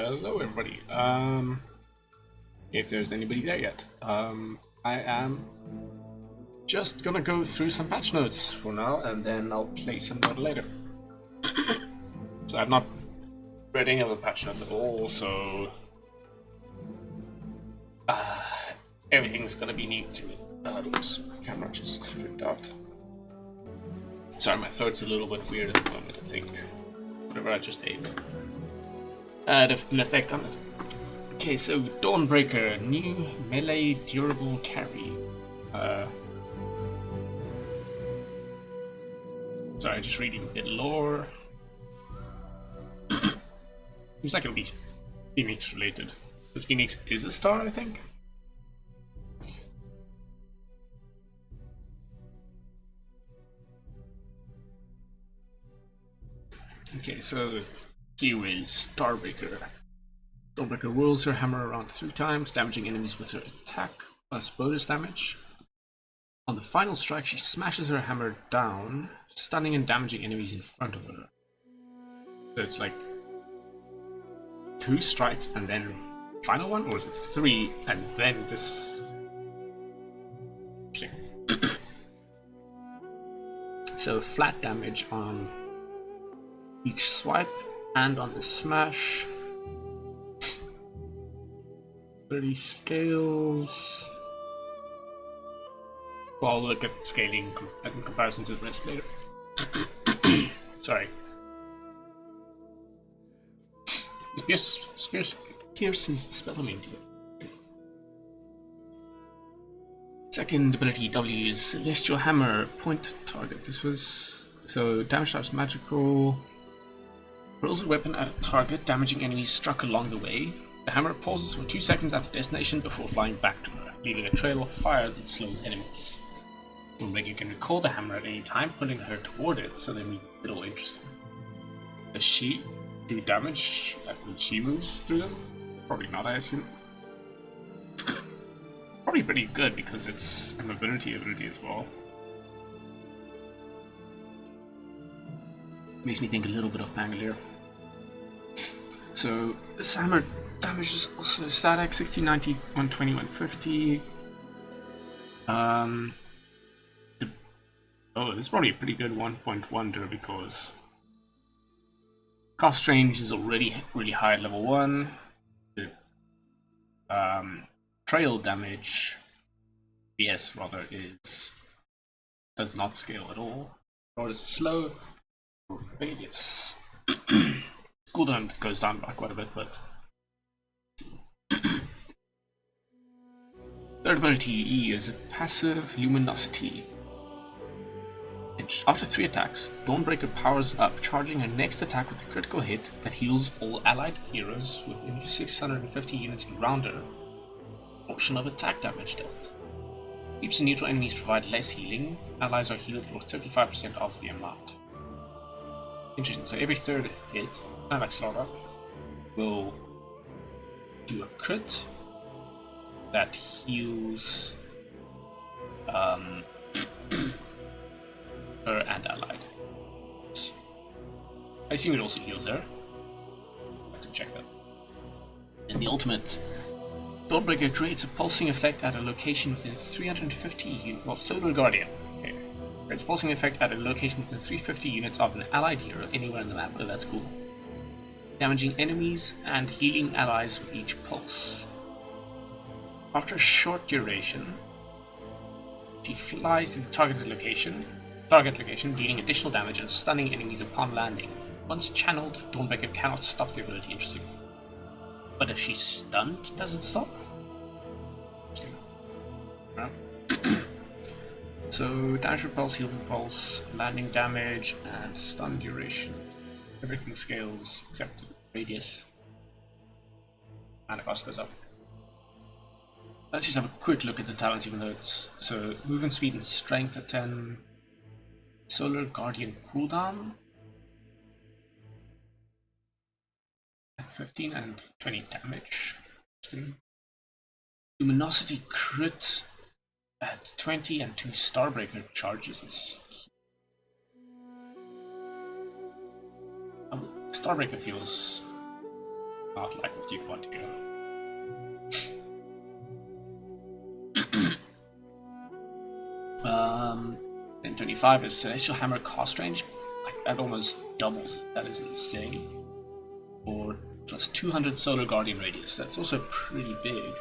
Hello, everybody. If there's anybody there yet, I am just gonna go through some patch notes for now, and then I'll play some more later. So I've not read any of the patch notes at all, so everything's gonna be new to me. Oops, my camera just freaked out. Sorry, my throat's a little bit weird at the moment, I think. Whatever I just ate had an effect on it. Okay, so Dawnbreaker, new melee durable carry. Sorry, just reading a bit lore. Seems like it'll be Phoenix related. Because Phoenix is a star, I think. Okay, so here is Starbreaker. Dawnbreaker whirls her hammer around 3 times, damaging enemies with her attack plus bonus damage. On the final strike, she smashes her hammer down, stunning and damaging enemies in front of her. So it's like 2 strikes and then final one, or is it 3 and then this? Interesting. So flat damage on each swipe and on the smash. 30 scales. Well, I'll look at scaling in comparison to the rest later. Sorry. Pierces spelling. Second ability W is Celestial Hammer, point target. This was so damage types magical. Hurls a weapon at a target, damaging enemies struck along the way. The hammer pauses for 2 seconds at the destination before flying back to her, leaving a trail of fire that slows enemies. Dawnbreaker can recall the hammer at any time, pulling her toward it, so they make it a little interesting. Does she do damage when she moves through them? Probably not, I assume. Probably pretty good because it's an ability as well. Makes me think a little bit of Pangolier. So this hammer damage is also static, 60, 90, 120, 150. Oh, this is probably a pretty good 1.1 because cast range is already really high at level 1. The trail damage, BS rather, does not scale at all. Or is slow. Radius. Cooldown goes down by quite a bit, but third ability E is a passive luminosity. After 3 attacks, Dawnbreaker powers up, charging her next attack with a critical hit that heals all allied heroes within 650 units around her. Portion of attack damage dealt. Keeps and neutral enemies provide less healing. Allies are healed for 35% of the amount. Interesting. So every third hit, kind of like Slaughter, will do a crit that heals her and allied. I assume it also heals her. I have to check that. In the ultimate, Dawnbreaker creates a pulsing effect at a location within 350 units. Well, Solar Guardian. Okay. Creates a pulsing effect at a location within 350 units of an allied hero anywhere in the map. Oh, that's cool. Damaging enemies and healing allies with each pulse. After a short duration, she flies to the target location, dealing additional damage and stunning enemies upon landing. Once channeled, Dawnbreaker cannot stop the ability. Interesting. But if she's stunned, does it stop? Interesting. No. So damage repulse, heal repulse, landing damage, and stun duration. Everything scales except radius. And the cost goes up. Let's just have a quick look at the talents, even though it's so movement speed and strength at 10. Solar Guardian cooldown at 15 and 20 damage. Luminosity crit at 20 and 2 Starbreaker charges. Starbreaker feels not like what you'd want to. 1025 is Celestial Hammer cost range. Like, that almost doubles it. That is insane. Or plus 200 Solar Guardian radius. That's also pretty big.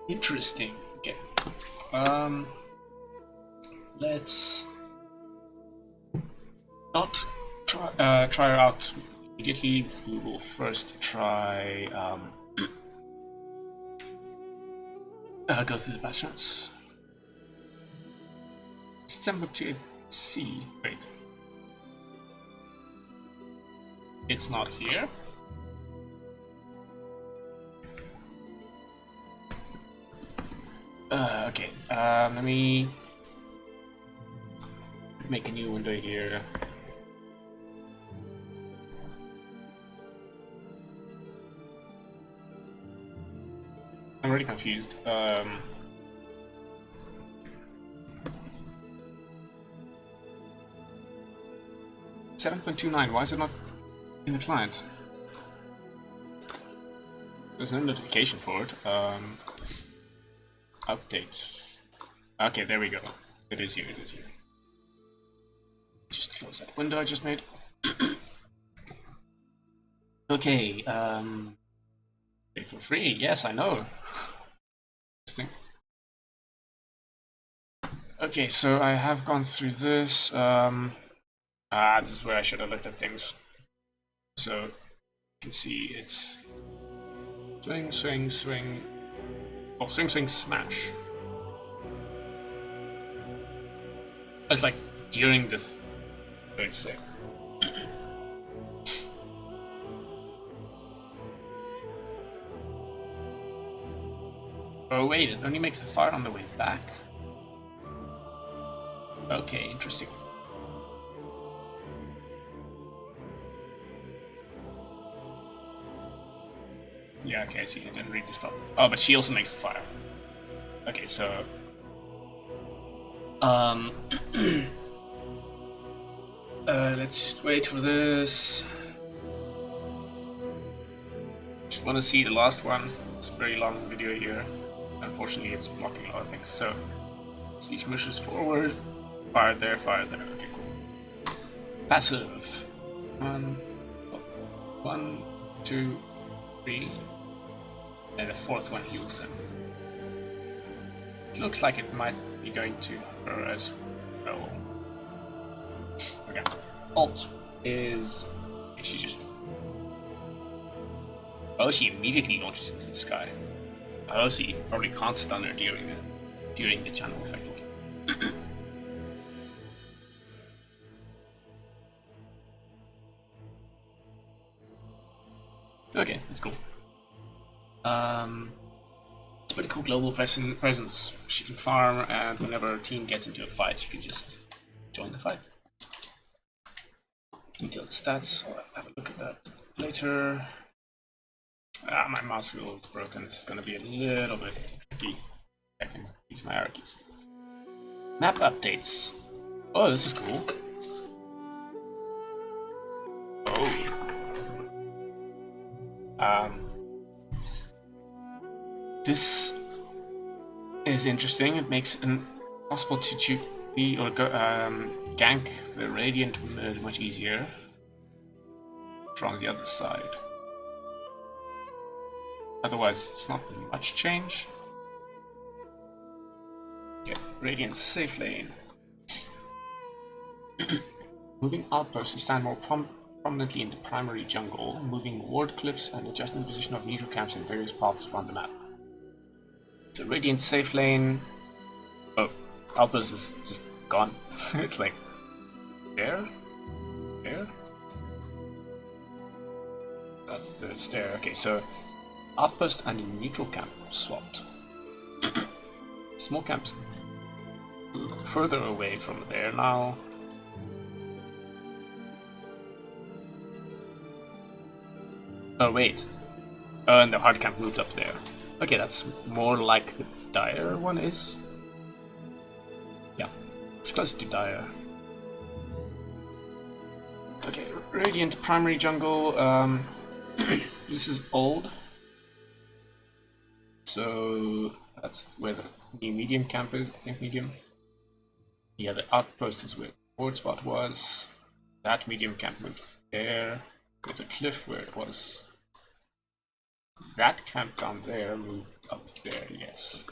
Interesting. Okay. Let's not try her out immediately. We will first try go through the bastions. December to see. Wait. It's not here. Okay. Let me make a new window here. I'm really confused. 7.29. Why is it not in the client? There's no notification for it. Updates. Okay, there we go. It is here. It is here. Just close that window I just made. Okay. Pay for free. Yes, I know. Interesting. Okay, so I have gone through this. This is where I should have looked at things. So you can see it's swing, swing, swing. Oh, swing, swing, smash. It's like during this third second. Oh wait, it only makes the fire on the way back? Okay, interesting. Yeah, okay, I see. I didn't read this part. Oh, but she also makes the fire. Okay, so... let's just wait for this. Just want to see the last one. It's a very long video here. Unfortunately, it's blocking a lot of things. So, she pushes forward. Fire there, fire there. Okay, cool. Passive. 1, 2, 3. And the fourth one heals them. It looks like it might be going to her as well. Okay. Alt is... She just... Oh, she immediately launches into the sky. Oh, so you probably can't stun her during the channel effect. Okay, that's cool. It's pretty cool global presence. She can farm, and whenever her team gets into a fight, she can just join the fight. Detailed stats, I'll have a look at that later. My mouse wheel is broken. This is going to be a little bit tricky. I can use my arrow keys. Map updates. Oh, this is cool. Oh. This is interesting. It makes it possible to gank the Radiant much easier from the other side. Otherwise, it's not much change. Okay, Radiant's safe lane. Moving outposts to stand more prominently in the primary jungle, moving ward cliffs and adjusting the position of neutral camps in various paths around the map. The Radiant safe lane... Oh, outpost is just gone. It's like... There? There? That's the stair. Okay, so... Outpost and neutral camp swapped. Small camps further away from there now. Oh wait. Oh, and the hard camp moved up there. Okay, that's more like the dire one is. Yeah, it's close to dire. Okay, Radiant primary jungle. This is old. So that's where the new medium camp is. I think medium. Yeah, the outpost is where the board spot was. That medium camp moved there. There's a cliff where it was. That camp down there moved up there, yes.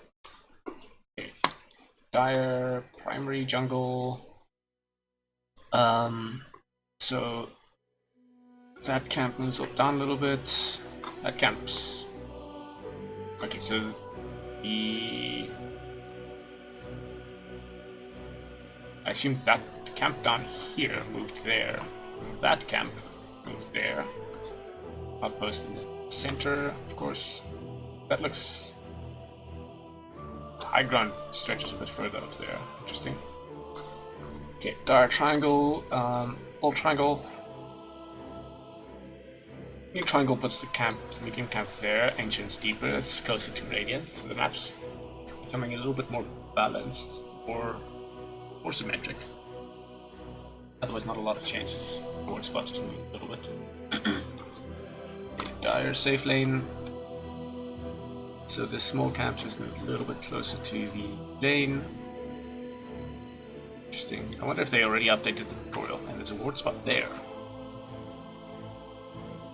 Okay. Dire, primary jungle. So that camp moves up down a little bit. That camp's okay, so the I assume that camp down here moved there. That camp moved there. Outpost in the center, of course. That looks high ground stretches a bit further up there. Interesting. Okay, dire triangle, old triangle. New triangle puts the camp, medium camp there, ancient's deeper, that's closer to radiant, so the map's becoming a little bit more balanced, more symmetric. Otherwise not a lot of chances. Board spot just moving a little bit. Dire safe lane. So this small camp just moved a little bit closer to the lane. Interesting. I wonder if they already updated the tutorial and there's a ward spot there.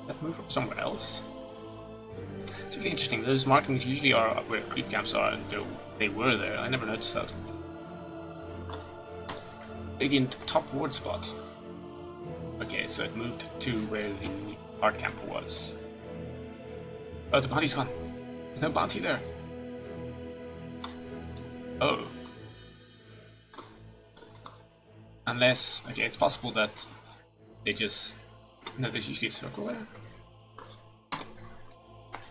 That move from somewhere else? It's really interesting. Those markings usually are where creep camps are, and they were there. I never noticed that. Radiant top ward spot. Okay, so it moved to where the hard camp was. Oh, the bounty's gone. There's no bounty there. Oh. Unless, okay, it's possible that they just... No, there's usually a circle there.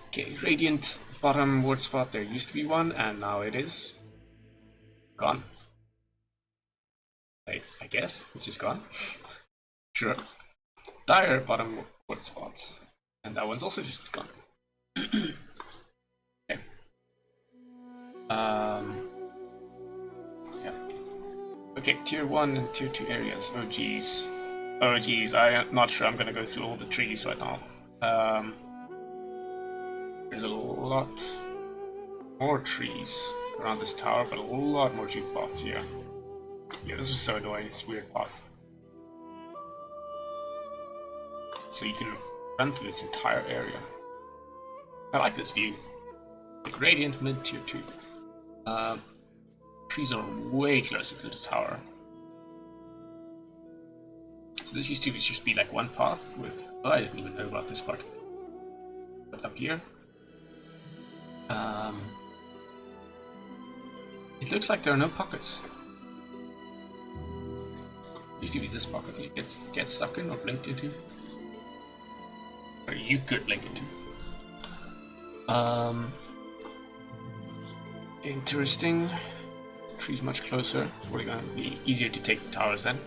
Okay, Radiant bottom ward spot, there used to be one, and now it is gone. I guess, it's just gone. Sure. Dire bottom ward spot, and that one's also just gone. Okay. Yeah. Okay, tier 1 and tier 2 areas. Oh geez. Oh geez, I'm not sure I'm gonna go through all the trees right now. There's a lot more trees around this tower, but a lot more jeep paths here. Yeah, this is so annoying, this weird path. So you can run through this entire area. I like this view. Like Radiant mid tier 2. Trees are way closer to the tower. So this used to just be like one path with... Oh, I didn't even know about this part. But up here... it looks like there are no pockets. Used to be this pocket that you get stuck in or blinked into. Or you could blink into. Interesting. Tree's much closer. It's probably going to be easier to take the towers then.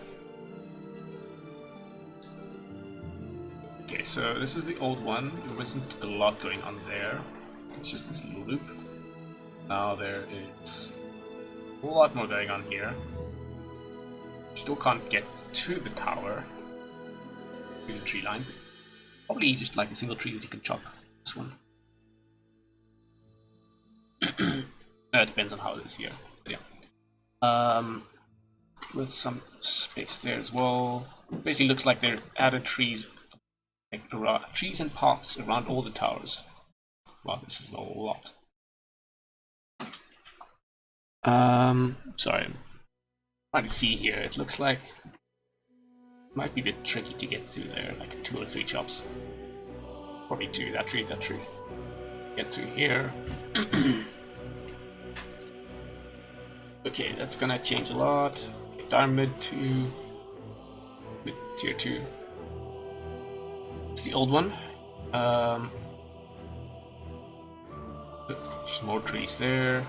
Okay, so this is the old one. There wasn't a lot going on there. It's just this little loop. Now there is a lot more going on here. Still can't get to the tower through the tree line. Probably just like a single tree that you can chop. This one. It depends on how it is here. But yeah. With some space there as well. Basically looks like they're added trees, like trees and paths around all the towers. Wow, this is a lot. Sorry, I'm trying to see here. It looks like it might be a bit tricky to get through there, like 2 or 3 chops. Probably 2, that tree. Get through here. Okay, that's gonna change a lot. Okay, down mid tier 2. It's the old one. Just more trees there.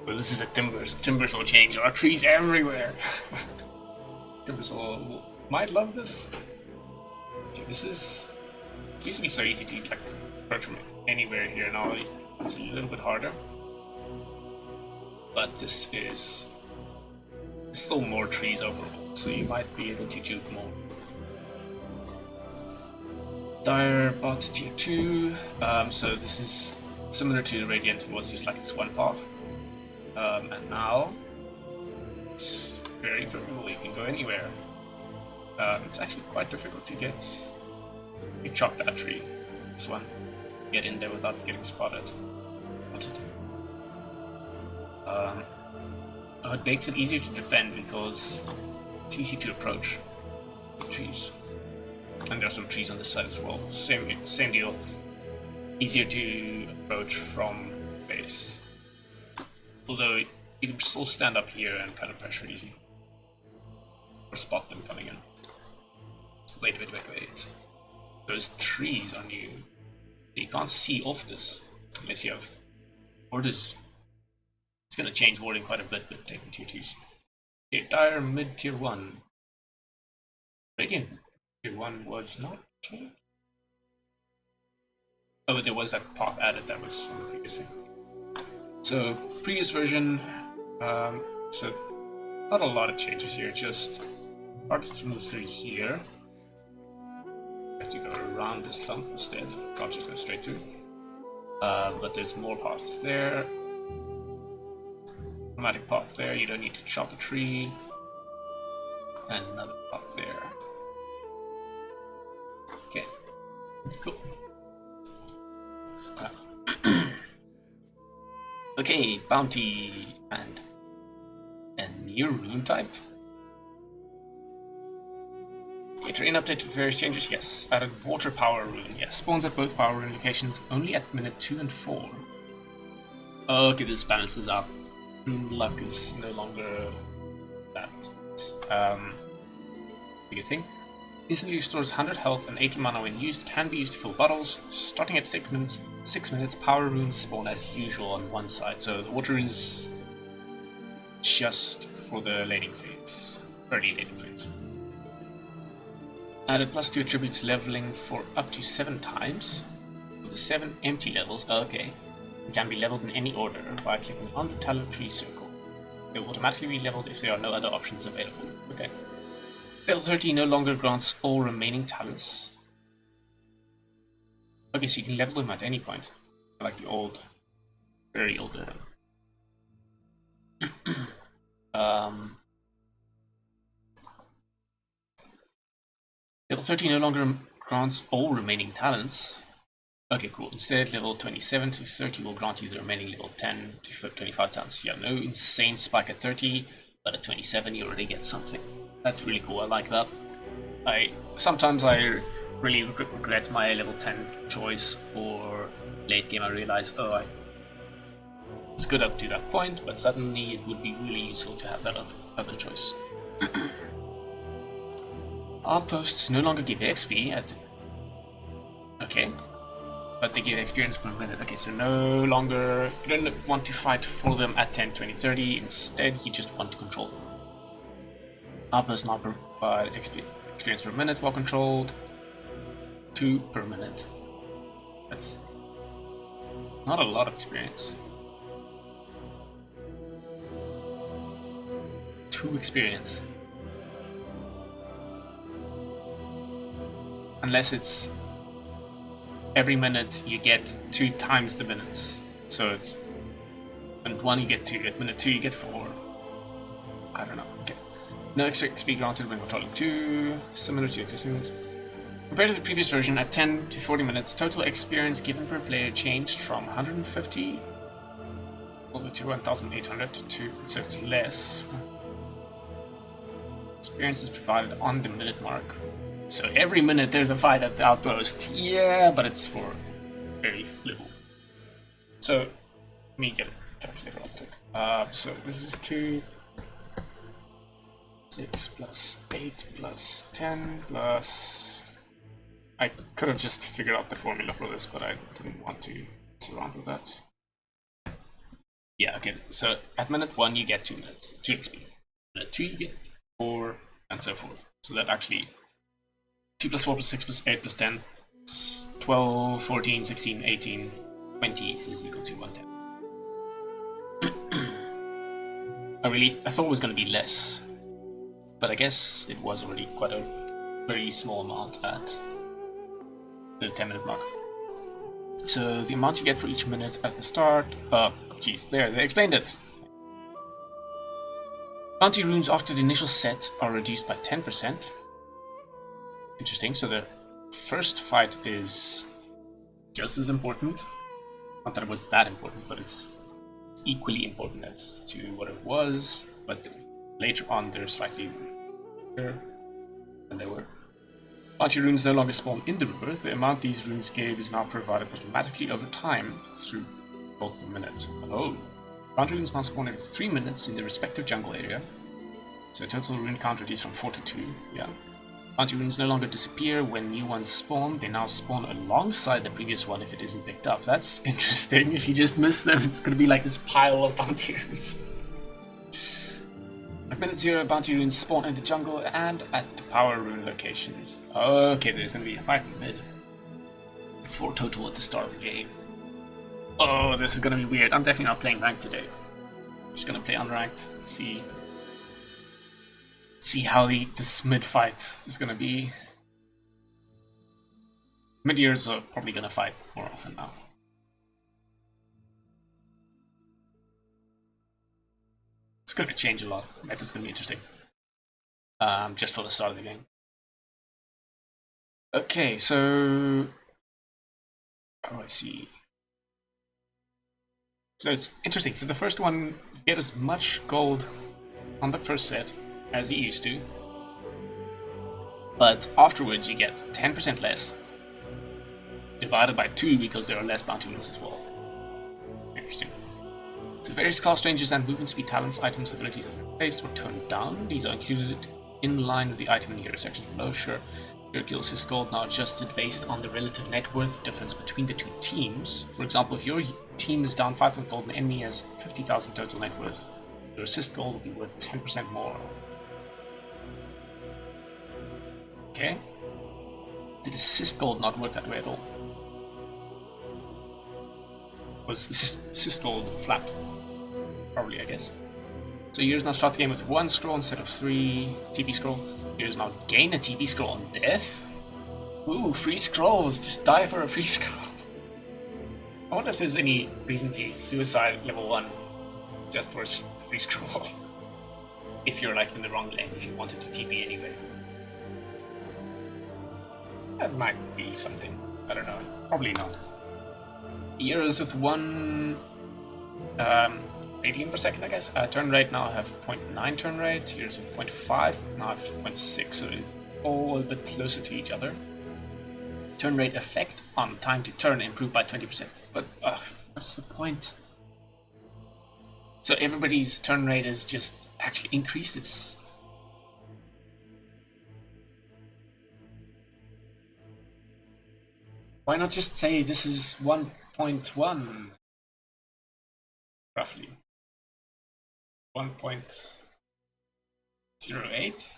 Well, this is the timbers. Timbers will change. There are trees everywhere. Timbers all might love this. Okay, this is... It used to be so easy to like approach from anywhere here. Now it's a little bit harder. But this is still more trees overall, so you might be able to juke more. Dire Bot Tier 2. So this is similar to the Radiant, it was just like this one path. And now it's very variable, you can go anywhere. It's actually quite difficult to get. You chop that tree. This one. Get in there without getting spotted. It makes it easier to defend because it's easy to approach the trees. And there are some trees on this side as well. Same deal. Easier to approach from base. Although you can still stand up here and kind of pressure easy. Or spot them coming in. Wait. Those trees on you. You can't see off this unless you have orders. It's gonna change warding quite a bit with taking tier 2s. Okay, Dire mid tier 1. Radiant tier 1 was not changed. Oh, but there was that path added that was on the previous thing. So, previous version, so not a lot of changes here, just hard to move through here. You have to go around this hump instead, can't just go straight through. But there's more paths there. Automatic path there, you don't need to chop a tree. And another path there. Okay, cool. Okay, bounty and a new rune type. Okay, terrain update with various changes, yes. Added water power rune, yes. Spawns at both power rune locations only at minute 2 and 4. Okay, this balances out. Rune luck is no longer that big a thing. Instantly restores 100 health and 80 mana when used, can be used to fill bottles. Starting at 6 minutes, power runes spawn as usual on one side. So the water runes just for the laning phase, early laning phase. Added +2 attributes leveling for up to 7 times. With the 7 empty levels, okay. It can be leveled in any order by clicking on the talent tree circle. They will automatically be leveled if there are no other options available. Okay. Level 30 no longer grants all remaining talents. Okay, so you can level them at any point. Like the old, very old Level 30 no longer grants all remaining talents. Okay, cool. Instead, level 27 to 30 will grant you the remaining level 10 to 25 talents. Yeah, no insane spike at 30, but at 27 you already get something. That's really cool, I like that. Sometimes I really regret my level 10 choice, or late game I realize, oh, it's good up to that point, but suddenly it would be really useful to have that other choice. Outposts no longer give XP at... Okay. But they give experience per minute. Okay, so no longer... You don't want to fight for them at 10, 20, 30. Instead, you just want to control them. Outposts now provide experience per minute while controlled. 2 per minute. That's not a lot of experience. 2 experience. Unless it's every minute you get 2 times the minutes. So it's minute 1 you get 2, at minute 2 you get 4. I don't know. Okay. No extra XP granted when controlling 2, similar to existing moves. Compared to the previous version, at 10 to 40 minutes, total experience given per player changed from 150 over to 1,800 to, so it's less. Experience is provided on the minute mark. So every minute there's a fight at the outpost. Yeah, but it's for very little. So let me get a calculator real quick. So this is 2, 6 plus 8 plus 10 plus... I could have just figured out the formula for this, but I didn't want to mess around with that. Yeah, okay. So at minute 1 you get 2 minutes, 2 XP. Minute 2 you get 4, and so forth. So that actually 2 plus 4 plus 6 plus 8 plus 10, 12, 14, 16, 18, 20 is equal to 110. I thought it was going to be less, but I guess it was already quite a very small amount at the 10-minute mark. So the amount you get for each minute at the start. Geez, there, they explained it. Bounty runes after the initial set are reduced by 10%. Interesting, so the first fight is just as important. Not that it was that important, but it's equally important as to what it was. But later on, they're slightly better than they were. Bounty runes no longer spawn in the river. The amount these runes gave is now provided automatically over time through gold per minute. Oh, bounty runes now spawn every 3 minutes in the respective jungle area. So total rune count reduced from 4 to 2. Yeah. Bounty runes no longer disappear when new ones spawn. They now spawn alongside the previous one if it isn't picked up. That's interesting. If you just miss them, it's going to be like this pile of bounty runes. At minute 0, bounty runes spawn in the jungle and at the power rune locations. Okay, there's going to be a fight in mid. 4 total at the start of the game. Oh, this is going to be weird. I'm definitely not playing ranked today. I'm just going to play unranked, see how this mid fight is going to be. Mid-years are probably going to fight more often now. It's going to change a lot. Meta's going to be interesting. Just for the start of the game. Okay, so... Oh, I see. So it's interesting. So the first one, you get as much gold on the first set as you used to. But afterwards you get 10% less. Divided by 2 because there are less bounty runes as well. Interesting. So various cast ranges and movement speed talents, items, abilities are replaced or turned down. These are included in line with the item in your section below. Sure. Your guild assist gold now adjusted based on the relative net worth difference between the two teams. For example, if your team is down 5,000 gold and the enemy has 50,000 total net worth, your assist gold will be worth 10% more. Okay. Did assist gold not work that way at all? Was assist gold flat? Probably, I guess. So here's now start the game with 1 scroll instead of 3 TP scroll. Here's now gain a TP scroll on death. Ooh, free scrolls. Just die for a free scroll. I wonder if there's any reason to suicide level 1 just for a free scroll. If you're like in the wrong lane, if you wanted to TP anyway. That might be something. I don't know. Probably not. Heroes with 1 radian per second, I guess. Turn rate now have 0.9 turn rate. Heroes with 0.5 now have 0.6, so it's all a bit closer to each other. Turn rate effect on time to turn improved by 20%. But what's the point? So everybody's turn rate is just actually increased. It's why not just say this is 1.1? Roughly. 1.08?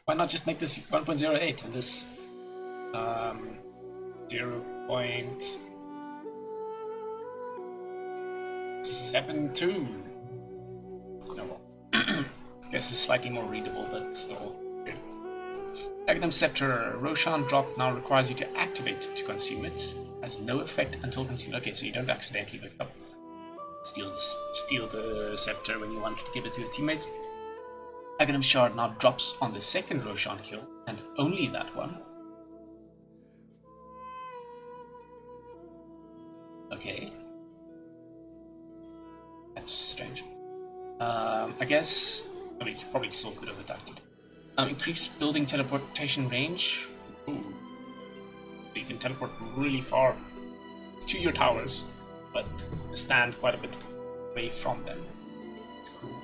Why not just make this 1.08 and this 0.72? No, I guess it's slightly more readable, but still. Magnum Scepter, Roshan drop now requires you to activate to consume it. Has no effect until consumed. Okay, so you don't accidentally pick up. Steal the scepter when you want to give it to a teammate. Magnum Shard now drops on the second Roshan kill, and only that one. Okay. That's strange. I guess... I mean, you probably still could have attacked it. Increase building teleportation range. Ooh. You can teleport really far to your towers, but stand quite a bit away from them. It's cool.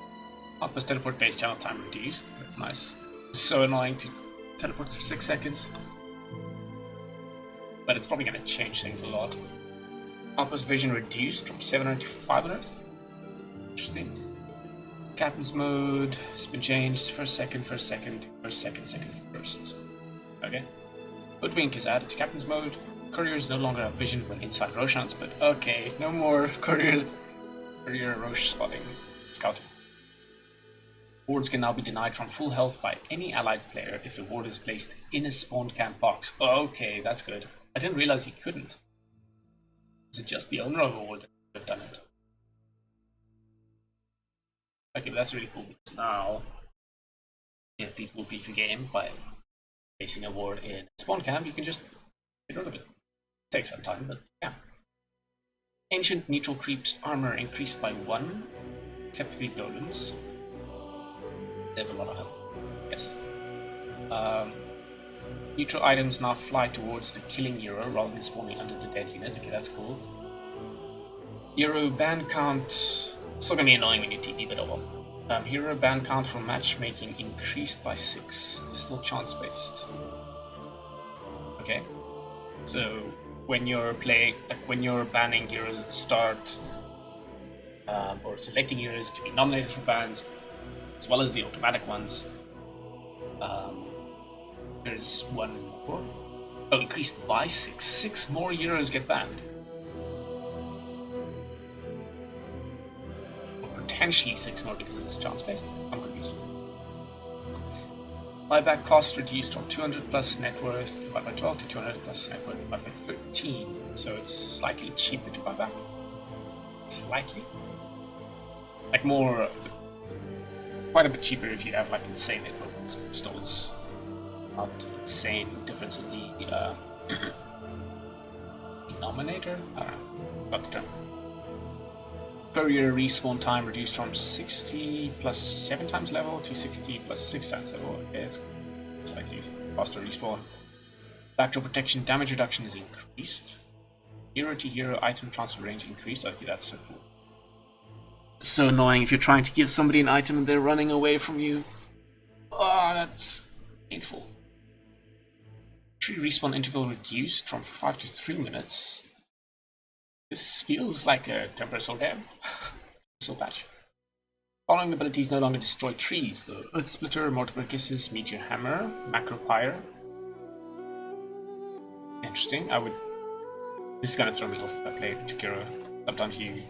Outpost teleport base channel time reduced. That's nice. It's so annoying to teleport for 6 seconds. But it's probably going to change things a lot. Outpost vision reduced from 700 to 500. Interesting. Captain's mode has been changed. First, second, second. Okay. Hoodwink is added to Captain's mode. Couriers no longer have vision when inside Roshans, but okay, no more courier Rosh spotting. Scouting. Wards can now be denied from full health by any allied player if the ward is placed in a spawned camp box. Okay, that's good. I didn't realize he couldn't. Is it just the owner of a world that could have done it? Okay, but that's really cool. Because now, if people beat the game by placing a ward in spawn camp, you can just get rid of it. It takes some time, but yeah. Ancient neutral creeps armor increased by 1, except for the golems. They have a lot of health. Yes. Neutral items now fly towards the killing hero rather than spawning under the dead unit. Okay, that's cool. Hero ban count. Still gonna be annoying when you TP, but oh well. Hero ban count for matchmaking increased by 6. Still chance based. Okay. So when you're playing, like when you're banning heroes at the start, or selecting heroes to be nominated for bans, as well as the automatic ones, there's 1 more. Oh, increased by 6. 6 more heroes get banned. Or potentially 6 more because it's chance based. I'm confused. Buyback cost reduced from 200 plus net worth divided by 12 to 200 plus net worth divided by 13. So it's slightly cheaper to buy back. Slightly? Like more, quite a bit cheaper if you have like insane net worth. Still, it's not insane difference in the denominator? I don't know. Not the term. Courier respawn time reduced from 60 plus 7 times level to 60 plus 6 times level. Okay, it's slightly faster respawn. Backdoor protection damage reduction is increased. Hero to hero item transfer range increased. Okay, that's so cool. So annoying if you're trying to give somebody an item and they're running away from you. Oh, that's painful. Tree respawn interval reduced from 5 to 3 minutes. This feels like a temporary soul game. Soul patch. Following abilities no longer destroy trees, though. Earth Splitter, Multiple Kisses, Meteor Hammer, Macro Pyre. Interesting. This is gonna throw me off if I play Juggernaut. Sometimes you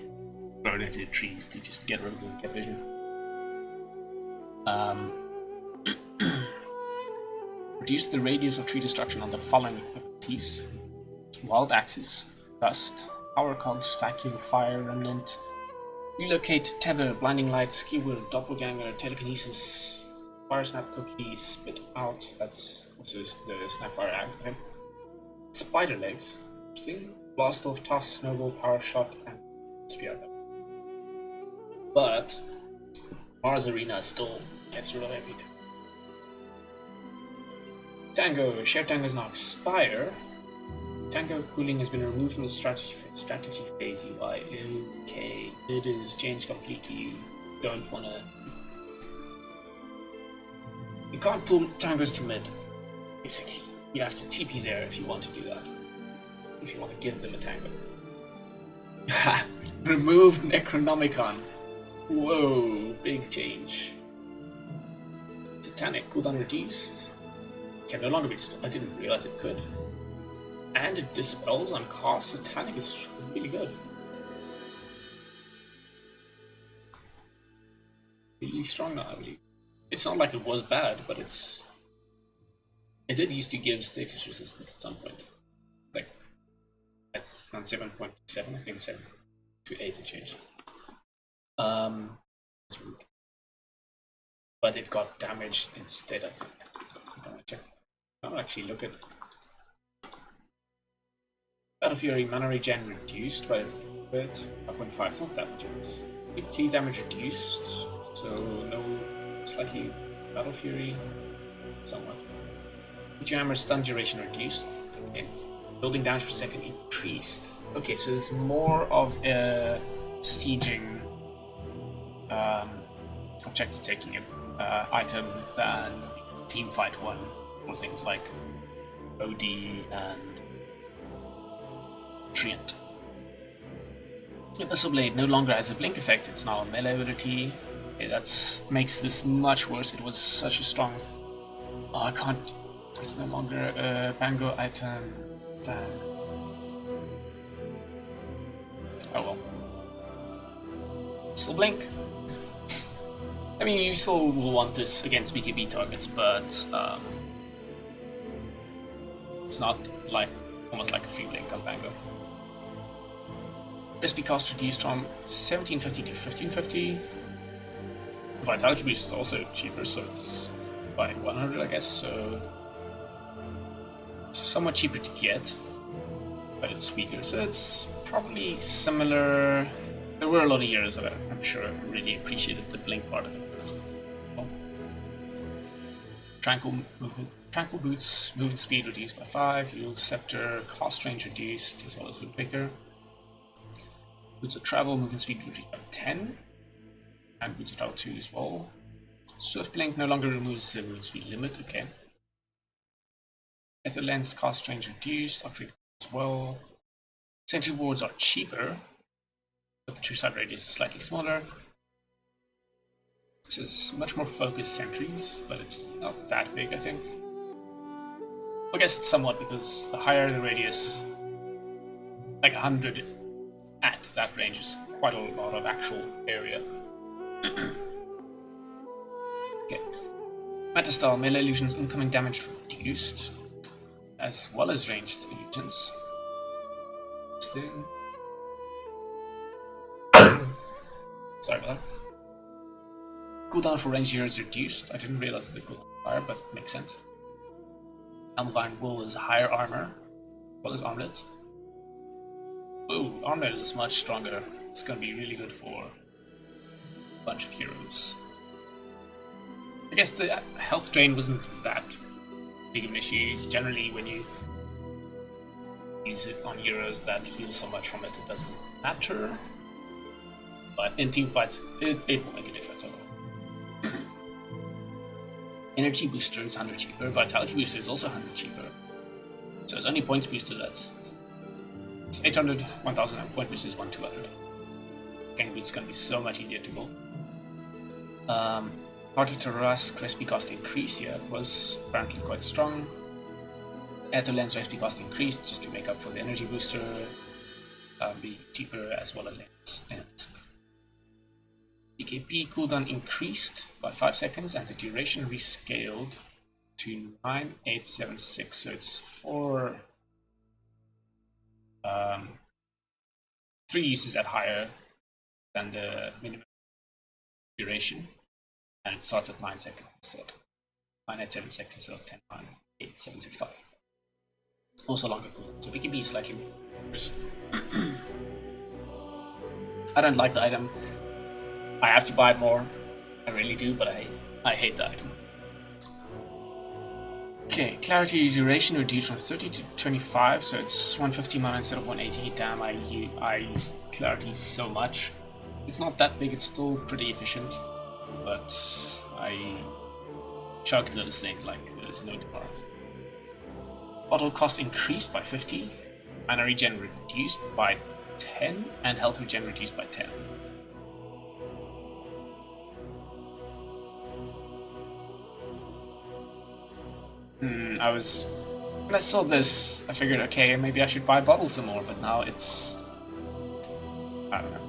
throw it into trees to just get rid of them and get vision. Reduce the radius of tree destruction on the following abilities: Wild Axes, Gust, Power Cogs, Vacuum, Fire, Remnant, Relocate, Tether, Blinding Light, Skewer, Doppelganger, Telekinesis, Fire Snap Cookie, Spit Out, that's also the Snapfire Axe, okay. Spiderlings, Blast Off, Toss, Snowball, Power Shot, and Spear. But Mars Arena still gets rid of everything. Tango, Share Tango is now expire. Tango cooling has been removed from the strategy phase UI. Okay, it is changed completely. You don't wanna. You can't pull tangos to mid, basically. You have to TP there if you want to do that. If you want to give them a tango. Ha! Removed Necronomicon. Whoa, big change. Satanic cooldown reduced. Can no longer be dispelled. I didn't realize it could. And it dispels on cast. Satanic is really good. Really strong now, I believe. It's not like it was bad, but it did used to give status resistance at some point. Like, that's on 7.7, I think 7 to 8 it changed. But it got damaged instead, I think. I'm gonna check. I'll actually look at Battle Fury mana regen reduced by a bit. 5.5, it's not that much else. Key damage reduced, so no slightly Battle Fury, somewhat. Meteor Hammer stun duration reduced. Okay. Building damage per second increased. Okay, so there's more of a sieging objective taking item than the team fight one, or things like OD and Treant. Abyssal Blade no longer has a blink effect, it's now a melee ability. Okay, that makes this much worse. It was such a strong. Oh, I can't. It's no longer a Bango item. Damn. Oh well. Still blink. I mean, you still will want this against BKB targets, but it's not like almost like a free blink on Vanguard. SP cost reduced from 1750 to 1550. Vitality boost is also cheaper, so it's by 100, I guess. So somewhat cheaper to get, but it's weaker. So it's probably similar. There were a lot of heroes that I'm sure really appreciated the blink part of it. Well, Tranquil Boots, movement speed reduced by 5, Magnum Scepter, cost range reduced, as well as loot picker. Boots of Travel, movement speed reduced by 10, and Boots of Travel 2 as well. Swift Blink no longer removes the movement speed limit, okay. Ether Lens, cost range reduced, upgrade as well. Sentry wards are cheaper, but the true sight radius is slightly smaller. It's just much more focused sentries, but it's not that big, I think. I guess it's somewhat because the higher the radius, like 100 at that range is quite a lot of actual area. Okay. Metastyle, melee illusions, incoming damage reduced, as well as ranged illusions. Still. Sorry about that. Cooldown for ranged heroes reduced. I didn't realize the cooldown was higher, but it makes sense. Elmvine Wool is higher armor, as well as Amulet. Ooh, Amulet is much stronger. It's gonna be really good for a bunch of heroes. I guess the health drain wasn't that big of an issue. Generally, when you use it on heroes that heal so much from it, it doesn't matter. But in team fights, it will make a difference overall. Energy booster is 100 cheaper. Vitality booster is also 100 cheaper. So it's only points booster that's 800, 1000, and point booster is 1200. Gang Boot's gonna be so much easier to build. Harder to Rust, recipe cost increase, yeah, it was apparently quite strong. Ether Lens recipe cost increased just to make up for the energy booster. Be cheaper as well as Enhanced. BKB cooldown increased by 5 seconds and the duration rescaled to 9876, so it's for 3 uses at higher than the minimum duration, and it starts at 9 seconds instead. 9876 instead of 1098765. Also longer cooldown, so BKB is slightly worse. I don't like the item. I have to buy it more. I really do, but I hate the item. Okay, clarity duration reduced from 30 to 25, so it's 150 mana instead of 180. Damn, I use clarity so much. It's not that big, it's still pretty efficient, but I chugged this thing like there's no tomorrow. Bottle cost increased by 50, mana regen reduced by 10, and health regen reduced by 10. When I saw this, I figured, okay, maybe I should buy bottles some more, but now it's... I don't know.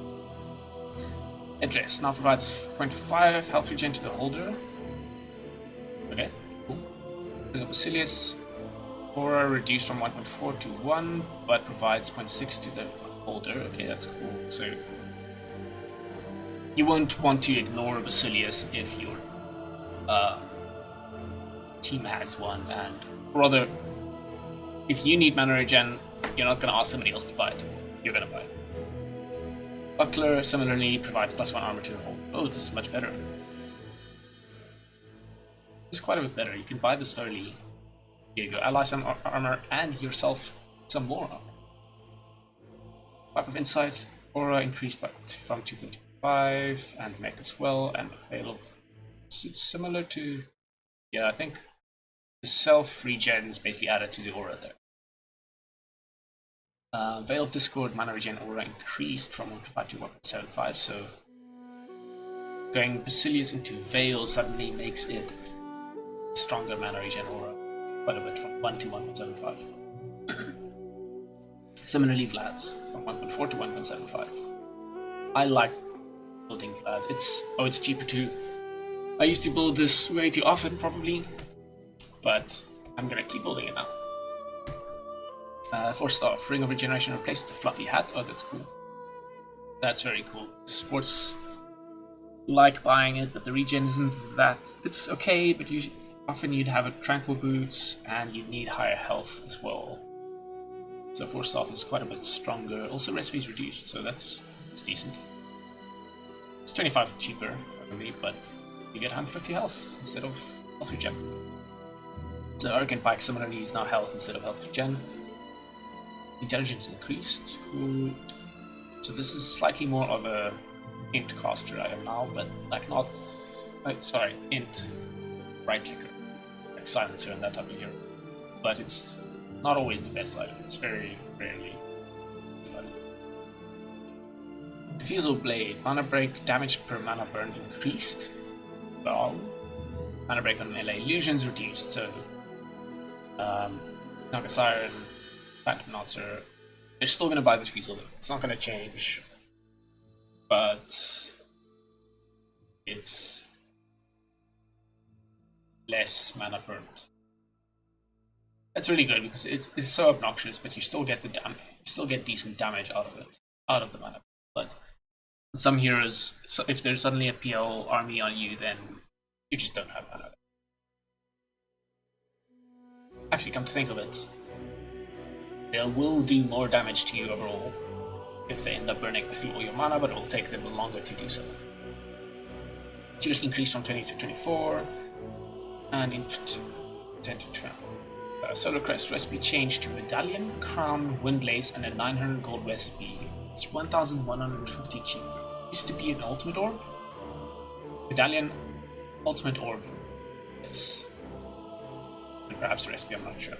Address now provides 0.5 health regen to the holder. Okay, cool. Bring up Basilius. Aura reduced from 1.4 to 1, but provides 0.6 to the holder. Okay, that's cool. So you won't want to ignore Basilius if your team has one, and rather, if you need mana regen, you're not going to ask somebody else to buy it. You're going to buy it. Buckler similarly provides +1 armor to the hold. Oh, this is much better. This is quite a bit better. You can buy this early. Give your ally some armor and yourself some more armor. Pipe of Insight, Aura increased from 2.5, and Mech as well, and Veil of... It's similar to... Yeah, I think the self-regen is basically added to the Aura there. Veil of Discord, mana regen Aura increased from 1.5 to 1.75, so going Basilius into Veil suddenly makes it stronger mana regen Aura quite a bit, from 1 to 1.75. Similarly, Vlad's from 1.4 to 1.75. I like building Vlad's. It's cheaper too. I used to build this way too often, probably, but I'm gonna keep building it now. Force Staff, Ring of Regeneration replaced with the fluffy hat. Oh, that's cool. That's very cool. Sports like buying it, but the regen isn't that. It's okay, but often you'd have a Tranquil Boots and you'd need higher health as well. So Force Staff is quite a bit stronger. Also, recipes reduced, so that's decent. It's 25 cheaper, I believe, but you get 150 health instead of health regen. The Arcane Pike similarly is now health instead of health regen. Intelligence increased. Cool. So this is slightly more of a int caster item now, but like not. Sorry, int right clicker, like silencer and that type of hero. But it's not always the best item. It's very rarely the best item. Diffusal Blade. Mana break, damage per mana burn increased. Well, mana break on melee illusions reduced. So, Nagasire and Phantom Knots are. They're still going to buy this Diffusal. It's not going to change, but it's less mana burnt. That's really good because it's so obnoxious, but you still get the damage. You still get decent damage out of it, out of the mana. But some heroes, so if there's suddenly a PL army on you, then you just don't have mana. Actually, come to think of it, they will do more damage to you overall if they end up burning through all your mana, but it will take them longer to do so. Agility increased from 20 to 24, and in 10 to 12. Solar Crest recipe changed to Medallion, Crown, Windlace, and a 900 gold recipe. It's 1,150 cheaper. Used to be an Ultimate Orb. Medallion, Ultimate Orb. Yes. And perhaps a recipe, I'm not sure.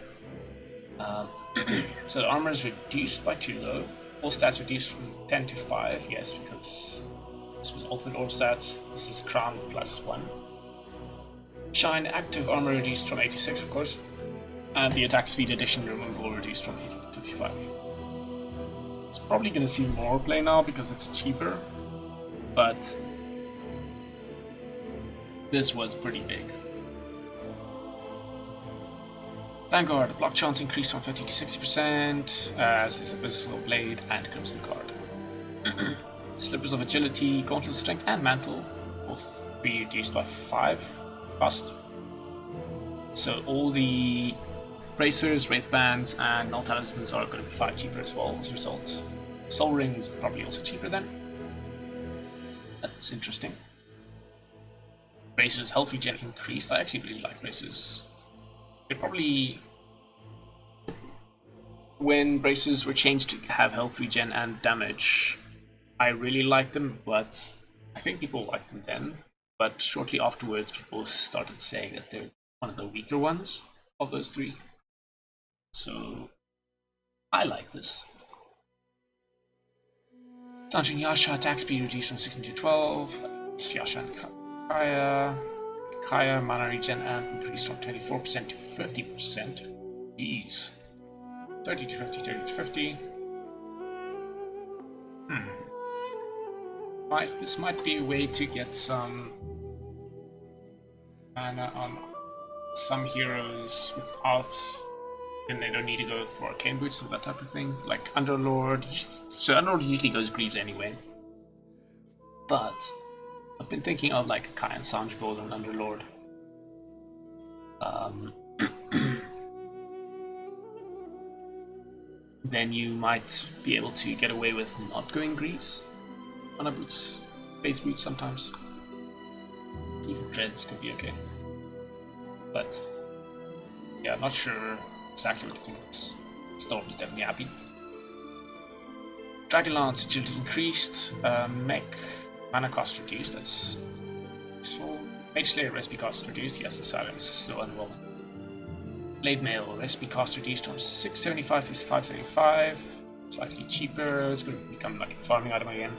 So the armor is reduced by 2 though. All stats reduced from 10 to 5, yes, because this was Ultimate Orb stats. This is Crown plus 1. Shine active armor reduced from 86, of course. And the attack speed addition removal reduced from 80 to 55. It's probably going to see more play now because it's cheaper, but this was pretty big. Vanguard, block chance increased from 50 to 60%, as is Abyssal Blade and Crimson Card. Slippers of Agility, Gauntlet Strength, and Mantle both be reduced by 5 cost. So all the Bracers, Wraithbands, and Null Talismans are going to be 5 cheaper as well as a result. Soul Ring is probably also cheaper then. That's interesting. Bracers health regen increased. I actually really like Bracers. They probably, when Bracers were changed to have health regen and damage, I really liked them, but I think people liked them then. But shortly afterwards, people started saying that they're one of the weaker ones of those 3. So I like this. Dungeon Yasha attack speed reduced from 16 to 12. Yasha and Kaya mana regen amp increased from 24% to 50%. Jeez. 30 to 50, 30 to 50. This might be a way to get some mana on some heroes without, then they don't need to go for arcane boots or that type of thing, like Underlord. So Underlord usually goes Greaves anyway, but I've been thinking of like a Kai and Sanj build on Underlord. Then you might be able to get away with not going Greaves on a boots, base boots sometimes. Even Dreads could be okay. But yeah, I'm not sure exactly what to think. Storm is definitely happy. Dragonlance agility increased. Mech mana cost reduced. That's useful. Mage Slayer recipe cost reduced. Yes, the silence is so underwhelming. Blade Mail recipe cost reduced from 675 to 575. Slightly cheaper. It's going to become like a farming item again.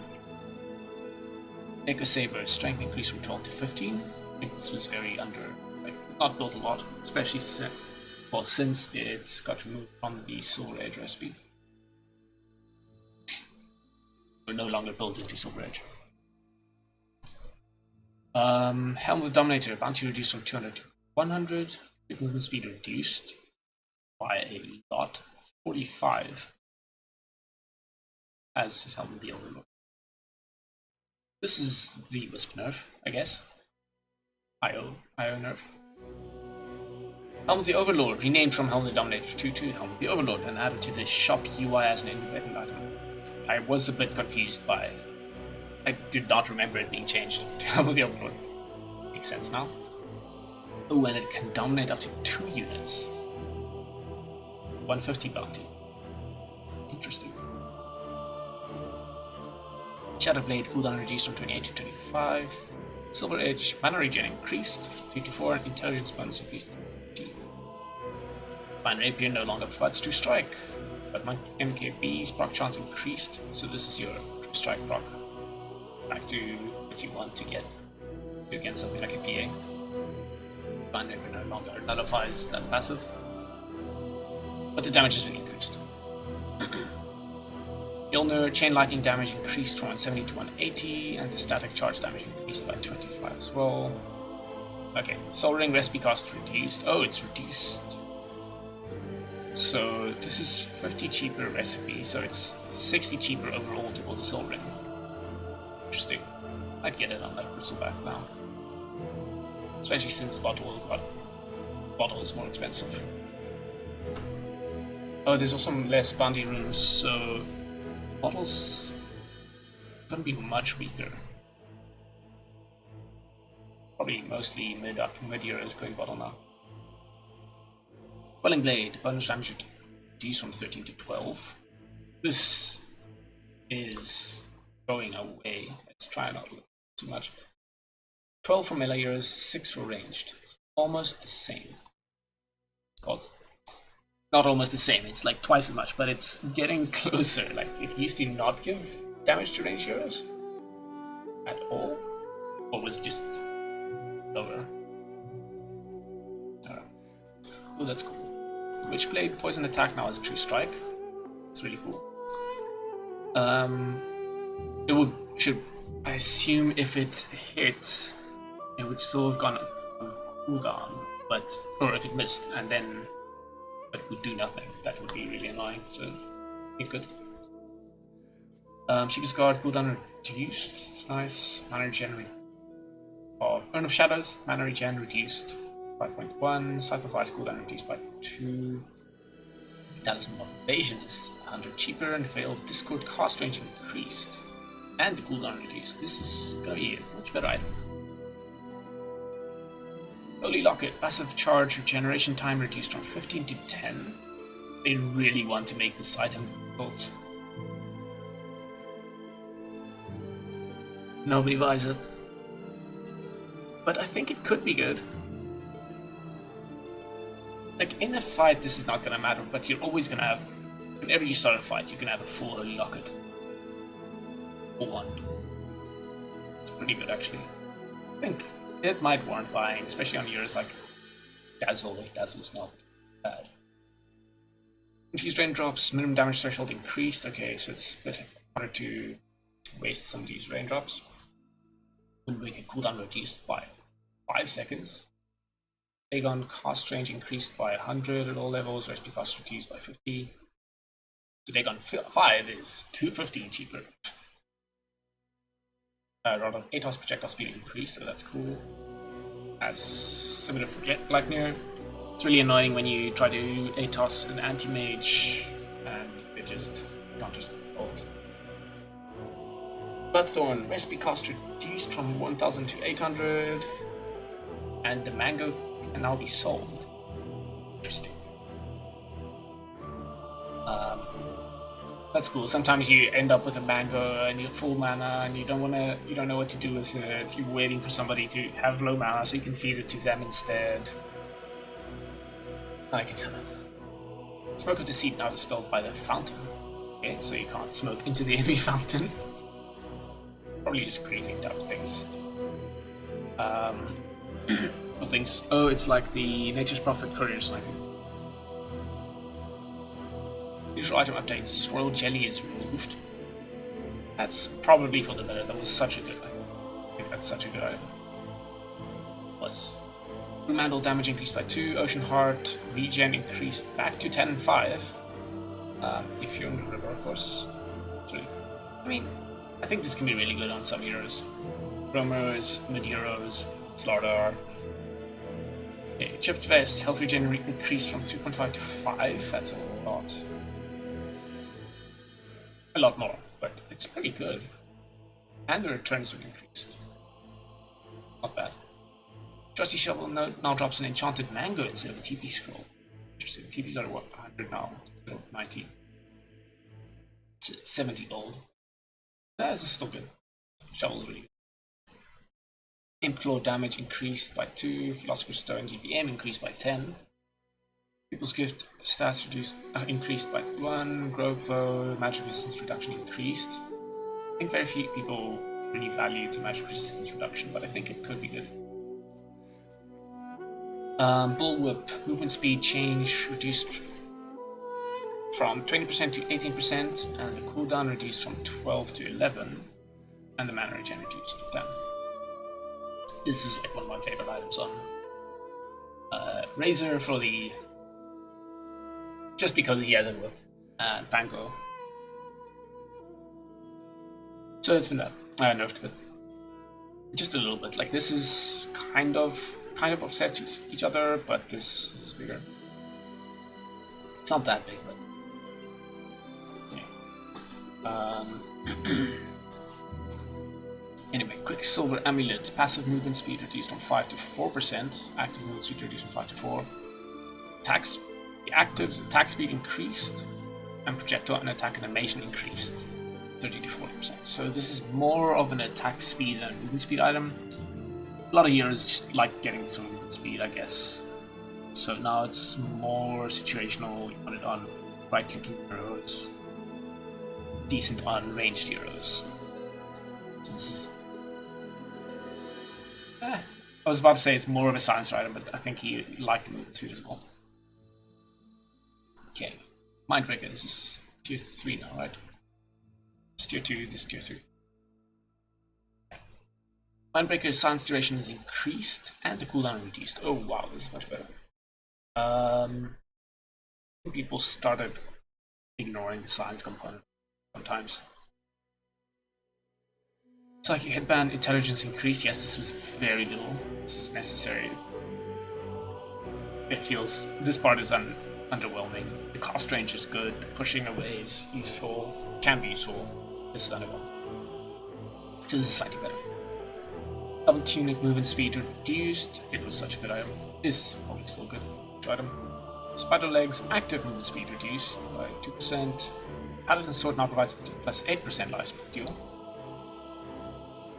Echo Saber strength increased from 12 to 15. I think this was very not built a lot, especially since it got removed from the Silver Edge recipe. We're no longer built into Silver Edge. Helm of the Dominator, bounty reduced from 200 to 100. Movement speed reduced by a lot. 45 as his Helm of the Overlord. This is the Wisp nerf, I guess. IO nerf. Helm of the Overlord, renamed from Helm of the Dominator to Helm of the Overlord, and added to the shop UI as an independent item. I was a bit confused by... I did not remember it being changed to Helm of the Overlord. Makes sense now. Oh, and it can dominate up to 2 units. 150 bounty. Interesting. Shadowblade cooldown reduced from 28 to 25. Silver Edge mana regen increased 3 to 4, and intelligence bonus increased to 2. Fine Rapier no longer provides True Strike, but my MKB's proc chance increased, so this is your True Strike proc. Back to what you want to get against something like a PA. Fine Rapier no longer nullifies that passive, but the damage has been increased. Ilnur chain lightning damage increased from 170 to 180, and the static charge damage increased by 25 as well. Okay, Soul Ring recipe cost reduced. Oh, it's reduced. So this is 50 cheaper recipe, so it's 60 cheaper overall to build a Soul Ring. Interesting. I'd get it on like Bristleback now. Especially since Bottle is more expensive. Oh, there's also less bounty rooms, so Bottle's gonna be much weaker. Probably mostly mid-heroes going Bottle now. Quelling Blade, bonus damage reduced from 13 to 12. This is going away. Let's try not to look too much. 12 for melee heroes, 6 for ranged. It's almost the same. Well, it's not almost the same, it's like twice as much, but it's getting closer. Like, it used to not give damage to ranged heroes at all, or was just lower. Oh, that's cool. Witchblade poison attack now has True Strike. It's really cool. I assume if it hit, it would still have gone on cooldown, or if it missed and then but would do nothing. That would be really annoying. So, it could. Sheikah's Guard cooldown reduced. It's nice. Mana regen of Urn of Shadows. Mana regen reduced 5.1. Sight of Ice cooldown reduced by 2. Talisman of Evasion is 100 cheaper, and Veil of Discord cast range increased. And the cooldown reduced. This is gonna be a much better item. Holy Locket, passive charge regeneration time reduced from 15 to 10. They really want to make this item built. Nobody buys it. But I think it could be good. Like, in a fight this is not gonna matter, but you're always gonna have, whenever you start a fight, you can have a full Holy Locket. Or one. It's pretty good, actually. I think it might warrant buying, especially on heroes like Dazzle, if Dazzle's not bad. Infused Raindrops, minimum damage threshold increased. Okay, so it's a bit harder to waste some of these raindrops. Windbreaker cooldown reduced by 5 seconds. Aegon cost range increased by 100 at all levels, recipe cost reduced by 50. So Aegon 5 is 250 cheaper. Rather, Atos projectile speed increased, so that's cool. As similar for Gleipnir. It's really annoying when you try to do Atos and anti-mage and it just counters bolt. Bloodthorn, recipe cost reduced from 1000 to 800, and the mango can now be sold. Interesting. That's cool. Sometimes you end up with a mango and you're full mana and you don't know what to do with it. You're waiting for somebody to have low mana so you can feed it to them instead. I can sell it. Smoke of Deceit now dispelled by the fountain. Okay, so you can't smoke into the enemy fountain. Probably just grieving type things. What things? Oh, it's like the Nature's Prophet Courier Sniping. Usual item updates. Royal Jelly is removed. That's probably for the better. That was such a good item. I think that's such a good item. Blue Mantle damage increased by 2. Ocean Heart regen increased back to 10 and 5. If you're in the river, of course. I mean, I think this can be really good on some heroes. Roamers, mid-heroes, Slardar. Okay, Chipped Vest, health regen increased from 3.5 to 5. That's a lot. A lot more, but it's pretty good. And the returns have increased. Not bad. Trusty Shovel now drops an enchanted mango instead of a TP scroll. Interesting. TPs are what, 100 now? So 90. It's 70 gold. This is still good. Shovel's really good. Implore damage increased by 2. Philosopher's Stone GPM increased by 10. People's Gift stats increased by 1. Grovo magic resistance reduction increased. I think very few people really value the magic resistance reduction, but I think it could be good. Bullwhip movement speed change reduced from 20% to 18%, and the cooldown reduced from 12 to 11, and the mana regen reduced to 10. This is like one of my favorite items on Razor for the... just because he has a whip, and Pango. So it's been that. I nerfed a bit. Just a little bit. Like this is kind of offsets each other, but this is bigger. It's not that big, but okay. Anyway, Quicksilver Amulet. Passive movement speed reduced from 5 to 4%. Active movement speed reduced from 5 to 4. Attacks. The active's attack speed increased, and projectile and attack animation increased 30 to 40%. So this is more of an attack speed than a movement speed item. A lot of heroes just like getting some movement speed, I guess. So now it's more situational. You put it on right-clicking heroes, decent on ranged heroes. So this is... I was about to say it's more of a silencer item, but I think he liked the movement speed as well. Okay, Mindbreaker, this is tier 3 now, right? It's tier 2, this is tier 3. Mindbreaker's silence duration is increased and the cooldown reduced. Oh wow, this is much better. People started ignoring the silence component sometimes. Psychic Headband intelligence increase. Yes, this was very little. This is necessary. It feels... this part is underwhelming. The cost range is good. The pushing away is useful. Can be useful. This is underwhelming. So this is slightly better. Double Tunic movement speed reduced. It was such a good item. Is probably still good item. Spiderlegs active movement speed reduced by 2%. Paladin Sword now provides plus 8% life steal.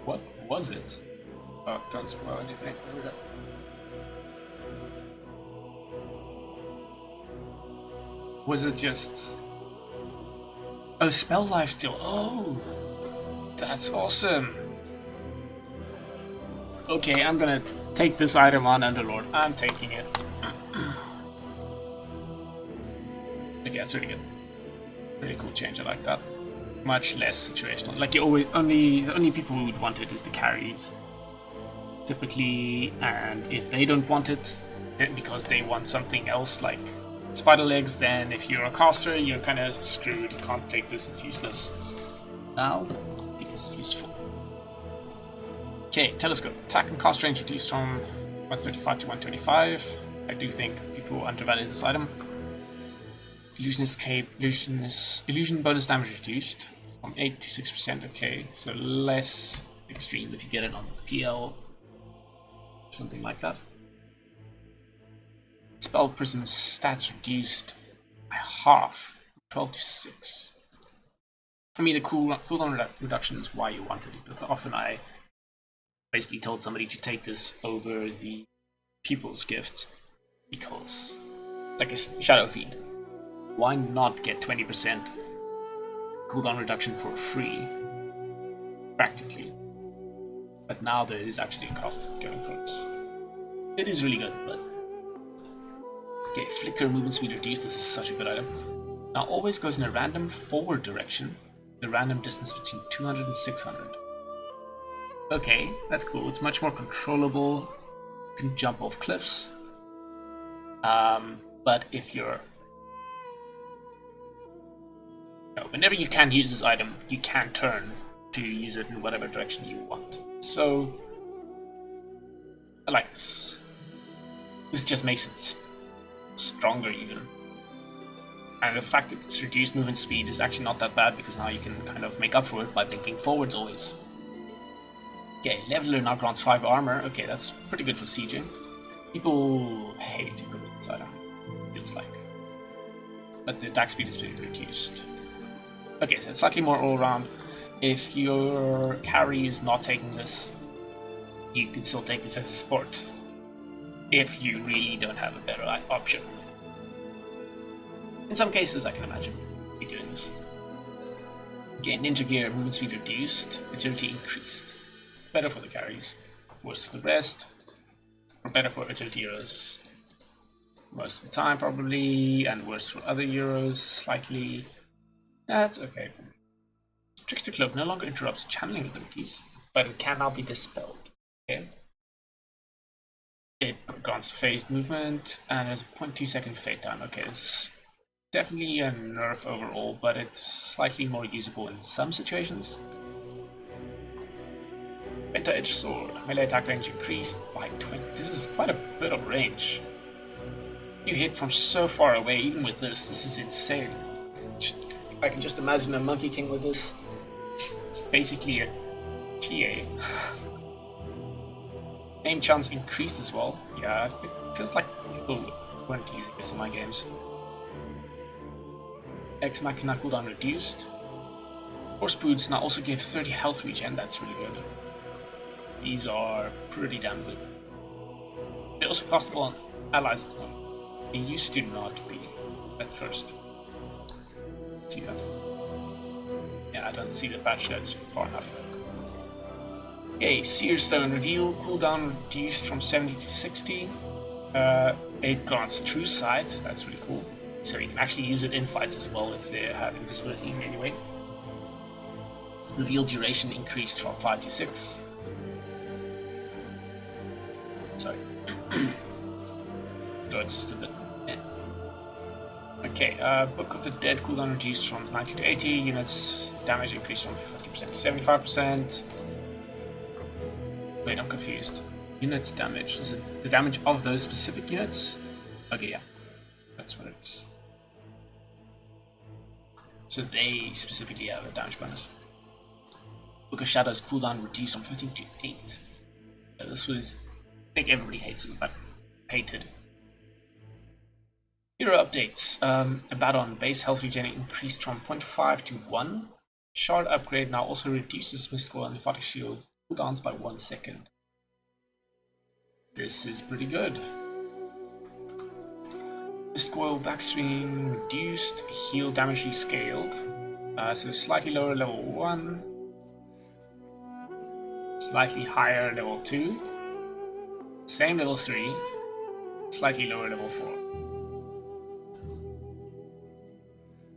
What was it? Oh, don't spoil anything. There we go. Was it just... oh, spell lifesteal. Oh, that's awesome. Okay, I'm gonna take this item on Underlord. I'm taking it. Okay, that's really good. Really cool change. I like that. Much less situational. Like you always the only people who would want it is the carries, typically, and if they don't want it, then because they want something else like Spiderlegs, then if you're a caster, you're kind of screwed. You can't take this; it's useless. Now, it is useful. Okay, Telescope. Attack and cost range reduced from 135 to 125. I do think people undervalue this item. Illusionist Cape. Illusion bonus damage reduced from 8 to 6%. Okay, so less extreme if you get it on PL. Something like that. Spell Prism stats reduced by half, 12 to 6. For me, the cooldown reduction is why you wanted it, but often I basically told somebody to take this over the People's Gift because, like a Shadow Fiend, why not get 20% cooldown reduction for free, practically? But now there is actually a cost going for this. It is really good, but... okay, Flicker movement speed reduced. This is such a good item. Now always goes in a random forward direction, the random distance between 200 and 600. Okay, that's cool. It's much more controllable. You can jump off cliffs. But if you're Whenever you can use this item, you can turn to use it in whatever direction you want. So, I like this. This just makes it stronger even. And the fact that it's reduced movement speed is actually not that bad, because now you can kind of make up for it by blinking forwards always. Okay, Leveler now grants 5 armor. Okay, that's pretty good for sieging. People hate equipping this item, feels like. But the attack speed is pretty reduced. Okay, so it's slightly more all-round. If your carry is not taking this, you can still take this as a support. If you really don't have a better option. In some cases, I can imagine you doing this. Okay, Ninja Gear, movement speed reduced, agility increased. Better for the carries, worse for the rest. Or better for agility heroes most of the time, probably, and worse for other heroes, slightly. That's okay. Trickster Cloak no longer interrupts channeling abilities, but it can now be dispelled. Okay. It grants phased movement and has a 0.2 second fade time. Okay, it's definitely a nerf overall, but it's slightly more usable in some situations. Penta-Edge Sword, melee attack range increased by 20. This is quite a bit of range. You hit from so far away, even with this. This is insane. I can just imagine a Monkey King with this. It's basically a TA. Aim chance increased as well. Yeah, it feels like people weren't using this in my games. Ex Machina cooldown reduced. Horse Boots now also give 30 health regen. That's really good. These are pretty damn good. They also cost on allies at the moment. They used to not be at first. See that? Yeah, I don't see the patch that's far enough. Okay, Seer Stone reveal, cooldown reduced from 70 to 60. 8 grants True Sight, that's really cool. So you can actually use it in fights as well if they have invisibility in any way. Reveal duration increased from 5 to 6. Sorry. So it's just a bit. Okay, Book of the Dead cooldown reduced from 90 to 80. Units damage increased from 50% to 75%. Wait, I'm confused. Units damage. Is it the damage of those specific units? Okay, yeah. That's what it's. So they specifically have a damage bonus. Book of Shadows cooldown reduced from 15 to 8. Yeah, this was. I think everybody hates this, but hated. Hero updates. Abaddon base health regen increased from 0.5 to 1. Chard upgrade now also reduces Mistcoil and Lymphatic Shield cooldowns by 1 second. This is pretty good. Mistcoil backswing reduced, heal damage rescaled. So slightly lower level 1. Slightly higher level 2. Same level 3. Slightly lower level 4.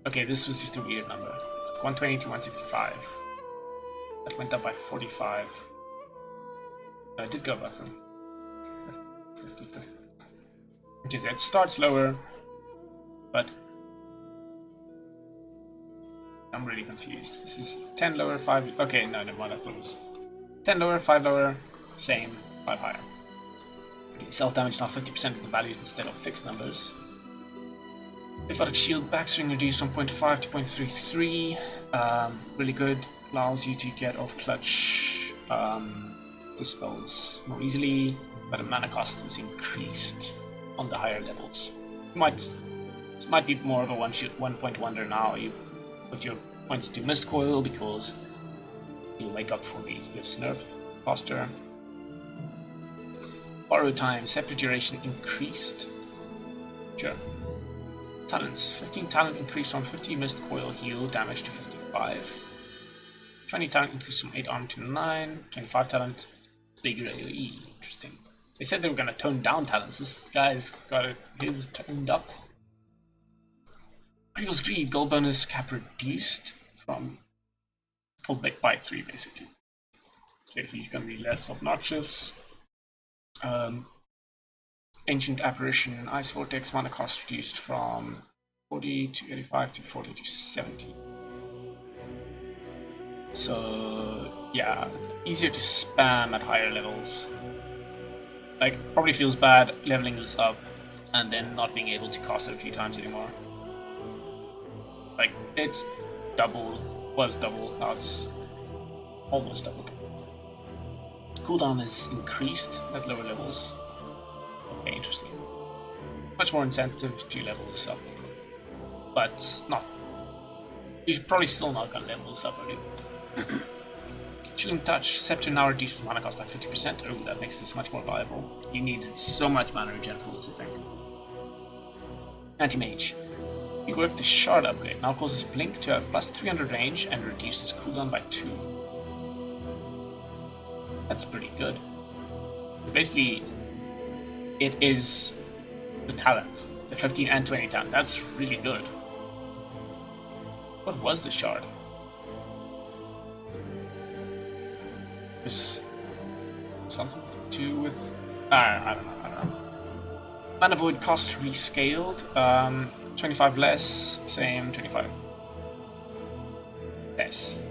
Okay, this was just a weird number. 120 to 165. That went up by 45. No, it did go up by 45. 50, 50. Okay, so it starts lower, but I'm really confused. This is 10 lower, 5. Okay, no, never mind. I thought it was 10 lower, 5 lower, same, 5 higher. Okay, self damage now 50% of the values instead of fixed numbers. Lymphatic Shield backswing reduced from 0.5 to 0.33. Really good. Allows you to get off clutch dispels more easily, but the mana cost is increased on the higher levels. It might be more of a one-point wonder now. You put your points to Mistcoil because you wake up for the nerf faster. Borrow time, scepter duration increased. Sure. Talents. 15 talent increase from 50 Mistcoil heal damage to 55. 20 talent increase from 8 armor to 9. 25 talent bigger AoE. Interesting. They said they were gonna tone down talents. This guy's got it his toned up. Eagle's Greed, gold bonus cap reduced from by 3 basically. Okay, so he's gonna be less obnoxious. Ancient Apparition, Ice Vortex mana cost reduced from 40 to 85 to 40 to 70. So yeah, easier to spam at higher levels. Like, probably feels bad leveling this up and then not being able to cast it a few times anymore. Like, it's was double, now it's almost doubled. Cooldown is increased at lower levels. Okay, interesting. Much more incentive to level this up. But not. You're probably still not gonna level this up already. Chilling Touch, Scepter now reduces mana cost by 50%. Oh, that makes this much more viable. You needed so much mana regen for this, I think. Anti-Mage. You work the Chard upgrade. Now causes Blink to have plus 300 range and reduces cooldown by 2. That's pretty good. Basically, it is the talent. The 15 and 20 talent. That's really good. What was the Chard? Is something to do with... I don't know. Mana Void cost rescaled. 25 less, same, 25 less.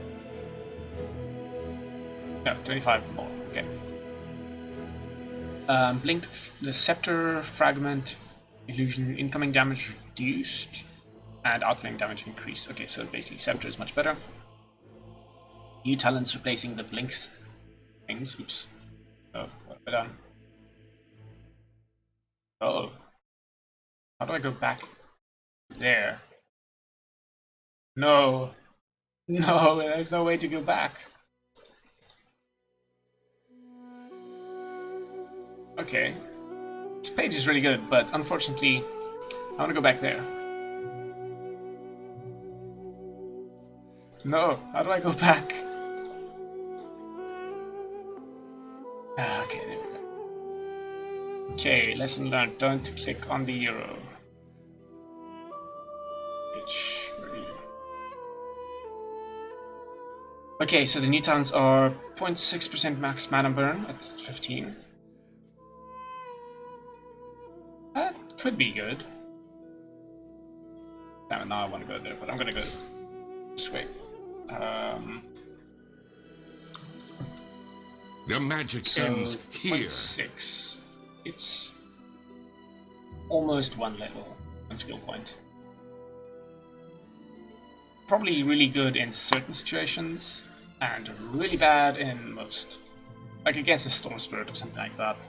No, 25 more, okay. Blinked, the Scepter, Fragment, Illusion, incoming damage reduced, and outgoing damage increased. Okay, so basically Scepter is much better. New talents replacing the Blinks things. Oops. Oh, what have I done? Oh. How do I go back? There. No. No, there's no way to go back. Okay. This page is really good, but unfortunately, I want to go back there. No, how do I go back? Okay, there we go. Okay, lesson learned. Don't click on the arrow. Okay, so the new talents are 0.6% max mana burn at 15. That could be good. Damn it, now I want to go there, but I'm gonna go this way. The magic ends here. 0.6. It's almost one level on skill point. Probably really good in certain situations, and really bad in most. Like against a Storm Spirit or something like that.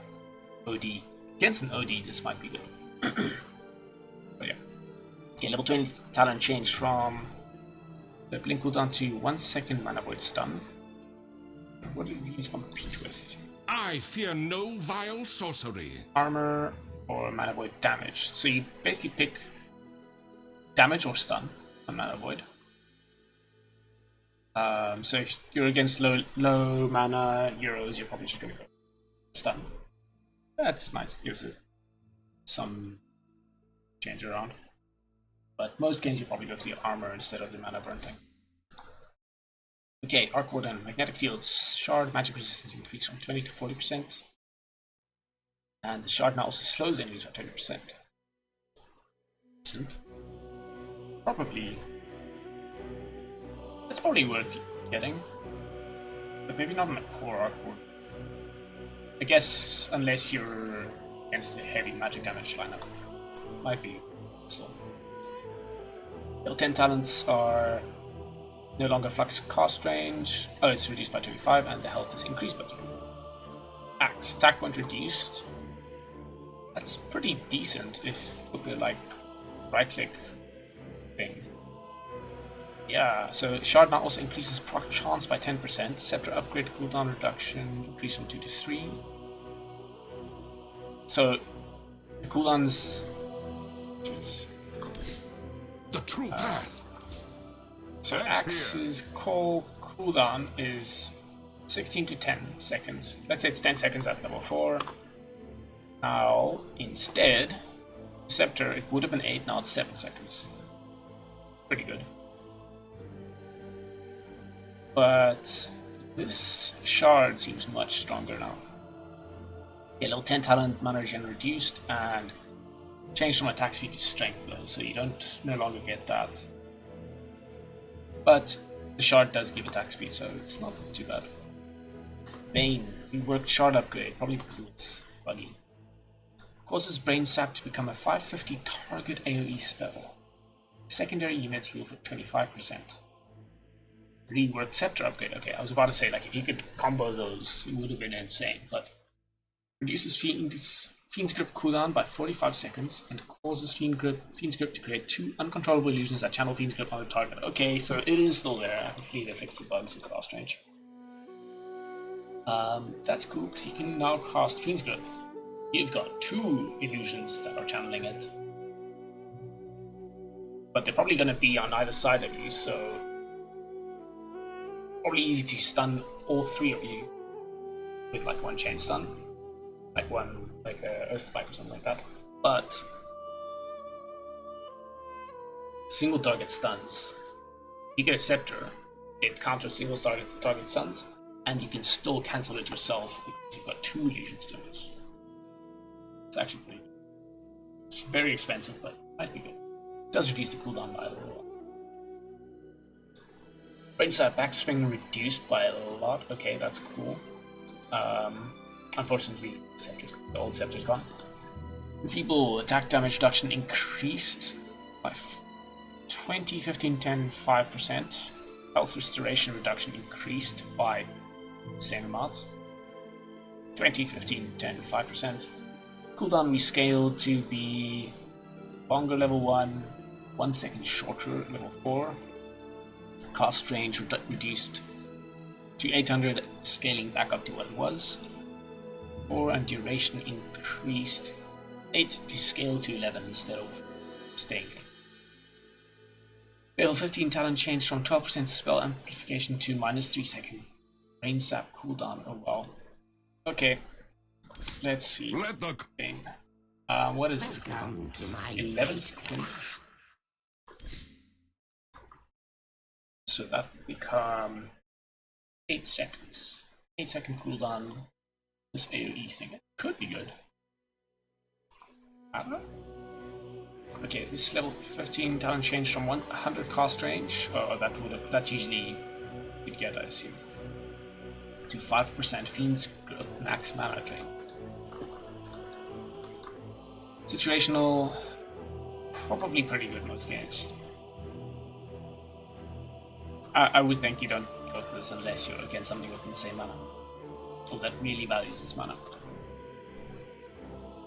OD. Against an OD, this might be good. But yeah. Okay, level 20 talent changed from the Blink cooldown to 1 second mana void stun. What do these compete with? I fear no vile sorcery. Armor or mana void damage. So you basically pick damage or stun on mana void. So if you're against low mana heroes, you're probably just gonna go stun. That's nice. Gives it some change around. But most games you probably go for the armor instead of the mana burn thing. Okay, Arc Warden, Magnetic Fields, Chard magic resistance increase from 20 to 40%. And the Chard now also slows enemies by 20%. Probably. It's probably worth getting. But maybe not on a core Arc Warden. I guess unless you're against a heavy magic damage lineup. Might be still. Level 10 talents are no longer flux cast range. Oh, it's reduced by 25, and the health is increased by 25. Axe. Attack point reduced. That's pretty decent if with the like right click thing. Yeah, so Chard now also increases proc chance by 10%. Scepter upgrade cooldown reduction increase from 2 to 3. So the cooldowns. The true path. So Axe's cooldown is 16 to 10 seconds. Let's say it's 10 seconds at level 4. Now, instead, Scepter, it would have been 8, now it's 7 seconds. Pretty good. But this Chard seems much stronger now. Yeah, level 10 talent, mana regen reduced, and changed from attack speed to strength though, so you don't no longer get that. But The Chard does give attack speed, so it's not too bad. Bane, reworked Chard upgrade, probably because it's buggy. Causes Brain Sap to become a 550 target AoE spell. Secondary units heal for 25%. Reworked Scepter upgrade. Okay, I was about to say, like, if you could combo those, it would have been insane, but reduces Fiend's Grip cooldown by 45 seconds and causes Fiend's Grip to create 2 uncontrollable illusions that channel Fiend's Grip on the target. Okay, so it is still there. Hopefully they fix the bugs with cast range. That's cool, because you can now cast Fiend's Grip. You've got 2 illusions that are channeling it. But they're probably going to be on either side of you, so probably easy to stun all 3 of you with like one chain stun. Like a Earth Spike or something like that. But single target stuns. You get a Scepter, it counters single target stuns, and you can still cancel it yourself because you've got 2 illusions doing this. It's actually pretty good. It's very expensive, but might be good. It does reduce the cooldown by a little. Brainside backswing reduced by a lot. Okay, that's cool. Unfortunately, the old Scepter's gone. Enfeeble attack damage reduction increased by 20, 15, 10, 5%. Health restoration reduction increased by the same amount. 20, 15, 10, 5%. Cooldown rescaled to be longer level 1, 1 second shorter level 4. Cast range reduced to 800, scaling back up to what it was. 4 and duration increased 8 to scale to 11 instead of staying 8. Level 15 talent changed from 12% spell amplification to -3 second brain sap cooldown. Oh wow. Okay. Let's see. What is this cooldown? 11 seconds. So that would become 8 seconds. 8-second cooldown. This AoE thing. It could be good. I don't know. Okay, this level 15 talent changed from 100 cast range. Oh, that's usually you'd get, I assume. To 5% Fiend's Grip max mana drain. Situational, probably pretty good most games. I would think you don't go for this unless you're against something with insane mana. Or that really values its mana.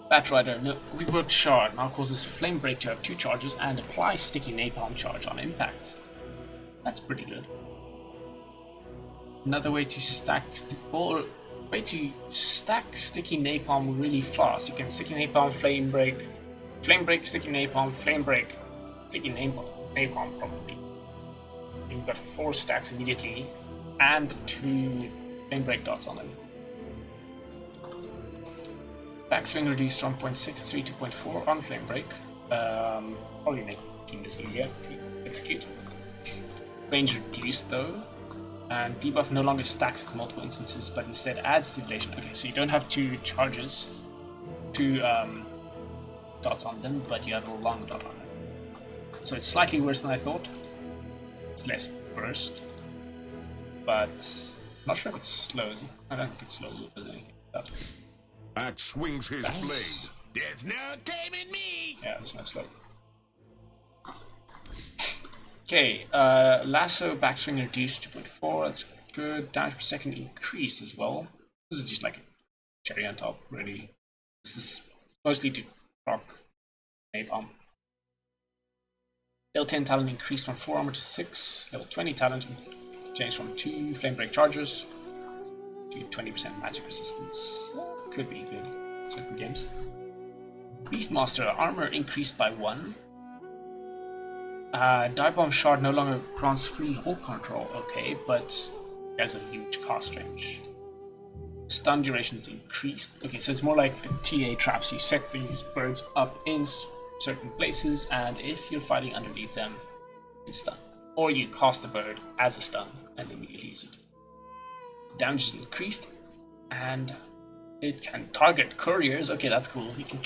Batrider, no, reworked Chard now causes Flame Break to have 2 charges and apply Sticky Napalm charge on impact. That's pretty good. Another way to stack Sticky Napalm really fast. You can Sticky Napalm, Flame Break, Sticky Napalm, Flame Break, Sticky Napalm probably. You've got 4 stacks immediately and 2 Flame Break dots on them. Backswing reduced from 0.63 to 0.4 on Flame Break. Probably making this easier to execute. Range reduced though. And debuff no longer stacks at multiple instances, but instead adds stipulation. Okay, so you don't have 2 charges, 2 dots on them, but you have a long dot on them. So it's slightly worse than I thought. It's less burst, but I'm not sure if it slows. I don't think it slows or does anything like that. That swings his blade. There's no taming me. Yeah, there's no slow. Okay, lasso backswing reduced to 0.4. That's good. Damage per second increased as well. This is just like a cherry on top, really. This is mostly to proc napalm. Level 10 talent increased from 4 armor to 6. Level 20 talent changed from 2 flame break charges to 20% magic resistance. Could be good in certain games. Beastmaster armor increased by 1. Dive-Bomb Shard no longer grants free hold control, okay, but has a huge cast range. Stun durations increased. Okay, so it's more like TA traps. You set these birds up in certain places, and if you're fighting underneath them, it's stun. Or you cast the bird as a stun and immediately use it. Damage is increased, and it can target couriers. Okay, that's cool. You can.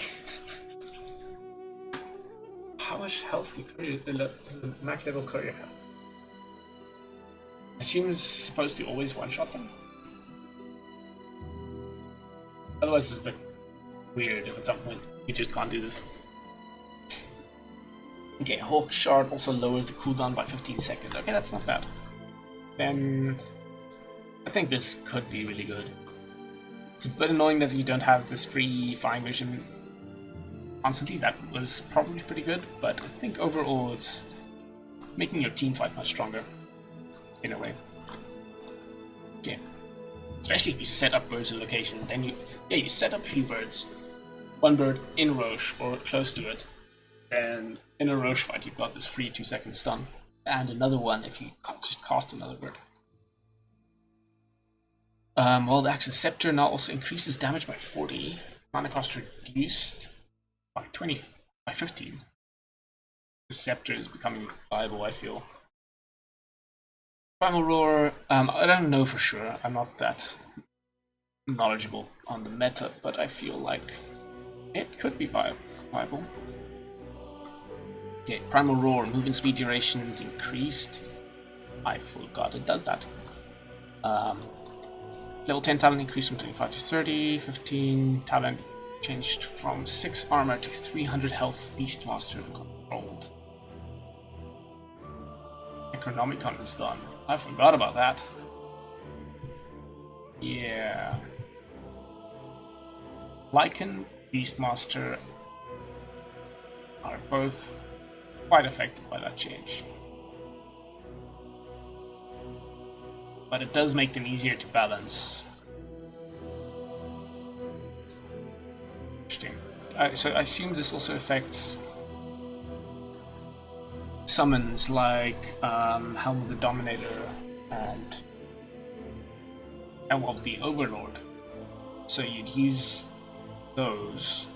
How much health does the max level courier have? I assume it's supposed to always one-shot them. Otherwise it's a bit weird if at some point you just can't do this. Okay, Hawk Shard also lowers the cooldown by 15 seconds. Okay, that's not bad. Then I think this could be really good. It's a bit annoying that you don't have this free flying vision constantly. That was probably pretty good, but I think overall it's making your team fight much stronger, in a way. Okay. Especially if you set up birds in location, then you set up a few birds. One bird in Roche or close to it, and in a Roche fight you've got this free 2-second stun, and another one if you just cast another bird. Well, the Magnum Scepter now also increases damage by 40, mana cost reduced by 15. The Scepter is becoming viable, I feel. Primal Roar, I don't know for sure, I'm not that knowledgeable on the meta, but I feel like it could be viable. Okay, Primal Roar, movement speed durations increased. I forgot it does that. Level 10 talent increased from 25 to 30, 15 talent changed from 6 armor to 300 health, Beastmaster controlled. Necronomicon is gone. I forgot about that. Yeah. Lycan, Beastmaster are both quite affected by that change. But it does make them easier to balance. Interesting. So I assume this also affects summons like Helm of the Dominator and Helm of the Overlord. So you'd use those.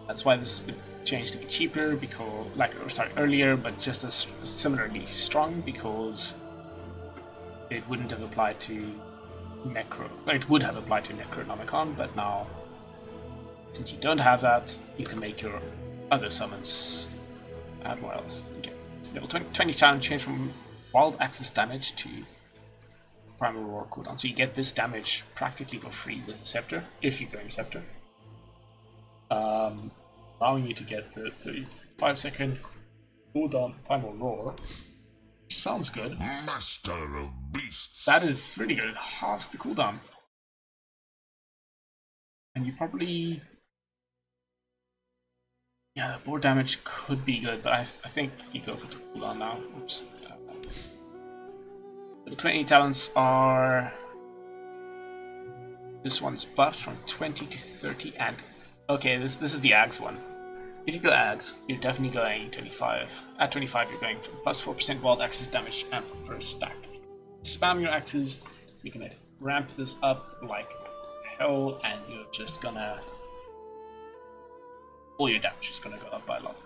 That's why this has been changed to be cheaper, because earlier, but just as similarly strong, because it wouldn't have applied to it would have applied to Necronomicon, but now, since you don't have that, you can make your other summons add more health. Okay. So level 20 challenge change from wild access damage to Primal Roar cooldown. So you get this damage practically for free with Scepter, if you're going Scepter. Allowing you to get the 35-second cooldown Primal Roar. Sounds good. Master of beasts. That is really good. It halves the cooldown. And you probably... Yeah, the board damage could be good, but I think you go for the cooldown now. Oops. The 20 talents are... This one's buffed from 20 to 30 and... Okay, this is the Ags one. If you go Ags, you're definitely going 25. At 25, you're going for plus 4% wild access damage and per stack. Spam your axes, you're gonna ramp this up like hell, and you're just gonna... All your damage is gonna go up by a lot.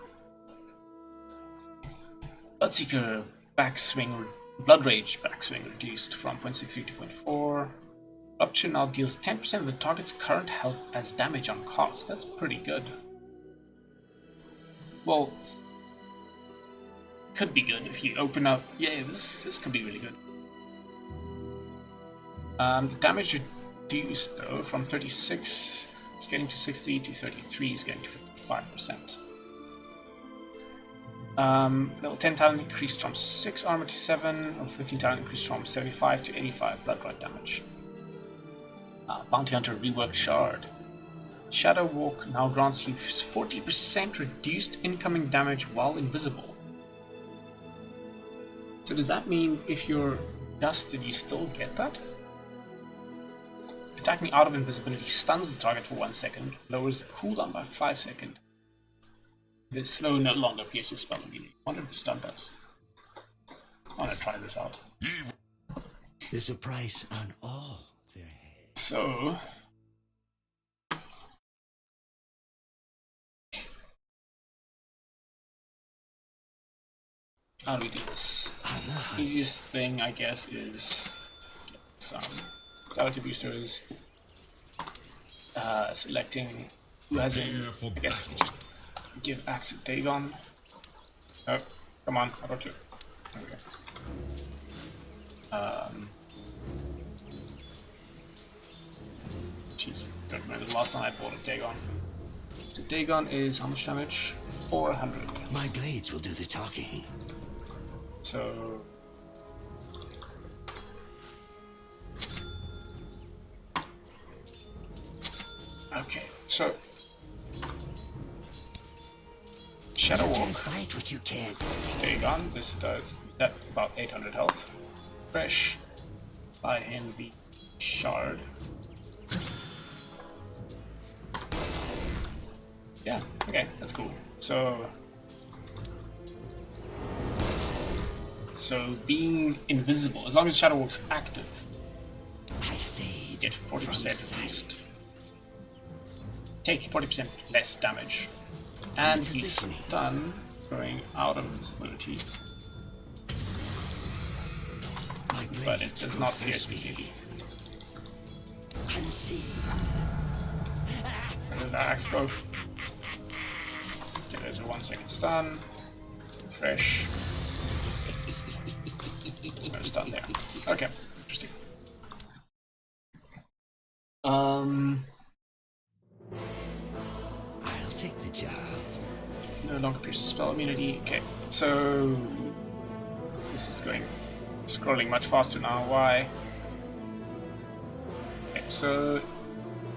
Bloodseeker backswing, Blood Rage backswing reduced from 0.63 to 0.4. Rupture now deals 10% of the target's current health as damage on cost. That's pretty good. Well, could be good if you open up. Yeah, this could be really good. The damage reduced though from 36 is getting to 60 to 33 is getting to 55%. Level 10 talent increased from 6 armor to 7, or 15 talent increased from 75 to 85 blood right damage. Bounty Hunter reworked Chard. Shadow Walk now grants you 40% reduced incoming damage while invisible. So does that mean if you're dusted you still get that? Attacking out of invisibility stuns the target for 1 second, lowers the cooldown by 5 seconds. The slow no longer pierces spell immunity. I wonder if the stun does. I want to try this out. There's a price on all their heads. So... how do we do this? Easiest thing, I guess, is get some Galaxy boosters. Selecting who has it. I guess we just give Axe to Dagon. Oh, come on, how about you? There we go. Jeez, don't remember the last time I bought a Dagon. So Dagon is how much damage? 400. My blades will do the talking. So okay, so Shadow Walk. Fight what you can't. Dagon, this does that about 800 health. Fresh. Buy him the Chard. Yeah, okay, that's cool. So being invisible, as long as Shadow Walk's active, you get 40% reduced. Take 40% less damage. And he's stun going out of invisibility. But it does not pierce me, maybe. Where did the axe go? Okay, there's a 1 second stun. Fresh. There's no stun there. Okay, interesting. I'll take the job. No longer pierces spell immunity. Okay, so this is scrolling much faster now. Why? Okay, so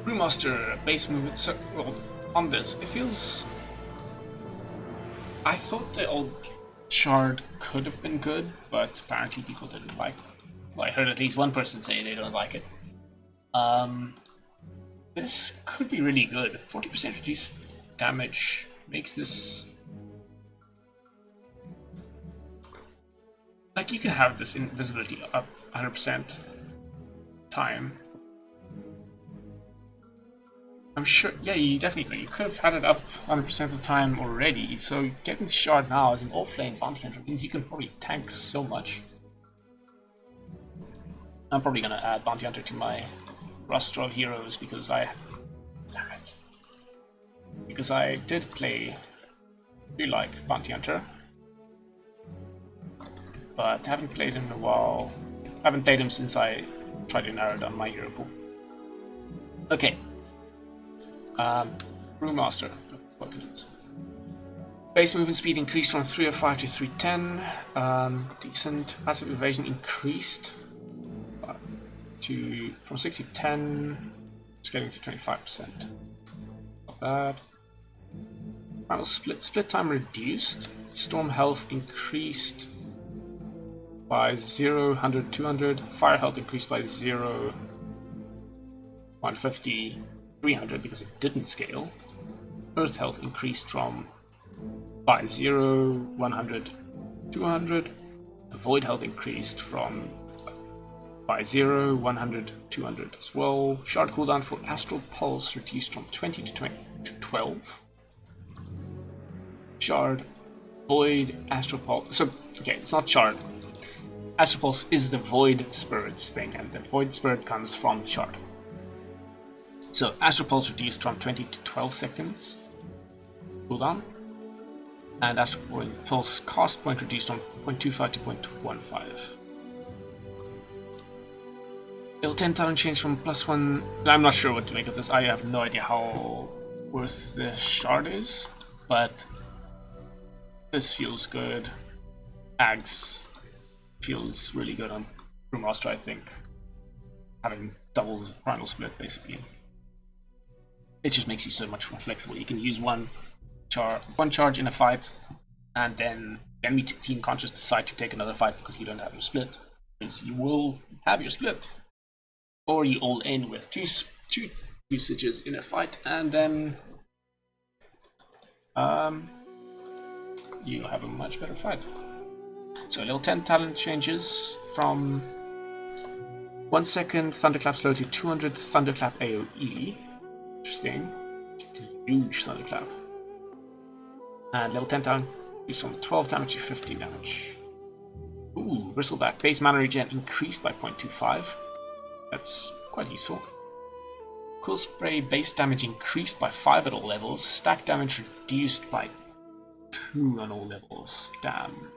Brewmaster base movement. So well, on this, it feels. I thought the old Chard could have been good, but apparently people didn't like it. Well, I heard at least one person say they don't like it. This could be really good. 40% reduced damage makes this... Like, you can have this invisibility up 100% time. I'm sure, yeah, you definitely could. You could have had it up 100% of the time already, so getting Chard now as an off-lane bounty hunter means you can probably tank so much. I'm probably gonna add bounty hunter to my roster of heroes because damn it. Because I did do like bounty hunter, but haven't played him in a while. I haven't played him since I tried to narrow down my hero pool. Okay. Brewmaster. What it is. Base movement speed increased from 305 to 310. Decent. Passive evasion increased from 6 to 10. It's getting to 25%. Not bad. Final split time reduced. Storm health increased by 0, 100, 200. Fire health increased by 0, 150, 300 because it didn't scale. Earth health increased by 0, 100, 200. The void health increased by 0, 100, 200 as well. Shard cooldown for Astral Pulse reduced from 20 to 12. Shard, Void, Astral Pulse. So, okay, it's not Shard. Astral Pulse is the Void Spirits thing, and the Void Spirit comes from Shard. So, Astral Pulse reduced from 20 to 12 seconds cooldown. And Astral Pulse cost point reduced from 0.25 to 0.15. Level 10 talent change from +1. I'm not sure what to make of this. I have no idea how worth the Shard is, but this feels good. Ags feels really good on Brewmaster, I think. Having double the Primal Split, basically. It just makes you so much more flexible. You can use one charge in a fight, and then enemy team can't just decide to take another fight because you don't have your split. Because you will have your split. Or you all in with two usages in a fight, and then you'll have a much better fight. So level 10 talent changes from 1 second Thunderclap slow to 200 Thunderclap AoE. Interesting. It's a huge Thunderclap. And level 10 talent is from 12 damage to 15 damage. Ooh, Bristleback. Base mana regen increased by 0.25. That's quite useful. Cool Spray base damage increased by 5 at all levels. Stack damage reduced by 2 on all levels. Damn.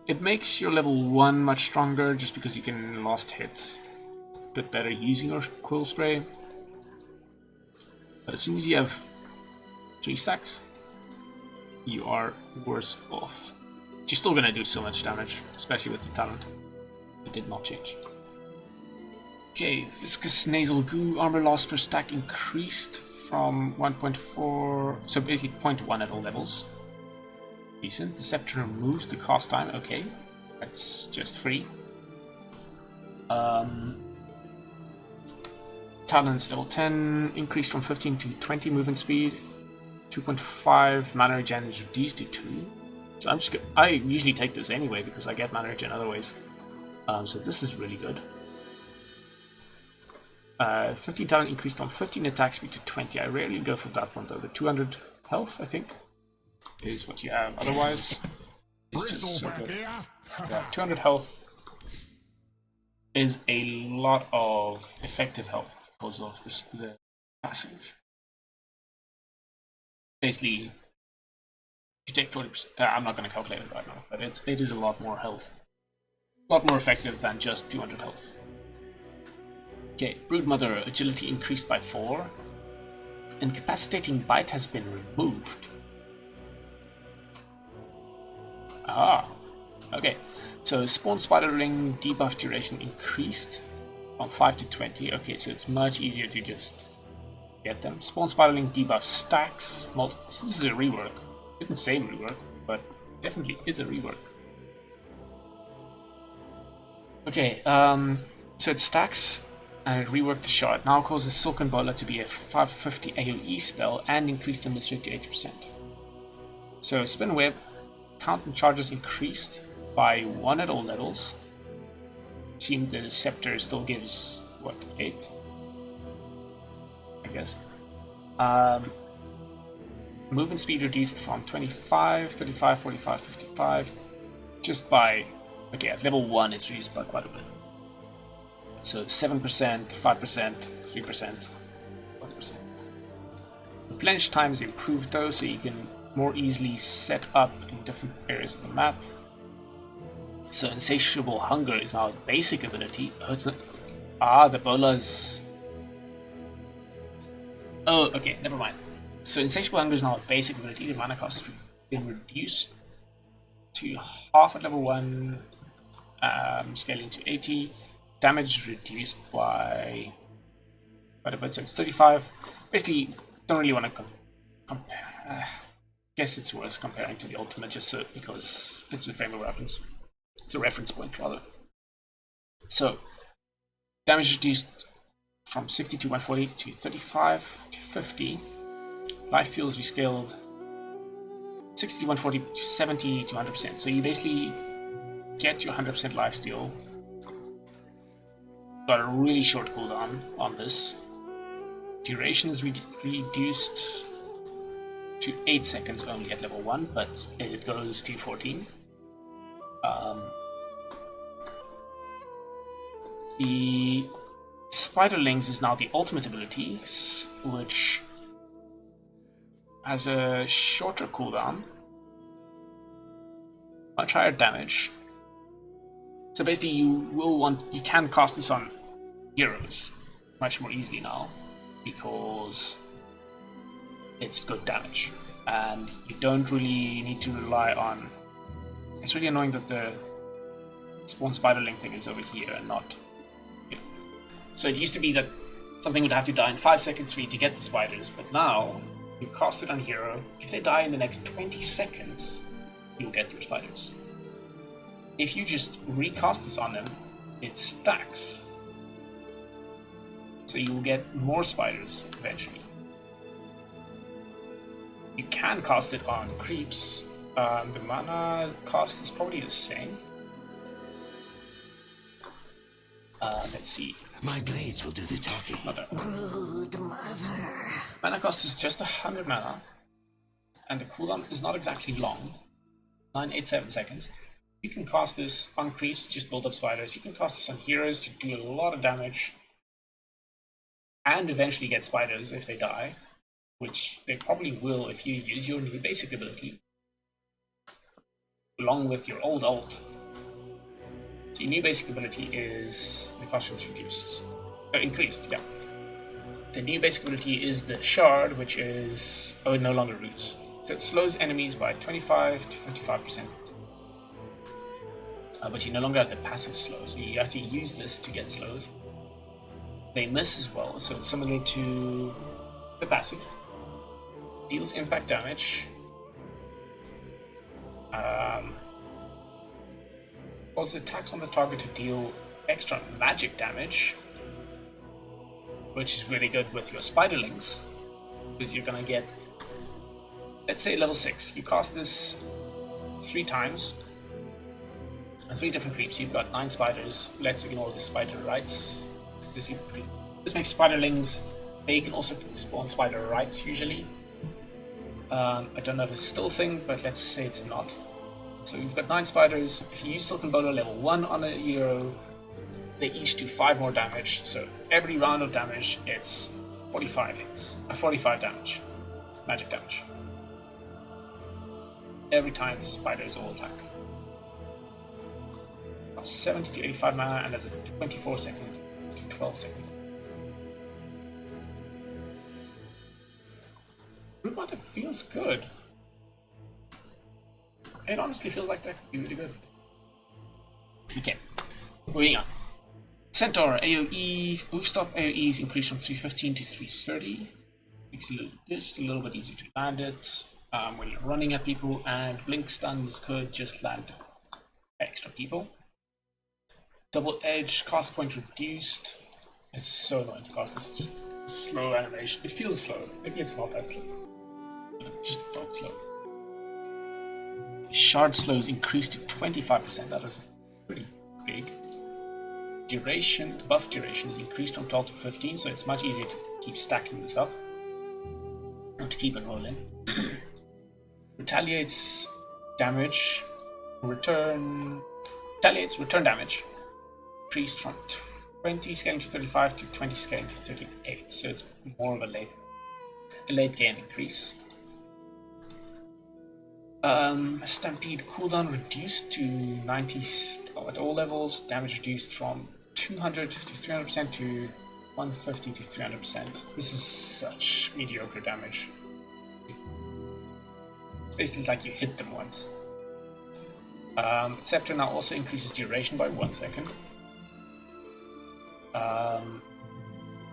it makes your level 1 much stronger just because you can last hit a bit better using your Quill Spray. But as soon as you have 3 stacks, you are worse off. You're still gonna do so much damage, especially with the talent. It did not change. Okay, Viscous Nasal Goo, armor loss per stack increased from 1.4, so basically 0.1 at all levels. Decent. The Scepter removes the cost time, okay. That's just free. Talents level 10, increased from 15 to 20 movement speed. 2.5 mana regen is reduced to 2. So I usually take this anyway because I get mana regen other ways. So this is really good. 15 talent increased from 15 attack speed to 20. I rarely go for that one though. The 200 health, I think, is what you have. Otherwise, it's just so good. Yeah, 200 health is a lot of effective health because of the passive. Basically, if you take 40%, I'm not going to calculate it right now, but it is a lot more health. A lot more effective than just 200 health. Okay, Broodmother, agility increased by 4. Incapacitating Bite has been removed. Ah, okay. So Spawn Spiderling debuff duration increased from 5 to 20. Okay, so it's much easier to just get them. Spawn Spiderling debuff stacks. This is a rework. Didn't say rework, but definitely is a rework. Okay, so it stacks and it reworked the shot. Now causes Silken Bola to be a 550 AoE spell and increase the miss rate to 80%. So Spin Web, count and charges increased by 1 at all levels. Seems the Scepter still gives, what, 8? I guess. Movement speed reduced from 25, 35, 45, 55, just by, okay, at level 1 it's reduced by quite a bit. So 7%, 5%, 3%, 1%. Replenish time is improved though, so you can more easily set up in different areas of the map. So Insatiable Hunger is now a basic ability. Oh, it's not. Ah, the bolas. Oh, okay, never mind. So Insatiable Hunger is now a basic ability. The mana cost has been reduced to half at level 1, scaling to 80. Damage reduced by quite a bit, so it's 35. Basically, don't really want to compare. Guess it's worth comparing to the ultimate just so because it's a frame of reference. It's a reference point rather. So damage reduced from 60 to 140 to 35 to 50. Lifesteal is rescaled 60 to 140 to 70 to 100%. So you basically get your 100% lifesteal. Got a really short cooldown on this. Duration is reduced to 8 seconds only at level 1, but it goes to 14. The Spiderlings is now the ultimate ability, which has a shorter cooldown, much higher damage. So basically you can cast this on heroes much more easily now because it's good damage and you don't really need to rely on. It's really annoying that the Spawn Spiderling thing is over here and not here. So it used to be that something would have to die in 5 seconds for you to get the spiders, but now you cast it on hero. If they die in the next 20 seconds, you'll get your spiders. If you just recast this on them, it stacks. So you'll get more spiders eventually. You can cast it on creeps. The mana cost is probably the same. Let's see. My blades will do the talking. Mana cost is just 100 mana, and the cooldown is not exactly long, 987 seconds. You can cast this on creeps, just build up spiders. You can cast this on heroes to do a lot of damage, and eventually get spiders if they die, which they probably will if you use your new basic ability, along with your old ult, the new basic ability is the cost is reduced. Increased, yeah. The new basic ability is the Chard, which is no longer roots. So it slows enemies by 25 to 55%. But you no longer have the passive slow, so you have to use this to get slows. They miss as well, so it's similar to the passive. Deals impact damage. Causes attacks on the target to deal extra magic damage, which is really good with your Spiderlings, because you're gonna get, let's say level 6. You cast this 3 times, and 3 different creeps. You've got 9 spiders. Let's ignore the spider rights. This makes Spiderlings. They can also spawn spider rights usually. I don't know if it's still a thing, but let's say it's not. So you've got 9 spiders. If you use Silken Bowler level 1 on a hero, they each do 5 more damage. So every round of damage, it's 45 hits. 45 damage. Magic damage. Every time the spiders all attack. 70 to 85 mana, and there's a 24 second to 12 second. Brewmaster feels good. It honestly feels like that could be really good. Okay, moving on. Centaur AoE, move stop AoE is increased from 315 to 330. Makes it just a little bit easier to land it when you're running at people, and blink stuns could just land extra people. Double edge, cast point reduced. It's so annoying to cast this, just slow animation. It feels slow. Maybe it's not that slow. It just felt slow. Shard slows increased to 25%. That is pretty big. Duration, the buff duration is increased from 12 to 15, so it's much easier to keep stacking this up. Or to keep it rolling. Retaliates damage. Retaliates return damage. Increased from 20 scaling to 35 to 20 scaling to 38, so it's more of a late game increase. Stampede cooldown reduced to 90 at all levels. Damage reduced from 200 to 300% to 150 to 300%. This is such mediocre damage. It's basically like you hit them once. Scepter now also increases duration by 1 second.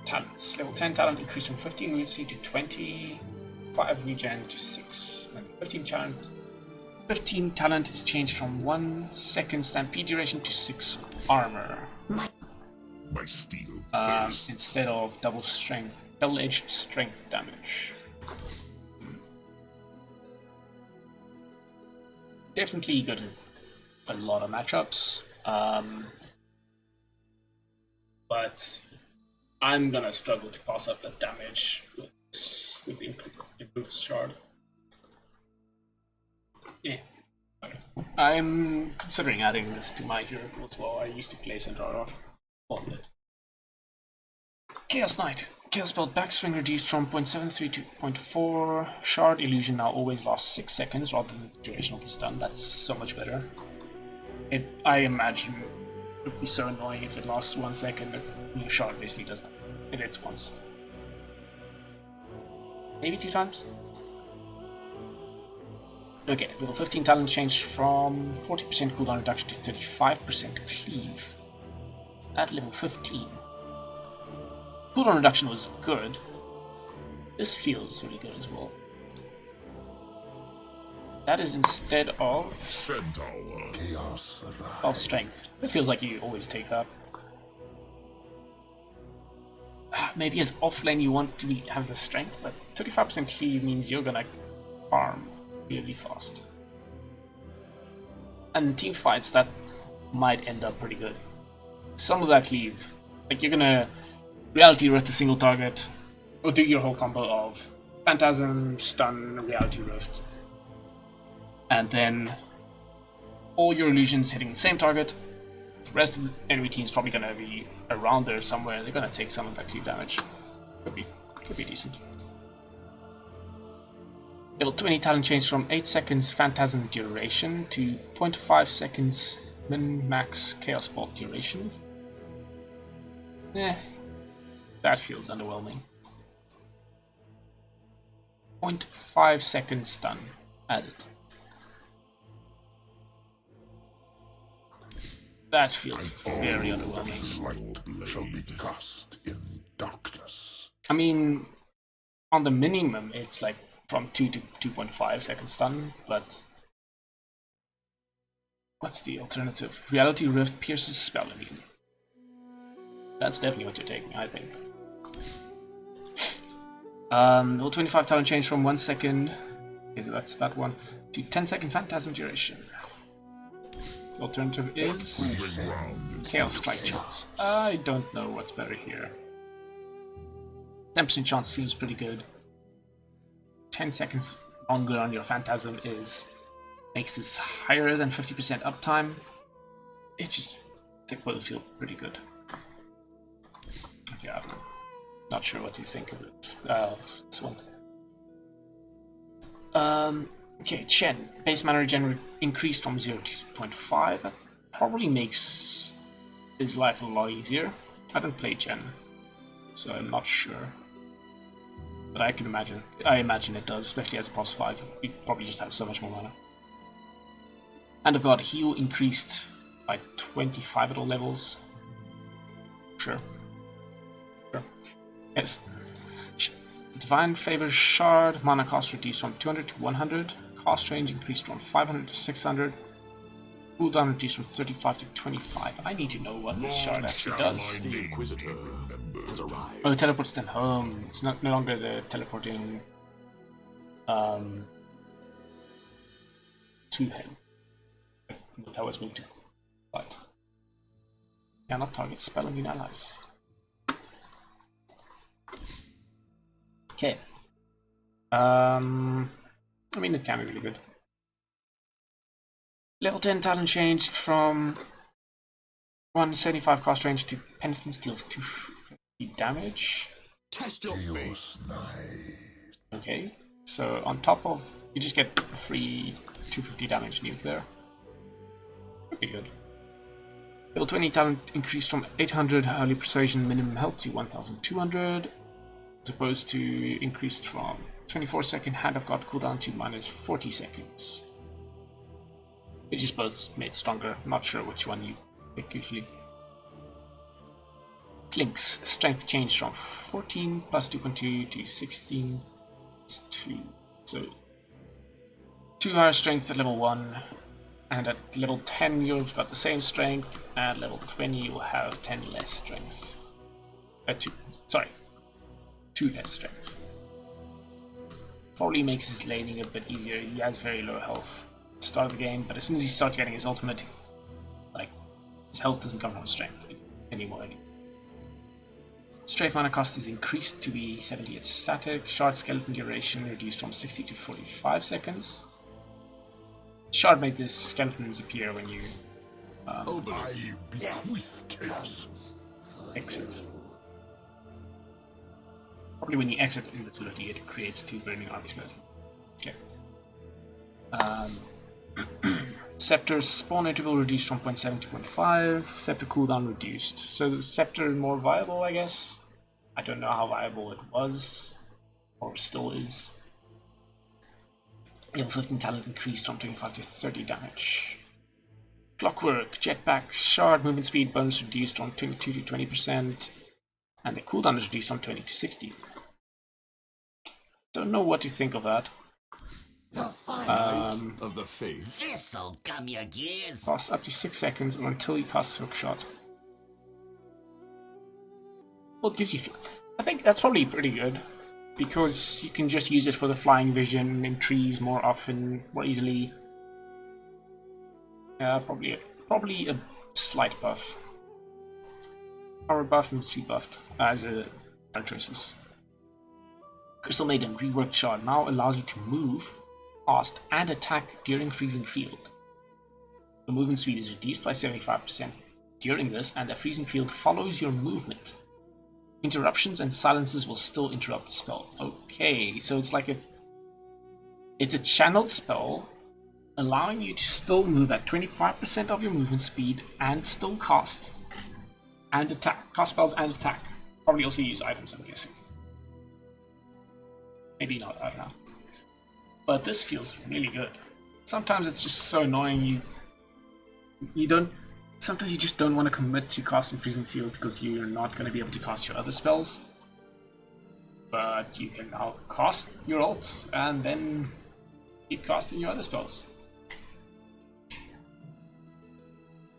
Talents. Level 10 talent increased from 15 root seed to 20, 5 regen to 6, and 15 talent is changed from 1 second stampede duration to 6 armor. My steel Instead of double edge strength damage. Definitely good in a lot of matchups. But I'm gonna struggle to pass up that damage with improved Chard. Yeah. Okay. I'm considering adding this to my hero pool as well. I used to play Centaur on it. Chaos Knight. Chaos Belt backswing reduced from 0.73 to 0.4. Shard illusion now always lasts 6 seconds rather than the duration of the stun. That's so much better. I imagine it would be so annoying if it lasts 1 second. The Shard basically does that. It hits once. Maybe 2 times? Okay, level 15 talent changed from 40% cooldown reduction to 35% cleave. At level 15. Cooldown reduction was good. This feels really good as well. That is instead of Centaur. Chaos. Strength. It feels like you always take that. Maybe as offlane you want to have the strength, but 35% cleave means you're gonna farm really fast. And team fights, that might end up pretty good. Some of that cleave, like you're gonna reality rift a single target, or do your whole combo of Phantasm, Stun, Reality Rift, and then all your illusions hitting the same target. The rest of the enemy team's probably gonna be around there somewhere. They're gonna take some of that cleave damage. Could be decent. Level 20 talent change from 8 seconds Phantasm duration to 0.5 seconds Min-max Chaos Bolt duration. That feels underwhelming. 0.5 seconds stun added. That feels very underwhelming. Shall be cast in darkness. I mean, on the minimum, it's like from 2 to 2.5 seconds stun, but what's the alternative? Reality Rift pierces spell immune. That's definitely what you're taking, I think. Level 25 talent change from 1 second, okay, so that's that one, to 10-second phantasm duration. The alternative is Chaos Strike Chance. I don't know what's better here. 10% chance seems pretty good. 10 seconds longer on your phantasm makes this higher than 50% uptime. It's just, they both feel pretty good. Okay, I'm not sure what you think of it, of this one. Okay, Chen. Base mana regen increased from 0 to 0.5. That probably makes his life a lot easier. I don't play Chen, so I'm not sure. But I imagine it does, especially as a plus 5. He probably just has so much more mana. And I've got heal increased by 25 at all levels. Sure. Yes. Divine Favor Shard, mana cost reduced from 200 to 100. Cost range increased from 500 to 600. Cooldown reduced from 35 to 25. I need to know what this shard actually does. The Inquisitor has arrived. Oh, it teleports them home. It's no longer the teleporting to him. The towers moved to. But cannot target spell immune allies. Okay. I mean, it can be really good. Level 10 talent changed from 175 cost range to Penitence deals 250 damage. Test your face. Okay, so on top of, you just get a free 250 damage nuke there. Pretty good. Level 20 talent increased from 800 early persuasion minimum health to 1200. As opposed to increased from 24-second Hand of God cooldown to minus 40 seconds. They just both made stronger. Not sure which one you pick usually. Clink's strength changed from 14 plus 2.2 to 16 plus 2. So 2 higher strength at level 1, and at level 10 you've got the same strength, and at level 20 you'll have 10 less strength. 2 less strength. Probably makes his laning a bit easier. He has very low health at the start of the game, but as soon as he starts getting his ultimate, like, his health doesn't come from strength anymore. Strafe mana cost is increased to be 70 at static. Shard skeleton duration reduced from 60 to 45 seconds. Shard made this skeletons appear when you exit. Probably when you exit invisibility, it creates 2 burning army skeletons. Okay. Scepter's spawn interval reduced from 0.7 to 0.5. Scepter cooldown reduced. So the Scepter more viable, I guess. I don't know how viable it was, or still is. Level 15 talent increased from 25 to 30 damage. Clockwork, Jetpack, Shard movement speed bonus reduced from 22 to 20%. And the cooldown is reduced from 20 to 60. Don't know what to think of that. Of the faith. This'll gum your gears. Costs up to 6 seconds until you cast Hook Shot. Well, it gives you... I think that's probably pretty good, because you can just use it for the flying vision in trees more often, more easily. Yeah, probably a slight buff. Power buff and speed buffed as a Enchantress. Crystal Maiden reworked Chard now allows you to move, cast, and attack during freezing field. The movement speed is reduced by 75% during this, and the freezing field follows your movement. Interruptions and silences will still interrupt the spell. Okay, so it's like it's a channeled spell, allowing you to still move at 25% of your movement speed and still cast and attack. Cast spells and attack. Probably also use items, I'm guessing. Maybe not, I don't know. But this feels really good. Sometimes it's just so annoying sometimes you just don't want to commit to casting Freezing Field because you're not going to be able to cast your other spells. But you can now cast your ult and then keep casting your other spells.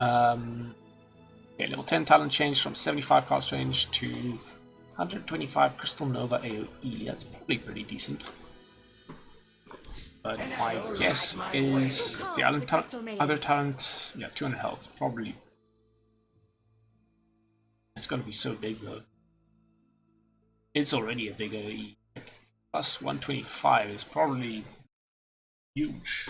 Okay, level 10 talent change from 75 cast range to 125 Crystal Nova AoE. That's probably pretty decent. But my guess is the other talent, yeah, 200 health, probably. It's gonna be so big though. It's already a big AoE. Plus 125 is probably huge.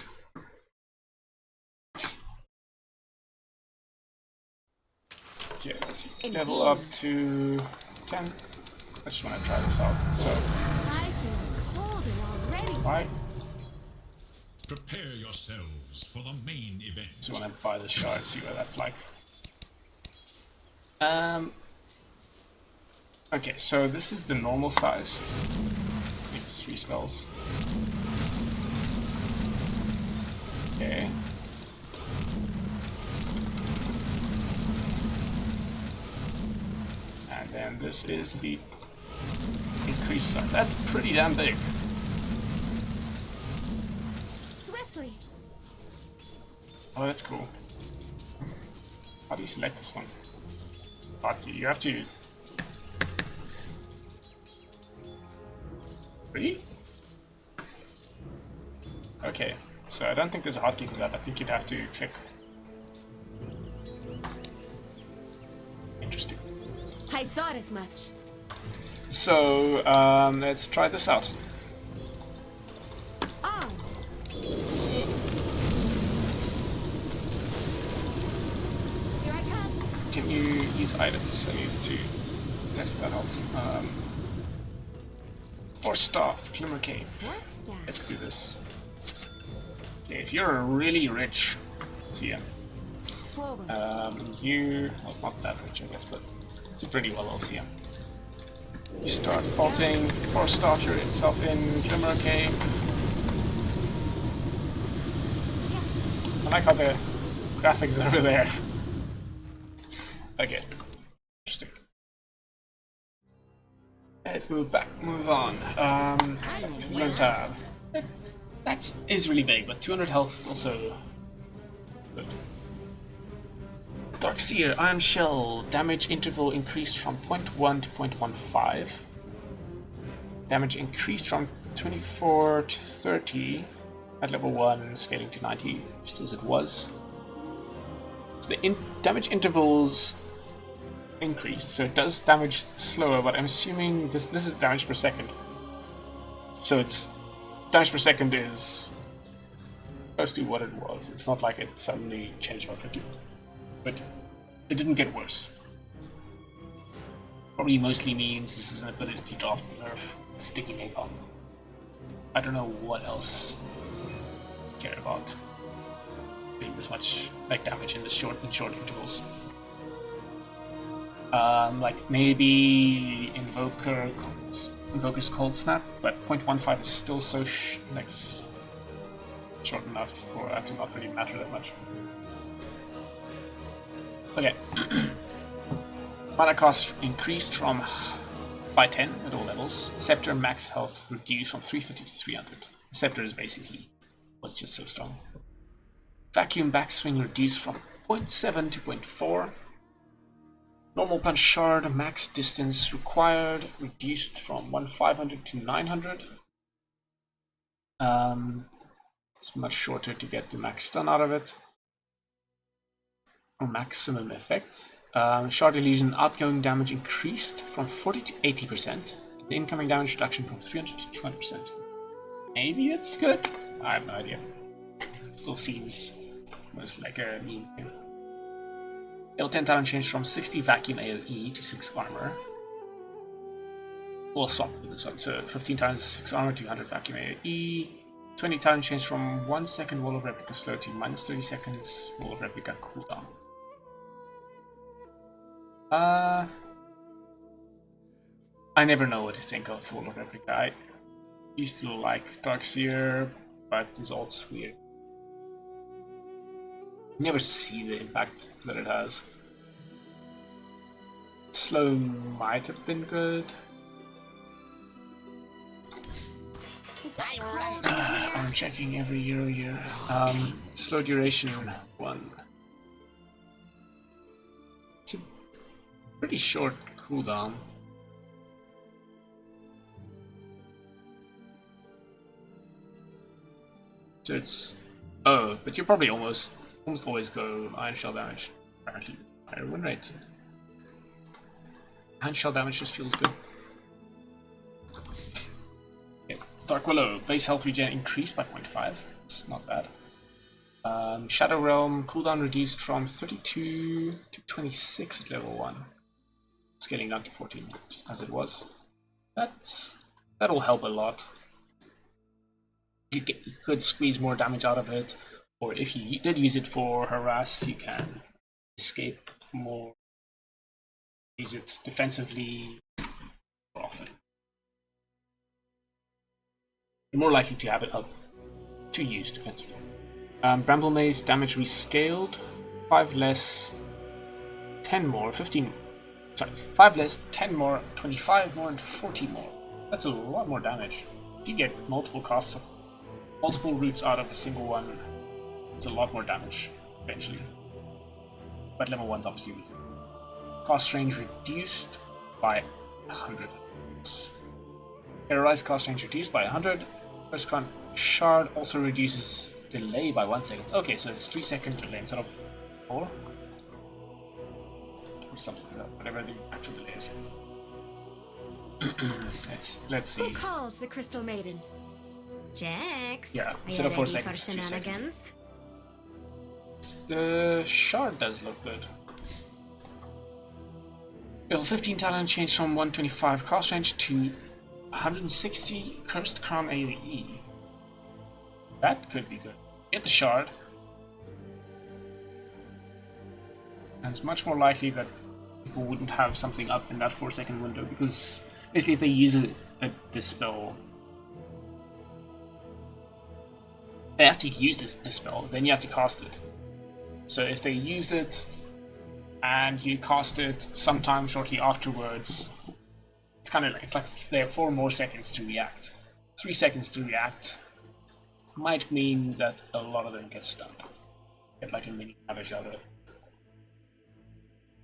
Okay, let's level up to 10. I just want to try this out. So, right. Prepare yourselves for the main event. So when I buy the shard, see what that's like. Okay, so this is the normal size. I think it's 3 spells. Okay. And then this is the increased size. That's pretty damn big. Oh, that's cool. How do you select this one? Hotkey, you have to... Really? Okay, so I don't think there's a hotkey for that. I think you'd have to click. Interesting. I thought as much. So, let's try this out. Can you use items? I need to test that out. Force Staff, Glimmer Cape. Let's do this. Okay, if you're a really rich CM, well, it's not that rich, I guess, but it's a pretty well off CM. You start vaulting, Force Staff yourself in Glimmer Cape. I like how the graphics are over there. Okay, interesting. Let's move on. Learn tab. That is really big, but 200 health is also good. Dark Seer, Iron Shell, damage interval increased from 0.1 to 0.15. Damage increased from 24 to 30 at level 1, scaling to 90, just as it was. So the damage intervals increased, so it does damage slower, but I'm assuming this is damage per second. So it's damage per second is close to what it was. It's not like it suddenly changed by 50, but it didn't get worse. Probably mostly means this is an ability to often nerf sticky napalm. I don't know what else I care about being this much like damage in short intervals. Like maybe Invoker's Cold Snap, but 0.15 is still so short enough for that to not really matter that much. Okay. Mana cost increased by 10 at all levels. Scepter max health reduced from 350 to 300. Scepter is basically was just so strong. Vacuum backswing reduced from 0.7 to 0.4. Normal punch shard max distance required reduced from 1500 to 900. It's much shorter to get the max stun out of it, or maximum effects. Shard illusion outgoing damage increased from 40 to 80%. The incoming damage reduction from 300 to 200%. Maybe it's good. I have no idea. It still seems most like a mean thing. Level 10 talent change from 60 vacuum AoE to 6 armor. We'll swap with this one. So 15 times 6 armor to 100 vacuum AoE. 20 talent change from 1 second wall of replica slow to minus 30 seconds wall of replica cooldown. I never know what to think of wall of replica. I used to like Darkseer, but this alt's weird. You never see the impact that it has. Slow might have been good. I'm checking every year. Slow duration 1. It's a pretty short cooldown. So it's but you probably almost always go iron shell damage. Apparently, higher win rate. Iron shell damage just feels good. Dark Willow, base health regen increased by 0.5. It's not bad. Shadow Realm, cooldown reduced from 32 to 26 at level 1. Scaling down to 14 as it was. That'll help a lot. You could squeeze more damage out of it, or if you did use it for harass, you can escape more. Use it defensively more often. You're more likely to have it up to use defensively. Bramble Maze, damage rescaled. 5 less, 10 more, 15. Sorry, 5 less, 10 more, 25 more, and 40 more. That's a lot more damage. If you get multiple costs of multiple routes out of a single one, it's a lot more damage eventually. But level 1's obviously weaker. Cost range reduced by 100. Terrorize cost range reduced by 100. First Crown Chard also reduces delay by 1 second. Okay, so it's 3 second delay instead of 4. Or something like that, whatever the actual delay is. let's see. Who calls the Crystal Maiden? Jax. Yeah, instead of 4 seconds, 3 seconds. The Chard does look good. Level 15 talent change from 125 cost range to 160 Cursed Crown AoE. That could be good. Get the Chard. And it's much more likely that people wouldn't have something up in that 4 second window, because basically if they use this spell, they have to use this spell, then you have to cast it. So if they use it and you cast it sometime shortly afterwards, it's like they have 4 more seconds to react. 3 seconds to react might mean that a lot of them get stunned. Get like a mini damage out of it.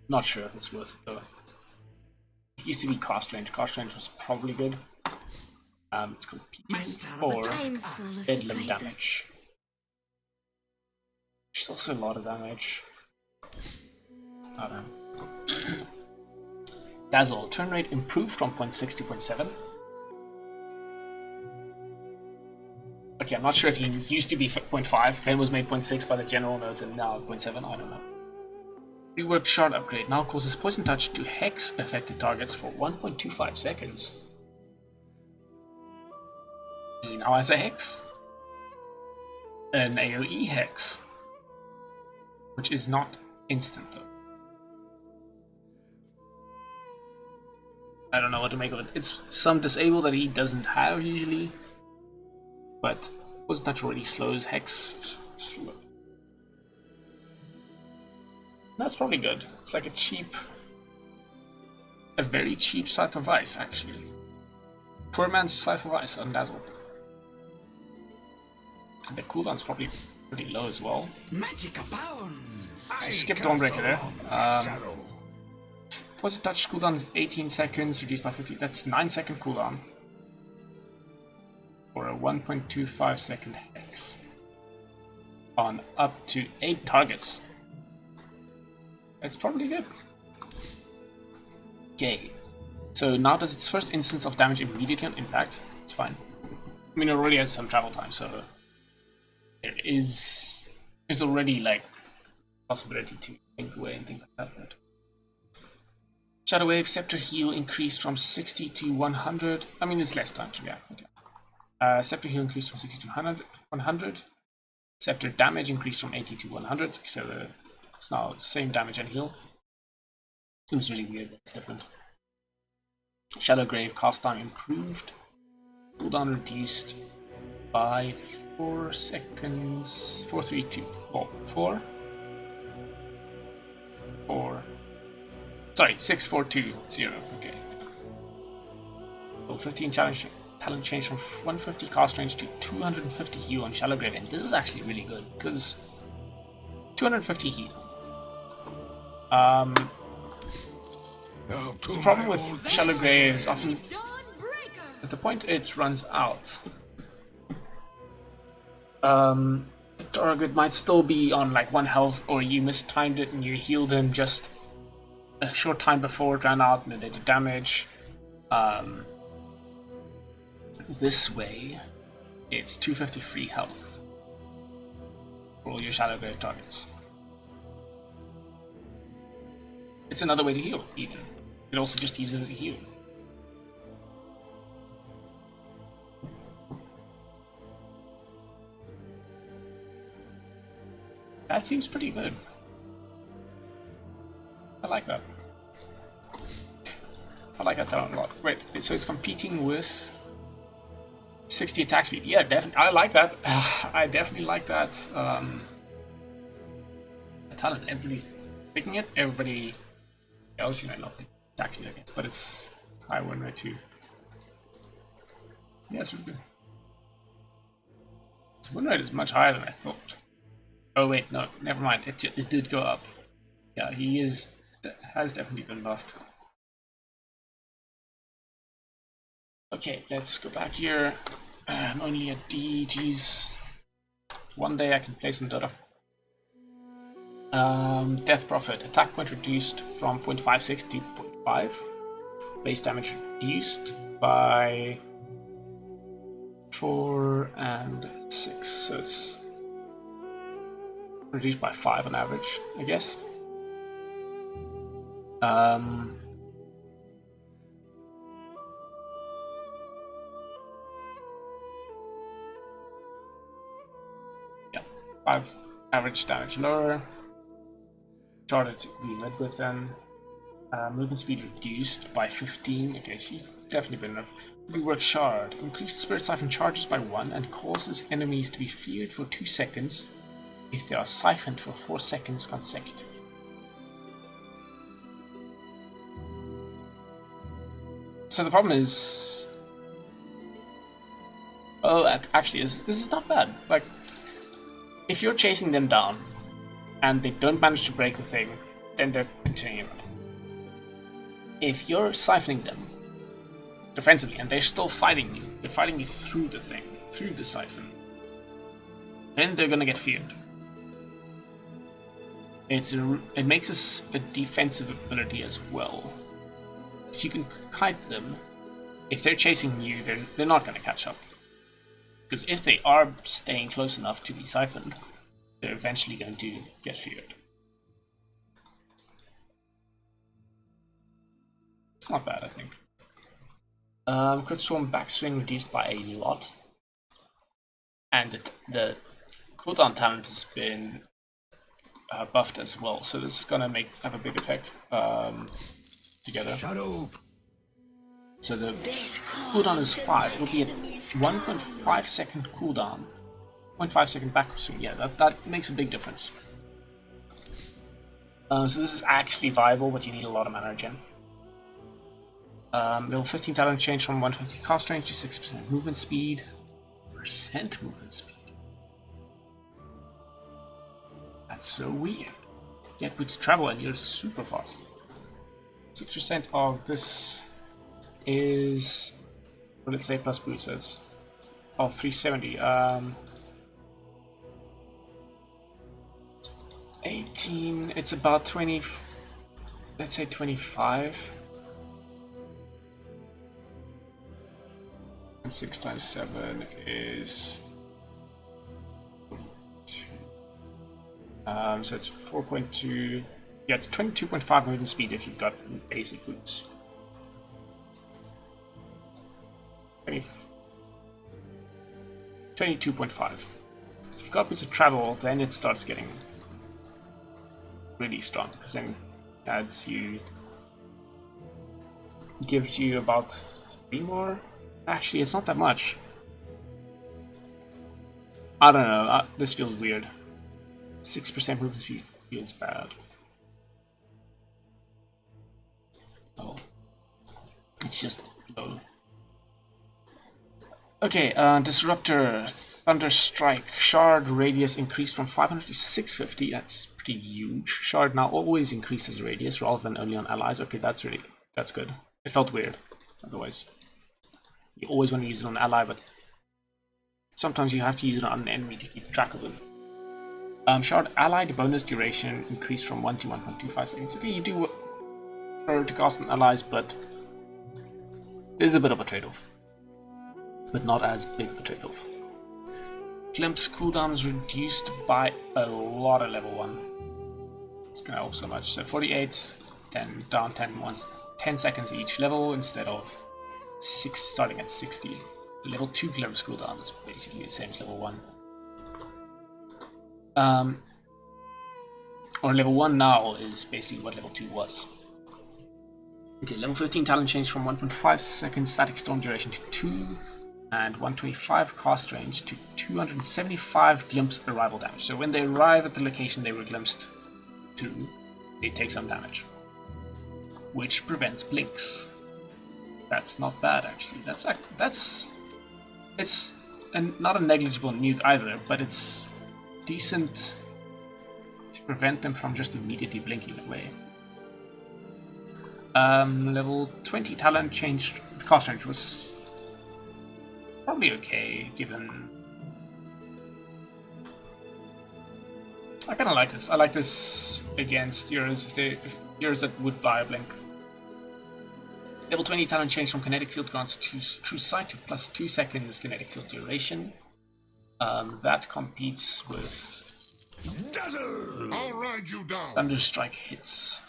Not sure if it's worth it though. It used to be cost range. Cost range was probably good. It's competing for Bedlam damage. Which is also a lot of damage. I don't know. Dazzle. Turn rate improved from 0.6 to 0.7. Okay, I'm not sure if he used to be 0.5, then was made 0.6 by the general notes, and now 0.7, I don't know. Reworked Shard upgrade now causes Poison Touch to hex affected targets for 1.25 seconds. He now has a hex. An AoE hex. Which is not instant though. I don't know what to make of it. It's some disable that he doesn't have usually. But Poison Touch already slows hex slow. That's probably good. It's like a very cheap Scythe of Ice, actually. Poor man's Scythe of Ice on Dazzle. And the cooldown's probably pretty low as well. Magic abounds. So skip Dawnbreaker there. Poison Touch cooldown is 18 seconds, reduced by 50. That's 9 second cooldown. For a 1.25 second hex. On up to 8 targets. It's probably good. Okay. So now does its first instance of damage immediately on impact. It's fine. I mean, it already has some travel time, so there's already like possibility to think away and things like that. But Shadow Wave Scepter heal increased from 60 to 100. I mean, it's less time to react. Okay. Scepter heal increased from 60 to 100. Scepter damage increased from 80 to 100, so it's now the same damage and heal. Seems really weird, that's different. Shadow Grave cast time improved. Cooldown reduced by 4 seconds. 4, 3, 2. Oh, 4. 4. Sorry, 6, 4, 2, 0. Okay. So 15 talent change from 150 cast range to 250 heal on Shadow Grave, and this is actually really good because 250 heal. The problem with Shadow Grave is often at the point it runs out. The target might still be on like 1 health, or you mistimed it and you healed him just a short time before it ran out and they did damage. This way, it's 250 free health for all your Shadow Grave targets. It's another way to heal, even. It also just uses it to heal. That seems pretty good. I like that. I like that talent a lot. Wait, so it's competing with 60 attack speed. Yeah, definitely. I like that. I definitely like that. Talent. Everybody's picking it. Everybody else, not pick attack speed, I guess, but it's high win rate too. Yeah, it's really good. Its win rate is much higher than I thought. Oh wait, no, never mind. It did go up. Yeah, he has definitely been buffed. Okay, let's go back here. I'm only at D. Geez. One day I can play some Dota. Death Prophet. Attack point reduced from 0.56 to 0.5. Base damage reduced by 4 and 6. So it's reduced by 5 on average, I guess. Yeah, 5 average damage lower. Chard to be met with then. Movement speed reduced by 15. Okay, she's definitely been enough. Rework Chard. Increased Spirit Siphon charges by 1 and causes enemies to be feared for 2 seconds if they are siphoned for 4 seconds consecutively. So the problem is... Oh, actually, this is not bad. Like, if you're chasing them down and they don't manage to break the thing, then they're continuing running. If you're siphoning them defensively and they're still fighting you, they're fighting you through the thing, through the siphon, then they're gonna get feared. It makes us a defensive ability as well. So you can kite them. If they're chasing you, they're not gonna catch up. Because if they are staying close enough to be siphoned, they're eventually going to get feared. It's not bad, I think. Crit Swarm backswing reduced by a lot. And the cooldown talent has been buffed as well, so this is gonna have a big effect together. Shadow. So the cooldown is 5. It'll be a 1.5 second cooldown. 0.5 second backward swing. Yeah, that makes a big difference. So this is actually viable, but you need a lot of mana regen. Level 15 talent change from 150 cast range to 6% movement speed. Percent movement speed. That's so weird. Get boots to travel and you're super fast. 6% of this is, what did it say, plus boots, so it's 370. 18, it's about 20, let's say 25. And 6 times 7 is 42. So it's 4.2. Yeah, it's 22.5 movement speed if you've got basic boots. 20, 22.5. If you've got boots of travel, then it starts getting really strong, because then gives you about 3 more. Actually, it's not that much. I don't know. This feels weird. 6% movement speed feels bad. Oh, it's just low. Okay, Disruptor, Thunder Strike, Chard radius increased from 500 to 650. That's pretty huge. Chard now always increases radius rather than only on allies. Okay, that's good. It felt weird. Otherwise, you always want to use it on an ally, but sometimes you have to use it on an enemy to keep track of them. Chard allied bonus duration increased from 1 to 1.25 seconds. Okay, you do prefer to cast on allies, but there's a bit of a trade-off. But not as big of a trade-off. Glimpse cooldowns reduced by a lot at level 1. It's gonna help so much. So 48, 10, down 10 once, 10 seconds each level instead of 6 starting at 60. The level 2 glimpse cooldown is basically the same as level 1. Or level 1 now is basically what level 2 was. Okay, level 15 talent change from 1.5 seconds static storm duration to 2. And 125 cast range to 275 glimpse arrival damage. So when they arrive at the location they were glimpsed through, they take some damage, which prevents blinks. That's not bad, actually. It's not a negligible nuke either, but it's decent to prevent them from just immediately blinking away. Level 20 talent change. The cast range was probably okay, given... I kind of like this. I like this against heroes heroes that would buy a blink. Level 20 talent change from kinetic field grants to true sight to plus 2 seconds kinetic field duration. That competes with Dazzle! I'll ride you down. Thunder Strike hits.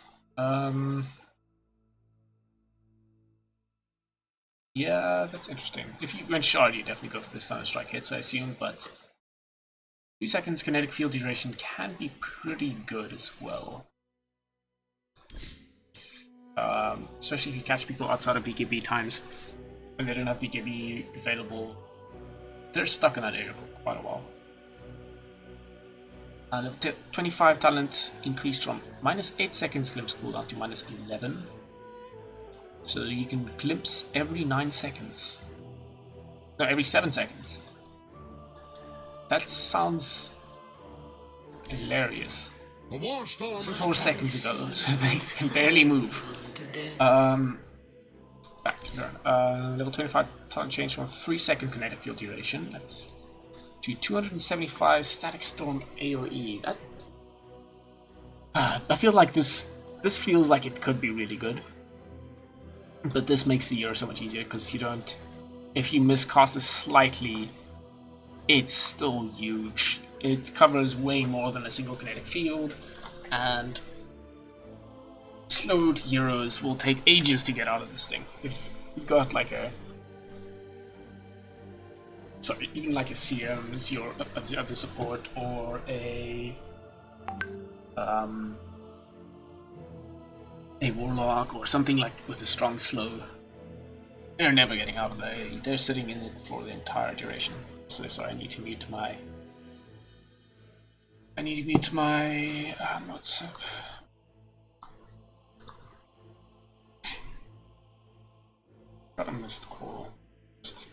Yeah, that's interesting. If you went Chard, you definitely go for the Thunder Strike hits, I assume, but 2 seconds kinetic field duration can be pretty good as well. Especially if you catch people outside of BKB times when they don't have BKB available. They're stuck in that area for quite a while. Level 25 talent increased from minus 8 seconds glimpse cooldown to minus 11. So you can glimpse every 9 seconds. No, every 7 seconds. That sounds hilarious. 4 seconds ago, so they can barely move. Back to turn. Level 25 talent change from 3 second kinetic field duration. That's to 275 static storm AoE. That I feel like this feels like it could be really good. But this makes the year so much easier because you don't. If you miscast this slightly, it's still huge. It covers way more than a single kinetic field, and slowed heroes will take ages to get out of this thing. If you've got like a. Sorry, even like a CM as your other support, or a warlock or something like with a strong slow, they're never getting out of it. They're sitting in it for the entire duration. So sorry, I need to mute my what's up? Got a missed call. Just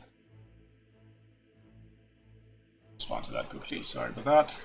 respond to that quickly. Sorry about that.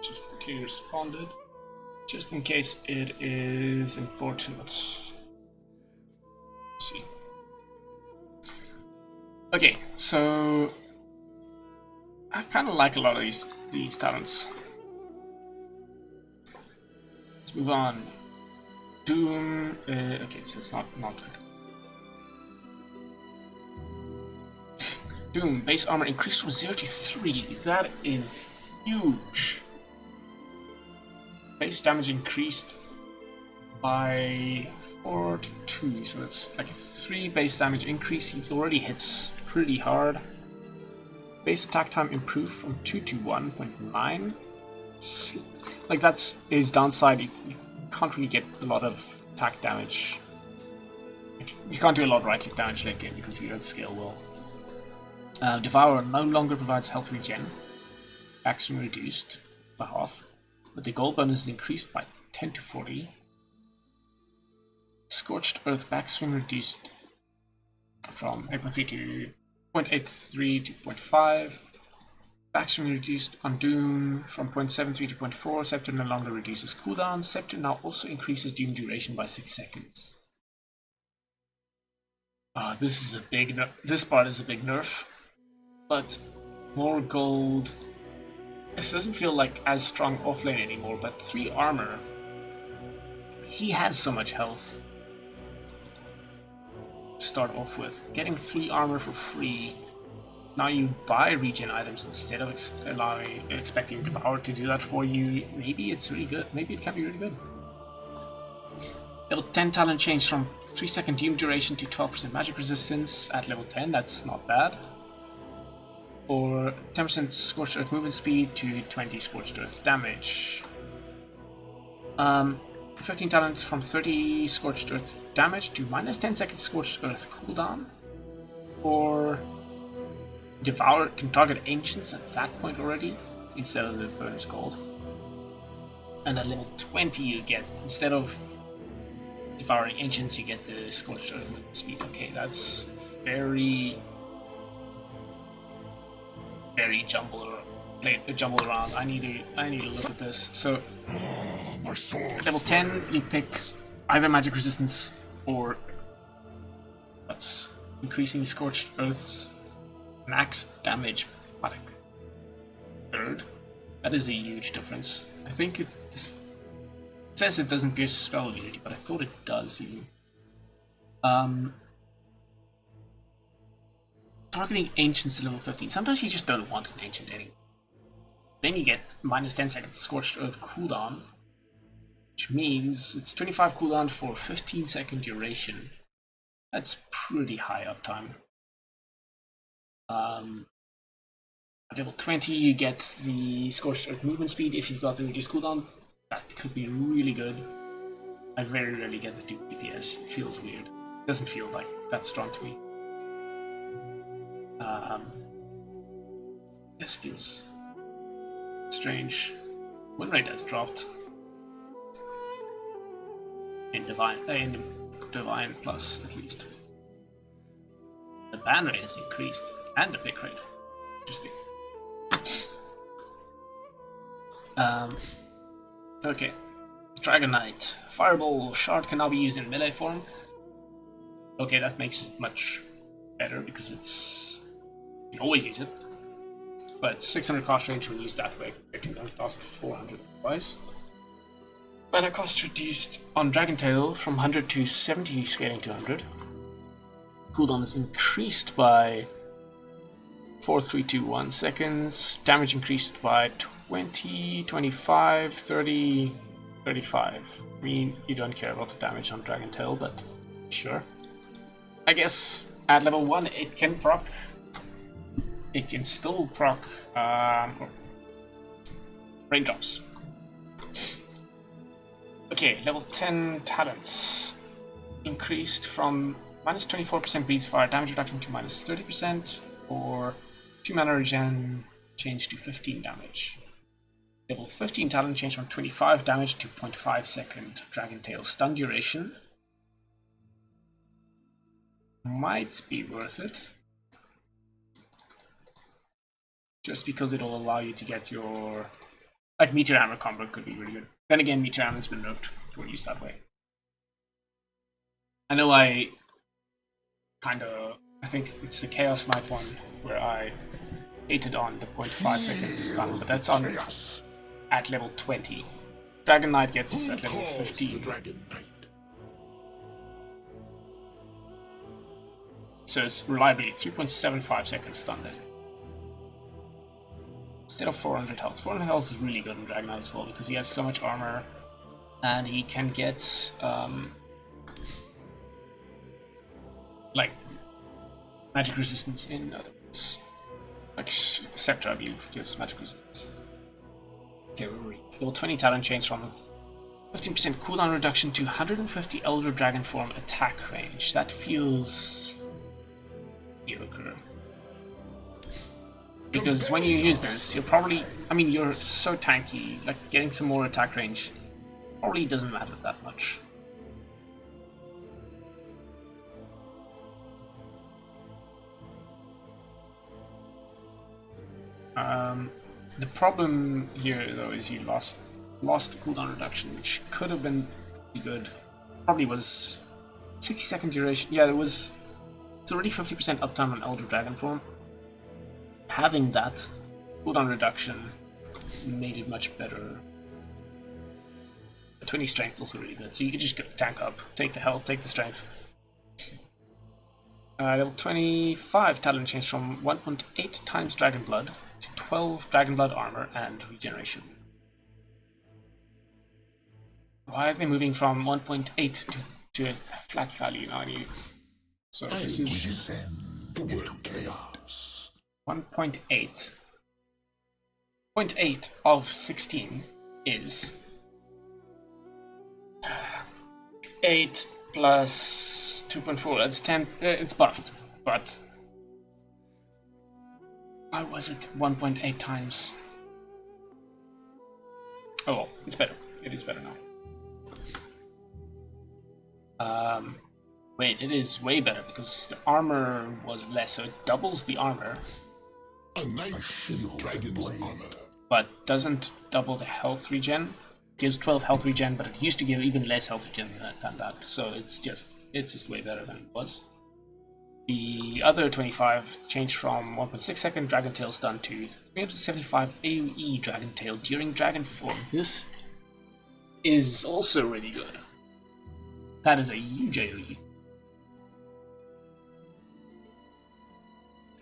Just quickly responded, just in case it is important. Okay, so I kind of like a lot of these talents. Let's move on. Doom. Okay, so it's not good. Doom base armor increased from 0 to 3. That is huge. Base damage increased by 4 to 2, so that's like a 3 base damage increase. He already hits pretty hard. Base attack time improved from 2 to 1.9. Like, that's his downside. You can't really get a lot of attack damage. You can't do a lot of right click damage late game because you don't scale well. Devour no longer provides health regen. Action reduced by half, but the gold bonus is increased by 10 to 40. Scorched Earth backswing reduced from 8.3 to 0.83 to 0.5. Backswing reduced on Doom from 0.73 to 0.4. Scepter no longer reduces cooldown. Scepter now also increases Doom duration by 6 seconds. This is a big this part is a big nerf, but more gold. This doesn't feel like as strong offlane anymore, but 3 armor. He has so much health to start off with. Getting 3 armor for free. Now you buy regen items instead of expecting Devour to do that for you. Maybe it's really good. Maybe it can be really good. Level 10 talent change from 3-second Doom duration to 12% magic resistance at level 10. That's not bad. Or 10% Scorched Earth movement speed to 20 Scorched Earth damage. 15 talents from 30 Scorched Earth damage to minus 10 seconds Scorched Earth cooldown. Or Devour can target Ancients at that point already, instead of the bonus gold. And at level 20 you get, instead of Devouring Ancients, you get the Scorched Earth movement speed. Okay, that's very jumbled around. I need to look at this. So at level 10 you pick either magic resistance or that's increasing Scorched Earth's max damage by like a third. That is a huge difference. I think it says it doesn't pierce spell immunity, but I thought it does even. Targeting Ancients at level 15. Sometimes you just don't want an Ancient anyway. Then you get minus 10 seconds Scorched Earth cooldown, which means it's 25 cooldown for 15-second duration. That's pretty high uptime. At level 20 you get the Scorched Earth movement speed if you've got the reduced cooldown. That could be really good. I very rarely get the 2 DPS. It feels weird. It doesn't feel like that strong to me. This feels strange. Win rate has dropped. In Divine Plus, at least. The ban rate has increased, and the pick rate. Interesting. Okay. Dragon Knight. Fireball Shard can now be used in melee form. Okay, that makes it much better because you can always use it. But 600 cost range when used that way compared to 1,400 twice. Mana cost reduced on Dragon Tail from 100 to 70, scaling to 100. Cooldown is increased by 4, 3, 2, 1 seconds. Damage increased by 20, 25, 30, 35. I mean, you don't care about the damage on Dragon Tail, but sure. I guess at level 1 it can proc. It can still proc raindrops. Okay, level 10 talents. Increased from minus 24% breathe fire damage reduction to minus 30%, or 2 mana regen change to 15 damage. Level 15 talent change from 25 damage to 0.5 second Dragon Tail stun duration. Might be worth it. Just because it'll allow you to get your... Like, Meteor Hammer combo could be really good. Then again, Meteor Hammer's been nerfed for use that way. I know I kind of I think it's the Chaos Knight one where I hated on the 0.5 seconds stun, but that's on at level 20. Dragon Knight gets us at level 15. So it's reliably 3.75 seconds stun then. Instead of 400 health. 400 health is really good in Dragon Knight as well because he has so much armor and he can get like magic resistance in other words. Like Scepter, I believe, gives magic resistance. Okay, we'll read. Level 20 talent change from 15% cooldown reduction to 150 Elder Dragon form attack range. That feels mediocre. Because when you use this, you're probably, I mean, you're so tanky, like getting some more attack range probably doesn't matter that much. The problem here though is you lost the cooldown reduction, which could have been pretty good. Probably was 60-second duration. Yeah, it's already 50% uptime on Elder Dragon form. Having that cooldown reduction made it much better. 20 strength also really good, so you could just go tank up, take the health, take the strength. Level 25 talent change from 1.8 times Dragon Blood to 12 Dragon Blood armor and regeneration. Why are they moving from 1.8 to a flat value now? So this is 1.8. 0.8 of 16 is 8 plus 2.4. That's 10. It's buffed, but why was it 1.8 times? Oh well, it's better. It is better now. Wait, it is way better because the armor was less, so it doubles the armor. A nice dragon's armor. But doesn't double the health regen. Gives 12 health regen, but it used to give even less health regen than that. So it's just way better than it was. The other 25 changed from 1.6 second Dragon Tail stun to 375 AoE Dragon Tail during Dragon form. This is also really good. That is a huge AoE.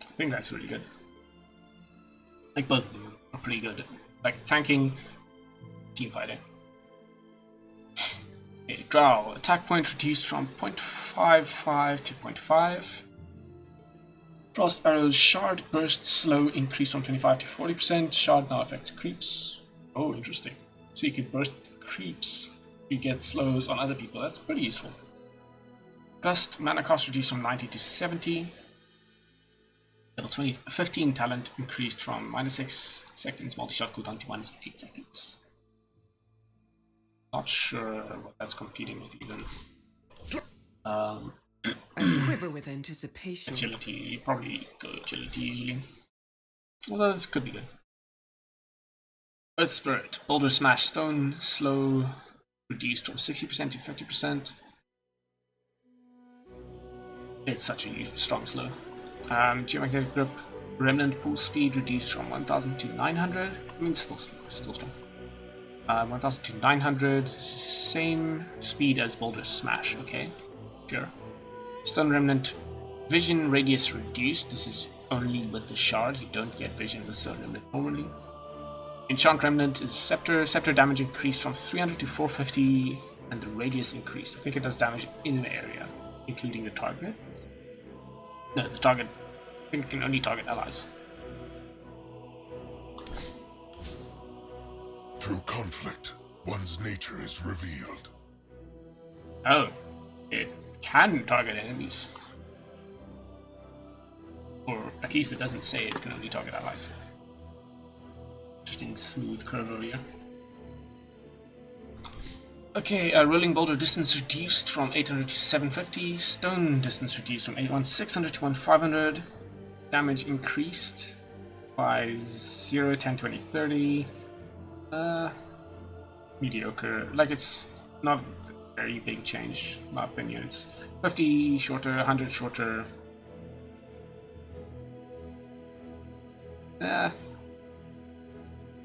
I think that's really good. Like both of them are pretty good. Like tanking, team fighting. Okay, Drow. Attack point reduced from 0.55 to 0.5. Frost Arrow's Shard burst slow increased from 25 to 40%. Shard now affects creeps. Oh, interesting. So you can burst creeps. You get slows on other people. That's pretty useful. Gust mana cost reduced from 90 to 70. Level 15 talent increased from -6 seconds multi-shot cooldown to -8 seconds. Not sure what that's competing with even. I quiver with anticipation. Agility, probably go agility usually. Although this could be good. Earth Spirit, Boulder Smash Stone, slow, reduced from 60% to 50%. It's such a strong slow. Geomagnetic Grip, Remnant Pool Speed reduced from 1000 to 900. I mean, still strong. 1000 to 900, same speed as Boulder Smash, okay, sure. Stun Remnant, Vision Radius reduced. This is only with the Shard, you don't get Vision with Stun Remnant normally. Enchant Remnant is Scepter. Scepter damage increased from 300 to 450, and the radius increased. I think it does damage in the area, including the target. No, the target, I think it can only target allies. Through conflict, one's nature is revealed. Oh, it can target enemies. Or at least it doesn't say it can only target allies. Interesting smooth curve over here. Okay, Rolling Boulder distance reduced from 800 to 750. Stone distance reduced from 1600 to 1500. Damage increased by 0, 10, 20, 30. Mediocre. Like, it's not a very big change, in my opinion. It's 50 shorter, 100 shorter.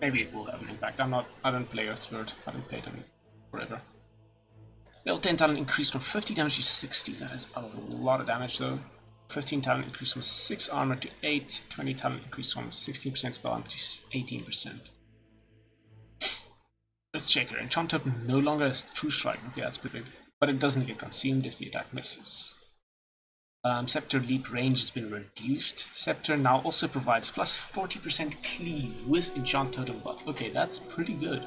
Maybe it will have an impact. I don't play Earthbird. I haven't played him forever. Level 10 talent increased from 50 damage to 60. That is a lot of damage though. 15 talent increased from 6 armor to 8. 20 talent increased from 16% spell armor to 18%. Earthshaker. Enchantress no longer has True Strike. Okay, that's pretty big. But it doesn't get consumed if the attack misses. Scepter leap range has been reduced. Scepter now also provides plus 40% cleave with Enchant Totem buff. Okay, that's pretty good.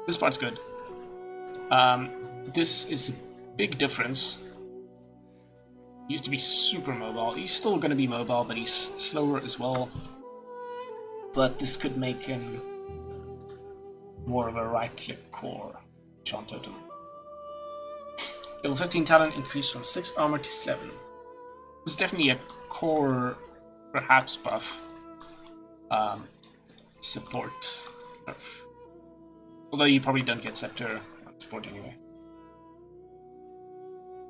This part's good. This is a big difference. He used to be super mobile. He's still going to be mobile, but he's slower as well. But this could make him more of a right-click core Enchant Totem. Level 15 talent increased from 6 armor to 7. This is definitely a core, perhaps, buff. Support nerf. Although you probably don't get Scepter on support anyway.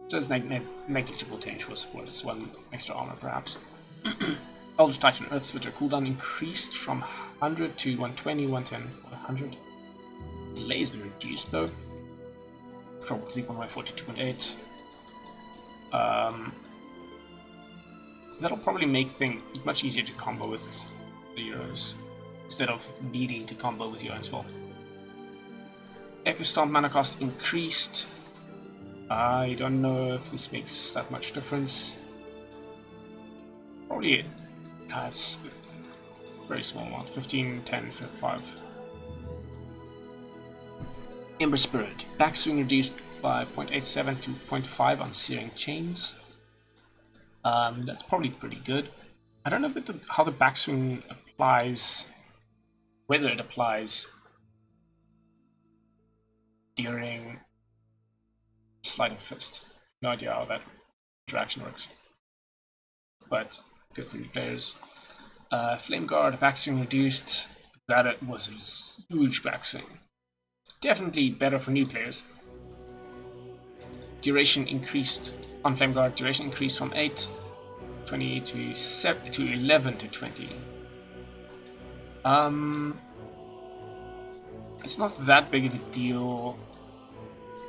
So it's negligible change for support. It's 1 extra armor, perhaps. Eldritch Titan Earth Splitter cooldown increased from 100 to 120, 110, 100. Delay has been reduced though. From 0.4 to 2.8. That'll probably make things much easier to combo with the heroes instead of needing to combo with your own spell. Echo Stomp mana cost increased. I don't know if this makes that much difference. Probably it's a very small amount. 15, 10, 5. Ember Spirit. Backswing reduced by 0.87 to 0.5 on Searing Chains. That's probably pretty good. I don't know how the backswing applies, whether it applies during Sleight of Fist. No idea how that interaction works. But good for new players. Flame Guard, backswing reduced. That was a huge backswing. Definitely better for new players. Duration increased on Flame Guard. Duration increased from 20 to 11 to 20. It's not that big of a deal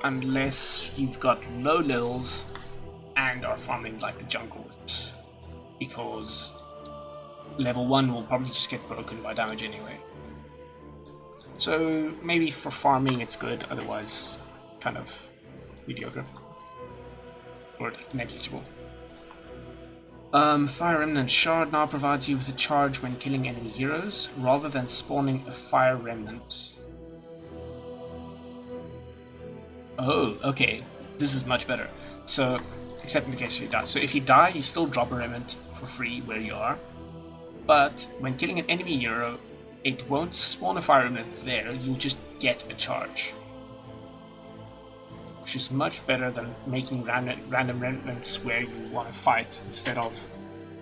unless you've got low levels and are farming like the jungles, because level 1 will probably just get broken by damage anyway. So maybe for farming it's good, otherwise kind of mediocre or negligible. Fire Remnant Chard now provides you with a charge when killing enemy heroes rather than spawning a Fire Remnant. Oh, okay. This is much better. So, except in the case you die. So if you die, you still drop a remnant for free where you are. But when killing an enemy hero, it won't spawn a Fire Remnant there, you'll just get a charge. Which is much better than making random remnants where you want to fight instead of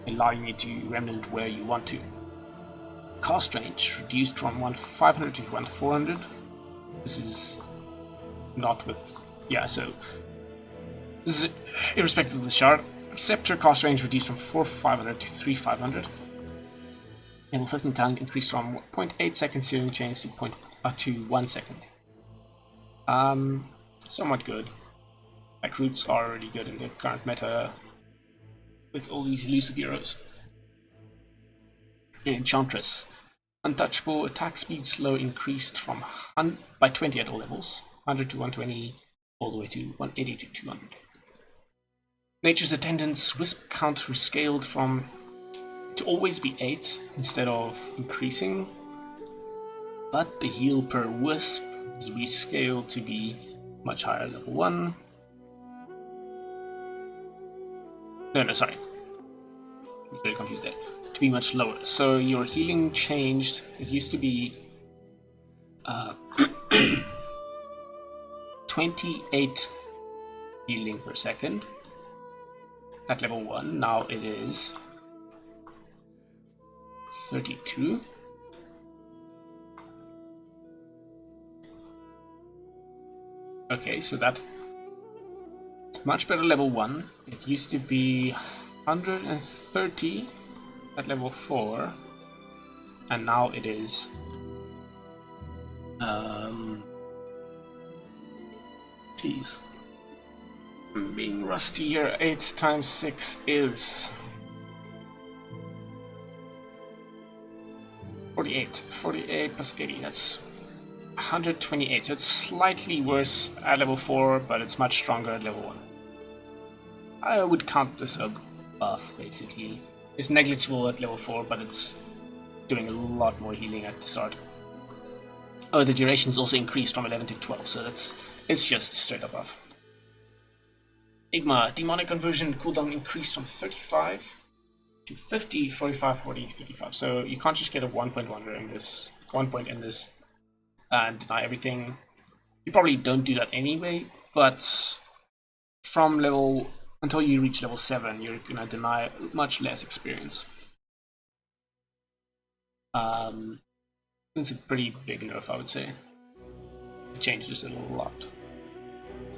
allowing you to remnant where you want to. Cast range reduced from 1,500 to 1,400. This is not with... yeah, so... this is irrespective of the shard. Scepter cast range reduced from 4,500 to 3,500. Level 15 talent increased from 0.8 second Searing Chains to 1 second. Somewhat good. Like, roots are already good in the current meta with all these elusive heroes. Enchantress. Untouchable attack speed slow increased from by 20 at all levels. 100 to 120, all the way to 180 to 200. Nature's Attendant's Wisp count rescaled from to always be 8 instead of increasing, but the heal per wisp is rescaled to be much higher, level 1. No, sorry. I'm very confused there. To be much lower. So your healing changed. It used to be 28 healing per second at level 1. Now it is 32. Okay, so that it's much better level 1. It used to be 130 at level 4, and now it is Jeez. I'm being rusty here. 8 times 6 is 48. 48 plus 80, that's 128. So it's slightly worse at level 4, but it's much stronger at level 1. I would count this a buff, basically. It's negligible at level 4, but it's doing a lot more healing at the start. Oh, the duration is also increased from 11 to 12, so it's just straight up buff. Igma, demonic conversion cooldown increased from 35 to 50, 45, 40, 35. So you can't just get a 1 point wonder in this, 1 point in this, and deny everything. You probably don't do that anyway, but from level, until you reach level 7, you're gonna deny much less experience. It's a pretty big nerf, I would say. It changes it a lot.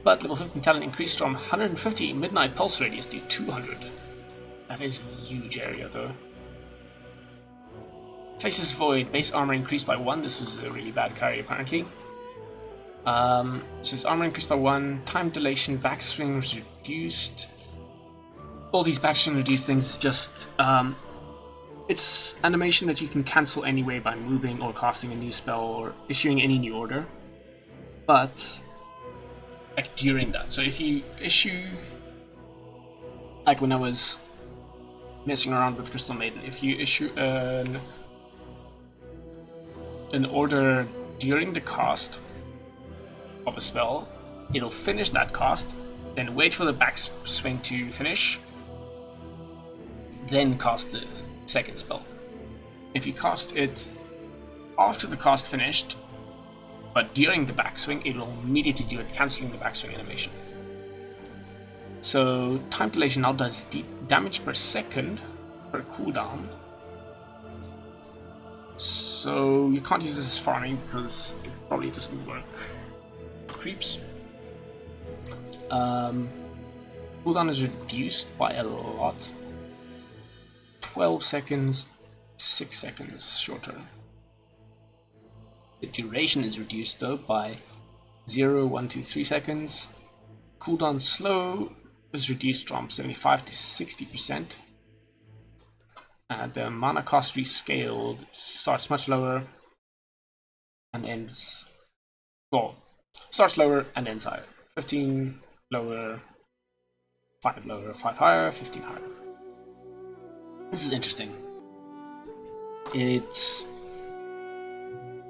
But level 15 talent increased from 150 midnight pulse radius to 200. That is a huge area though. Faces Void, base armor increased by 1. This was a really bad carry apparently. So his armor increased by 1. Time dilation, backswing was reduced. All these backswing reduced things is just it's animation that you can cancel anyway by moving or casting a new spell or issuing any new order. But like during that, so if you issue, like when I was messing around with Crystal Maiden, if you issue an order during the cast of a spell, it'll finish that cast, then wait for the backswing to finish, then cast the second spell. If you cast it after the cast finished, but during the backswing, it will immediately do it, cancelling the backswing animation. So time dilation now does damage per second per cooldown. So you can't use this as farming because it probably doesn't work. Creeps. Cooldown is reduced by a lot. 12 seconds, 6 seconds shorter. The duration is reduced though by 0, 1, 2, 3 seconds. Cooldown slow is reduced from 75 to 60%. The mana cost rescaled starts much lower and ends. Well, starts lower and ends higher. 15 lower, 5 lower, 5 higher, 15 higher. This is interesting. It's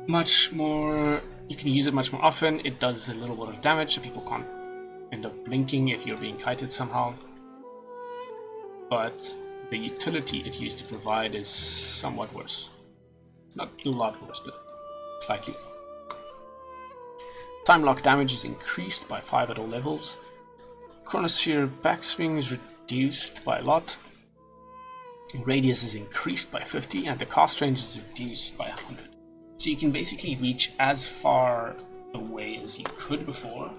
much more, you can use it much more often. It does a little bit of damage so people can't end up blinking if you're being kited somehow. But the utility it used to provide is somewhat worse. Not a lot worse, but slightly. Time lock damage is increased by 5 at all levels. Chronosphere backswing is reduced by a lot. Radius is increased by 50 and the cast range is reduced by 100. So you can basically reach as far away as you could before,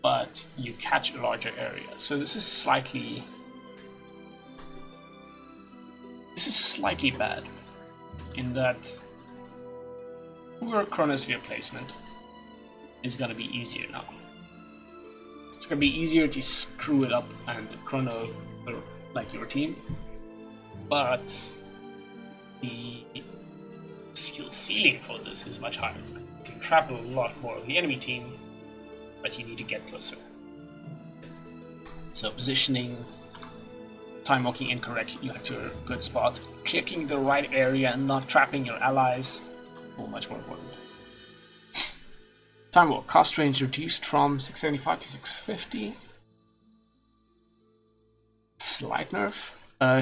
but you catch a larger area. So this is slightly bad in that poor Chronosphere placement is going to be easier now. It's going to be easier to screw it up and chrono like your team, but the skill ceiling for this is much higher because you can trap a lot more of the enemy team, but you need to get closer. So positioning, time walking incorrectly at your good spot, clicking the right area and not trapping your allies, all much more important. Time walk, cast range reduced from 675 to 650. Slight nerf.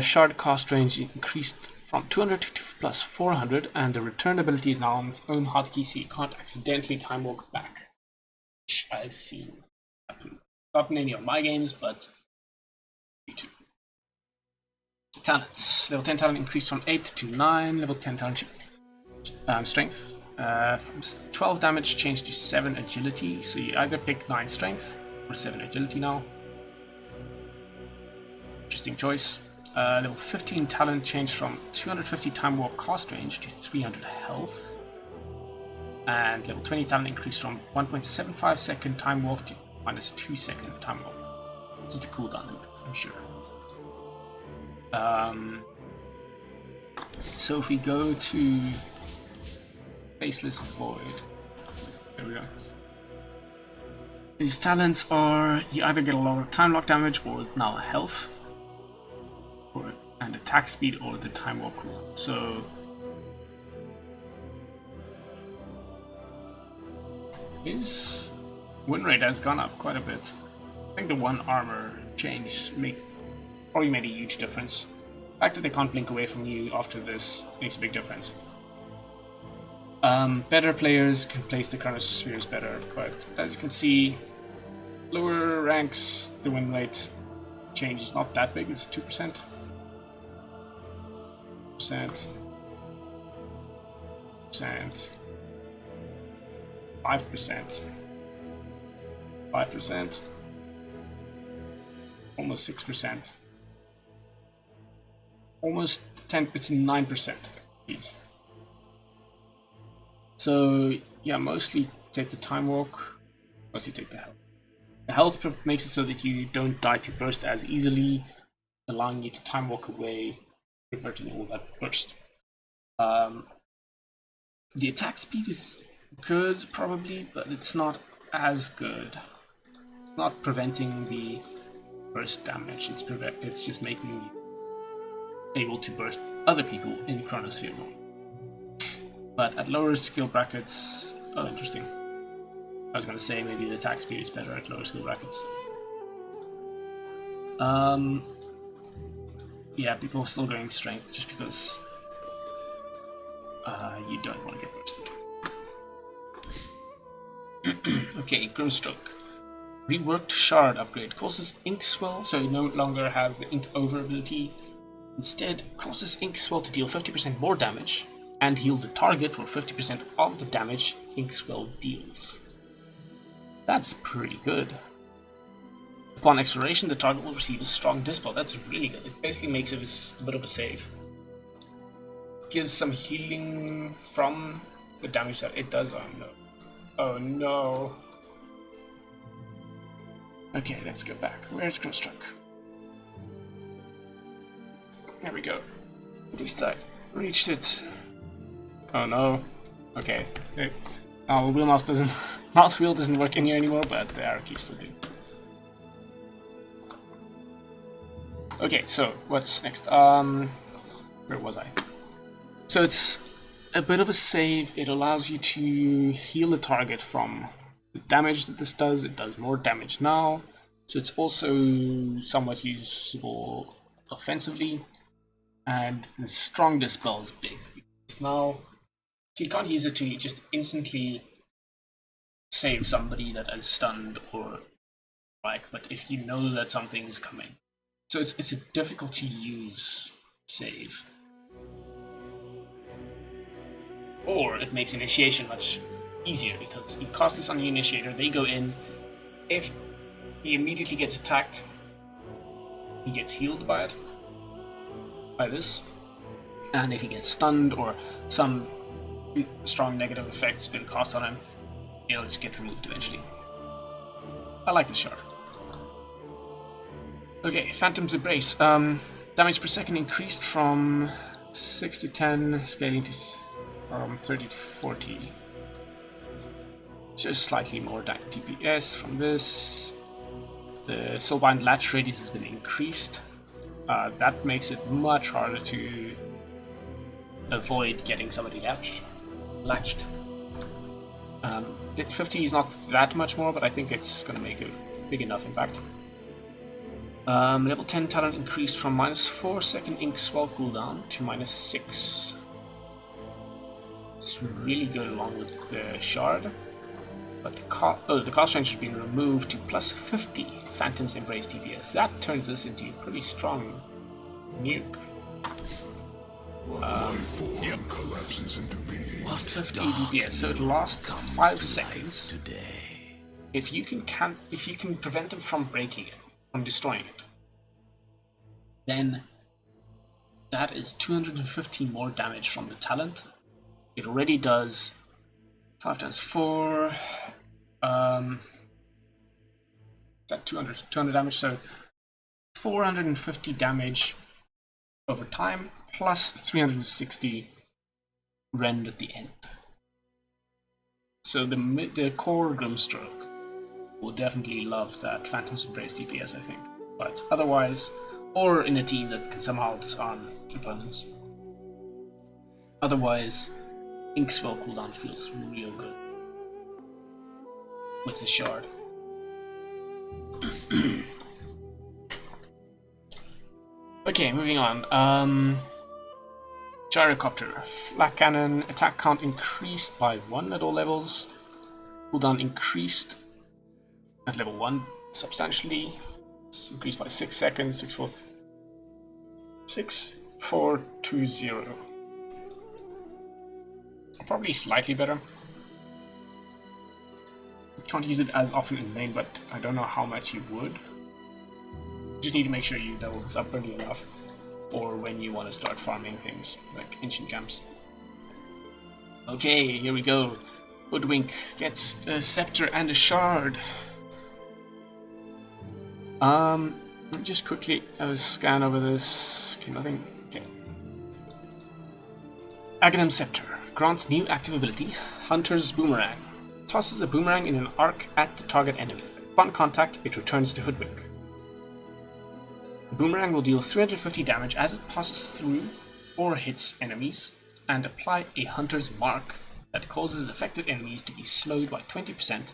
Chard cast range increased from 200 to plus 400, and the return ability is now on its own hotkey, so you can't accidentally time walk back, which I've seen happen. Not in any of my games, but YouTube. Talents. Level 10 talent increased from 8 to 9. Level 10 talent strength. From 12 damage changed to 7 agility, so you either pick 9 strength or 7 agility now. Interesting choice. Level 15 talent changed from 250 time walk cost range to 300 health. And level 20 talent increased from 1.75 second time walk to -2 second time walk. This is the cooldown, I'm sure. So if we go to Faceless Void, there we go. These talents are, you either get a lot of time lock damage or now health, and attack speed or the time walk cooldown. So his win rate has gone up quite a bit. I think the one armor change probably made a huge difference. The fact that they can't blink away from you after this makes a big difference. Better players can place the chronospheres better, but as you can see, lower ranks, the win rate change is not that big, it's 2%. 5%, 5%, almost 6%, almost 10%, it's 9%, please. So yeah, mostly take the time walk, mostly take the health. The health makes it so that you don't die to burst as easily, allowing you to time walk away, reverting all that burst. The attack speed is good, probably, but it's not as good. It's not preventing the burst damage, it's just making you able to burst other people in Chronosphere mode. But at lower skill brackets, oh, interesting. I was gonna say maybe the attack speed is better at lower skill brackets. Yeah, people are still going strength just because you don't want to get bursted. Okay, Grimstroke. Reworked Chard upgrade causes ink swell, so you no longer have the ink over ability. Instead, causes ink swell to deal 50% more damage and heal the target for 50% of the damage ink swell deals. That's pretty good. Upon exploration, the target will receive a strong dispel. That's really good. It basically makes it a bit of a save. Gives some healing from the damage that it does. Oh no. Oh no. Okay, let's go back. Where's Grimstroke? There we go. At least I reached it. Oh no. Okay. Oh, the mouse wheel doesn't work in here anymore, but the arrow keys still do. Okay, so what's next? Where was I? So it's a bit of a save. It allows you to heal the target from the damage that this does. It does more damage now, so it's also somewhat usable offensively. And the strong dispel is big because now you can't use it to just instantly save somebody that is stunned or but if you know that something is coming. So it's a difficult to use save. Or it makes initiation much easier because you cast this on the initiator, they go in. If he immediately gets attacked, he gets healed by it, by this. And if he gets stunned or some strong negative effect's been cast on him, he'll just get removed eventually. I like this shard. Okay, Phantom's Embrace. Damage per second increased from 6 to 10, scaling to 30 to 40. Just slightly more DPS from this. The Soulbind latch radius has been increased. That makes it much harder to avoid getting somebody latched. 50 is not that much more, but I think it's going to make a big enough impact. Level 10 talent increased from -4 second ink swell cooldown to -6. It's really good along with the shard. But the cost range has been removed to +50 Phantom's Embrace DPS. That turns this into a pretty strong nuke. Collapses into being. 50 DPS, so it lasts 5 seconds. If you can prevent them from breaking it, from destroying it, then That is 250 more damage from the talent. It already does 5 times 4. Is that 200 damage? So 450 damage over time, plus 360 rend at the end. So the core Grimstroke will definitely love that Phantom's Embrace DPS, I think. But otherwise, or in a team that can somehow disarm opponents. Otherwise, Inkswell cooldown feels real good with the Chard. Okay, moving on. Gyrocopter. Flak Cannon. Attack count increased by 1 at all levels. Cooldown increased at level 1 substantially. It's increased by 6 seconds. 6420. Probably slightly better. Can't use it as often in main, but I don't know how much you would. Just need to make sure you level this up early enough for when you want to start farming things like ancient camps. Okay, here we go. Hoodwink gets a scepter and a shard. Let me just quickly scan over this. Okay, nothing. Okay. Magnum Scepter grants new active ability, Hunter's Boomerang. Tosses a boomerang in an arc at the target enemy. Upon contact, it returns to Hoodwink. The boomerang will deal 350 damage as it passes through or hits enemies, and apply a Hunter's Mark that causes affected enemies to be slowed by 20%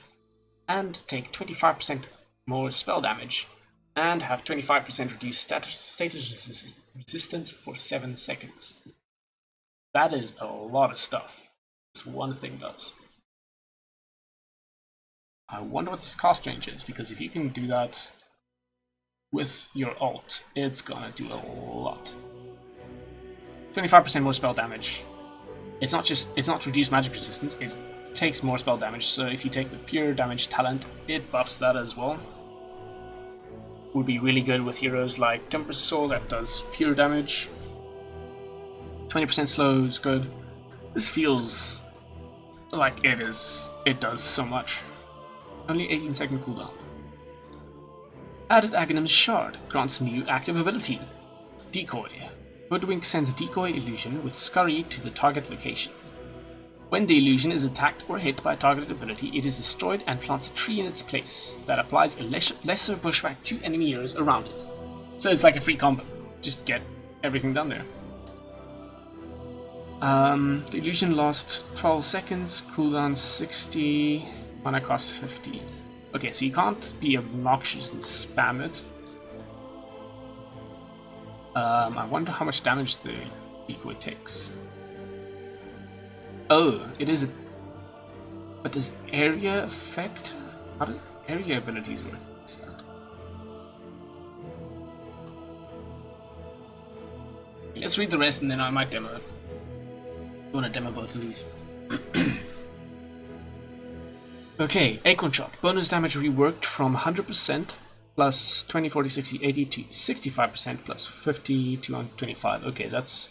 and take 25% more spell damage, and have 25% reduced status resistance for 7 seconds. That is a lot of stuff. This one thing does. I wonder what this cost range is, because if you can do that with your ult, it's gonna do a lot. 25% more spell damage. It's not reduced magic resistance, it takes more spell damage, so if you take the pure damage talent, it buffs that as well. Would be really good with heroes like Temper's Soul that does pure damage. 20% slow is good. This feels like it does so much. Only 18-second cooldown. Added Aghanim's Shard grants new active ability, Decoy. Hoodwink sends a decoy illusion with Scurry to the target location. When the illusion is attacked or hit by a targeted ability, it is destroyed and plants a tree in its place that applies a lesser pushback to enemy heroes around it. So it's like a free combo. Just get everything done there. The illusion lasts 12 seconds, cooldown 60, mana cost 50. Okay, so you can't be obnoxious and spam it. I wonder how much damage the decoy takes. Oh, it is a... But does area affect? How does area abilities work? What's that? Let's read the rest and then I might demo it. I want to demo both of these. Okay, Acorn Shot. Bonus damage reworked from 100% plus 20, 40, 60, 80 to 65% plus 50 to 125. Okay, that's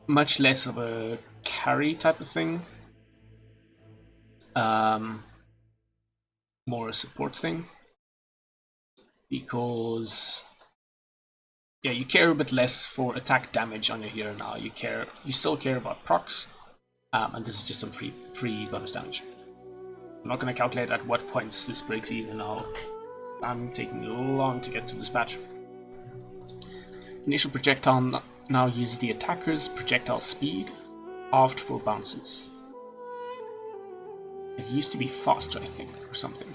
much less of a carry type of thing. More a support thing. Because yeah, you care a bit less for attack damage on your hero now. You still care about procs, and this is just some free bonus damage. I'm not going to calculate at what points this breaks even now. I'm taking long to get through this patch. Initial projectile now uses the attacker's projectile speed, halved for bounces. It used to be faster, I think, or something.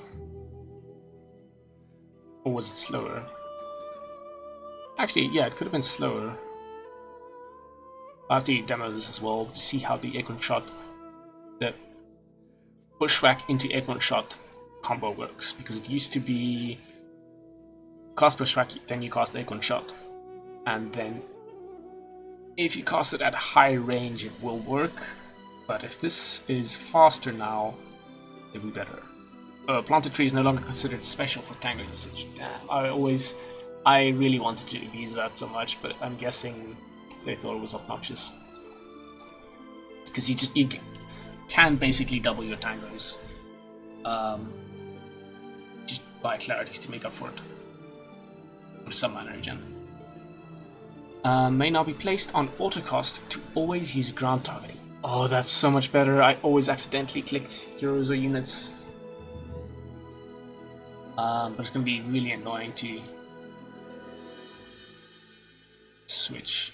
Or was it slower? Actually, yeah, it could have been slower. I'll have to demo this as well to see how the Acorn Shot, the pushback into Acorn Shot combo works, because it used to be cast pushback, then you cast Acorn Shot, and then if you cast it at a high range it will work, but if this is faster now, it'll be better. Planted Tree is no longer considered special for tangle usage. Damn, I always I really wanted to use that so much, but I'm guessing they thought it was obnoxious. Because you can basically double your tangos. Just buy clarities to make up for it. Or some mana regen. May now be placed on autocast to always use ground targeting. Oh, that's so much better. I always accidentally clicked heroes or units. But it's going to be really annoying to switch.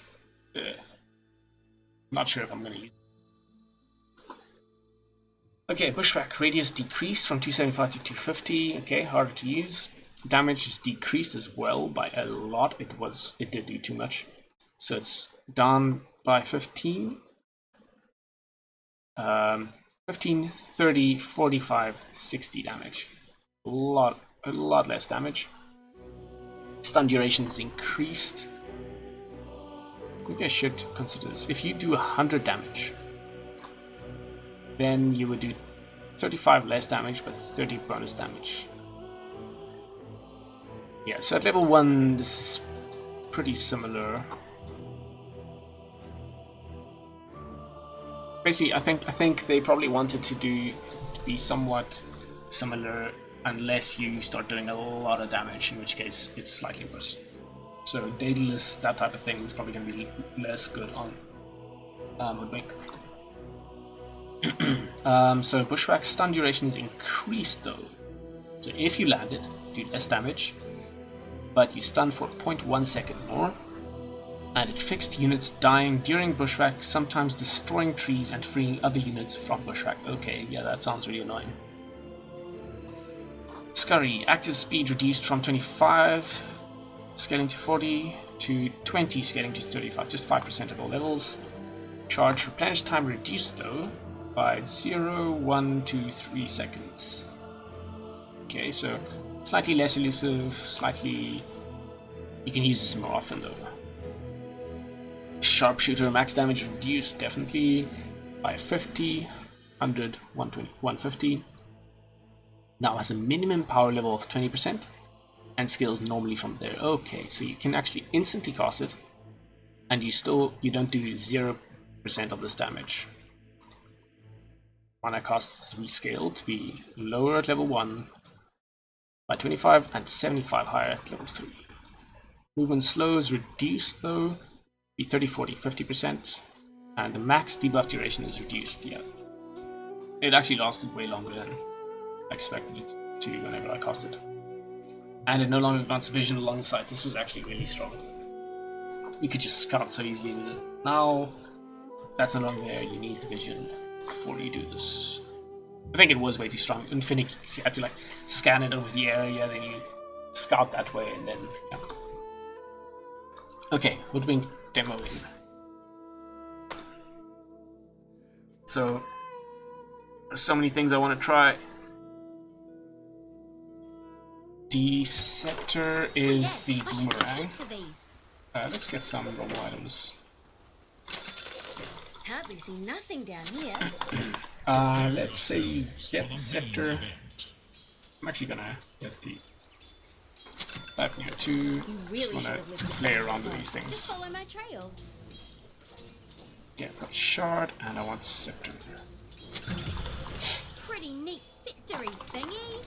Not sure if I'm going to use it. Okay, Bushwhack. Radius decreased from 275 to 250. Okay, harder to use. Damage is decreased as well by a lot. It did do too much. So it's down by 15. 15, 30, 45, 60 damage. A lot less damage. Stun duration is increased. Maybe I should consider this. If you do 100 damage, then you would do 35 less damage, but 30 bonus damage. Yeah, so at level 1, this is pretty similar. Basically, I think they probably wanted to be somewhat similar, unless you start doing a lot of damage, in which case it's slightly worse. So Daedalus, that type of thing, is probably going to be less good on Hoodwink. So Bushwhack's stun duration is increased though. So if you land it, you do less damage, but you stun for 0.1 second more. And it fixed units dying during Bushwhack, sometimes destroying trees and freeing other units from Bushwhack. Okay, yeah, that sounds really annoying. Scurry, active speed reduced from 25, scaling to 40, to 20, scaling to 35, just 5% at all levels. Charge replenish time reduced though, by 0, 1, 2, 3 seconds. Okay, so slightly less elusive, slightly... You can use this more often though. Sharpshooter max damage reduced definitely by 50, 100, 120, 150. Now has a minimum power level of 20% and scales normally from there. Okay, so you can actually instantly cast it and you don't do 0% of this damage. Mana cost is rescaled to be lower at level 1 by 25 and 75 higher at level 3. Movement slow is reduced though. Be 30, 40, 50%, and the max debuff duration is reduced. Yeah, it actually lasted way longer than I expected it to whenever I cast it. And it no longer grants vision alongside. This was actually really strong. You could just scout so easily with it. Now, that's no longer there. You need the vision before you do this. I think it was way too strong. In Finicky, you had to like scan it over the area, then you scout that way, and then yeah. Okay, Hoodwink demoing. So there's so many things I want to try. The scepter is the boomerang. Let's get some normal items. Hardly see nothing down here. Let's say you get scepter. I'm actually gonna get the Lightning too. You really just wanna play around with these things. Just follow my trail. Yeah, I've got Chard and I want Scepter. Pretty neat sceptery thingy.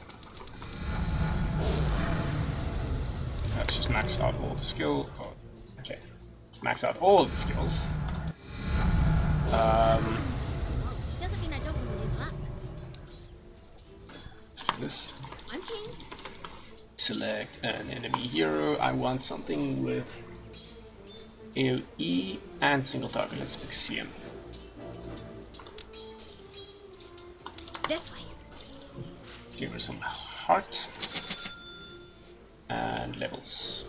Let's just max out all the skill. Oh, okay, let's max out all the skills. Doesn't mean I don't want to level up. Let's do this. I'm keen. Select an enemy hero. I want something with AoE and single target. Let's pick CM. This way. Give her some heart and levels.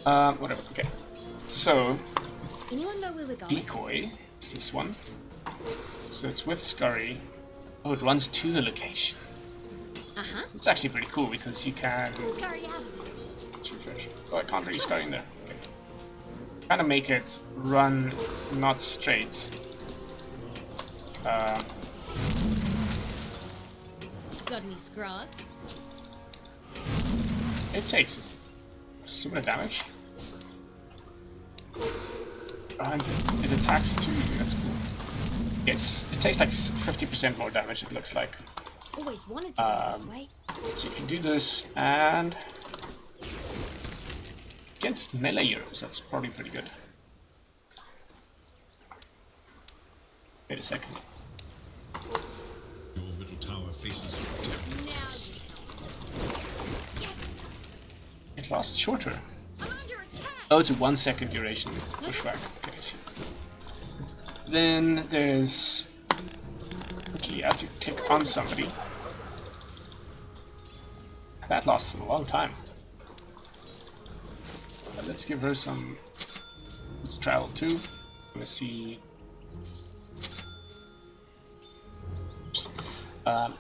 Whatever. Okay. So Anyone know where we're going? decoy. It's this one. So it's with Scurry. Oh, it runs to the location. Uh-huh. It's actually pretty cool because you can. Scurry out of it. Let's refresh. Oh, I can't really Scurry in there. Okay. Kind of make it run not straight. Got any scrog? It takes similar damage. And it attacks too, that's cool. It takes like 50% more damage, it looks like. Always wanted to go this way. So you can do this, and against melee heroes, that's probably pretty good. Wait a second. Your middle tower faces a attack. Now you tell me. Yes! It lasts shorter. I'm under attack! Oh, it's a 1 second duration pushback. Okay, I see. Then there's... Okay, you have to click on somebody. That lasts a long time. But let's give her some... Let's travel too. Let's see... I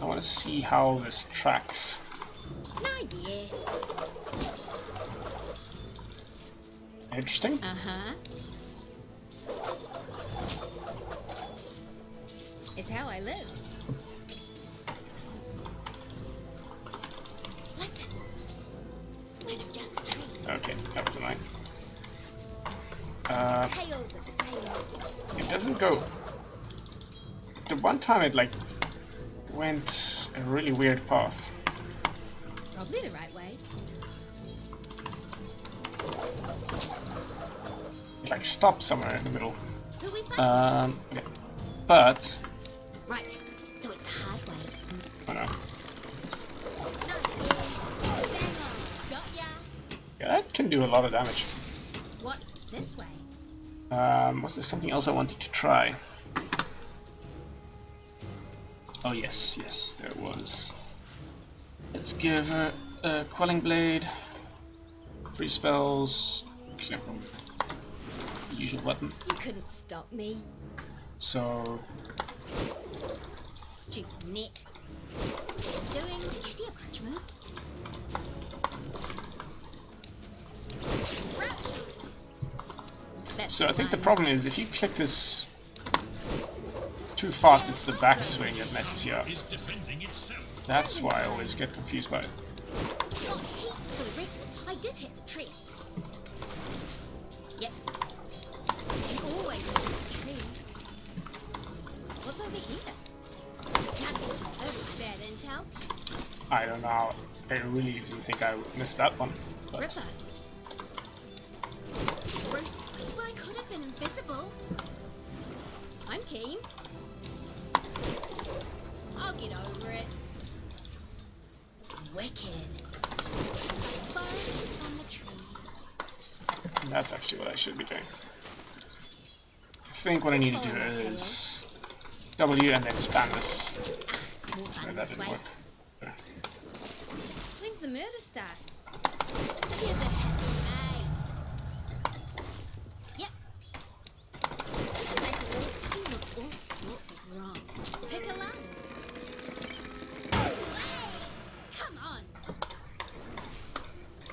want to see how this tracks. Nah, yeah. Interesting. Uh-huh. It's how I live. Listen. Might have just the tree. Okay, that was annoying. Tails are sailing. It doesn't go... The one time it like went a really weird path. Probably the right way. It like stopped somewhere in the middle. Who we find? Yeah. But Right. So it's the hard way. oh no. Nice. Bang on. Got ya. Yeah, that can do a lot of damage. What? This way? Was there something else I wanted to try? Oh yes, yes, there was. Let's give her a Quelling Blade, free spells, usual weapon. You couldn't stop me. So Stupid net. Doing. Did you see a crutch move? Crouch. That's So I think the one. problem is if you click this too fast, it's the backswing that messes you up. Is defending itself. That's why I always get confused by it. Got heaps for the record. I did hit the tree. Yep. You always hit the trees. What's over here? That gives some totally bad intel. I don't know. I really do think I missed that one. But Ripper. Spruce the place where I could have been invisible. I'm keen. I'll get over it. Wicked. Forest on the trees. that's actually what I should be doing. I think what I need to do is W and then spam this. More fun And that this didn't way. work. There. When's the murder start? Here's a eight. Yep. Like, you look all sorts of wrong. Pick a line. Come on.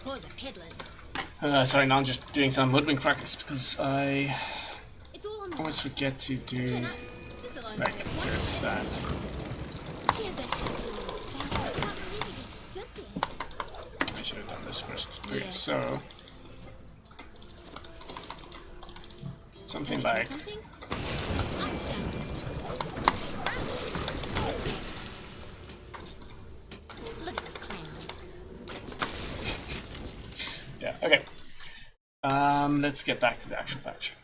Pause a peddling. Sorry, now I'm just doing some woodwind practice because I It's all on the always forget to do chin up. This'll only like hurt one. this and Here's a headline. I can't believe you just stood there. I should have done this first. Yeah. Okay, so something like Something? I'm done. Look at this clown. yeah, okay. Let's get back to the action patch.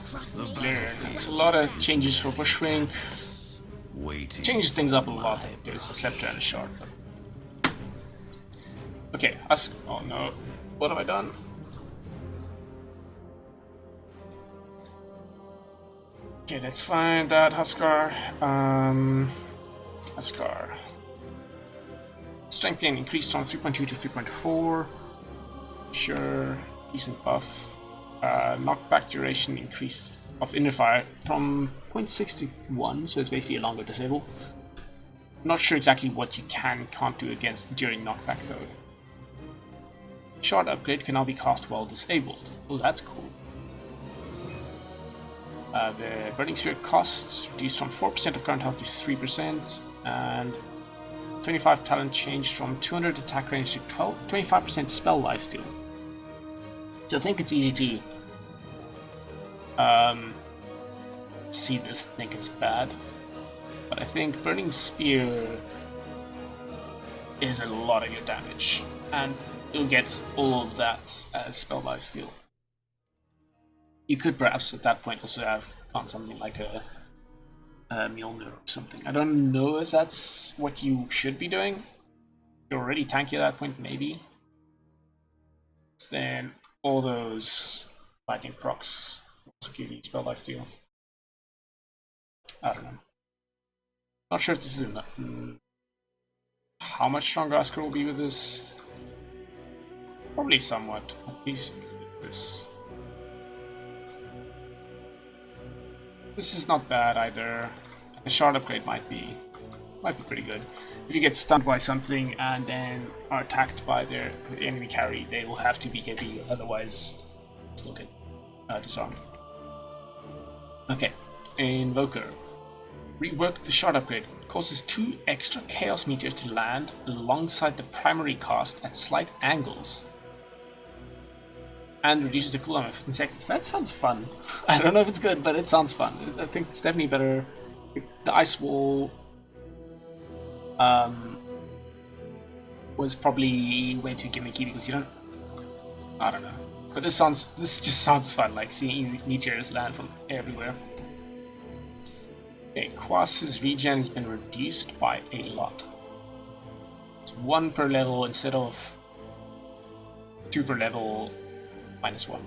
Cross me. There, it's a lot of changes for Bushwink. Waiting. Changes things up a lot. There's a Scepter and a Chard. Okay, us. Oh no, what have I done? Okay, let's find that Huskar. Huskar. Strength gain increased from 3.2 to 3.4. Sure, decent buff. Knockback duration increased of inner fire from 0.6 to 1, so it's basically a longer disable. Not sure exactly what you can can't do against during knockback though. Chard upgrade can now be cast while disabled. Oh, that's cool. The Burning Spear costs reduced from 4% of current health to 3%, and 25 talent changed from 200 attack range to 25% spell lifesteal. So I think it's easy to see this, think it's bad, but I think Burning Spear is a lot of your damage, and you'll get all of that as spell lifesteal. You could perhaps at that point also have on something like a Mjolnir or something. I don't know if that's what you should be doing. You're already tanky at that point, maybe. Then all those lightning procs also give you spell lifesteal. I don't know. Not sure if this is enough. How much stronger Asker will be with this? Probably somewhat. At least this. This is not bad either. The Chard upgrade might be pretty good. If you get stunned by something and then are attacked by the enemy carry, they will have to be heavy, otherwise still get disarmed. Okay, Invoker. Rework the Chard upgrade. Causes 2 extra Chaos Meteors to land alongside the primary cast at slight angles. And reduces the cooldown by 15 seconds. That sounds fun. I don't know if it's good, but it sounds fun. I think it's definitely better. The Ice Wall was probably way too gimmicky because you don't... I don't know. But this just sounds fun, like seeing meteors land from everywhere. Okay, Quas's regen has been reduced by a lot. It's 1 per level instead of 2 per level. -1.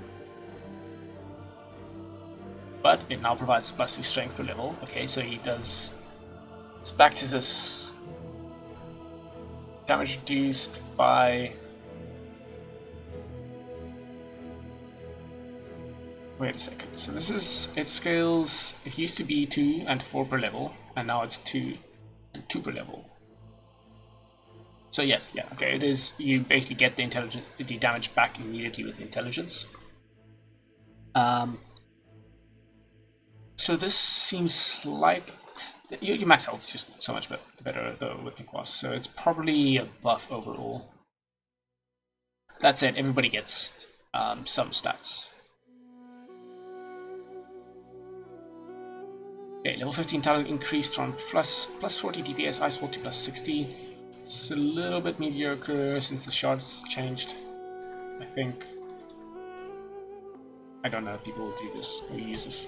But it now provides +2 strength per level. Okay, so he does... It's back to this... Damage reduced by... Wait a second. So this is... It scales... It used to be 2 and 4 per level, and now it's 2 and 2 per level. So yes, yeah, okay, it is, you basically get the damage back immediately with intelligence. So this seems like, your max health is just so much better though with the Quas, so it's probably a buff overall. That said, everybody gets some stats. Okay, level 15 talent increased from plus 40 DPS Ice Wall to +60. It's a little bit mediocre since the shards changed, I think. I don't know if people will do this or use this.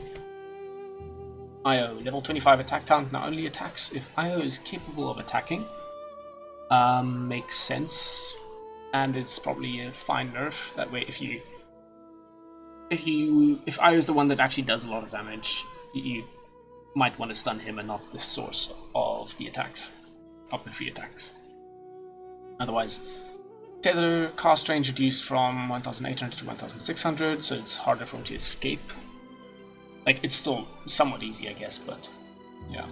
IO, level 25 attack talent now only attacks if IO is capable of attacking. Makes sense, and it's probably a fine nerf. That way, if IO is the one that actually does a lot of damage, you might want to stun him and not the source of the attacks, of the free attacks. Otherwise, tether cast range reduced from 1800 to 1600, so it's harder for him to escape. Like, it's still somewhat easy, I guess, but yeah.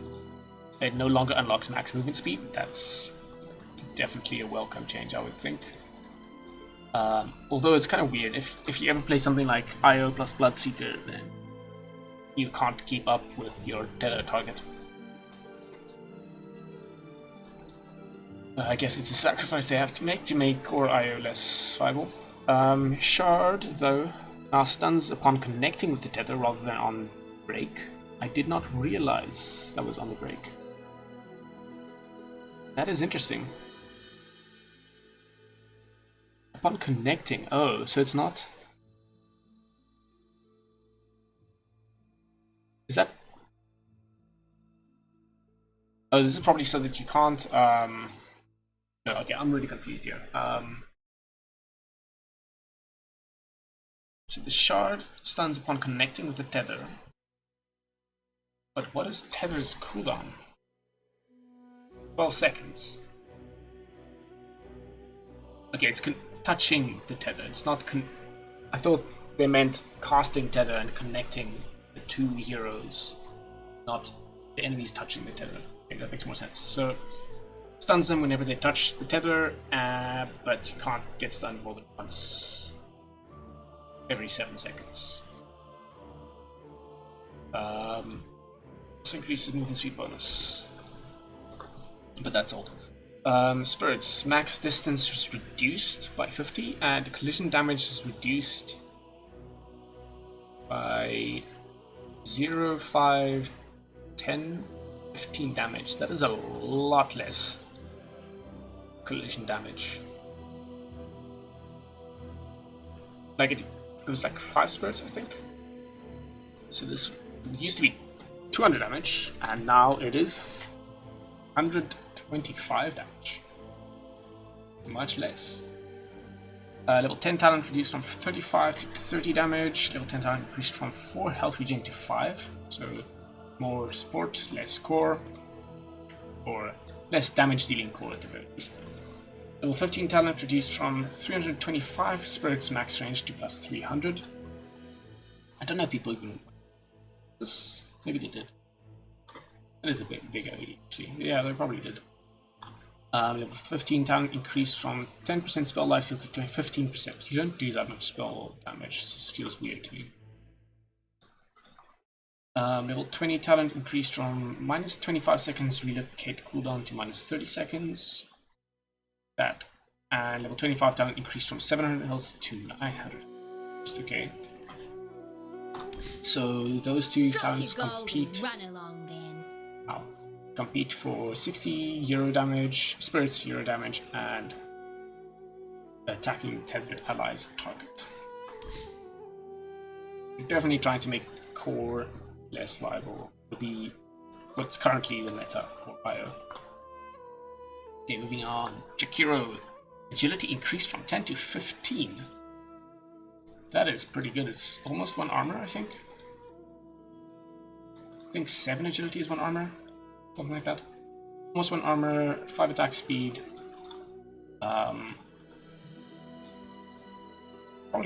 It no longer unlocks max movement speed. That's definitely a welcome change, I would think. Although it's kind of weird. If you ever play something like IO plus Bloodseeker, then you can't keep up with your tether target. I guess it's a sacrifice they have to make core IO less viable. Chard, though, now stuns upon connecting with the tether rather than on break. I did not realize that was on the break. That is interesting. Upon connecting, oh, so it's not... Is that... Oh, this is probably so that you can't... No, okay, I'm really confused here. So the Chard stuns upon connecting with the tether. But what is tether's cooldown? 12 seconds. Okay, it's touching the tether. It's not I thought they meant casting tether and connecting the two heroes, not the enemies touching the tether. I think that makes more sense. So stuns them whenever they touch the tether, but you can't get stunned more than once every 7 seconds. Also increases movement speed bonus, but that's all. Spirits, max distance is reduced by 50, and collision damage is reduced by 0, 5, 10, 15 damage. That is a lot less collision damage. Like it was like 5 spirits, I think. So this used to be 200 damage, and now it is 125 damage. Much less. Level 10 talent reduced from 35 to 30 damage. Level 10 talent increased from 4 health regen to 5. So more support, less core, or less damage dealing core at the very least. Level 15 talent reduced from 325 spirits max range to plus 300. I don't know if people even this. Maybe they did. That is a bit bigger actually. Yeah, they probably did. Level 15 talent increased from 10% spell life steal to 15%. You don't do that much spell damage. This feels weird to me. Level 20 talent increased from minus 25 seconds relocate cooldown to minus 30 seconds. That. And level 25 talent increased from 700 health to 900. Just okay. So those two talents compete. Run along then. Wow. Compete for 60 euro damage, spirits euro damage, and attacking tethered allies target. We're definitely trying to make core less viable. It'll be what's currently the meta core bio. Okay, moving on. Jakiro. Agility increased from 10 to 15. That is pretty good. It's almost 1 armor, I think. I think 7 agility is 1 armor. Something like that. Almost 1 armor, 5 attack speed. Probably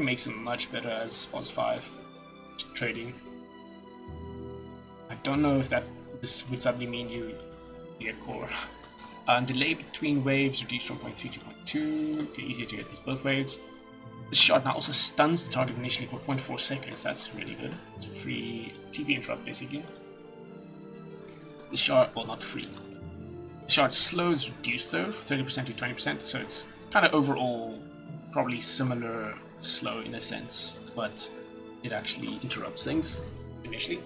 makes him much better as boss 5. Trading. I don't know if this would suddenly mean you be a core. Delay between waves reduced from 0.3 to 0.2. Okay, easier to get these both waves. The shot now also stuns the target initially for 0.4 seconds. That's really good. It's a free TP interrupt basically. The shard, well, not free. The shard slow is reduced though, 30% to 20%, so it's kind of overall probably similar slow in a sense, but it actually interrupts things initially.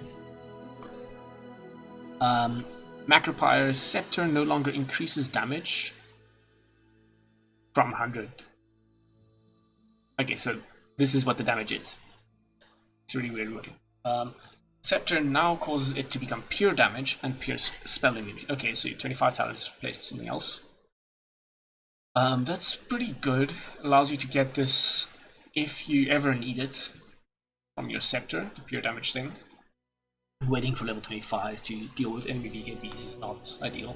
Macropyre's Scepter no longer increases damage from 100. Okay, so this is what the damage is. It's really weird looking. Scepter now causes it to become pure damage and pure spell immunity. Okay, so your 25 talent is replaced with something else. That's pretty good. Allows you to get this if you ever need it from your Scepter, the pure damage thing. Waiting for level 25 to deal with enemy BKBs is not ideal.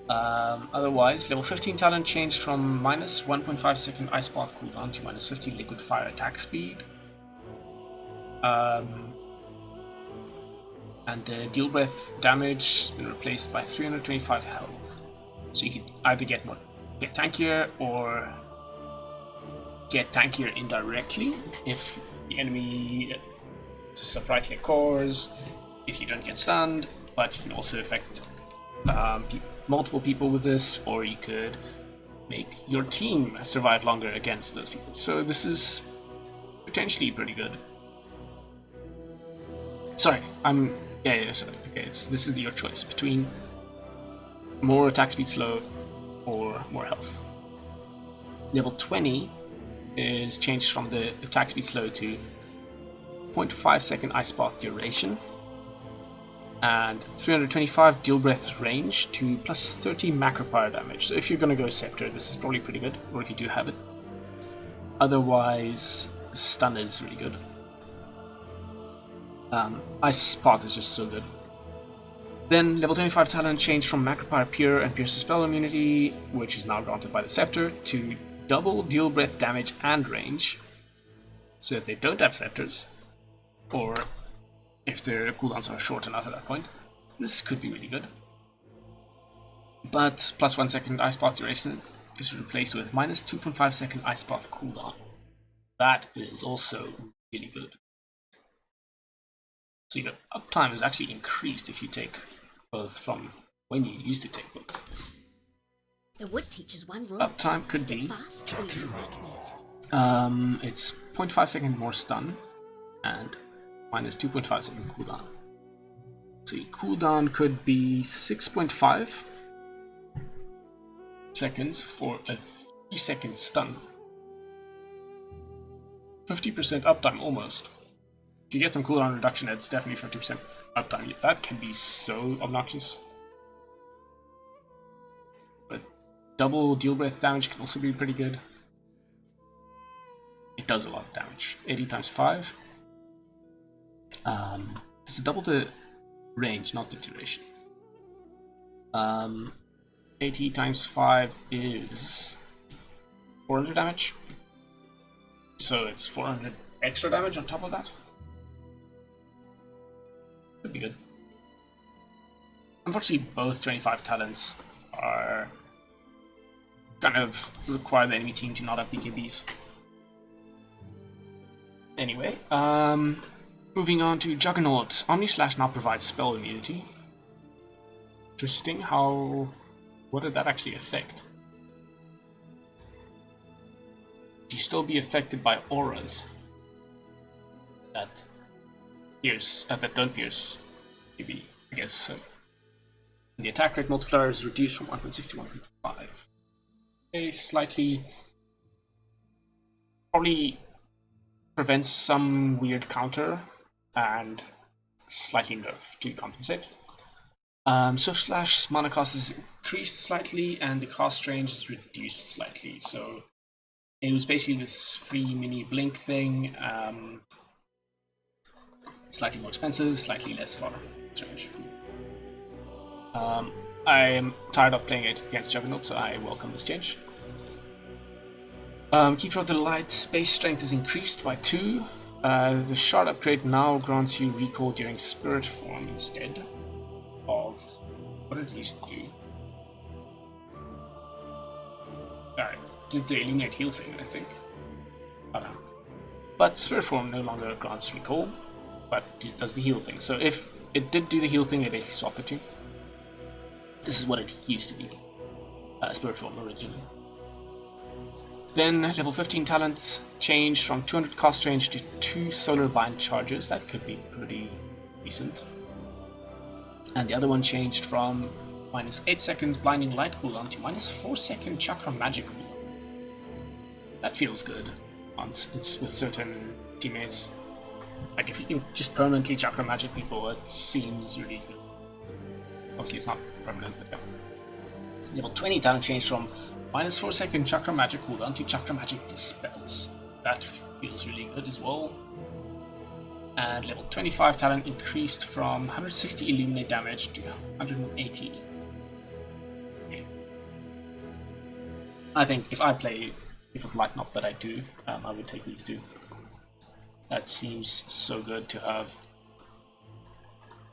Otherwise, level 15 talent changed from minus 1.5 second ice path cooldown to minus 50 liquid fire attack speed. And the deal breath damage has been replaced by 325 health. So you can either get tankier or get tankier indirectly if the enemy stuff right click cores, if you don't get stunned, but you can also affect multiple people with this, or you could make your team survive longer against those people. So this is potentially pretty good. Sorry, sorry. Okay, this is your choice between more attack speed slow or more health. Level 20 is changed from the attack speed slow to 0.5 second ice path duration and 325 deal breath range to plus 30 macropyre damage. So if you're gonna go Scepter, this is probably pretty good, or if you do have it. Otherwise, stun is really good. Ice path is just so good. Then level 25 talent changed from macropyre pure and pierce spell immunity, which is now granted by the Scepter, to double deal breath damage and range. So if they don't have Scepters, or if their cooldowns are short enough at that point, this could be really good. But plus 1 second ice path duration is replaced with minus 2.5 second ice path cooldown. That is also really good. So your uptime is actually increased if you take both from when you used to take both. The wood teaches one rule. Uptime could be Fast or you snake meat. it's 0.5 second more stun and minus 2.5 second cooldown. So your cooldown could be 6.5 seconds for a 3-second stun. 50% uptime almost. If you get some cooldown reduction, it's definitely 50% uptime. That can be so obnoxious. But double deal breath damage can also be pretty good. It does a lot of damage. 80 times 5. It's double the range, not the duration. 80 times 5 is 400 damage. So it's 400 extra damage on top of that. Could be good. Unfortunately, both 25 talents are kind of require the enemy team to not have BKBs. Anyway, moving on to Juggernaut. Omni Slash now provides spell immunity. Interesting. What did that actually affect? You still be affected by auras that pierce, that don't pierce. Maybe, I guess so. And the attack rate multiplier is reduced from 1.6 to 1.5. Okay, slightly, probably prevents some weird counter and slightly nerf to compensate. Swift Slash mana cost is increased slightly and the cost range is reduced slightly. So it was basically this free mini blink thing. Slightly more expensive, slightly less far. I am tired of playing it against Juggernaut, so I welcome this change. Keeper of the Light base strength is increased by 2. The Chard upgrade now grants you recall during spirit form instead of what it used to do. Did the Illuminate heal thing, I think. I don't know. But spirit form no longer grants recall, but it does the heal thing. So if it did do the heal thing, they basically swapped the two. This is what it used to be. Spirit form originally. Then level 15 talent changed from 200 cost range to 2 solar bind charges. That could be pretty decent. And the other one changed from minus 8 seconds blinding light cooldown to minus 4 second chakra magic cooldown. That feels good with certain teammates. Like if you can just permanently chakra magic people, it seems really good. Obviously it's not permanent, but yeah. Level 20 talent changed from minus 4 second chakra magic cooldown to chakra magic dispels. That feels really good as well. And level 25 talent increased from 160 illuminate damage to 180. Okay. I think if I play People Light, not that I do, I would take these two. That seems so good to have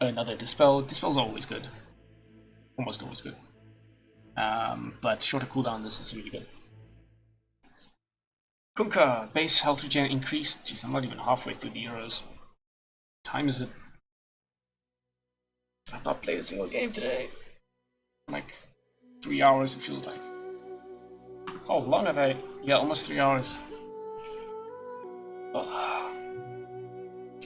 another dispel. Dispels are always good. Almost always good. But shorter cooldown, this is really good. Kunkka, base health regen increased. Jeez, I'm not even halfway through the Euros. What time is it? I've not played a single game today. Like 3 hours, it feels like. How long have I? Yeah, almost 3 hours.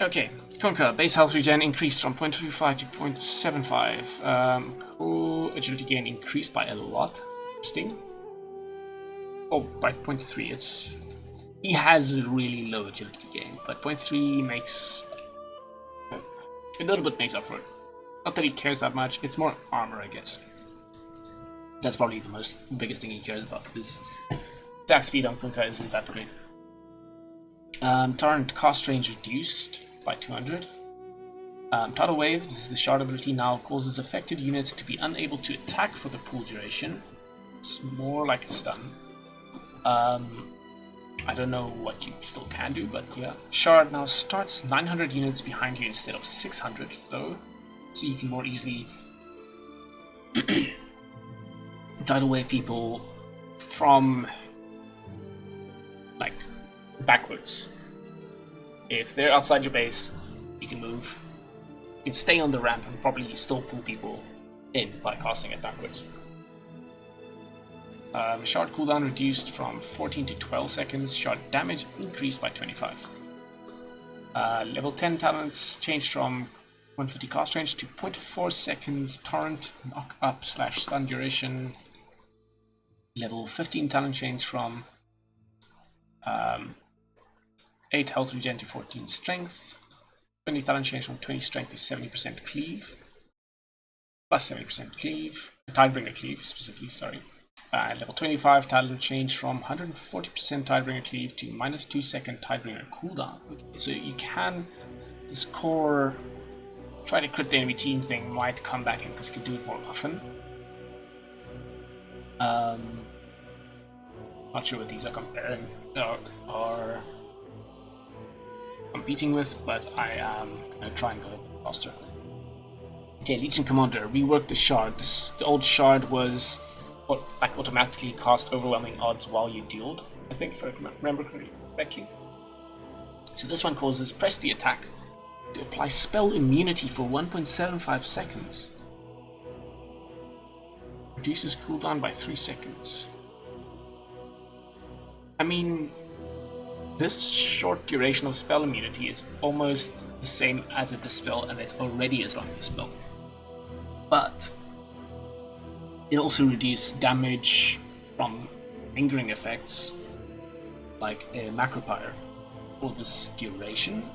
Okay, Kunkka, base health regen increased from 0.25 to 0.75. Cool, agility gain increased by a lot. Interesting. Oh, by 0.3. He has a really low agility gain, but 0.3 makes a little bit makes up for it. Not that he cares that much. It's more armor, I guess. That's probably the biggest thing he cares about, because attack speed on Kunkka isn't that great. Torrent cost range reduced by 200. Tidal Wave, this is the Chard ability, now causes affected units to be unable to attack for the pool duration. It's more like a stun. I don't know what you still can do, but yeah. Chard now starts 900 units behind you instead of 600 though, so you can more easily tidal wave people from like backwards. If they're outside your base, you can move. You can stay on the ramp and probably still pull people in by casting it backwards. Shard cooldown reduced from 14 to 12 seconds. Shard damage increased by 25. Level 10 talents changed from 150 cast range to 0.4 seconds. Torrent, knock up / stun duration. Level 15 talent change from 8 health regen to 14 strength. 20 talent change from 20 strength to 70% cleave. Plus 70% cleave. Tidebringer cleave, specifically, sorry. Level 25 talent change from 140% Tidebringer cleave to -2 second Tidebringer cooldown. Okay, so you can, this core try to crit the enemy team thing might come back in because you can do it more often. Not sure what these are comparing or competing with, but I am gonna try and go a bit faster. Okay, Legion Commander, reworked the Shard. The old Shard was like automatically cast overwhelming odds while you dueled, I think, if I remember correctly. So this one causes press the attack to apply spell immunity for 1.75 seconds. Reduces cooldown by 3 seconds. I mean, this short duration of spell immunity is almost the same as a dispel, and it's already as long as a spell. But it also reduces damage from lingering effects, like a Macropyre, for this duration.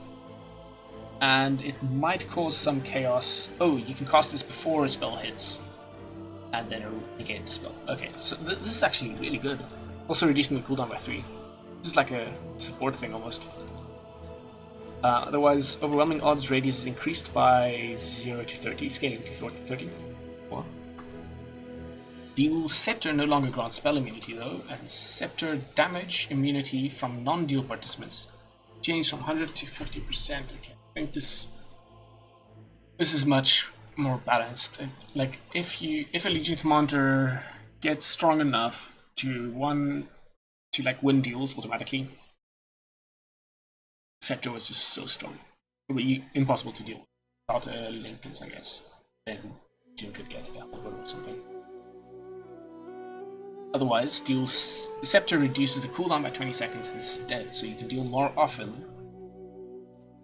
And it might cause some chaos. Oh, you can cast this before a spell hits, and then negate the spell. Okay, so this is actually really good. Also reducing the cooldown by 3. This is like a support thing almost. Otherwise, overwhelming odds radius is increased by 0 to 30, scaling to 30. Dual Scepter no longer grants spell immunity though, and Scepter damage immunity from non-dual participants changed from 100 to 50%. Okay, I think this is much more balanced. Like if a Legion Commander gets strong enough to win duels automatically, Scepter was just so strong. It would be impossible to deal with without a Lincolns, I guess. Then Jin could get Emblem or something. Otherwise, the Scepter reduces the cooldown by 20 seconds instead, so you can deal more often,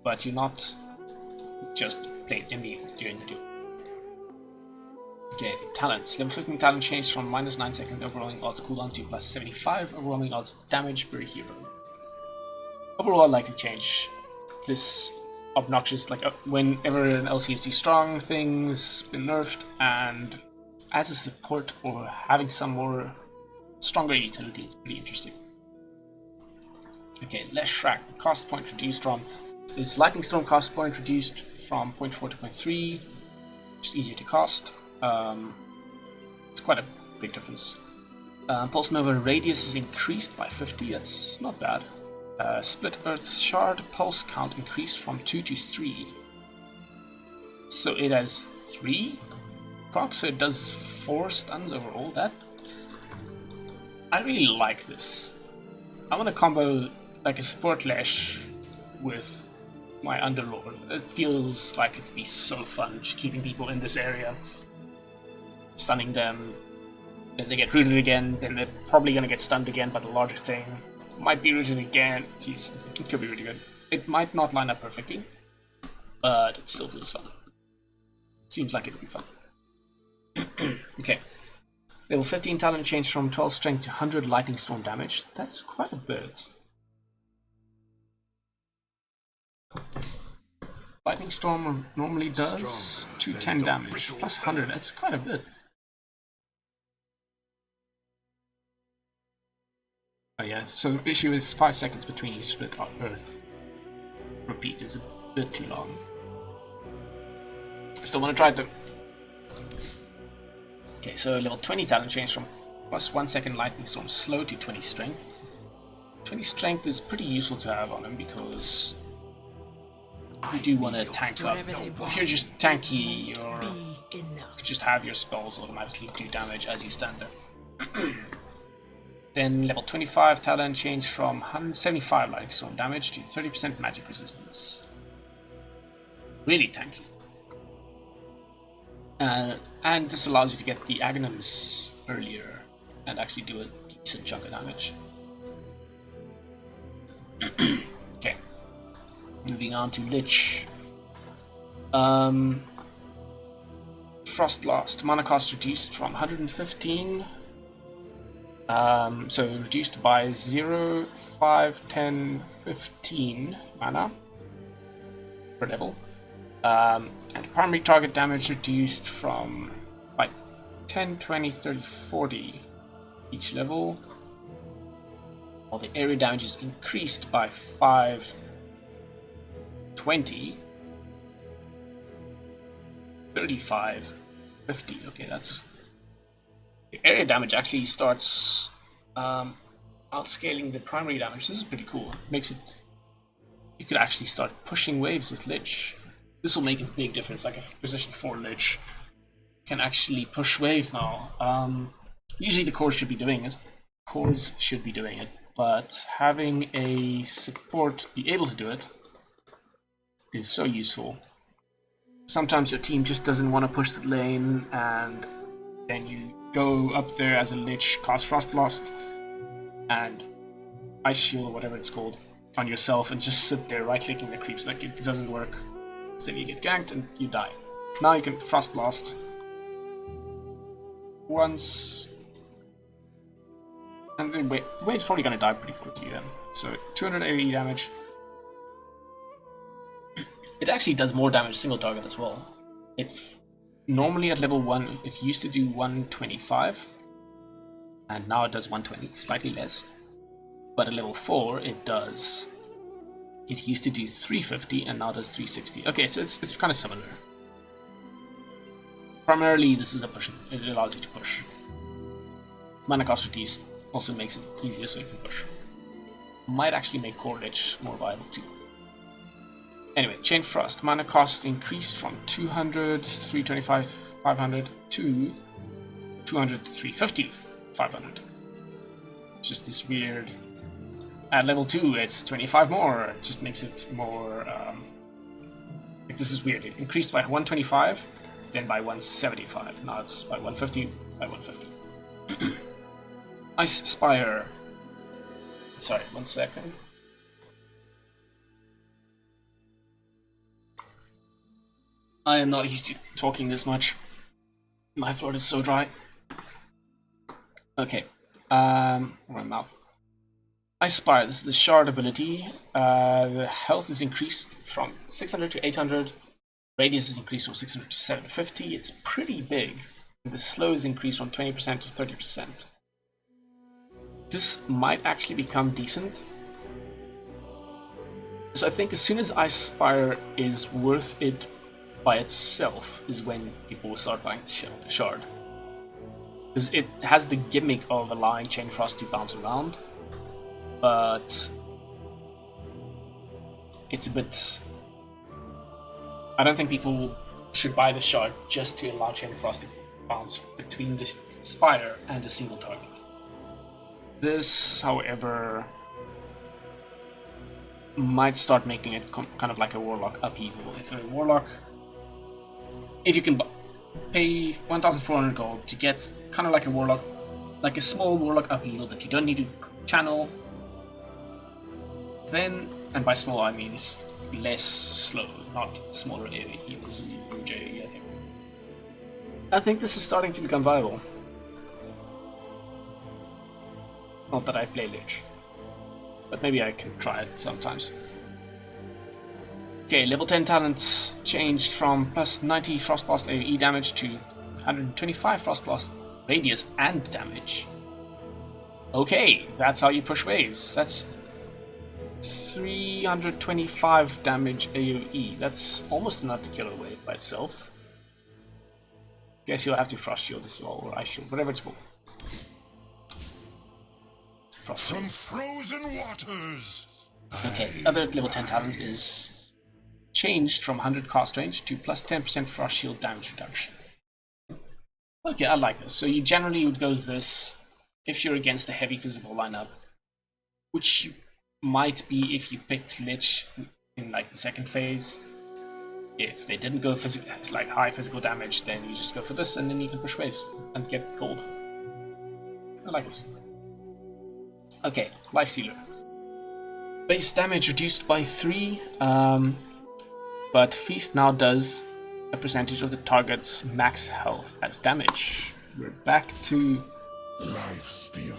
but you're not just plain immune during the duel. Okay, talents. Level 15 talent changed from -9 second overwhelming odds cooldown to +75 overwhelming odds damage per hero. Overall, I'd like to change this obnoxious, like whenever an LC is too strong, things been nerfed, and as a support or having some more stronger utility is pretty interesting. Okay, less Shrek. Cost point reduced from is Lightning Storm cost point reduced from 0.4 to 0.3. Just easier to cast. It's quite a big difference. Pulse Nova radius is increased by 50. That's not bad. Split Earth Shard pulse count increased from 2 to 3. So it has 3 procs, so it does 4 stuns overall. I really like this. I want to combo like a support Lesh with my Underlord. It feels like it could be so fun just keeping people in this area, stunning them, then they get rooted again, then they're probably going to get stunned again by the larger thing. Might be rooted again. Jeez, it could be really good. It might not line up perfectly, but it still feels fun. Seems like it would be fun. Okay. Level 15 talent changed from 12 strength to 100 lightning storm damage. That's quite a bit. Lightning storm normally does 210 damage plus 100. That's quite a bit. Oh yeah, so the issue is 5 seconds between you split Earth. Repeat is a bit too long. I still want to try it though. Okay, so level 20 talent change from plus 1 second lightning storm slow to 20 strength. 20 strength is pretty useful to have on him because you do want to tank up. If you're just tanky, you just have your spells automatically do damage as you stand there. Then level 25 talent changed from 175 lightning storm damage to 30% magic resistance. Really tanky. And this allows you to get the Agnums earlier and actually do a decent chunk of damage. Okay. Moving on to Lich. Frost Blast. Mana cost reduced from 115. So reduced by 0, 5, 10, 15 mana per level. And primary target damage reduced from like 10, 20, 30, 40 each level. While the area damage is increased by 5, 20, 35, 50. Okay, that's... The area damage actually starts outscaling the primary damage. This is pretty cool. It makes it... You could actually start pushing waves with Lich. This will make a big difference. Like a position 4 Lich can actually push waves now. Usually the cores should be doing it. But having a support be able to do it is so useful. Sometimes your team just doesn't want to push the lane, and then you go up there as a Lich, cast Frost Blast, and Ice Shield or whatever it's called on yourself, and just sit there right-clicking the creeps. Like, it doesn't work. So you get ganked and you die. Now you can Frost Blast once, and then wave's probably gonna die pretty quickly then. So 280 damage. It actually does more damage single target as well. It normally at level 1 it used to do 125, and now it does 120, slightly less. But at level 4 it does. It used to do 350 and now does 360. Okay, so it's kind of similar. Primarily this is a push. It allows you to push. Mana cost reduced also makes it easier so you can push. Might actually make Core Lich more viable too. Anyway, Chain Frost. Mana cost increased from 200, 325, 500 to 200, 350, 500. It's just this weird... At level 2 it's 25 more. It just makes it more... like, this is weird. It increased by 125, then by 175. Now it's by 150, by 150. Ice Spire. Sorry, 1 second. I am not used to talking this much. My throat is so dry. Okay. My mouth. Ice Spire, this is the Chard ability. The health is increased from 600 to 800. Radius is increased from 600 to 750. It's pretty big. And the slow is increased from 20% to 30%. This might actually become decent. So I think as soon as Ice Spire is worth it by itself is when people will start buying Chard. Because it has the gimmick of allowing Chain Frost to bounce around, but it's a bit... I don't think people should buy the Chard just to allow Chain Frost to bounce between the Spider and a single target. This, however, might start making it kind of like a Warlock upheaval. If a Warlock... If you can pay 1,400 gold to get kind of like a Warlock, like a small Warlock upheaval that you don't need to channel, then, and by small I mean it's less slow, not smaller AoE. This is huge AoE, I think. I think this is starting to become viable. Not that I play Lich, but maybe I can try it sometimes. Okay, level 10 talent changed from plus 90 Frost Blast AoE damage to 125 Frost Blast radius and damage. Okay, that's how you push waves. That's 325 damage AoE. That's almost enough to kill a wave by itself. Guess you'll have to Frost Shield as well, or Ice Shield, whatever it's called. Frost Shield. From frozen waters. Okay, other level 10 talent is changed from 100 cast range to plus 10% Frost Shield damage reduction. Okay, I like this. So you generally would go with this if you're against a heavy physical lineup, which you might be if you picked Lich in like the second phase. If they didn't go like high physical damage, then you just go for this, and then you can push waves and get gold. I like this. Okay, Lifestealer. Base damage reduced by 3, but Feast now does a percentage of the target's max health as damage. We're back to Lifestealer.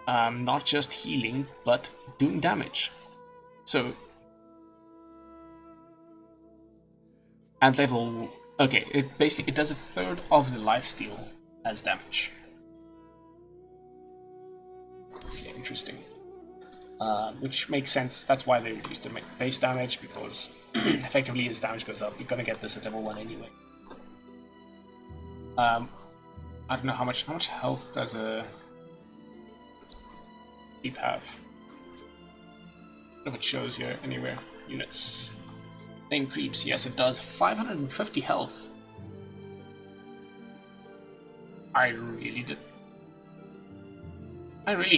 not just healing, but doing damage. So, and level, okay, it does a third of the lifesteal as damage. Okay, interesting. Which makes sense. That's why they reduced the base damage, because effectively as damage goes up, you're gonna get this at level 1 anyway. I don't know how much health does a Keep have. If it shows here anywhere. Units. Thing creeps, yes it does. 550 health. I really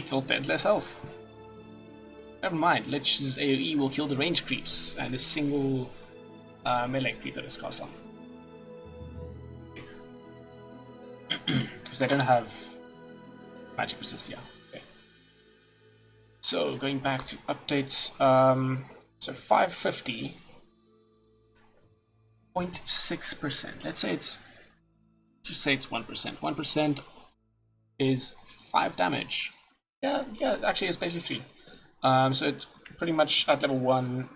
thought they had less health. Never mind, Lich's AoE will kill the range creeps and a single melee creep that is cast on. Because they don't have magic resist, yeah. Okay. So going back to updates, so 550. 0.6%. Let's just say it's 1%. 1% is 5 damage. Yeah, actually it's basically 3. So it's pretty much at level 1,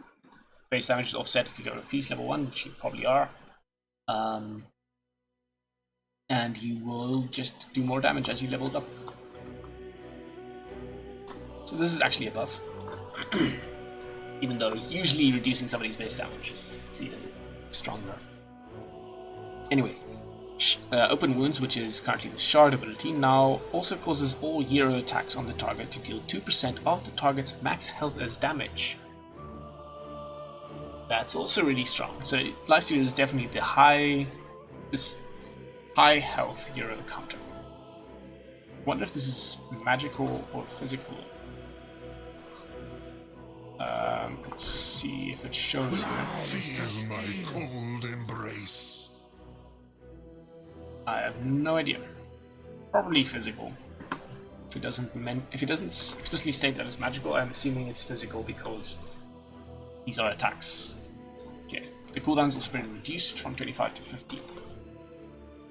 base damage is offset if you go to Feast level 1, which you probably are. And you will just do more damage as you leveled up. So this is actually a buff. Even though usually reducing somebody's base damage is seen as a strong nerf. Anyway, Open Wounds, which is currently the Chard ability, now also causes all hero attacks on the target to deal 2% of the target's max health as damage. That's also really strong. So Lifestealer is definitely the high health hero counter. Wonder if this is magical or physical. Let's see if it shows here. Feel my cold embrace. I have no idea. Probably physical. If it doesn't explicitly state that it's magical, I'm assuming it's physical because these are attacks. Okay. The cooldowns also been reduced from 25 to 50.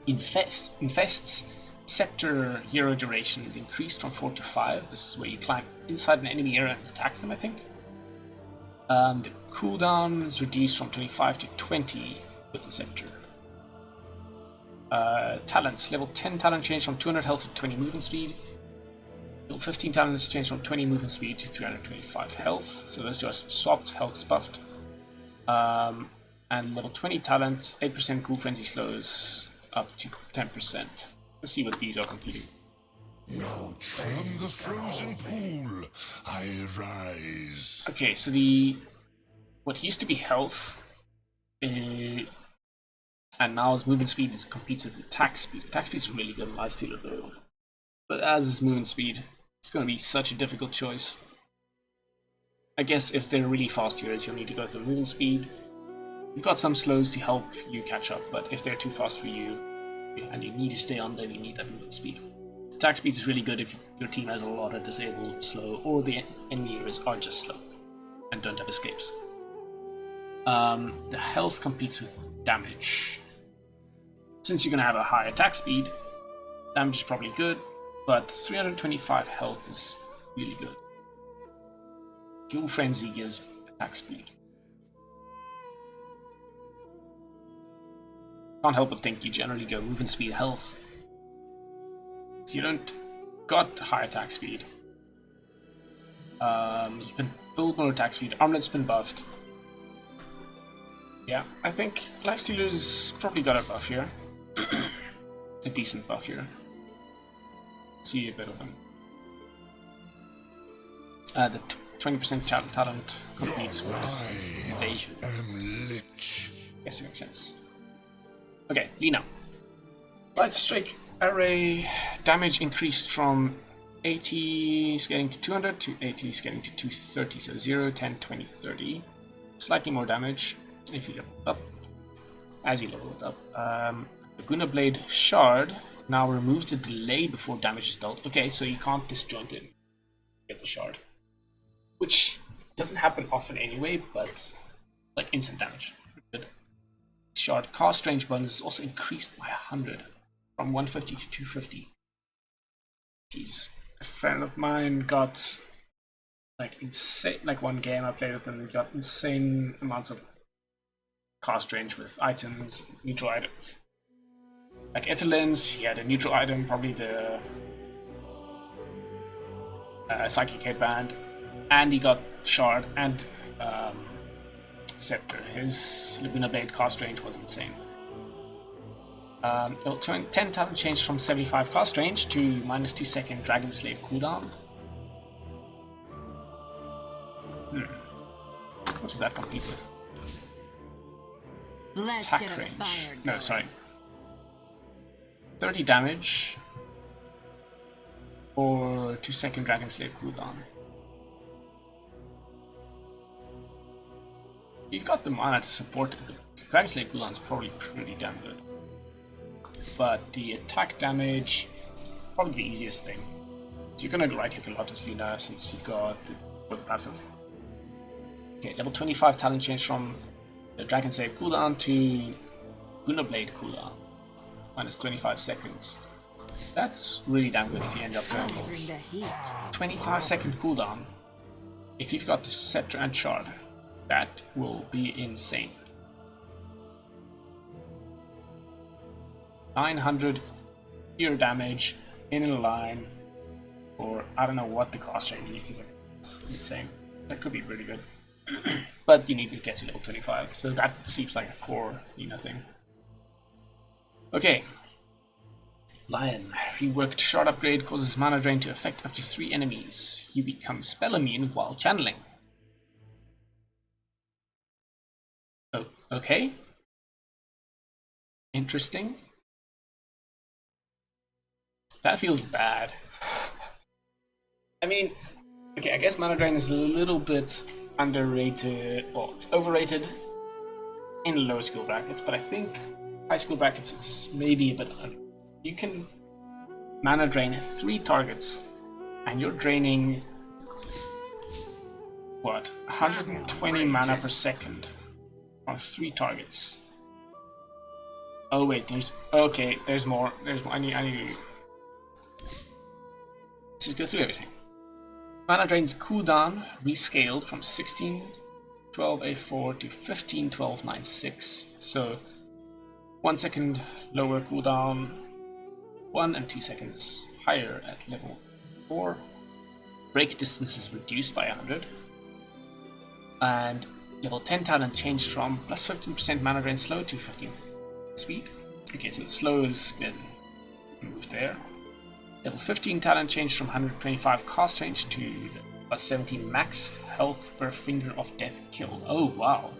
Infest's Scepter hero duration is increased from 4 to 5. This is where you climb inside an enemy area and attack them, I think. The cooldown is reduced from 25 to 20 with the Scepter. Talents. Level 10 talent changed from 200 health to 20 movement speed. Level 15 talents changed from 20 movement speed to 325 health. So those just swapped, health is buffed. And level 20 talent, 8% cool frenzy slows up to 10%. Let's see what these are competing. Now from the frozen pool, I rise. Okay, so what used to be health, and now his movement speed competes with attack speed. Attack speed is really good in Lifestealer though, but as his movement speed, it's going to be such a difficult choice. I guess if they're really fast heroes, you'll need to go through movement speed. You've got some slows to help you catch up, but if they're too fast for you, and you need to stay on them, you need that movement speed. Attack speed is really good if your team has a lot of disabled slow, or the enemy heroes are just slow and don't have escapes. The health competes with damage. Since you're going to have a high attack speed, damage is probably good, but 325 health is really good. Ghoul Frenzy gives attack speed. Can't help but think you generally go movement speed, health. So you don't got high attack speed. You can build more attack speed. Amulet's been buffed. Yeah, I think Lifestealer's probably got a buff here. A decent buff here. See a bit of him. The 20% talent competes with evasion. Guess it makes sense. Okay, Lina. Light Strike array damage increased from 80 is getting to 200, 280 is getting to 230, so 0, 10, 20, 30. Slightly more damage if you level it up, as you level it up. Laguna Blade Shard now removes the delay before damage is dealt. Okay, so you can't disjoint it. Get the shard. Which doesn't happen often anyway, but like instant damage. Good. Shard cast range bonus is also increased by 100 from 150 to 250. Jeez. A friend of mine got like insane, like one game I played with him, got insane amounts of cast range with items, neutral item. Like Ethelins, he had a neutral item, probably the Psychic Headband, and he got Shard and Scepter. His Laguna Blade cast range was insane. 10 talent change from 75 cast range to -2 second Dragon Slave cooldown. What does that compete with? Let's Attack get a range. fire No, going. sorry. 30 damage or 2 second Dragon Slave cooldown. You've got the mana to support it. The Dragon Slave cooldown is probably pretty damn good. But the attack damage, probably the easiest thing. So you're gonna right click a lot as Luna since you've got the passive. Okay, level 25 talent change from the Dragon Save cooldown to Laguna Blade cooldown. -25 seconds. That's really damn good if you end up going Bring the heat. 25 second cooldown. If you've got the Scepter and Chard, that will be insane. 900 pure damage in a line, or I don't know what the cost range is. It's insane. That could be really good. But you need to get to level 25, so that seems like a core thing. Okay. Lion. Reworked Shard upgrade causes mana drain to affect up to 3 enemies. You become spell immune while channeling. Oh, okay. Interesting. That feels bad. I mean, okay, I guess mana drain is a little bit underrated. Well, it's overrated in lower skill brackets, but I think high skill brackets it's maybe a bit under. You can mana drain 3 targets, and you're draining what? 120 mana per second on 3 targets. Oh wait, there's more. I need to. Let's just go through everything. Mana drain's cooldown rescaled from 1612A4 to 151296. So 1 second lower cooldown, 1 and 2 seconds higher at level 4. Break distance is reduced by 100. And level 10 talent changed from plus 15% mana drain slow to 15 speed. Okay, so the slow has been moved there. Level 15 talent changed from 125 cast range to the plus 17 max health per finger of death kill. Oh wow.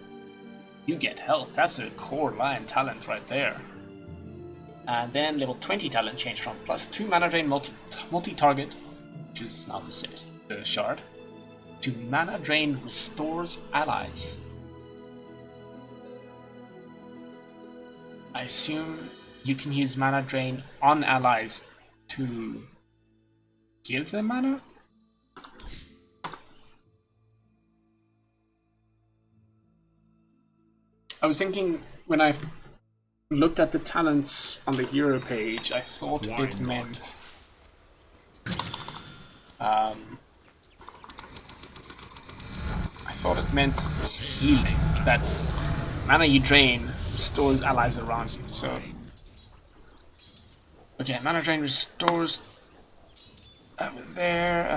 You get health. That's a core Lion talent right there. And then level 20 talent changed from plus 2 mana drain multi-target, which is now the Shard, to mana drain restores allies. I assume you can use mana drain on allies to give them mana? I was thinking when I looked at the talents on the hero page, I thought it meant healing. That mana you drain restores allies around you. So okay, mana drain restores over there.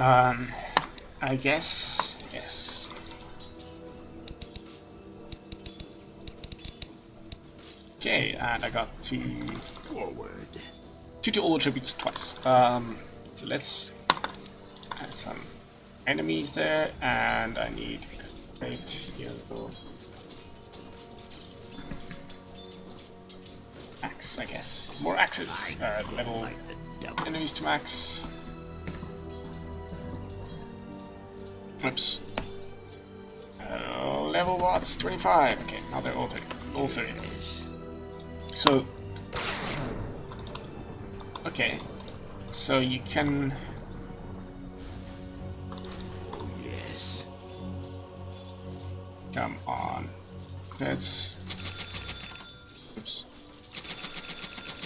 I guess. Okay, and I got 2 to all attributes twice. So let's add some enemies there, and I need great yellow axe, I guess. More axes. Level enemies to max. Oops. Level bots 25. Okay, now they're all 30. So, okay, so you can. Oh, yes. Come on. Let's. Oops.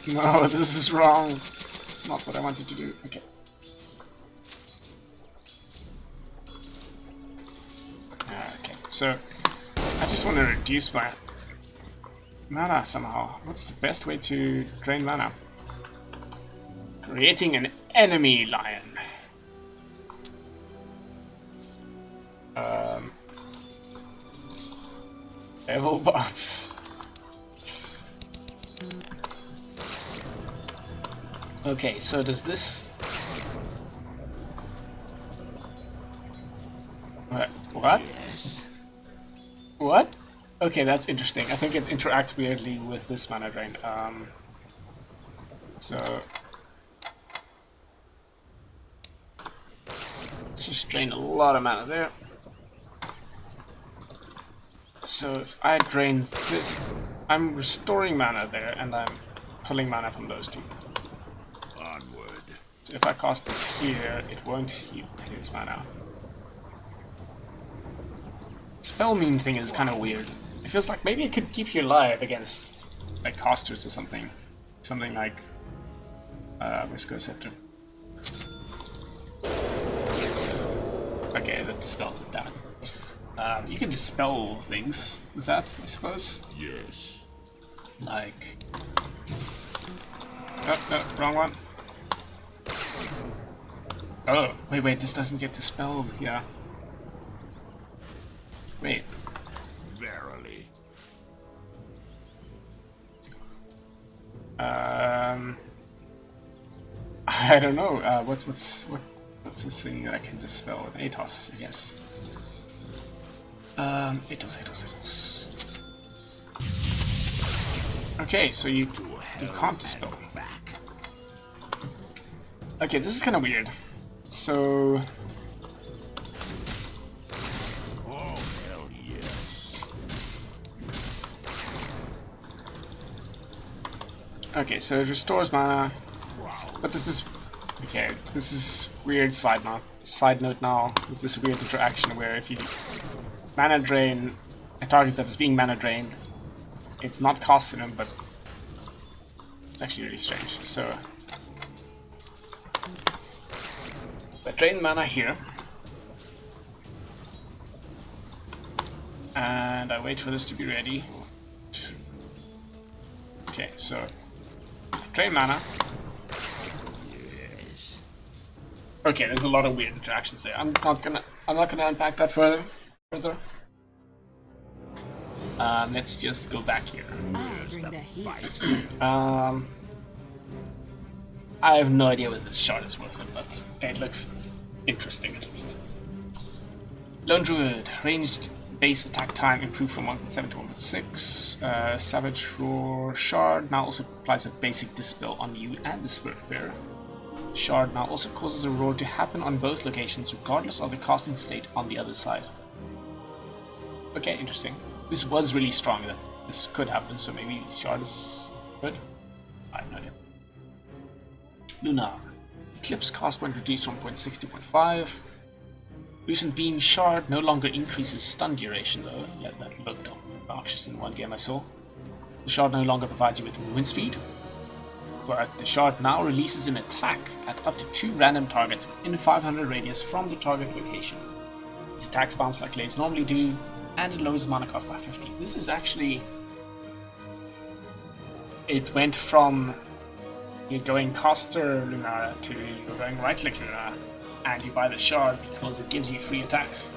No, this is wrong. It's not what I wanted to do. Okay. Okay, so I just want to reduce my mana somehow. What's the best way to drain mana? Creating an enemy lion. Level bots. Okay, so does this... What? Yes. What? Okay, that's interesting. I think it interacts weirdly with this mana drain. So... let's just drain a lot of mana there. So if I drain this, I'm restoring mana there, and I'm pulling mana from those two. Onward. So if I cast this here, it won't heal his mana. Spell mean thing is kind of weird. It feels like maybe it could keep you alive against like casters or something. Something like Magnum Scepter. Okay, that dispels it, damn it. You can dispel things with that, I suppose. Yes. Like... oh, no, wrong one. Oh, wait, this doesn't get dispelled, yeah. Wait. Verily. I don't know, what's this thing that I can dispel? Atos, I guess. Atos. Okay, so you can't dispel. Okay, this is kind of weird. So... Oh, hell yes. okay, so it restores mana. But this is... okay, this is weird side note now. There's this weird interaction where if you mana drain a target that is being mana drained, it's not costing them, but it's actually really strange. So I drain mana here, and I wait for this to be ready. Okay, so drain mana. Okay, there's a lot of weird interactions there. I'm not gonna unpack that further. Let's just go back here. Bring the heat. I have no idea whether this shard is worth it, but it looks interesting at least. Lone Druid, ranged base attack time improved from 1.7 to 1.6. Savage Roar Shard now also applies a basic dispel on you and the Spirit Bearer. Shard now also causes a roar to happen on both locations regardless of the casting state on the other side. Okay, interesting. This was really strong that this could happen, so maybe Shard is good? I have no idea. Lunar. Eclipse cast point reduced from 0.6 to 0.5. Recent Beam Shard no longer increases stun duration though. Yeah, that looked obnoxious in one game I saw. The Shard no longer provides you with movement speed, but the Shard now releases an attack at up to 2 random targets within 500 radius from the target location. Its attacks bounce like blades normally do, and it lowers mana cost by 50. This is actually... it went from you're going caster Luna to you're going right click Luna, and you buy the Shard because it gives you free attacks.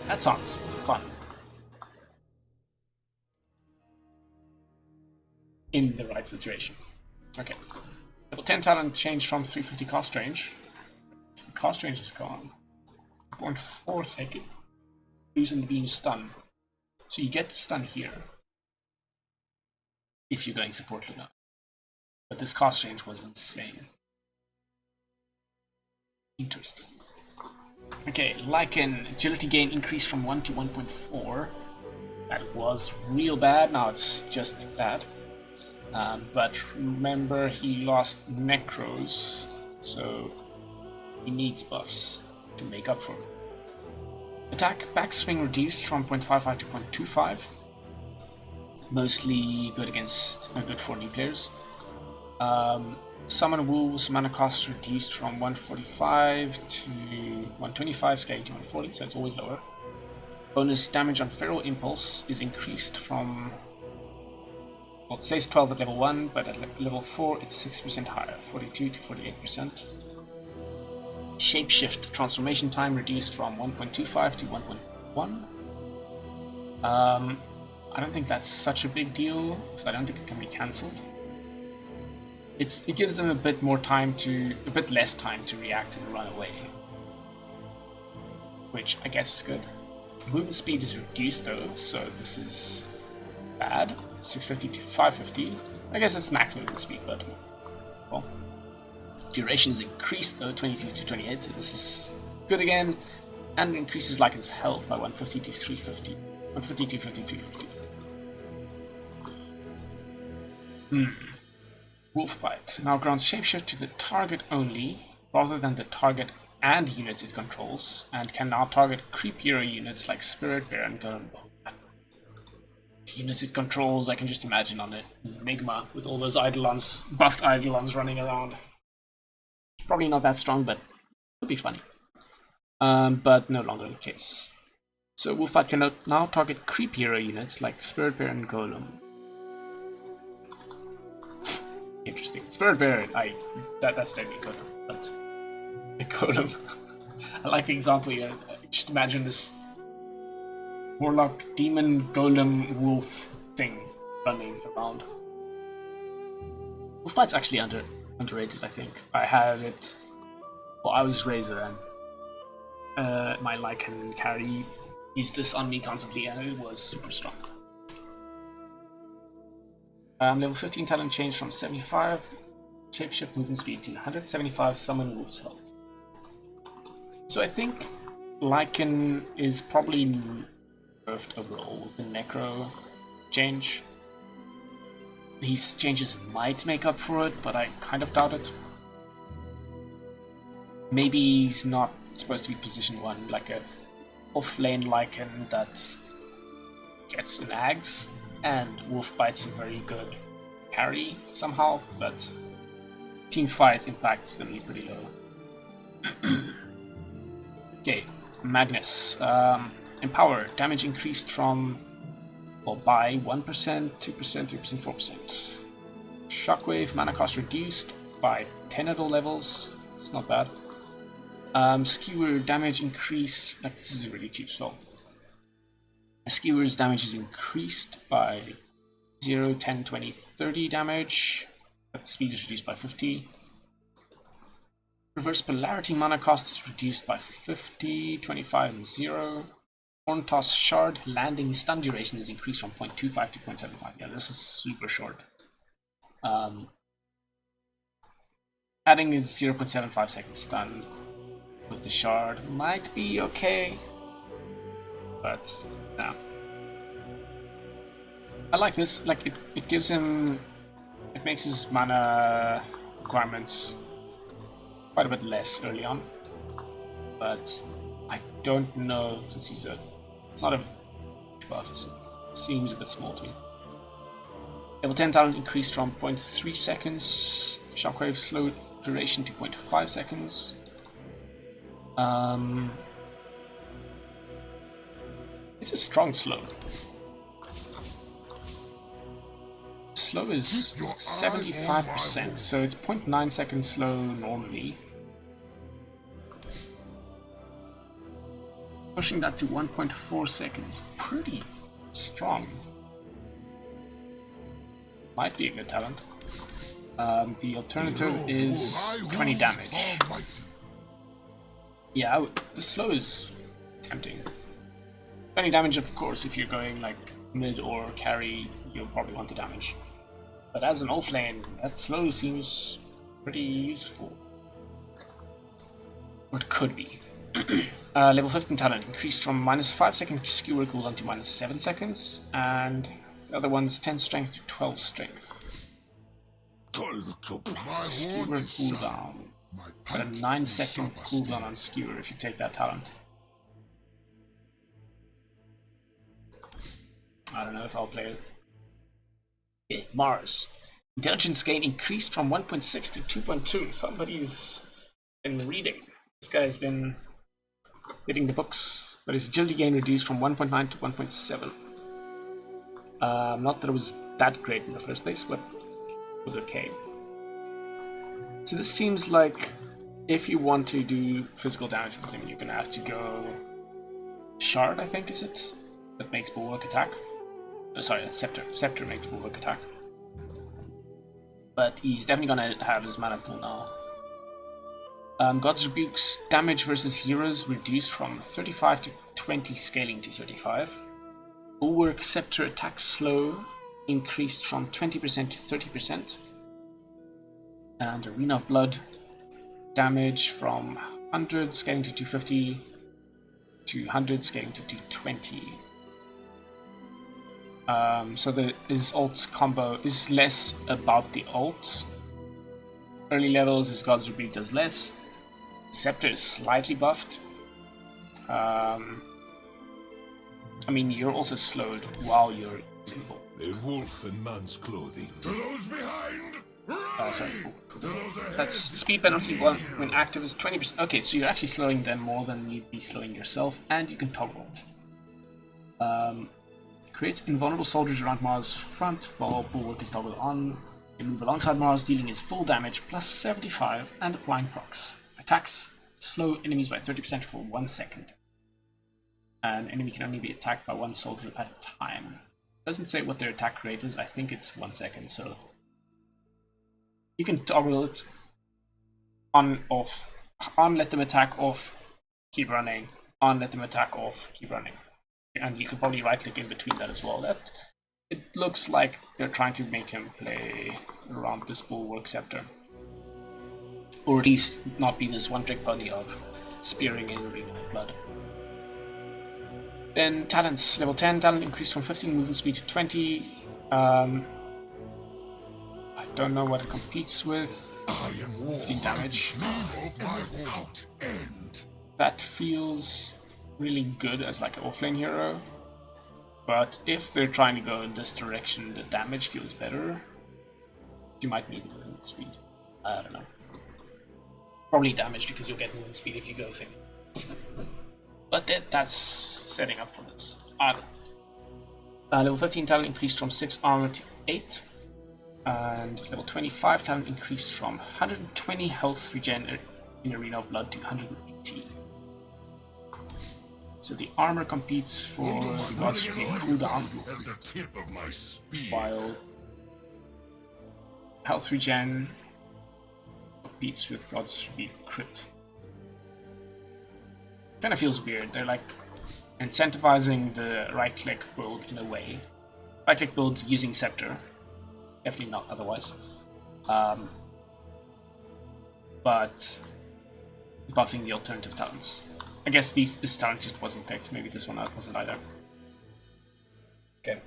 That sounds fun. In the right situation. Okay. Level 10 talent changed from 350 cost range. The cost range is gone. 0.4 second. Using the beam stun. So you get the stun here. If you're going support Luna. But this cost range was insane. Interesting. Okay, Lycan, agility gain increased from 1 to 1.4. That was real bad, now it's just bad. But remember, he lost Necros, so he needs buffs to make up for it. Attack backswing reduced from 0.55 to 0.25. Mostly good good for new players. Summon Wolves mana cost reduced from 145 to 125, scaling to 140, so it's always lower. Bonus damage on Feral Impulse is increased from, well, it says 12 at level 1, but at level 4 it's 6% higher, 42 to 48%. Shapeshift transformation time reduced from 1.25 to 1.1. I don't think that's such a big deal, because I don't think it can be cancelled. It gives them a bit less time to react and run away, which I guess is good. Movement speed is reduced though, so this is bad. 650 to 550. I guess it's max movement speed, but well. Duration is increased though, 22 to 28, so this is good again, and increases Lycan's health by 150 to 350. 150, 250, 350. Wolf Bite now grants shapeshift to the target only, rather than the target and units it controls, and can now target creepier units like Spirit Bear and Golem. Units it controls, I can just imagine on it. Enigma with all those Eidolons, buffed Eidolons running around. Probably not that strong, but it would be funny. But no longer the case. So Wolfbite can now target creepier units like Spirit Bear and Golem. Interesting. Spirit Bear, that's definitely Golem, but the Golem. I like the example here. Just imagine this Warlock, Demon, Golem, Wolf thing running around. Wolfbite's actually underrated, I think. I had it. Well, I was Razor, and my Lycan carry used this on me constantly, and it was super strong. Level 15 talent changed from 75 shapeshift movement speed to 175 summon Wolf's health. So I think Lycan is probably nerfed overall with the Necro change. These changes might make up for it, but I kind of doubt it. Maybe he's not supposed to be position 1, like a off-lane Lycan that gets an Ags, and Wolfbite's a very good carry somehow, but team fight impact's gonna be pretty low. Okay, Magnus. Empower. Damage increased from, well, by 1%, 2%, 3%, 4%. Shockwave. Mana cost reduced by 10 at all levels. It's not bad. Skewer damage increased. Like, this is a really cheap spell. Skewer's damage is increased by 0, 10, 20, 30 damage, but the speed is reduced by 50. Reverse Polarity mana cost is reduced by 50, 25, and 0. Horn Toss Chard landing stun duration is increased from 0.25 to 0.75. Yeah, this is super short. Adding is 0.75 second stun with the Chard might be okay, but no. I like this. Like it gives him, it makes his mana requirements quite a bit less early on, but I don't know if this is it's not a buff. It seems a bit small to me. Level 10 talent increased from 0.3 seconds. Shockwave slow duration to 0.5 seconds. It's a strong slow. Slow is 75%, so it's 0.9 seconds slow normally. Pushing that to 1.4 seconds is pretty strong. Might be a good talent. The alternative is 20 damage. Yeah, the slow is tempting. 20 damage, of course, if you're going like mid or carry, you'll probably want the damage. But as an offlane, that slow seems pretty useful. Or it could be. Level 15 talent increased from -5 second skewer cooldown to -7 seconds, and the other one's 10 strength to 12 strength. Skewer cooldown. But a 9-second cooldown on skewer if you take that talent. I don't know if I'll play it. Okay, Mars. Intelligence gain increased from 1.6 to 2.2. Somebody's been reading. This guy's been reading the books. But his agility gain reduced from 1.9 to 1.7. Not that it was that great in the first place, but it was okay. So this seems like if you want to do physical damage with him, you're gonna have to go Chard, I think, is it? That makes bulwark attack. Oh, sorry, that's Scepter. Scepter makes bulwark attack. But he's definitely gonna have his mana pool now. God's Rebuke's damage versus heroes reduced from 35 to 20, scaling to 35. Bulwark Scepter attack slow increased from 20% to 30%. And Arena of Blood damage from 100 scaling to 250 to 100 scaling to 220. So his ult combo is less about the ult. Early levels, his God's Rebuke does less. Scepter is slightly buffed. I mean, you're also slowed while you're using ult. A wolf in man's clothing. To those behind! Sorry. That's speed penalty when active is 20%. Okay, so you're actually slowing them more than you'd be slowing yourself, and you can toggle it. Creates invulnerable soldiers around Mars' front while Bulwark is toggled on. They move alongside Mars, dealing his full damage plus 75 and applying procs. Attacks slow enemies by 30% for 1 second. An enemy can only be attacked by one soldier at a time. Doesn't say what their attack rate is. I think it's 1 second, so you can toggle it on, off, on, let them attack, off, keep running, on, let them attack, off, keep running. And you can probably right click in between that as well. That it looks like they're trying to make him play around this Bulwark Scepter. Or at least not be this one-trick pony of spearing in Arena of Blood. Then talents, level 10, talent increased from 15 movement speed to 20. I don't know what it competes with. 15 damage. That feels really good as like an offlane hero. But if they're trying to go in this direction, the damage feels better. You might need movement speed. I don't know. Probably damage because you'll get movement speed if you go thing. But that's setting up for this. Level 15 talent increased from 6 armor to 8. And level 25 talent increased from 120 health regen in Arena of Blood to 180. So the armor competes for the God's Rebuke cooldown, while health regen competes with God's Rebuke crit. Kind of feels weird. They're like incentivizing the right-click build in a way. Right-click build using Scepter. Definitely not otherwise. But buffing the alternative talents. I guess this talent just wasn't picked. Maybe this one wasn't either. Okay.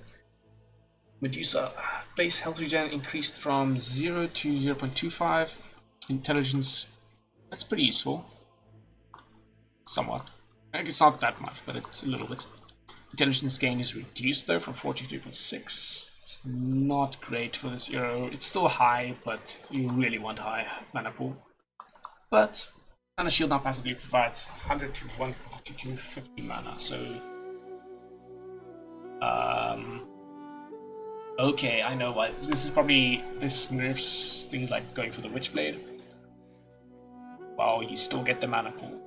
Medusa. Base health regen increased from 0 to 0.25. Intelligence. That's pretty useful. Somewhat. I think it's not that much, but it's a little bit. Intelligence gain is reduced though from 4 to 3.6. It's not great for this hero. It's still high, but you really want high mana pool. But Mana Shield now passively provides 100 to 1 to 250 mana, so okay, I know why. This is probably this nerfs things like going for the Witchblade. While you still get the mana pool.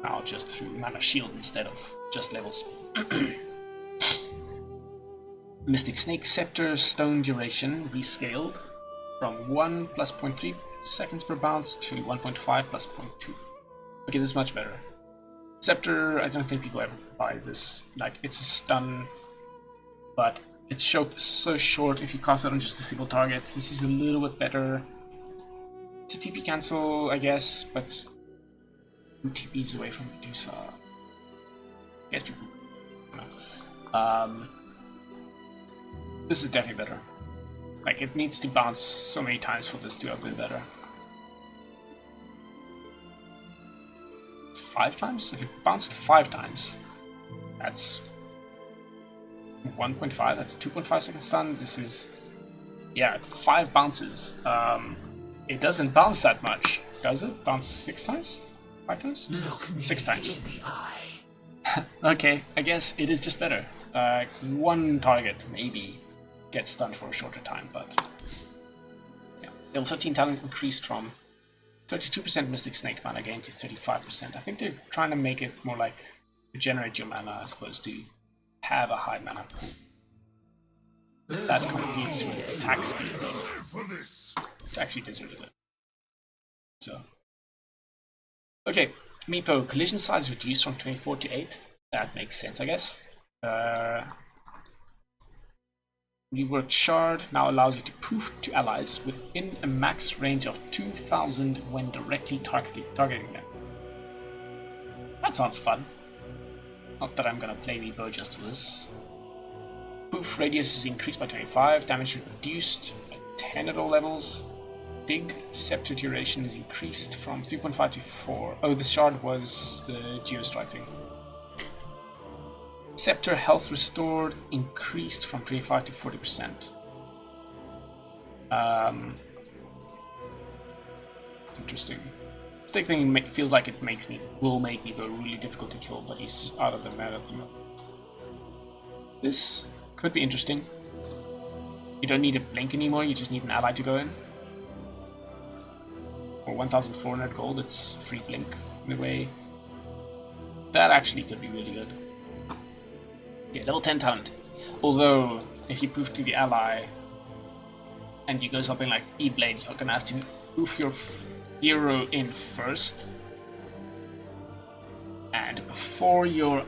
Now just through Mana Shield instead of just levels. Mystic Snake Scepter Stone Duration rescaled from 1 plus 0.3 seconds per bounce to 1.5 plus 0.2. Okay, this is much better. Scepter, I don't think people ever buy this. Like, it's a stun, but it's so short if you cast it on just a single target. This is a little bit better. It's a TP cancel, I guess, but 2 TPs away from Medusa. Guess people. This is definitely better. Like, it needs to bounce so many times for this to have been better. 5 times? If it bounced 5 times, that's 1.5, that's 2.5 seconds stun. This is, yeah, 5 bounces. It doesn't bounce that much, does it? Bounce 6 times? 5 times? 6 times. Okay, I guess it is just better. One target, maybe, gets stunned for a shorter time, but yeah. Level 15 talent increased from 32% Mystic Snake mana gain to 35%. I think they're trying to make it more like regenerate your mana as opposed to have a high mana pool. That competes with attack speed though. Attack speed is really good. So, okay, Meepo, collision size reduced from 24 to 8. That makes sense, I guess. Reworked Chard now allows you to poof to allies within a max range of 2,000 when directly targeting them. That sounds fun. Not that I'm gonna play Meepo just for this. Poof radius is increased by 25, damage reduced by 10 at all levels. Big Scepter duration is increased from 3.5 to 4. Oh, the Chard was the Geostrike thing. Scepter health restored increased from 25 to 40%. Interesting. Stick thing feels like it will make me really difficult to kill, but he's out of the meta at the moment. This could be interesting. You don't need a blink anymore, you just need an ally to go in. For 1,400 gold, it's a free blink in a way. That actually could be really good. Okay, level 10 talent. Although, if you poof to the ally and you go something like E-Blade, you're gonna have to poof your hero in first. And before your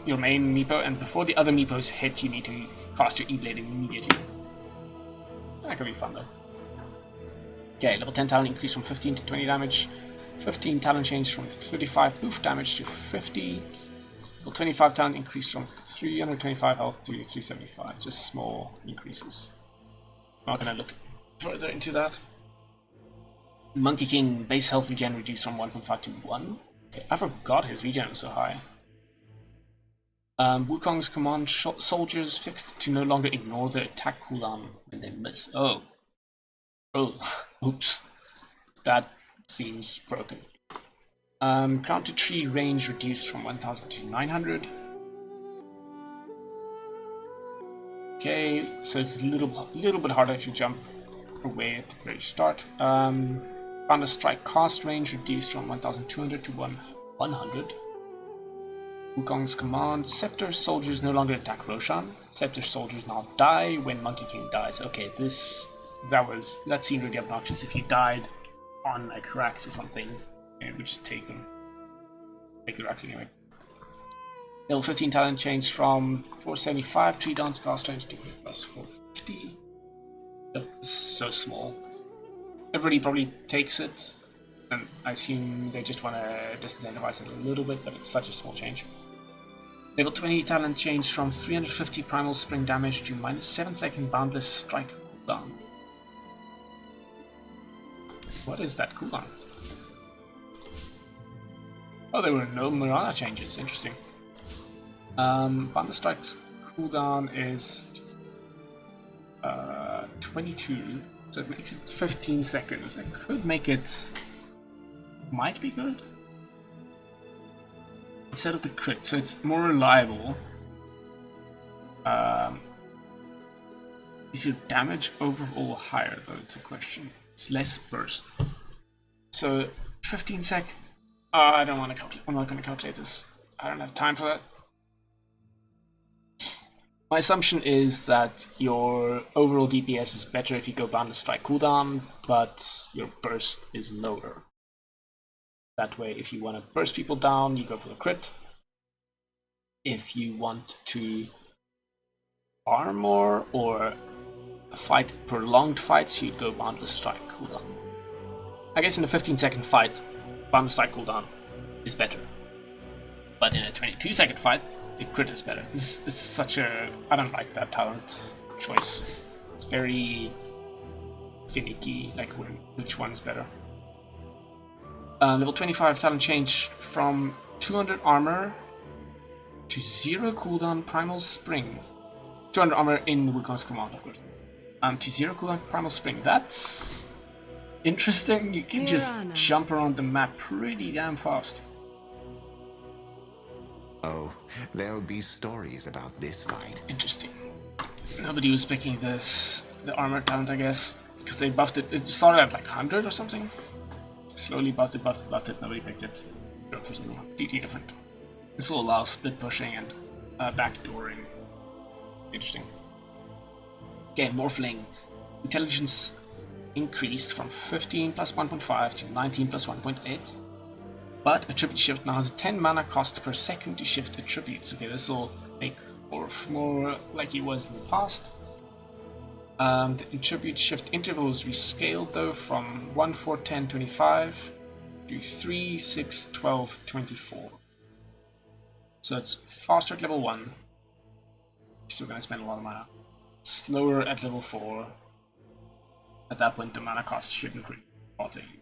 main Meepo, and before the other Meepos hit, you need to cast your E-Blade immediately. That could be fun though. Okay, level 10 talent increased from 15 to 20 damage. 15 talent change from 35 poof damage to 50. Level 25 talent increased from 325 health to 375. Just small increases. I'm not gonna look further into that. Monkey King base health regen reduced from 1.5 to 1. Okay, I forgot his regen was so high. Wukong's command soldiers fixed to no longer ignore the attack cooldown when they miss. Oh. Oh, oops. That seems broken. Counter tree range reduced from 1,000 to 900. Okay, so it's a little bit harder if you jump away at the very start. Thunder Strike cast range reduced from 1,200 to 100. Wukong's command: Scepter soldiers no longer attack Roshan. Scepter soldiers now die when Monkey King dies. Okay, that seemed really obnoxious. If you died on like racks or something, it would just take them. Take the racks anyway. Level 15 talent changed from 475 tree dance cast range to plus 450. That's so small. Everybody probably takes it, and I assume they just want to disincentivize it a little bit, but it's such a small change. Level 20 talent changed from 350 primal spring damage to minus 7 second boundless strike cooldown. What is that cooldown? Oh, there were no Mirana changes. Interesting. Boundless strike's cooldown is 22. So it makes it 15 seconds. I could make it... might be good. Instead of the crit, so it's more reliable. Is your damage overall higher, though? It's a question. It's less burst. So 15 sec. I don't want to calculate. I'm not going to calculate this. I don't have time for that. My assumption is that your overall DPS is better if you go Boundless Strike cooldown, but your burst is lower. That way, if you want to burst people down, you go for the crit. If you want to farm more or fight prolonged fights, you'd go Boundless Strike cooldown. I guess in a 15-second fight, Boundless Strike cooldown is better. But in a 22-second fight, the crit is better. This is such a... I don't like that talent choice. It's very finicky, like which one's better. Level 25 talent change from 200 armor to 0 cooldown Primal Spring. 200 armor in Wukon's command, of course. To 0 cooldown Primal Spring. That's interesting. You can just jump around the map pretty damn fast. Oh, there'll be stories about this fight. Interesting. Nobody was picking this, the armor talent, I guess, because they buffed it. It started at like 100 or something. Slowly buffed it. Nobody picked it. Go for something completely different. This will allow split pushing and backdooring. Interesting. Okay, Morphling. Intelligence increased from 15 plus 1.5 to 19 plus 1.8. But attribute shift now has a 10 mana cost per second to shift attributes. Okay, this will make Morph more like it was in the past. The attribute shift interval is rescaled though from 1, 4, 10, 25 to 3, 6, 12, 24. So it's faster at level 1. Still gonna spend a lot of mana. Slower at level 4. At that point the mana cost shouldn't really bother you.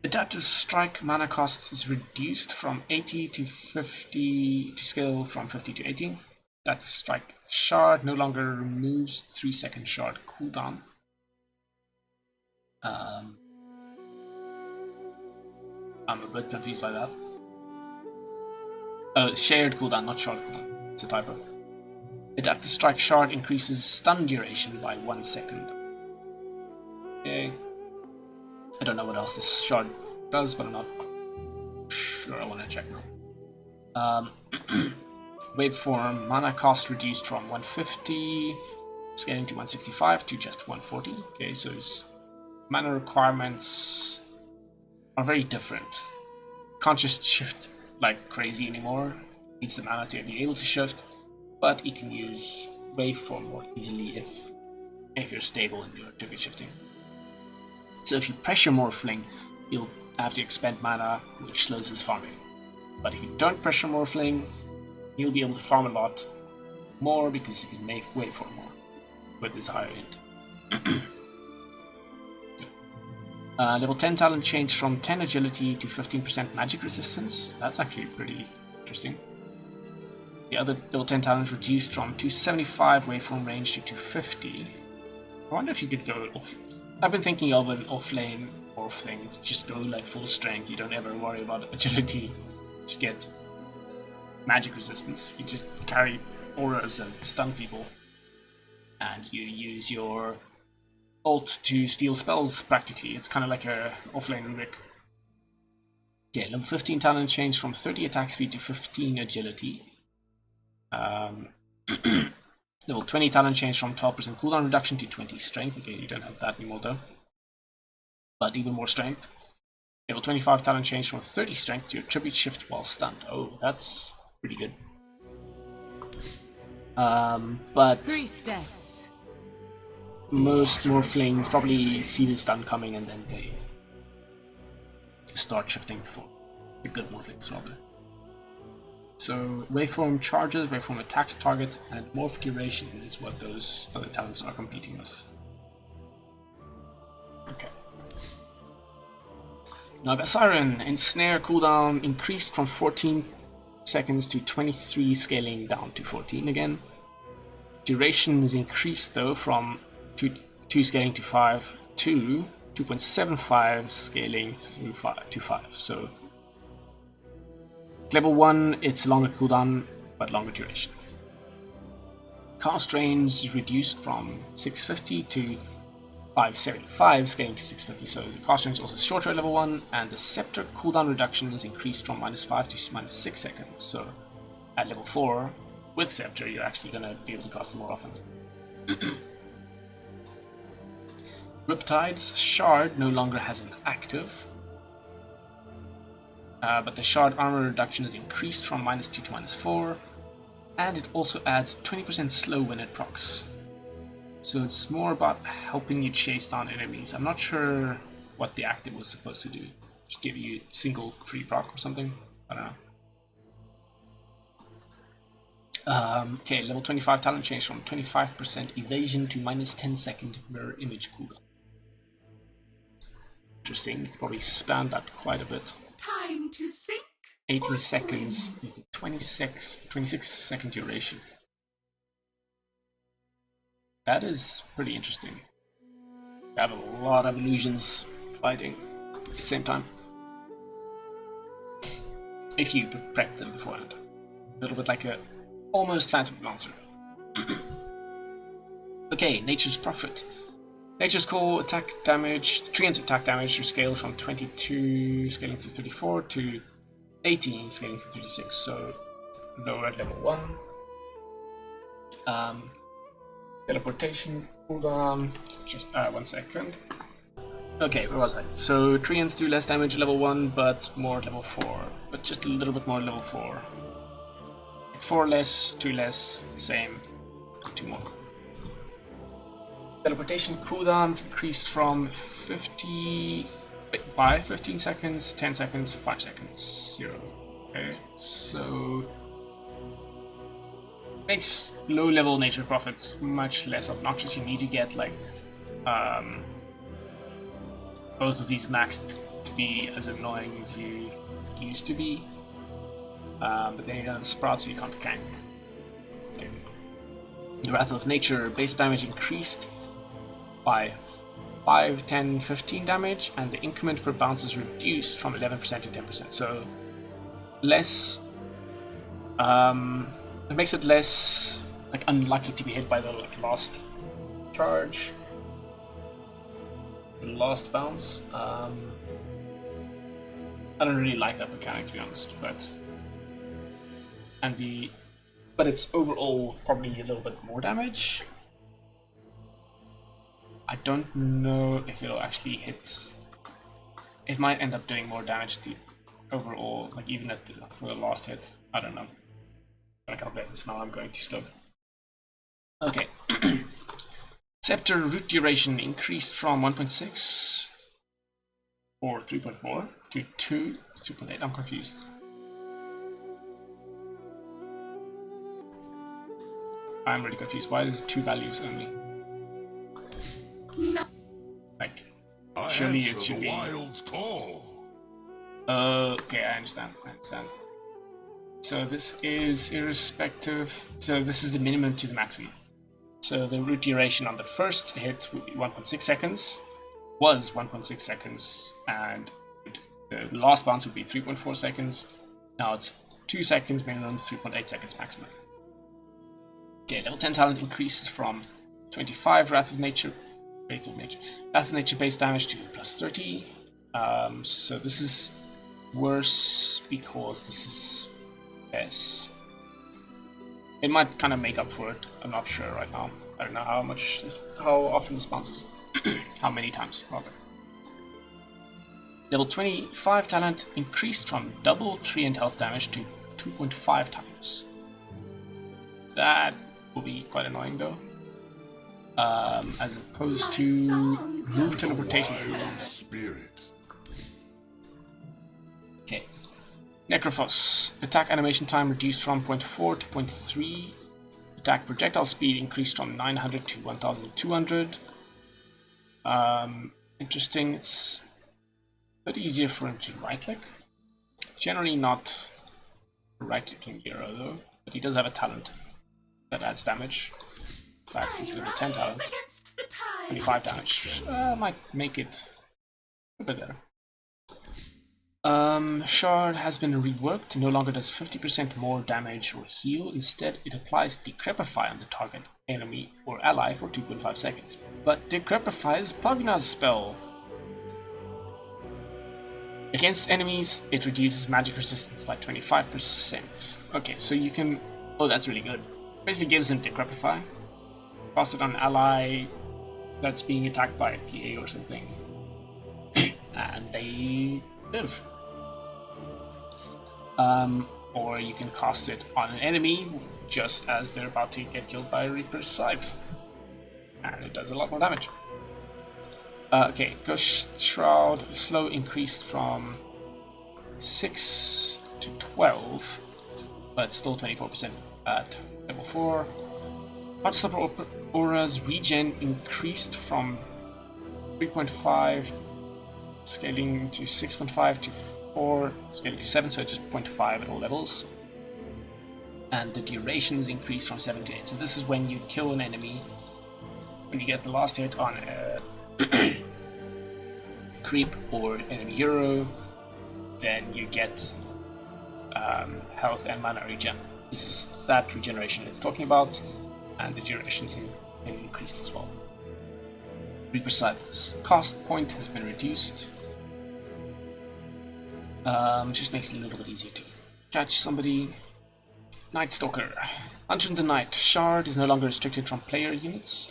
Adaptive Strike mana cost is reduced from 80 to 50 to scale from 50 to 80. Adaptive Strike Chard no longer removes 3-second Chard cooldown. I'm a bit confused by that. Oh, shared cooldown, not Chard cooldown. It's a typo. Adaptive Strike Chard increases stun duration by 1 second. Okay. I don't know what else this Chard does, but I'm not sure. I want to check now. Waveform mana cost reduced from 150, scaling to 165 to just 140. Okay, so his mana requirements are very different. Can't just shift like crazy anymore. Needs the mana to be able to shift, but he can use waveform more easily if you're stable in your attribute shifting. So if you pressure Morphling, you'll have to expend mana, which slows his farming. But if you don't pressure Morphling, you'll be able to farm a lot more because you can make waveform more with his higher int. Level 10 talent changed from 10 agility to 15% magic resistance. That's actually pretty interesting. The other level 10 talent reduced from 275 waveform range to 250. I wonder if you could go off. I've been thinking of an off-lane morph thing. Just go like full strength. You don't ever worry about agility. Just get magic resistance. You just carry auras and stun people. And you use your ult to steal spells practically. It's kind of like a off-lane Rubik. Okay, level 15 talent changed from 30 attack speed to 15 agility. Level 20 talent change from 12% cooldown reduction to 20 strength. Okay, you don't have that anymore though. But even more strength. Level 25 talent change from 30 strength to attribute shift while stunned. Oh, that's pretty good. But Priestess. most Morphlings probably see the stun coming and then they start shifting before. The good Morphlings rather. So waveform charges, waveform attacks targets, and morph duration is what those other talents are competing with. Okay. Naga Siren, Ensnare cooldown increased from 14 seconds to 23, scaling down to 14 again. Duration is increased though from 2 scaling to 5 to 2.75 scaling through 5 to 5. So level 1, it's longer cooldown, but longer duration. Cast range is reduced from 650 to 575, scaling to 650, so the cast range is also shorter at level 1, and the Scepter cooldown reduction is increased from -5 to -6 seconds, so at level 4, with Scepter, you're actually going to be able to cast it more often. Riptide's Chard no longer has an active, but the Chard armor reduction is increased from -2 to -4, and it also adds 20% slow when it procs. So it's more about helping you chase down enemies. I'm not sure what the active was supposed to do. Just give you single free proc or something. I don't know. Okay, level 25 talent change from 25% evasion to minus 10-second mirror image cooldown. Interesting. Probably spam that quite a bit. Time to sink. 18 seconds with a 26 second duration. That is pretty interesting. You have a lot of illusions fighting at the same time. If you prep them beforehand. A little bit like a almost Phantom Lancer. Okay, Nature's Prophet. Nature's Core attack damage, treant attack damage scale from 22 scaling to 34 to 18 scaling to 36, so lower at level 1. Teleportation cooldown, just 1 second. Okay, where was I? So treants do less damage at level 1, but more at level 4. But just a little bit more at level 4. 4 less, 2 less, same, 2 more. Teleportation cooldowns increased from 15 seconds, 10 seconds, 5 seconds, 0. Okay, so makes low-level Nature's Prophet much less obnoxious. You need to get like both of these maxed to be as annoying as you used to be. But then you don't have the Sprout, so you can't gank. Okay. The Wrath of Nature base damage increased by 5, 10, 15 damage, and the increment per bounce is reduced from 11% to 10%. So less. It makes it less like unlucky to be hit by the last charge, the last bounce. I don't really like that mechanic, to be honest, but it's overall probably a little bit more damage. I don't know if it'll actually hit. It might end up doing more damage to overall, like even for the last hit. I don't know. I'm gonna calculate this now. I'm going too slow. Okay. Scepter root duration increased from 1.6 or 3.4 to 2.8. I'm confused. I'm really confused. Why is it 2 values only? Like, surely it should be. Wild's call. Okay, I understand. So this is irrespective. So this is the minimum to the max speed. So the root duration on the first hit would be 1.6 seconds. Was 1.6 seconds, and the last bounce would be 3.4 seconds. Now it's 2 seconds minimum, 3.8 seconds maximum. Okay, level 10 talent increased from 25 Wrath of Nature base damage to plus 30. So this is worse because this is less. It might kind of make up for it. I'm not sure right now. I don't know how often this bounces. How many times, rather. Level 25 talent increased from double treant health damage to 2.5 times. That will be quite annoying though. As opposed to move teleportation. Spirit. Okay. Necrophos. Attack animation time reduced from 0.4 to 0.3. Attack projectile speed increased from 900 to 1200. Interesting. It's a bit easier for him to right click. Generally not right clicking hero though, but he does have a talent that adds damage. In fact, he's level 10 talent. 25 damage. Might make it a bit better. Chard has been reworked. No longer does 50% more damage or heal. Instead, it applies Decrepify on the target enemy or ally for 2.5 seconds. But Decrepify is Pugna's spell. Against enemies, it reduces magic resistance by 25%. Okay, so you can... Oh, that's really good. Basically gives him Decrepify. Cast it on an ally that's being attacked by a PA or something. And they live. Or you can cast it on an enemy just as they're about to get killed by a Reaper's Scythe. And it does a lot more damage. Okay, Ghost Shroud slow increased from 6 to 12, but still 24% at level 4. Unstoppable Aura's regen increased from 3.5, scaling to 6.5 to 4, scaling to 7, so just 0.5 at all levels. And the durations increased from 7 to 8. So this is when you kill an enemy. When you get the last hit on a creep or enemy hero, then you get health and mana regen. This is that regeneration it's talking about, and the durations increased as well. Reaper Scythe's cost point has been reduced. Just makes it a little bit easier to catch somebody. Night Stalker. Hunter in the Night. Chard is no longer restricted from player units,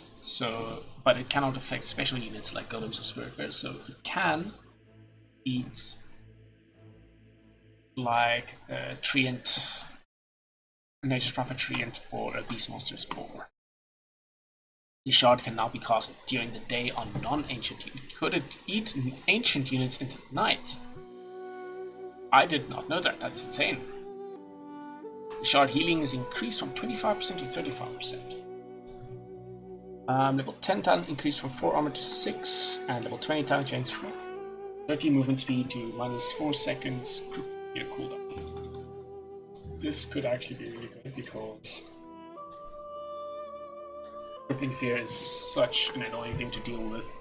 but it cannot affect special units like golems or spirit bears, so it can eat like a Treant, Nature's Prophet Treant, or a Beast Monster's Boar. The Shard can now be cast during the day on non-ancient units. Could it eat ancient units in the night? I did not know that. That's insane. The Shard healing is increased from 25% to 35%. Level 10 talent increased from 4 armor to 6, and level 20 talent changed from 30 movement speed to minus 4 seconds cooldown. This could actually be really good because Crippling Fear is such an annoying thing to deal with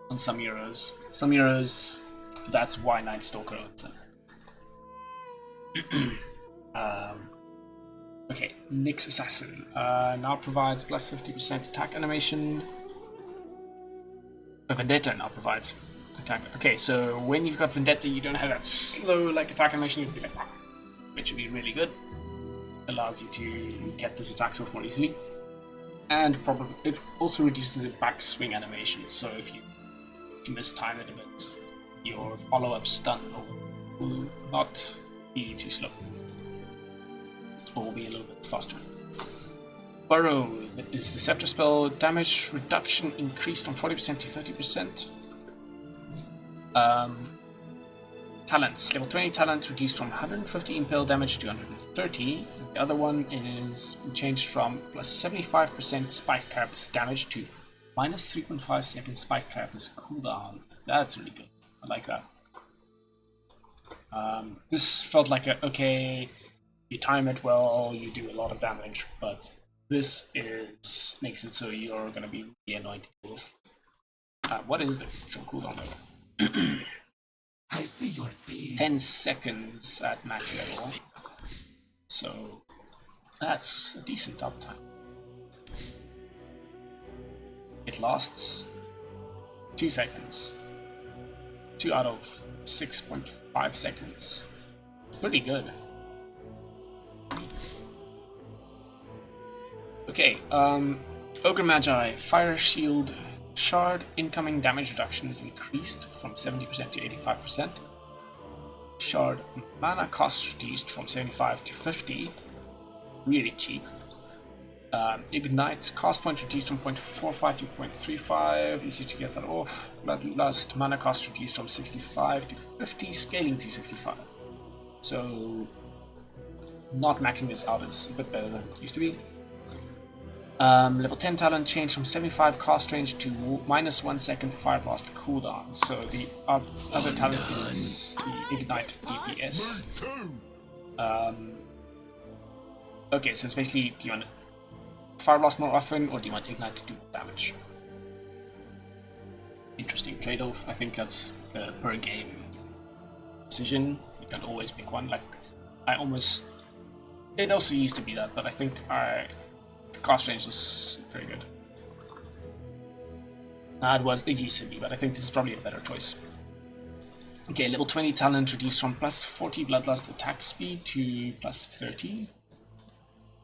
on some heroes. Some heroes, that's why Night Stalker owns them. Okay, Nyx Assassin now provides plus 50% attack animation. Vendetta now provides attack. Okay, so when you've got Vendetta, you don't have that slow like attack animation. You'd be like, wow, which would be really good. Allows you to get those attacks off more easily, and probably it also reduces the backswing animation. So if you mistime it a bit, your follow-up stun will not be too slow, or will be a little bit faster. Burrow is the Scepter spell. Damage reduction increased from 40% to 30%. Talents. Level 20 talent reduced from 150 impale damage to 130. The other one is changed from plus 75% spike carapace damage to minus 3.5 seconds spike carapace cooldown. That's really good. I like that. This felt like okay, you time it well, you do a lot of damage, but this makes it so you're going to be really annoyed to deal with. What is the actual cooldown level? I see your fear. 10 seconds at max level. So that's a decent uptime. It lasts 2 seconds. 2 out of 6.5 seconds. Pretty good. Okay, Ogre Magi, Fire Shield, Chard incoming damage reduction is increased from 70% to 85%. Chard mana cost reduced from 75 to 50. Really cheap. Ignite cost point reduced from 0.45 to 0.35. Easy to get that off. Bloodlust mana cost reduced from 65 to 50, scaling to 65. So not maxing this out is a bit better than it used to be. Level 10 talent changed from 75 cast range to minus 1 second fire blast cooldown. So the other talent is the Ignite DPS. Okay, so it's basically, do you want fire blast more often, or do you want Ignite to do more damage? Interesting trade-off. I think that's a per game decision. You can always pick one. Like, it also used to be that, but I think the cost range was very good. It used to be, but I think this is probably a better choice. Okay, level 20 talent reduced from plus 40 bloodlust attack speed to plus 30.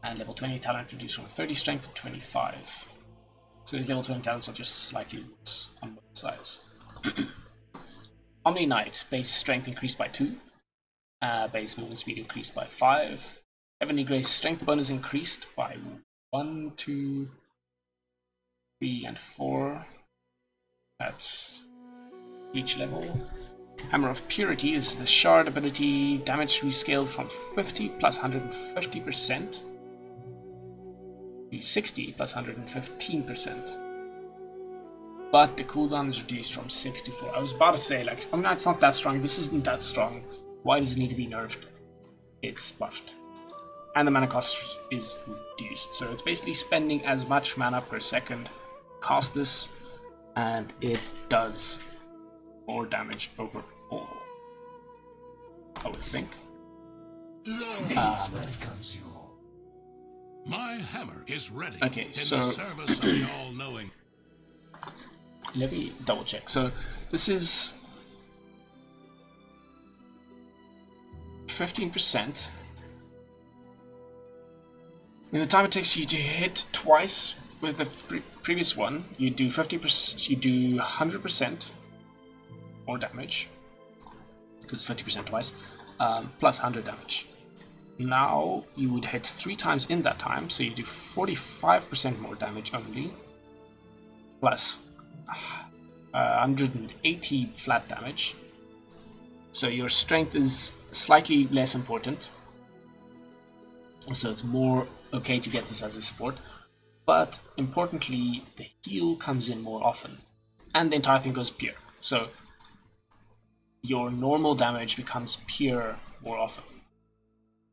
And level 20 talent reduced from 30 strength to 25. So these level 20 talents are just slightly worse on both sides. Omni Knight, base strength increased by 2. Base movement speed increased by 5. Heavenly Grace strength bonus increased by 1, 2, 3, and 4. at each level. Hammer of Purity is the Chard ability, damage rescaled from 50 plus 150% to 60 plus 115%. But the cooldown is reduced from 6 to 4. I was about to say, like, oh no, it's not that strong. This isn't that strong. Why does it need to be nerfed? It's buffed. And the mana cost is reduced. So it's basically spending as much mana per second. Cast this, and it does more damage overall, I would think. welcomes you. My hammer is ready. Okay, in so the service of the all-knowing. let me double check. So this is 15%. In the time it takes you to hit twice with the previous one, you do 50%. You do 100% more damage because it's 50% twice, plus 100 damage. Now you would hit 3 times in that time, so you do 45% more damage only, plus 180 flat damage. So your strength is slightly less important, so it's more okay to get this as a support. But importantly, the heal comes in more often, and the entire thing goes pure. So your normal damage becomes pure more often.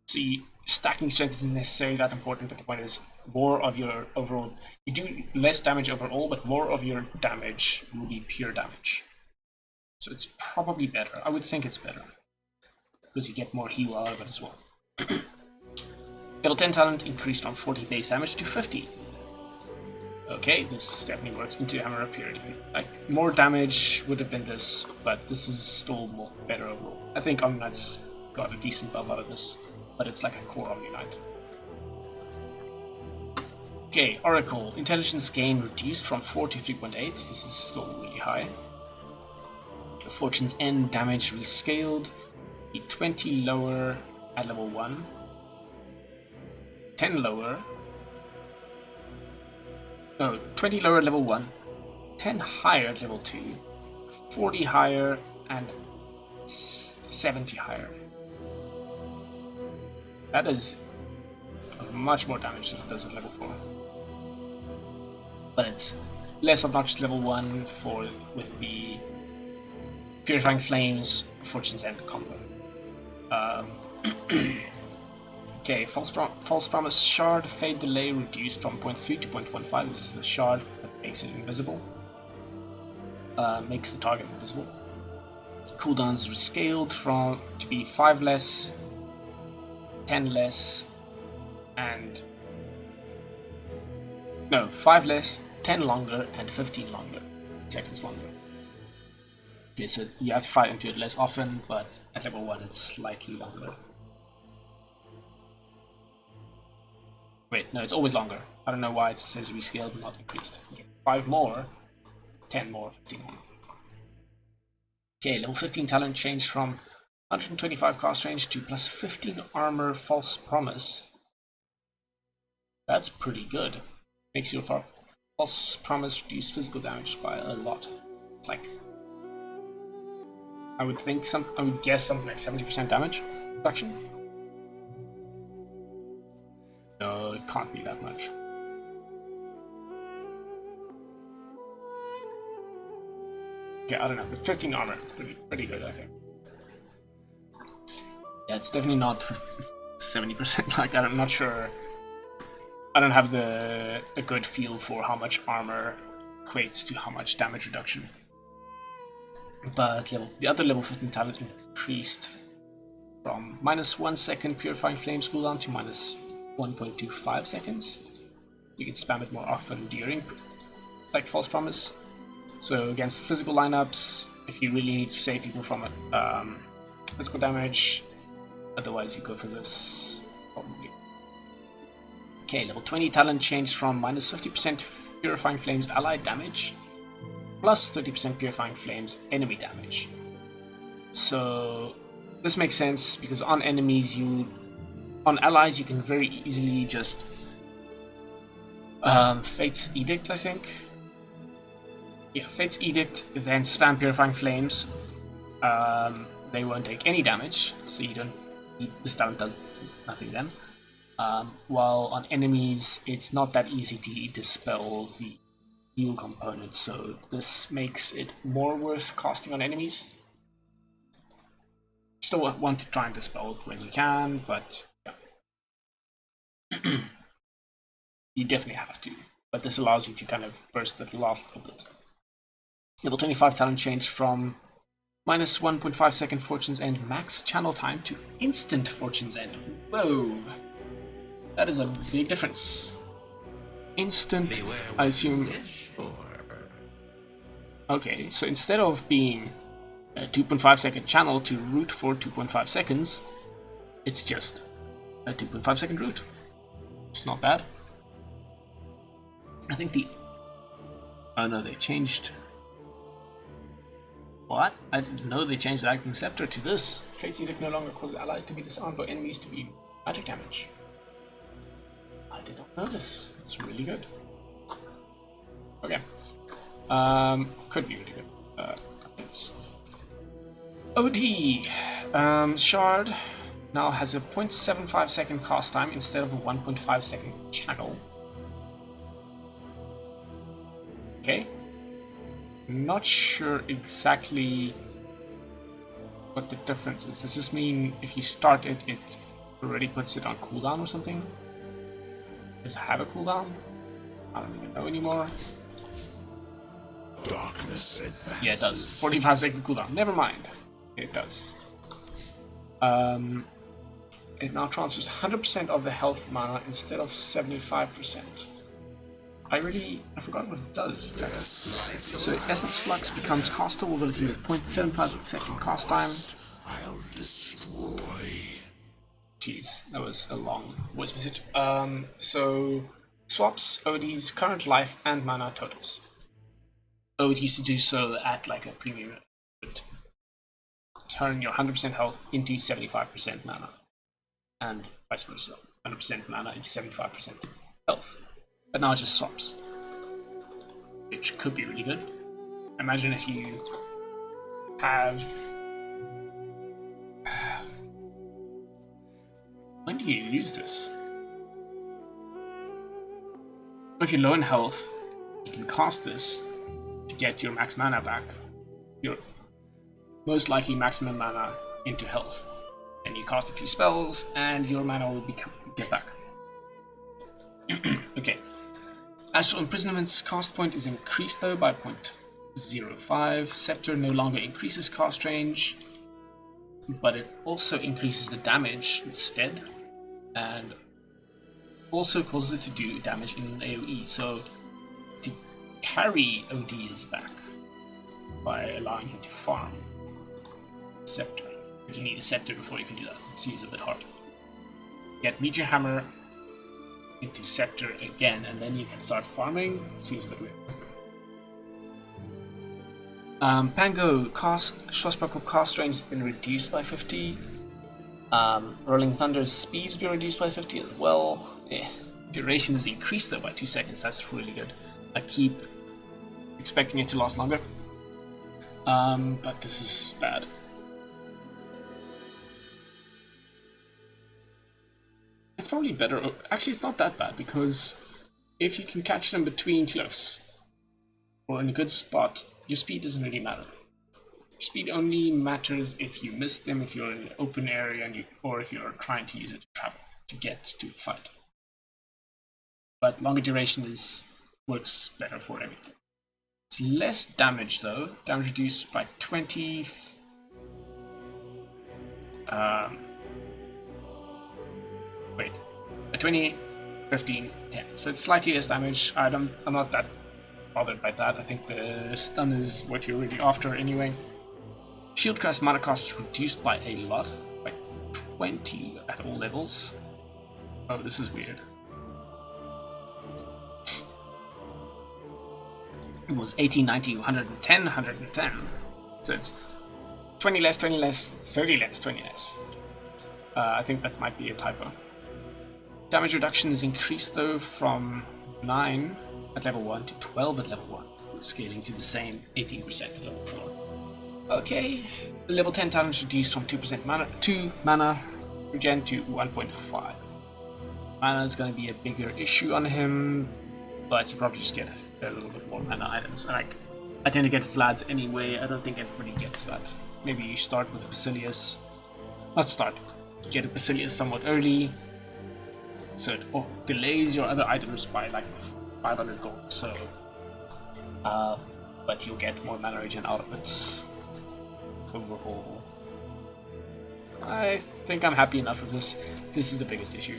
So stacking strength isn't necessarily that important, but the point is more of your overall, you do less damage overall, but more of your damage will be pure damage. So it's probably better. I would think it's better, because you get more heal out of it as well. Level 10 talent increased from 40 base damage to 50. Okay, this definitely works into Hammer of Purity. Like, more damage would have been this, but this is still more better overall. I think Omniknight's got a decent buff out of this, but it's like a core Omniknight. Okay, Oracle. Intelligence gain reduced from 4 to 3.8. This is still really high. Fortune's End damage rescaled. Be 20 lower at level 1. 10 lower. No, 20 lower at level 1. 10 higher at level 2. 40 higher and 70 higher. That is much more damage than it does at level 4. But it's less obnoxious level 1 with the Purifying Flames, Fortune's End combo. Okay, False Promise Shard Fade Delay reduced from 0.3 to 0.15. This is the shard that makes it invisible. Makes the target invisible. Cooldowns rescaled to be 5 less, 10 less, and 5 less, 10 longer, and 15 longer. Seconds longer. Okay, so you have to fight into it less often, but at level 1 it's slightly longer. Wait, no, it's always longer. I don't know why it says rescaled, not increased. Okay, 5 more, 10 more, 15 more. Okay, level 15 talent changed from 125 cast range to plus 15 armor False Promise. That's pretty good. Makes your False Promise reduce physical damage by a lot. It's like, I would guess something like 70% damage reduction. No, it can't be that much. Okay, I don't know, but 15 armor, pretty good, I think. Yeah, it's definitely not 70%. Like, I'm not sure. I don't have a good feel for how much armor equates to how much damage reduction. But the other level 15 talent increased from -1 second Purifying Flames cooldown to -1.25 seconds. You can spam it more often during, like, False Promise. So against physical lineups, if you really need to save people from physical damage, otherwise you go for this, probably. Okay, level 20 talent changed from -50% Purifying Flames allied damage, plus 30% Purifying Flames enemy damage. So this makes sense because on allies you can very easily just Fate's Edict, I think. Yeah, Fate's Edict, then spam Purifying Flames. They won't take any damage, so you don't. This talent does nothing then. While on enemies, it's not that easy to dispel the heal component, so this makes it more worth casting on enemies. Still want to try and dispel it when you can, but yeah. You definitely have to. But this allows you to kind of burst at the last little bit. Level 25 talent change from minus 1.5 second Fortune's End max channel time to instant Fortune's End. Whoa! That is a big difference. Instant, I assume. Okay, so instead of being a 2.5 second channel to root for 2.5 seconds, it's just a 2.5 second root. It's not bad. I think the... Oh no, they changed... What? I didn't know they changed the Magnum Scepter to this. Fate's Edict no longer causes allies to be disarmed or enemies to be magic damage. I did not know this. It's really good. Okay. Could be really good. Updates. OD! Chard now has a 0.75 second cast time instead of a 1.5 second channel. Okay. Not sure exactly what the difference is. Does this mean if you start it, it already puts it on cooldown or something? Does it have a cooldown? I don't even know anymore. Darkness advances. Yeah, it does. 45 second cooldown. Never mind. It does. It now transfers 100% of the health mana instead of 75%. I forgot what it does exactly. So Essence Flux becomes castable ability with 0.75 second cast time. I'll destroy. Jeez, that was a long voice message. So swaps OD's current life and mana totals. OD used to do so at like a premium. Turn your 100% health into 75% mana. And vice versa. 100% mana into 75% health. But now it just swaps. Which could be really good. Imagine if you have... When do you use this? If you're low in health, you can cast this to get your max mana back. Your most likely maximum mana into health. Then you cast a few spells and your mana will get back. Okay. Astral Imprisonment's cast point is increased though by 0.05. Scepter no longer increases cast range, but it also increases the damage instead, and also causes it to do damage in AoE. So the carry OD is back by allowing him to farm Scepter. But you need a Scepter before you can do that. It seems a bit hard. Get Meteor Hammer into Scepter again, and then you can start farming. It seems a bit weird. Pango Swashbuckle cast range has been reduced by 50. Rolling Thunder's speed has been reduced by 50 as well. Duration is increased though by 2 seconds. That's really good. I keep expecting it to last longer, but this is bad. It's probably better. Actually, it's not that bad, because if you can catch them between cliffs or in a good spot, your speed doesn't really matter. Your speed only matters if you miss them, if you're in an open area, or if you're trying to use it to travel to get to a fight. But longer duration works better for everything. It's less damage though. Damage reduced by 20. Wait, 20, 15, 10. So it's slightly less damage. I'm not that bothered by that. I think the stun is what you're really after anyway. Shield cast mana cost is reduced by a lot, by 20 at all levels. Oh, this is weird. It was 80, 90, 110, 110. So it's 20 less, 20 less, 30 less, 20 less. I think that might be a typo. Damage reduction is increased though from 9 at level 1 to 12 at level 1. scaling to the same 18% at level 4. Okay, level 10 talent reduced from 2% mana, 2 mana regen to 1.5. Mana is going to be a bigger issue on him, but you probably just get a little bit more mana items. Like, I tend to get Vlad's anyway. I don't think everybody gets that. Maybe you start with a Basilius. Not start. Get a Basilius somewhat early, so it delays your other items by like 500 gold. So, but you'll get more mana regen out of it. Overall, I think I'm happy enough with this. This is the biggest issue.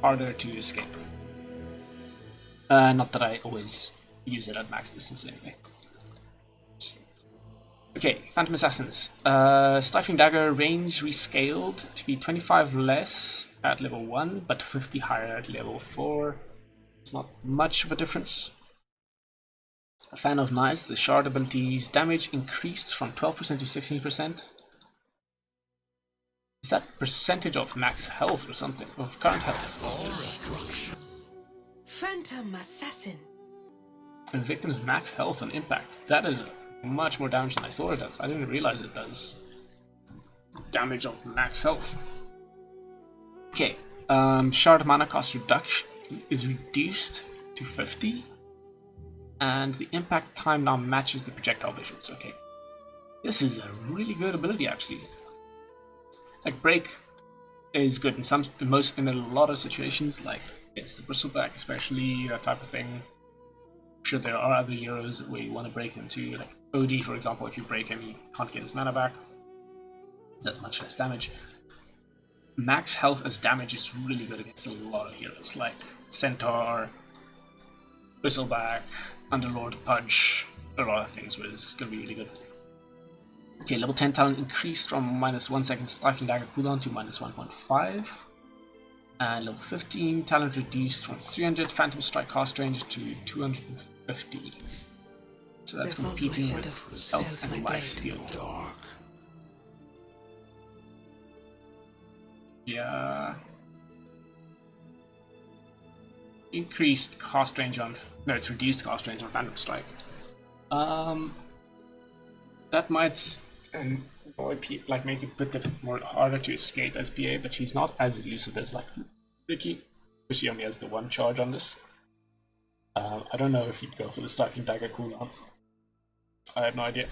Harder to escape. Not that I always use it at max distance anyway. Okay, Phantom Assassins. Stifling Dagger range rescaled to be 25 less at level 1, but 50 higher at level 4. It's not much of a difference. A Fan of Knives, the Chard abilities damage increased from 12% to 16%. Is that percentage of max health or something? Of current health? Phantom Assassin. A victim's max health and impact. That is much more damage than I thought it does. I didn't realize it does damage of max health. Okay, Shard mana cost reduction is reduced to 50. And the impact time now matches the projectile visuals. Okay, this is a really good ability actually. Like break is good in a lot of situations, like it's the bristleback especially, that type of thing. I'm sure there are other heroes where you want to break him too, like OD for example. If you break him, you can't get his mana back. Does much less damage. Max health as damage is really good against a lot of heroes, like Centaur, Bristleback, Underlord, Purge, a lot of things where it's going to be really good. Okay, level 10 talent increased from -1 second Stifling Dagger cooldown to -1.5. And level 15 talent reduced from 300 Phantom Strike cast range to 250. So that's competing with health and lifesteal. Yeah. Increased cast range on... No, it's reduced cast range on Phantom Strike. That might like make it a bit more harder to escape as PA, but she's not as elusive as like Ricky, because she only has the one charge on this. I don't know if he'd go for the Stifling Dagger cooldown. I have no idea.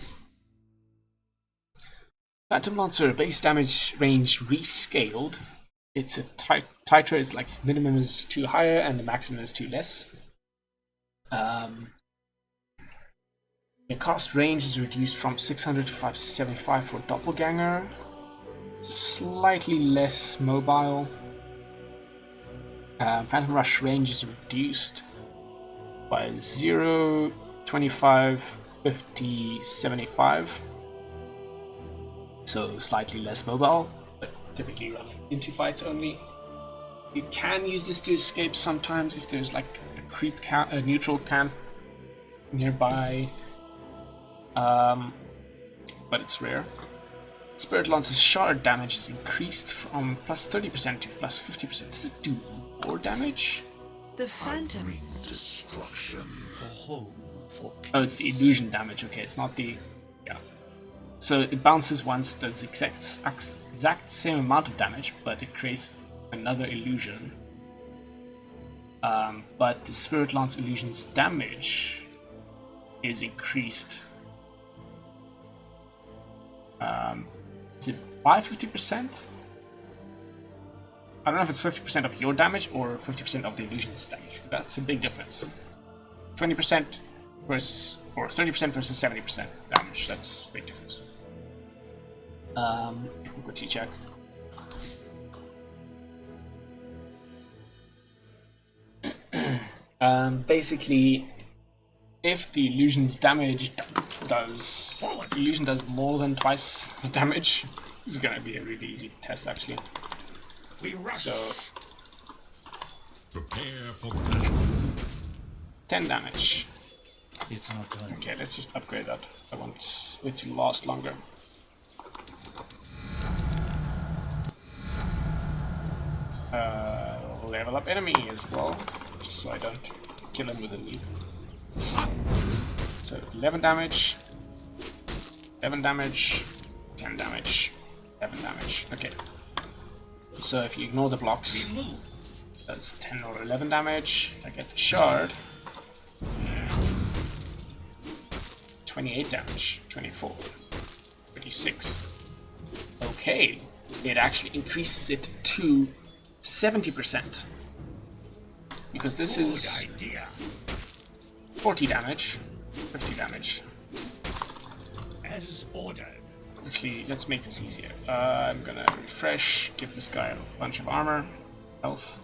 Phantom Lancer base damage range rescaled. It's a tighter, it's like minimum is 2 higher and the maximum is 2 less. The cast range is reduced from 600 to 575 for Doppelganger. Slightly less mobile. Phantom Rush range is reduced by 0, 25, 50, 75. So slightly less mobile, but typically run into fights only. You can use this to escape sometimes if there's like a creep camp, a neutral camp nearby. But it's rare. Spirit Lance's Chard damage is increased from plus 30% to plus 50%. Does it do more damage? The Phantom. Destruction for home, for peace. Oh, it's the illusion damage. Okay, it's not the... Yeah. So it bounces once, does the exact same amount of damage, but it creates another illusion. But the Spirit Lance illusion's damage is increased. Is it by 50%? I don't know if it's 50% of your damage or 50% of the illusion's damage. That's a big difference. 20% versus, or 30% versus 70% damage. That's a big difference. I can quickly check. Basically, if the illusion's damage does, if the illusion does more than twice the damage, this is gonna be a really easy test actually. So, Prepare for 10 damage. It's not good. Okay, let's just upgrade that. I want it to last longer. Level up enemy as well, just so I don't kill him with a nuke. So 11 damage, 11 damage, 10 damage, 11 damage. Okay. So if you ignore the blocks, that's 10 or 11 damage. If I get the shard, 28 damage, 24, 36. Okay, it actually increases it to 70%. Because this is 40 damage, 50 damage. As ordered. Actually, let's make this easier. I'm gonna refresh, give this guy a bunch of armor, health.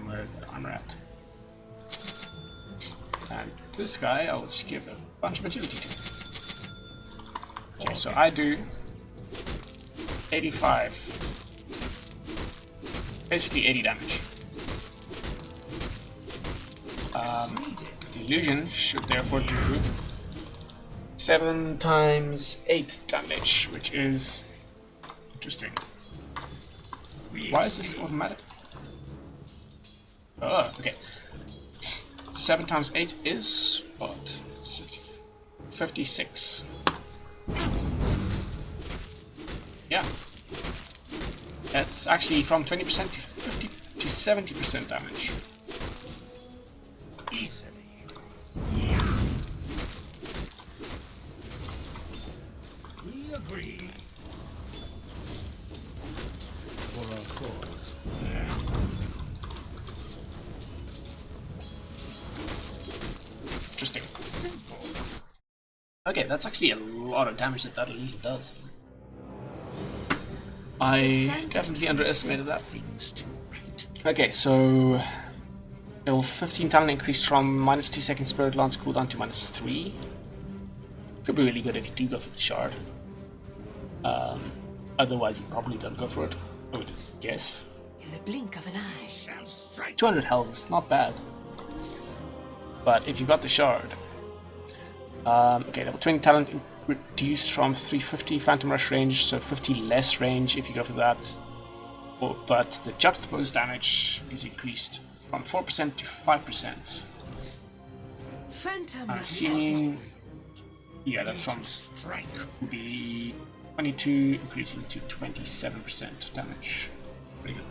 Where's the armor at? And this guy, I'll just give a bunch of agility to. Okay, so I do 85. Basically 80 damage. The illusion should therefore do 7 times 8 damage, which is interesting. Why is this automatic? Oh, okay. 7 times 8 is what? 56. Yeah. That's actually from 20% to 50 to 70% damage. Easily. We agree. For our cause. Interesting. Okay, that's actually a lot of damage that illusion does. I definitely underestimated that. Okay, so level 15 talent increased from -2 second Spirit Lance cooldown to -3. Could be really good if you do go for the shard. Otherwise, you probably don't go for it. I would guess. In the blink of an eye. 200 health is not bad. But if you got the shard, okay, level 20 talent reduced from 350 Phantom Rush range, so 50 less range if you go for that. But the juxtaposed damage is increased from 4% to 5%. Phantom I'm assuming, Assassin. yeah, that's from the 22 increasing to 27% damage. Pretty good.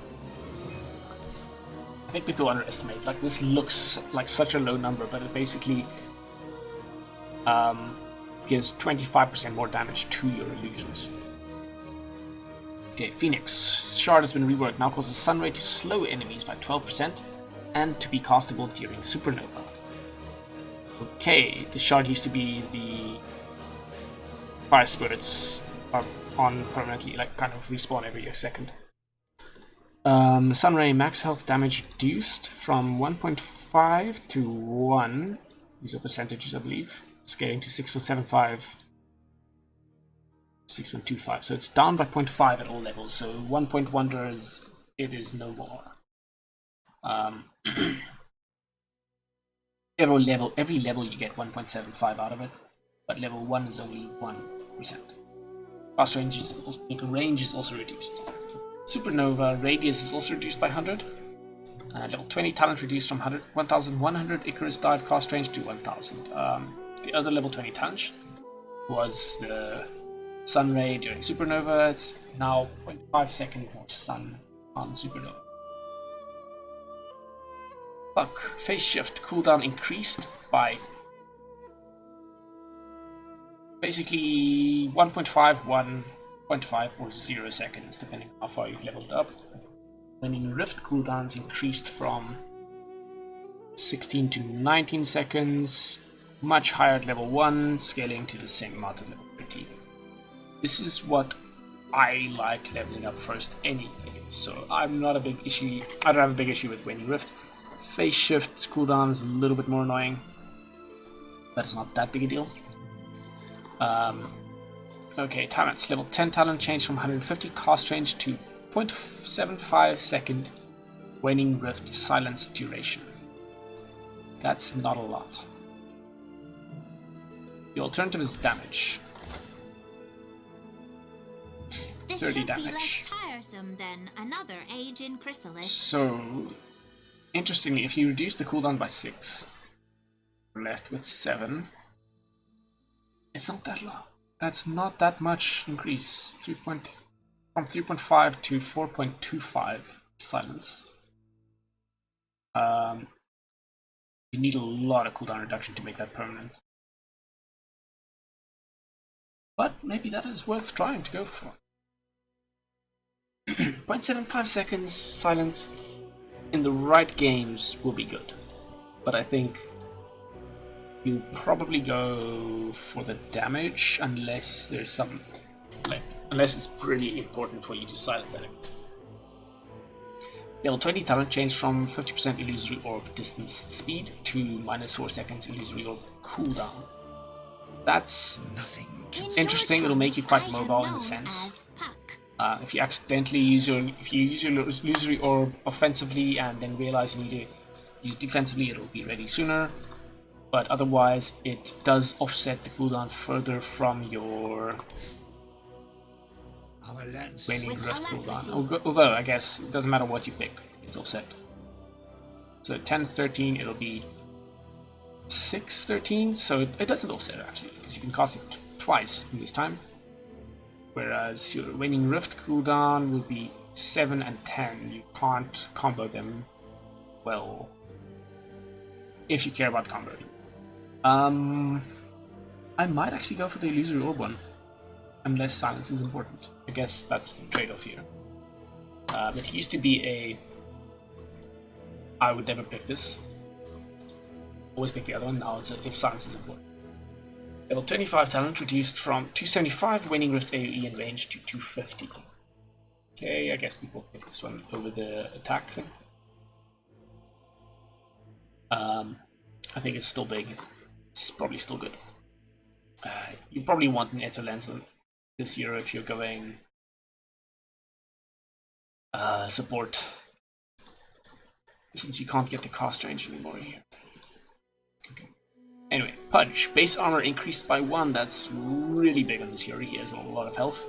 I think people underestimate, like this looks like such a low number, but it basically gives 25% more damage to your illusions. Okay, Phoenix. Shard has been reworked, now causes Sun Ray to slow enemies by 12% and to be castable during Supernova. Okay, the Shard used to be the Fire Spirits are on permanently, like kind of respawn every second. Sun Ray max health damage reduced from 1.5 to 1. These are percentages, I believe. Scaling to 6.75. 6.25. So it's down by 0.5 at all levels. So 1.1 it is no more. Every level you get 1.75 out of it, but level 1 is only 1%. Fast range is also reduced. Supernova radius is also reduced by 100. Level 20 talent reduced from 1,100 Icarus dive cast range to 1,000. The other level 20 talent was the Sun Ray during Supernova. It's now 0.5 second more sun on Supernova. Fuck. Phase shift cooldown increased by basically 1.5, 1.5 or 0 seconds, depending on how far you've leveled up. When in Rift cooldowns increased from 16 to 19 seconds, much higher at level 1, scaling to the same amount at level 30. This is what I like leveling up first anyway, so I'm not a big issue. I don't have a big issue with when you Rift. Phase shift cooldown is a little bit more annoying, but it's not that big a deal. Okay, talents. Level 10 talent changed from 150 cast range to 0.75 second waning rift silence duration. That's not a lot. The alternative is damage. This 30 should damage. be less tiresome than another age in Chrysalis. So, interestingly, if you reduce the cooldown by 6, We're left with 7. It's not that low. That's not that much increase. From 3.5 to 4.25 silence. You need a lot of cooldown reduction to make that permanent. But maybe that is worth trying to go for. 0.75 seconds silence in the right games will be good. But I think you'll probably go for the damage unless there's some, unless it's pretty important for you to silence enemies. Level 20 talent changed from 50% illusory orb distance speed to -4 seconds illusory orb cooldown. That's interesting. It'll make you quite mobile in a sense. If you accidentally use your illusory orb offensively and then realize you need to use it defensively, it'll be ready sooner. But otherwise, it does offset the cooldown further from your Waning Rift cooldown. Although, I guess it doesn't matter what you pick, it's offset. So 10-13, it'll be 6-13, so it doesn't offset actually, because you can cast it twice in this time. Whereas your Waning Rift cooldown will be 7 and 10. You can't combo them well, if you care about comboing. I might actually go for the illusory orb one, unless silence is important. I guess that's the trade-off here. But it used to be a... I would never pick this. Always pick the other one. Now it's a if silence is important. Level 25 talent reduced from 275 Waning Rift AoE in range to 250. Okay, I guess people pick this one over the attack thing. I think it's still big. It's probably still good. You probably want an Ether Lens this year if you're going support, since you can't get the cost range anymore here. Okay. Anyway, Purge. Base armor increased by 1. That's really big on this hero. He has a lot of health.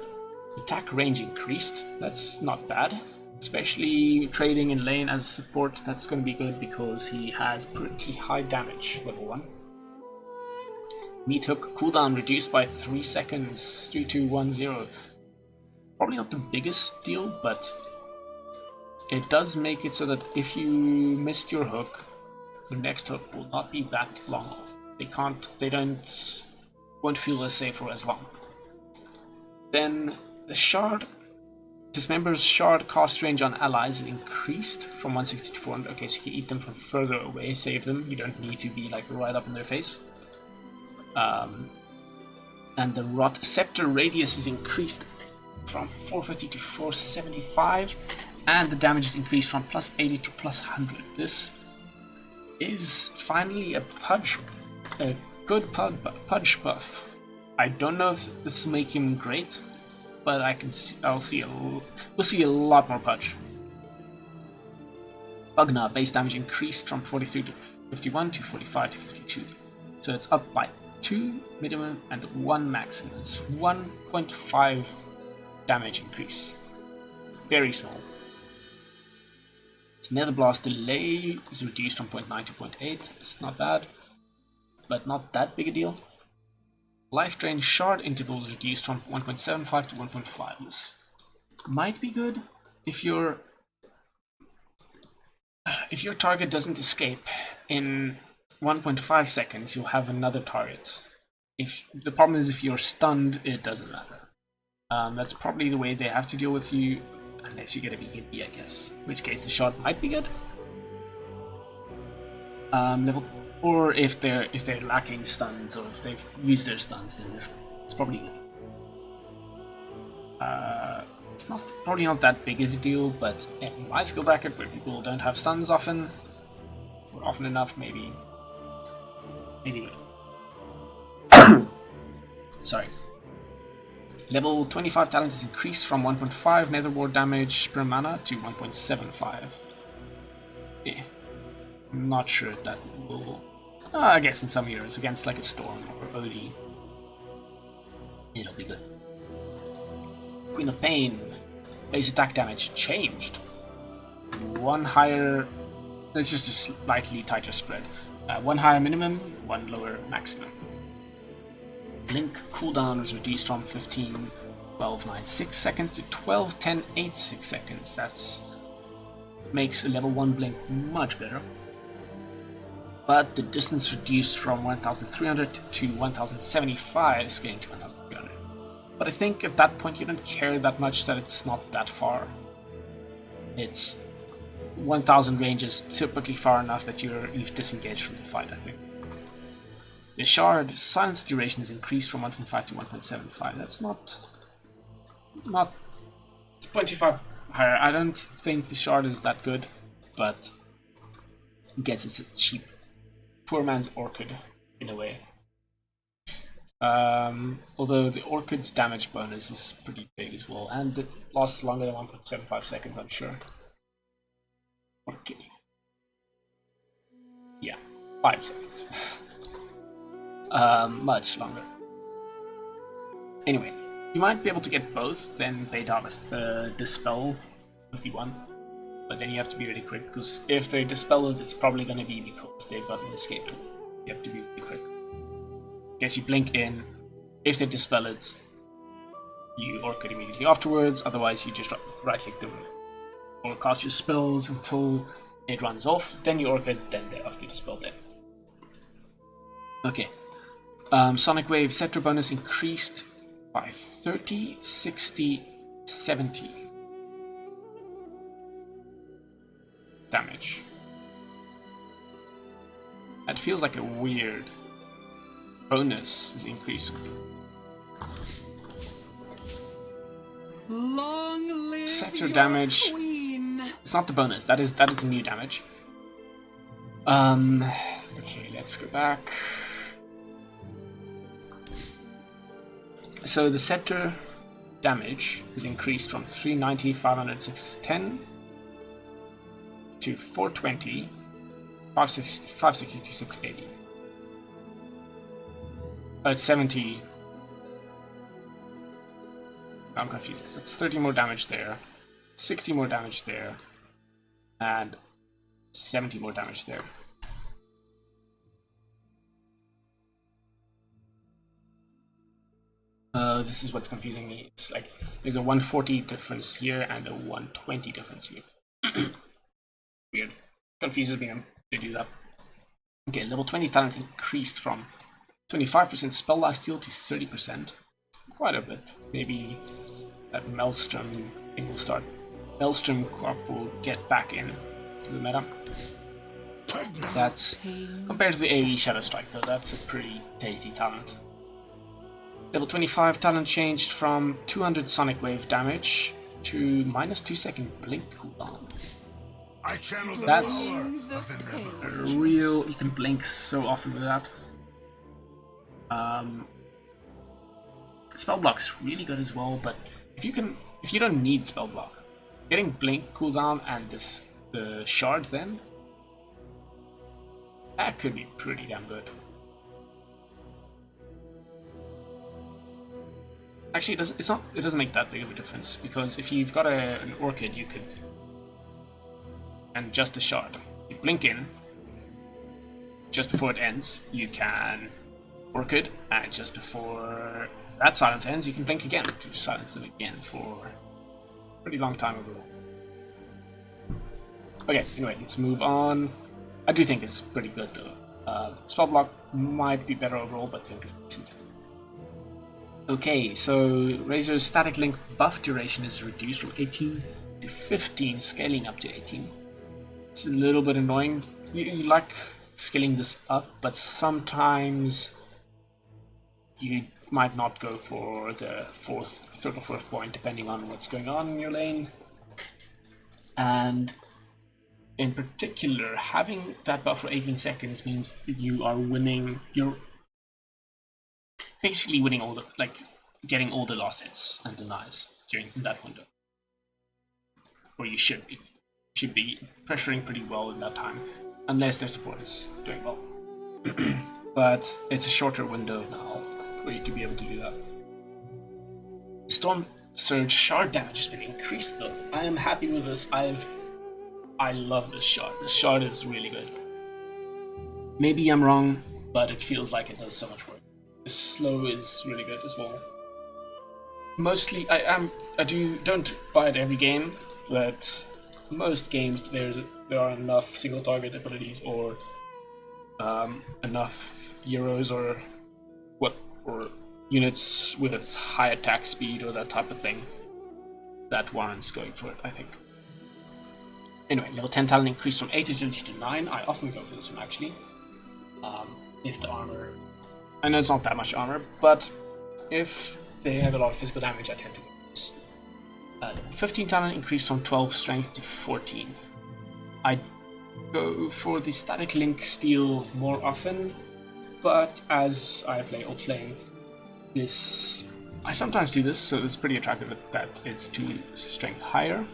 Attack range increased. That's not bad. Especially trading in lane as support, that's going to be good because he has pretty high damage, level 1. Meat Hook cooldown reduced by 3 seconds, 3, 2, 1, 0. Probably not the biggest deal, but it does make it so that if you missed your hook, your next hook will not be that long off. Won't feel as safe for as long. Then the Chard. Dismember's Chard cost range on allies is increased from 160 to 400. Okay, so you can eat them from further away, save them. You don't need to be like right up in their face. And the Scepter radius is increased from 450 to 475, and the damage is increased from +80 to +100. This is finally a good Purge buff. I don't know if this will make him great, but we'll see a lot more Purge. Bugna base damage increased from 43 to 51 to 45 to 52, so it's up by 2 minimum and 1 maximum. It's 1.5 damage increase. Very small. Its Nether Blast delay is reduced from 0.9 to 0.8. It's not bad, but not that big a deal. Life Drain Shard interval is reduced from 1.75 to 1.5. This might be good if your target doesn't escape in 1.5 seconds. You'll have another target. If the problem is if you're stunned, it doesn't matter. That's probably the way they have to deal with you, unless you get a BKB, I guess. In which case the shot might be good. Or if they're lacking stuns, or if they've used their stuns, then it's probably good. It's probably not that big of a deal, but in my skill bracket where people don't have stuns often, or often enough, maybe good. Sorry. Level 25 talent is increased from 1.5 Nether Ward damage per mana to 1.75. Yeah. I'm not sure if that will... I guess in some heroes, against like a Storm or OD, it'll be good. Queen of Pain. Base attack damage changed. 1 higher... It's just a slightly tighter spread. One higher minimum, one lower maximum. Blink cooldown is reduced from 15, 12, 9, 6 seconds to 12, 10, 8, 6 seconds. That's makes a level 1 blink much better. But the distance reduced from 1300 to 1075, scaling to 1300. But I think at that point you don't care that much that it's not that far. It's 1000 range is typically far enough that you've disengaged from the fight, I think. The Chard silence duration is increased from 1.5 to 1.75. That's not it's 0.25 higher. I don't think the Chard is that good, but I guess it's a cheap poor man's Orchid in a way. Although the Orchid's damage bonus is pretty big as well, and it lasts longer than 1.75 seconds, I'm sure. Orchid. Yeah, 5 seconds. Much longer. Anyway, you might be able to get both, then bait out Dispel with the one. But then you have to be really quick, because if they Dispel it, it's probably going to be because they've got an escape tool. You have to be really quick. Guess you blink in. If they Dispel it, you Orchid immediately afterwards, otherwise you just right-click them or cast your spells until it runs off, then you Orchid, then they have to Dispel them. Okay. Sonic Wave Scepter bonus increased by 30, 60, 70 damage. That feels like a weird bonus is increasing. Long live Scepter your damage. queen. It's not the bonus. That is the new damage. Okay, let's go back. So the Scepter damage is increased from 390, 500, 610 to 420, 560 to 680. Oh, it's 70. I'm confused. That's 30 more damage there, 60 more damage there, and 70 more damage there. This is what's confusing me. It's like there's a 140 difference here and a 120 difference here. Weird. Confuses me when they do that. Okay, level 20 talent increased from 25% spell lifesteal to 30%. Quite a bit. Maybe that Maelstrom thing will start. Maelstrom Corp will get back in to the meta. That's, compared to the AoE Shadow Strike though, that's a pretty tasty talent. Level 25 talent changed from 200 Sonic Wave damage to minus 2 second blink cooldown. I channel the That's power of the nether. real. You can blink so often with that. Spell block's really good as well, but if you don't need spell block, getting blink cooldown and the Chard then, that could be pretty damn good. Actually, it doesn't make that big of a difference, because if you've got an Orchid, you could, and just a Chard, you blink in just before it ends. You can Orchid, and just before that silence ends, you can blink again to silence them again for a pretty long time overall. Okay, anyway, let's move on. I do think it's pretty good though. Spell block might be better overall, but blink is decent. Okay, so Razor's static link buff duration is reduced from 18 to 15, scaling up to 18. It's a little bit annoying. You like scaling this up, but sometimes you might not go for the third or fourth point, depending on what's going on in your lane. And in particular, having that buff for 18 seconds means that you are winning. You're basically winning all the, getting all the last hits and denies during that window. Or you should be. Should be pressuring pretty well in that time, unless their support is doing well. But it's a shorter window now for you to be able to do that. Storm Surge Shard damage has been increased though. I am happy with this. I love this Shard. This Shard is really good. Maybe I'm wrong, but it feels like it does so much work. The slow is really good as well. Mostly, I don't buy it every game, but most games there are enough single target abilities or enough heroes or units with high attack speed or that type of thing that warrants going for it, I think. Anyway, level 10 talent increased from 8 agility to 9. I often go for this one actually. If the armor, I know it's not that much armor, but if they have a lot of physical damage, I tend to go for this. Level 15 talent increased from 12 strength to 14. I go for the static link steal more often, but as I play Old Flame, I sometimes do this, so it's pretty attractive that it's 2 strength higher.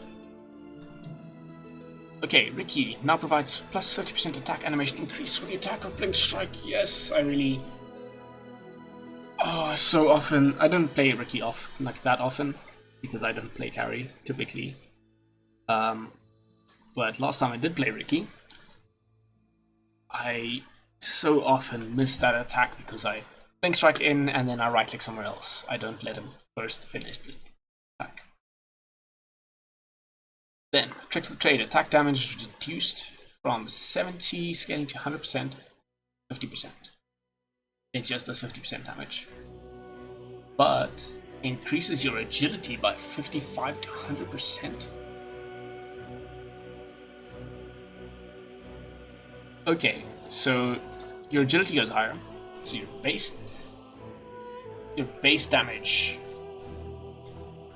Okay, Ricky now provides plus 50% attack animation increase for the attack of Blink Strike. Yes, I really... Oh, so often. I don't play Ricky off like that often, because I don't play carry, typically. But last time I did play Ricky, I so often miss that attack because I Blink Strike in and then I right click somewhere else. I don't let him first finish the attack. Then, Tricks of the Trade. Attack damage is reduced from 70 scaling to 100%, 50%. It just does 50% damage. But increases your agility by 55 to 100%. Okay, so your agility goes higher. So your base damage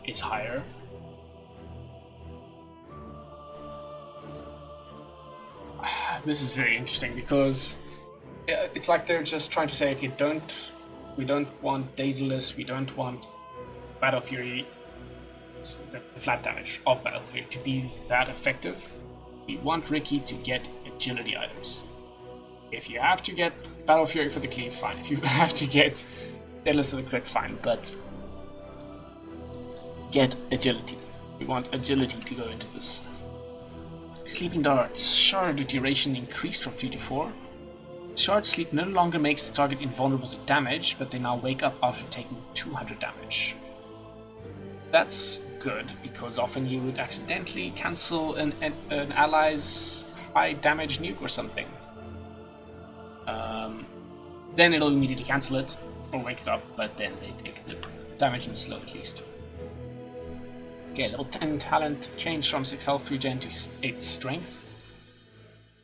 is higher. This is very interesting because it's like they're just trying to say, okay, we don't want Daedalus, we don't want Battle Fury, the flat damage of Battle Fury to be that effective. We want Ricky to get agility items. If you have to get Battle Fury for the cleave, fine. If you have to get Daedalus for the crit, fine. But get agility. We want agility to go into this. Sleeping Darts. Chard duration increased from 3 to 4. Chard sleep no longer makes the target invulnerable to damage, but they now wake up after taking 200 damage. That's good, because often you would accidentally cancel an ally's high damage nuke or something. Then it'll immediately cancel it, or wake it up, but then they take the damage and slow at least. Okay, level 10 talent changed from 6 health regen to 8 strength.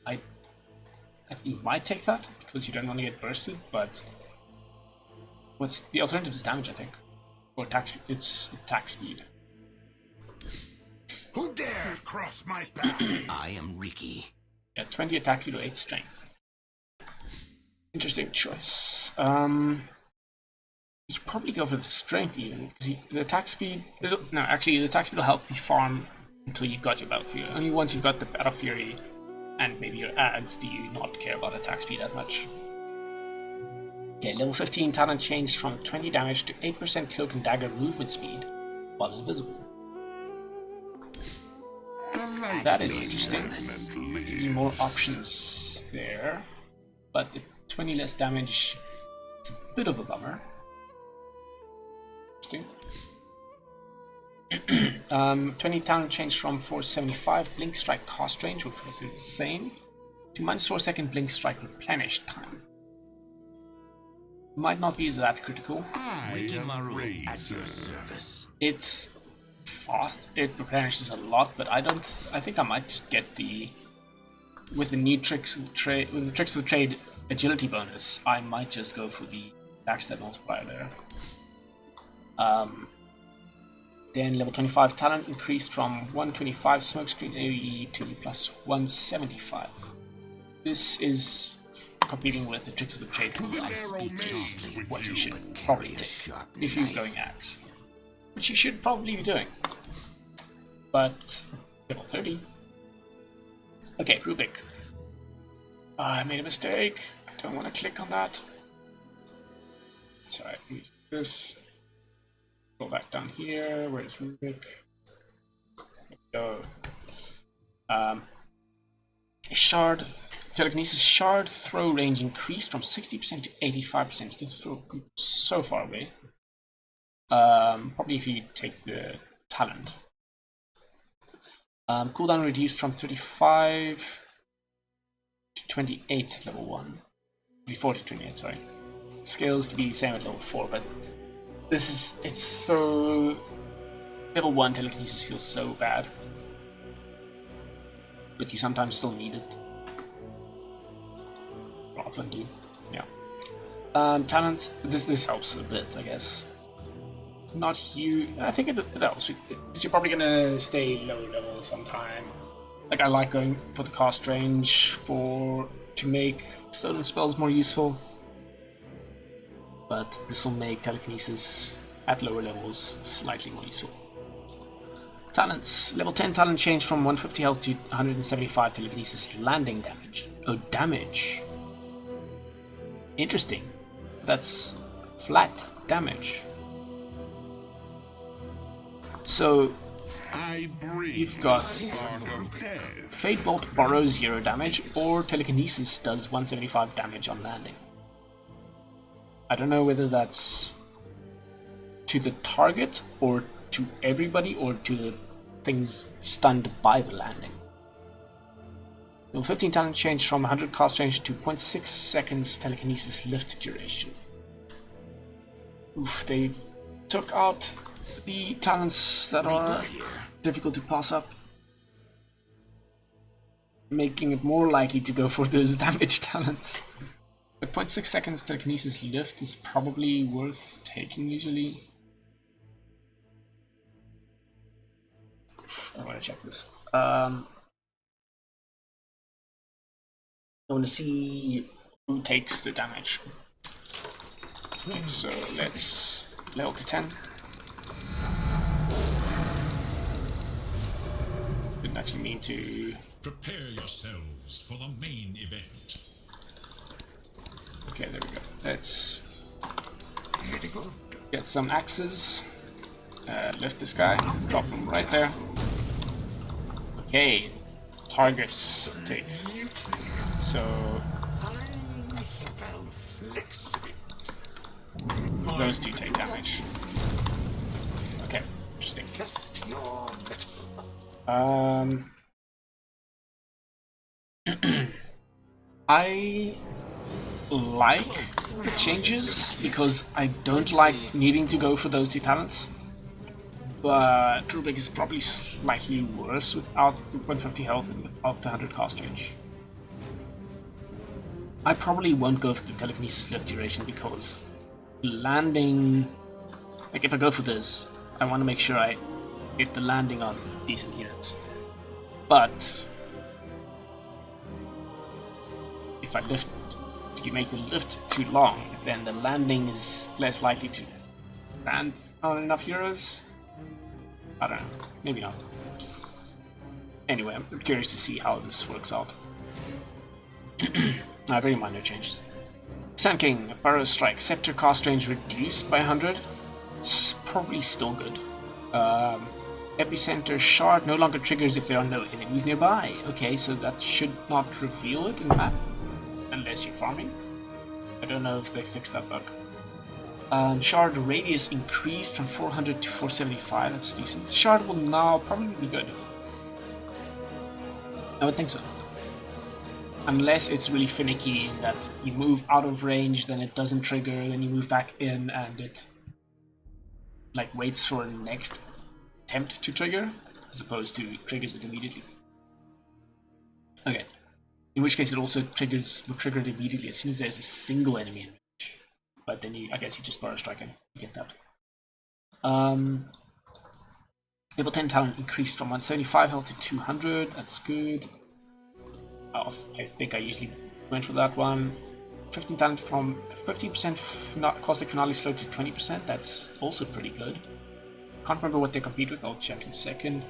I think you might take that, because you don't want to get bursted, but... What's the alternative is damage, I think. Or it's attack speed. Who dare cross my path? I am Ricky. Yeah, 20 attack speed or 8 strength. Interesting choice. You should probably go for the strength even, because the attack speed... No, actually, the attack speed will help you farm until you've got your Battle Fury. Only once you've got the Battle Fury and maybe your ads do you not care about attack speed that much. Okay, level 15 talent changed from 20 damage to 8% cloak and dagger movement speed while invisible. That is interesting. Give you more options there, but the 20 less damage is a bit of a bummer. Interesting. 20 talent changed from 475 blink strike cast range, which was insane, to -4 second blink strike replenish time. Might not be that critical. Ricky Maru at your service. It's fast. It replenishes a lot, but I think I might just get with the new tricks of the trade, with the tricks of the trade agility bonus. I might just go for the backstab multiplier there. Then level 25 talent increased from 125 smokescreen AoE to plus 175. This is competing with the tricks of the trade, which is what you should probably take if you're going axe, which you should probably be doing. But level 30. Okay, Rubik. I made a mistake. I don't want to click on that. Sorry, let me do this. Go back down here. Where's Rubik? There we go. Chard Telekinesis Shard throw range increased from 60% to 85%. You can throw so far away. Probably if you take the talent. Cooldown reduced from 35 to 28 at level 1. 34 to 28, sorry. Skills to be the same at level 4, but it's so... Level 1 telekinesis feels so bad. But you sometimes still need it. Often do, yeah. Talent, this helps a bit, I guess. Not huge. I think it helps because you're probably gonna stay low level sometime. Like I like going for the cast range to make stolen spells more useful. But this will make telekinesis at lower levels slightly more useful. Talents. Level 10 talent change from 150 health to 175 telekinesis landing damage. Oh, damage. Interesting. That's flat damage. So you've got Fate Bolt borrows 0 damage, or Telekinesis does 175 damage on landing. I don't know whether that's to the target, or to everybody, or to the things stunned by the landing. Level 15 talent change from 100 cast range to 0.6 seconds telekinesis lift duration. Oof, they've took out the talents that are difficult to pass up, making it more likely to go for those damage talents. But 0.6 seconds telekinesis lift is probably worth taking usually. I want to check this. I want to see who takes the damage. Okay, so let's level to 10. Didn't actually mean to. Prepare yourselves for the main event. Okay, there we go. Let's get some axes. Lift this guy. Drop him right there. Okay, targets take. So those two take damage. Okay, interesting. I like the changes because I don't like needing to go for those two talents. But Rubik is probably slightly worse without the 150 health and without the 100 cast range. I probably won't go for the telekinesis lift duration because landing, like if I go for this, I want to make sure I get the landing on decent units. But if I lift, you make the lift too long, then the landing is less likely to land on enough heroes. I don't know, maybe not. Anyway, I'm curious to see how this works out. Very minor changes. Sand King, Burrow Strike, Scepter cast range reduced by 100. It's probably still good. Epicenter Shard no longer triggers if there are no enemies nearby. Okay, so that should not reveal it in the map, unless you're farming. I don't know if they fixed that bug. Shard radius increased from 400 to 475, that's decent. Shard will now probably be good. I would think so. Unless it's really finicky in that you move out of range, then it doesn't trigger, then you move back in and it like waits for the next attempt to trigger, as opposed to triggers it immediately. Okay. In which case it also would trigger it immediately as soon as there's a single enemy in range. But then I guess you just Burrow Strike and get that. Level 10 talent increased from 175 health to 200, that's good. I think I usually went for that one. 15 talent from 15% caustic finale slow to 20%, that's also pretty good. Can't remember what they compete with, I'll check in a second.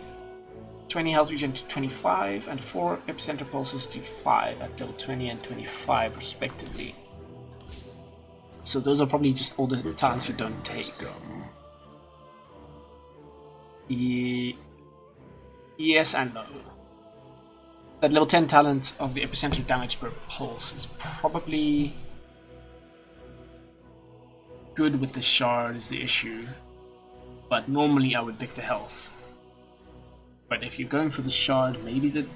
20 health regen to 25, and 4 epicenter pulses to 5 at level 20 and 25 respectively. So those are probably just all the talents you don't take. Yes and no. that level 10 talent of the epicenter damage per pulse is probably good with the shard is the issue, but normally I would pick the health. But if you're going for the shard, maybe the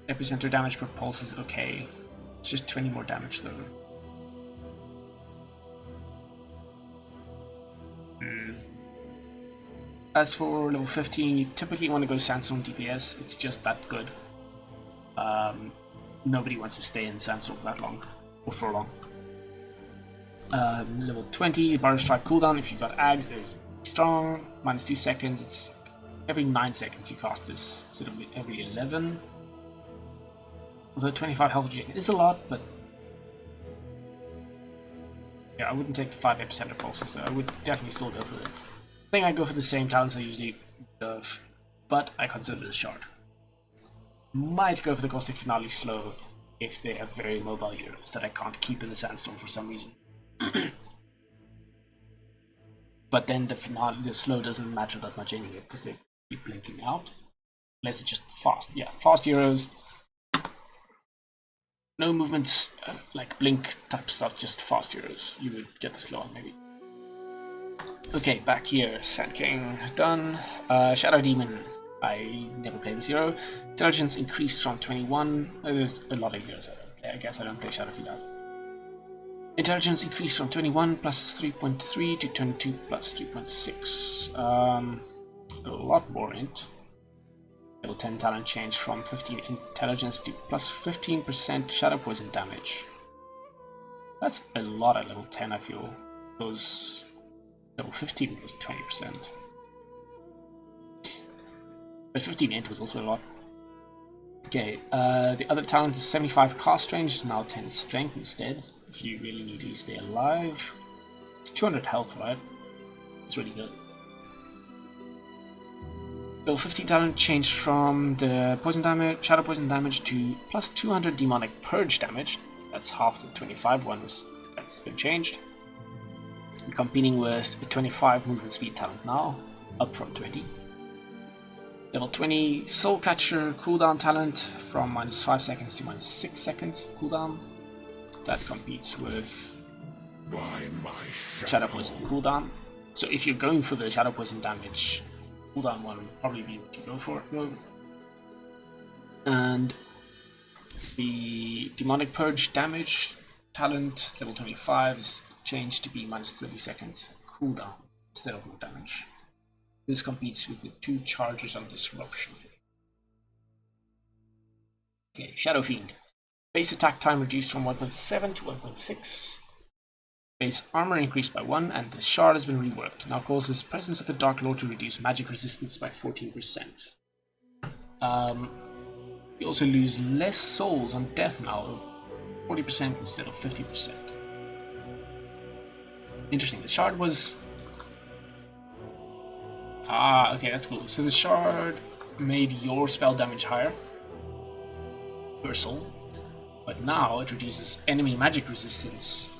epicenter damage per pulse is okay. It's just 20 more damage though. As for level 15, you typically want to go Sandstorm DPS, it's just that good. Nobody wants to stay in Sandstorm for that long, or for long. Level 20, Barrow Strike cooldown, if you've got Ags, it is strong, minus 2 seconds, it's every 9 seconds you cast this, instead of every 11. Although 25 health regen is a lot, but yeah, I wouldn't take the 5 epicenter pulses though, I would definitely still go for it. I think I go for the same talents I usually deserve, but I consider the shard. Might go for the Caustic Finale slow if they have very mobile heroes that I can't keep in the Sandstorm for some reason. But then the slow doesn't matter that much anyway because they keep blinking out. Unless it's just fast. Yeah, fast heroes. No movements like blink type stuff, just fast heroes. You would get the slow on maybe. Okay, back here. Sand King done. Shadow Demon. I never played this hero. Intelligence increased from 21. There's a lot of heroes I don't play. I guess I don't play Shadow Fiend. Intelligence increased from 21 plus 3.3 to 22 plus 3.6. A lot more int. Level 10 talent change from 15 intelligence to plus 15% shadow poison damage. That's a lot at level 10, I feel. Those level 15 was 20%. But 15 int was also a lot. Okay, the other talent is 75 cast range, is now 10 strength instead, if you really need to stay alive. It's 200 health, right? It's really good. Level 15 talent changed from the poison damage, shadow poison damage to plus 200 demonic purge damage. That's half the 25 one that's been changed. You're competing with a 25 movement speed talent now, up from 20. Level 20 Soul Catcher cooldown talent from minus 5 seconds to minus 6 seconds cooldown. That competes with Shadow Poison cooldown. So if you're going for the Shadow Poison damage, cooldown one would probably be what you go for. And the Demonic Purge damage talent, level 25, is changed to be minus 30 seconds cooldown instead of no damage. This competes with the 2 charges on Disruption. Okay, Shadow Fiend. Base attack time reduced from 1.7 to 1.6. Base armor increased by 1, and the shard has been reworked. Now causes presence of the Dark Lord to reduce magic resistance by 14%. You also lose less souls on death now, 40% instead of 50%. Interesting, the shard was... Ah, okay, that's cool. So the shard made your spell damage higher per soul, but now it reduces enemy magic resistance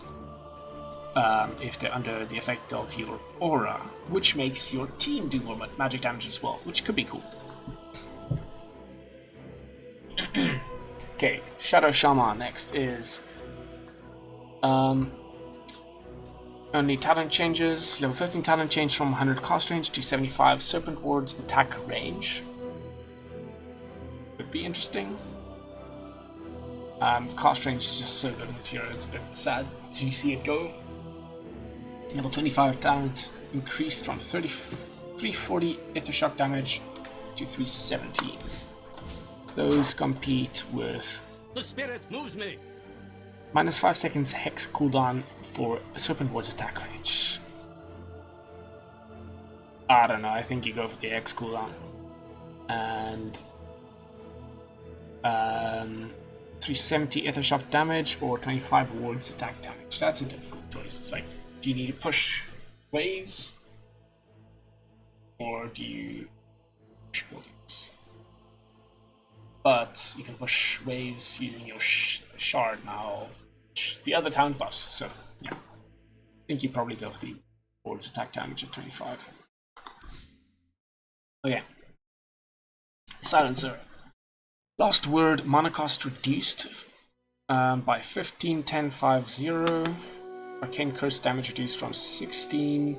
if they're under the effect of your aura, which makes your team do more magic damage as well, which could be cool. Okay, Shadow Shaman next is only talent changes. Level 15 talent change from 100 cast range to 75 Serpent Ward's attack range. Could be interesting. Cast range is just so good in this hero, it's a bit sad to see it go. Level 25 talent increased from 340 Ether Shock damage to 370. Those compete with The spirit moves me. minus 5 seconds Hex cooldown for Serpent Ward's attack range. I don't know, I think you go for the X cooldown. And 370 Ether Shock damage or 25 Ward's attack damage. That's a difficult choice. It's like, do you need to push waves? Or do you push buildings? But you can push waves using your shard now. The other talent buffs, so yeah. I think you probably go for the Ward's attack damage at 25. Okay. Silencer. Last word, mana cost reduced by 15, 10, 5, 0. Arcane curse damage reduced from 16.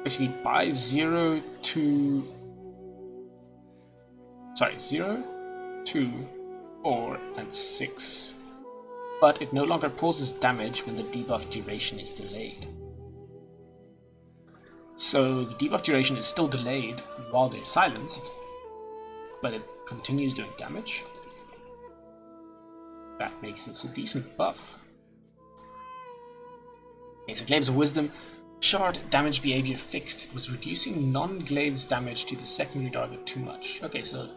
Basically by 0 to 0, 2, 4, and 6. But it no longer causes damage when the debuff duration is delayed. So the debuff duration is still delayed while they're silenced, but it continues doing damage. That makes this a decent buff. Okay, so Glaives of Wisdom. Chard damage behavior fixed was reducing non-glaives damage to the secondary target too much. Okay, so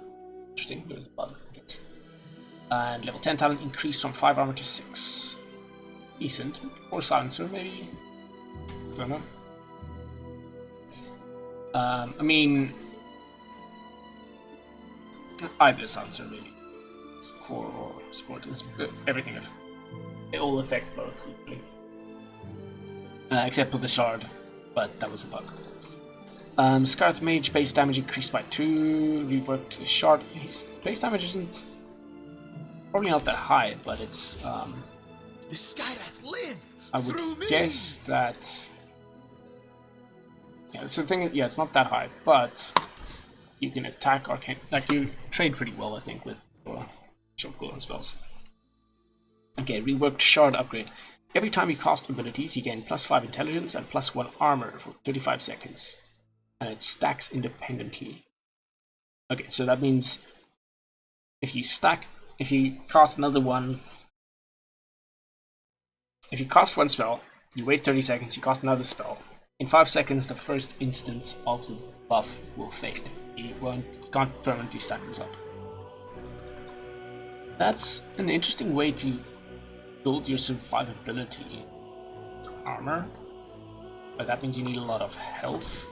interesting, there was a bug. Okay. And level 10 talent increased from 5 armor to 6. Decent. Or silencer, maybe? I don't know. I mean, either silencer, really. It's core or sport, it's everything. They all affect both equally. Except for the Chard, but that was a bug. Scarth Mage base damage increased by 2. Reworked the Chard. His base damage isn't probably not that high, but it's The sky that live I would guess that. Yeah, so the thing is, yeah, it's not that high, but you can attack arcane. Like, you trade pretty well, I think, with your short cooldown spells. Okay, reworked Chard upgrade. Every time you cast abilities, you gain +5 intelligence and +1 armor for 35 seconds. And it stacks independently. Okay, so that means if you cast another one, if you cast one spell, you wait 30 seconds, you cast another spell. In 5 seconds, the first instance of the buff will fade. You can't permanently stack this up. That's an interesting way to build your survivability. Armor, but that means you need a lot of health.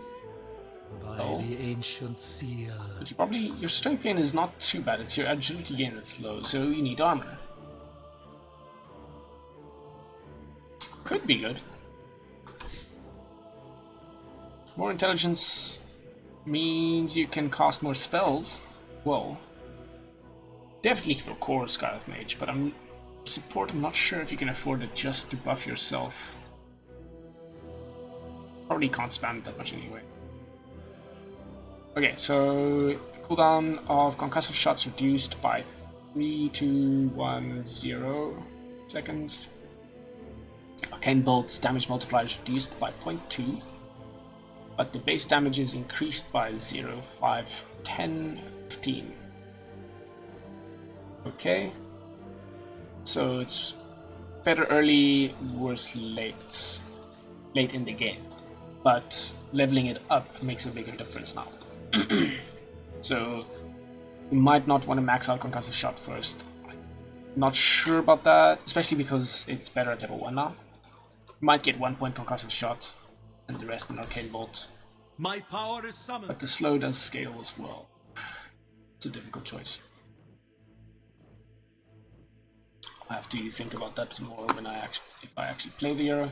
by the ancient seal. But your strength gain is not too bad. It's your agility gain that's low, so you need armor. Could be good. More intelligence means you can cast more spells. Well, definitely for core Scarlet Mage, but I'm not sure if you can afford it just to buff yourself. Probably can't spam it that much anyway. Okay, so cooldown of concussive shots reduced by 3, 2, 1, 0 seconds. Arcane bolts damage multiplier is reduced by 0.2, but the base damage is increased by 0, 5, 10, 15. Okay, so it's better early, worse late in the game, but leveling it up makes a bigger difference now. So you might not want to max out concussive shot first. Not sure about that, especially because it's better at level 1 now. You might get 1 point concussive shot and the rest in arcane bolt. My power is summoned. But the slow does scale as well. It's a difficult choice. I'll have to think about that more when if I actually play the hero.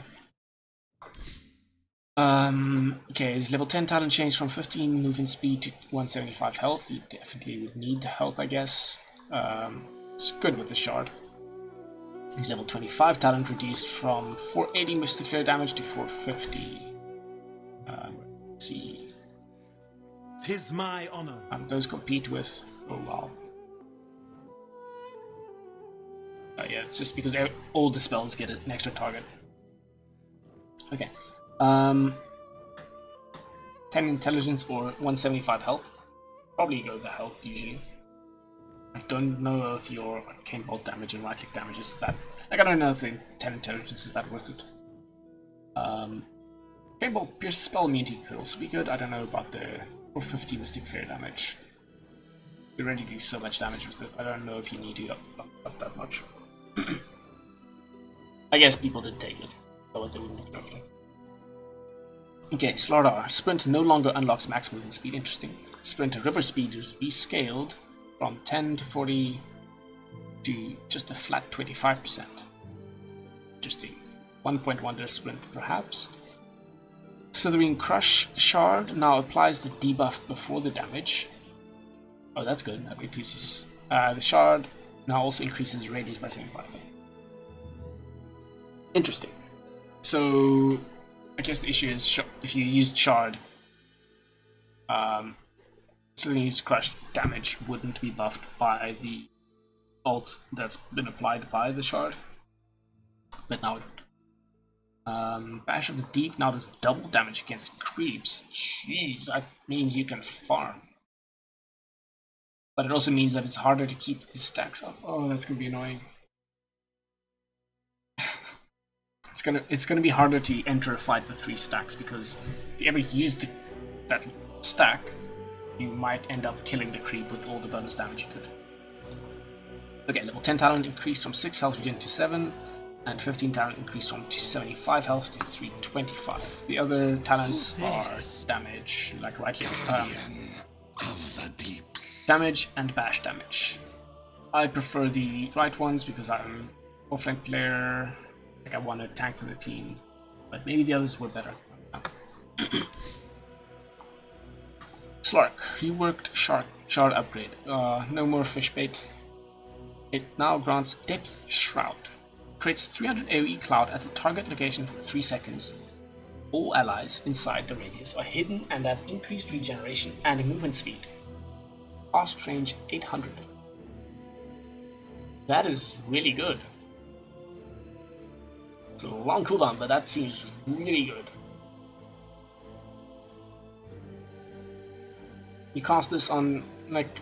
Okay, his level 10 talent changed from 15 movement speed to 175 health. You definitely would need health, I guess. It's good with the Chard. His level 25 talent reduced from 480 Mystic Flare damage to 450. Let's see. 'Tis my honor. Those compete with. Oh wow. Yeah, it's just because all the spells get an extra target. Okay. 10 intelligence or 175 health. Probably go the health usually. I don't know if your arcane bolt damage and right click damage is that. Like, I don't know if the 10 intelligence is that worth it. Arcane bolt pierce spell immunity could also be good. I don't know about the 450 mystic flare damage. You already do so much damage with it. I don't know if you need to up that much. I guess people did take it, otherwise they wouldn't have it. Okay, Slardar. Sprint no longer unlocks max movement speed. Interesting. Sprint river speed is rescaled from 10 to 40 to just a flat 25%. Interesting. 1 point wonder sprint, perhaps. Slithering Crush Chard now applies the debuff before the damage. Oh, that's good. That increases. The Chard now also increases radius by 75. Interesting. So, I guess the issue is if you use Chard, Slingy's Crush damage wouldn't be buffed by the ult that's been applied by the Chard. But now it would. Bash of the Deep now does double damage against creeps. Jeez, that means you can farm. But it also means that it's harder to keep the stacks up. Oh, that's gonna be annoying. It's gonna be harder to enter a fight with 3 stacks, because if you ever use that stack, you might end up killing the creep with all the bonus damage you did. Okay, level 10 talent increased from 6 health regen to 7, and 15 talent increased from 75 health to 325. The other talents are damage, like right here. Damage and bash damage. I prefer the right ones because I'm an offlane player. Like I want to tank for the team, but maybe the others were better. Slark, reworked Shard upgrade. No more fish bait. It now grants Depth Shroud. Creates a 300 AoE cloud at the target location for 3 seconds. All allies inside the radius are hidden and have increased regeneration and movement speed. Fast range 800. That is really good. It's a long cooldown, but that seems really good. You cast this on, like,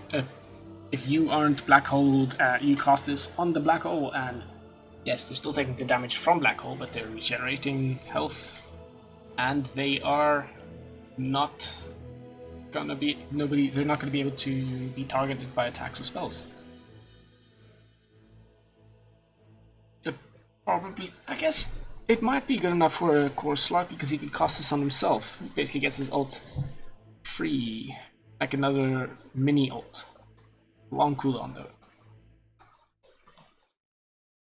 if you aren't black holed, you cast this on the black hole, and yes, they're still taking the damage from black hole, but they're regenerating health, and they are not gonna be they're not gonna be able to be targeted by attacks or spells. Probably, I guess it might be good enough for a core Slark because he can cast this on himself. He basically gets his ult free, like another mini ult. Long cooldown though.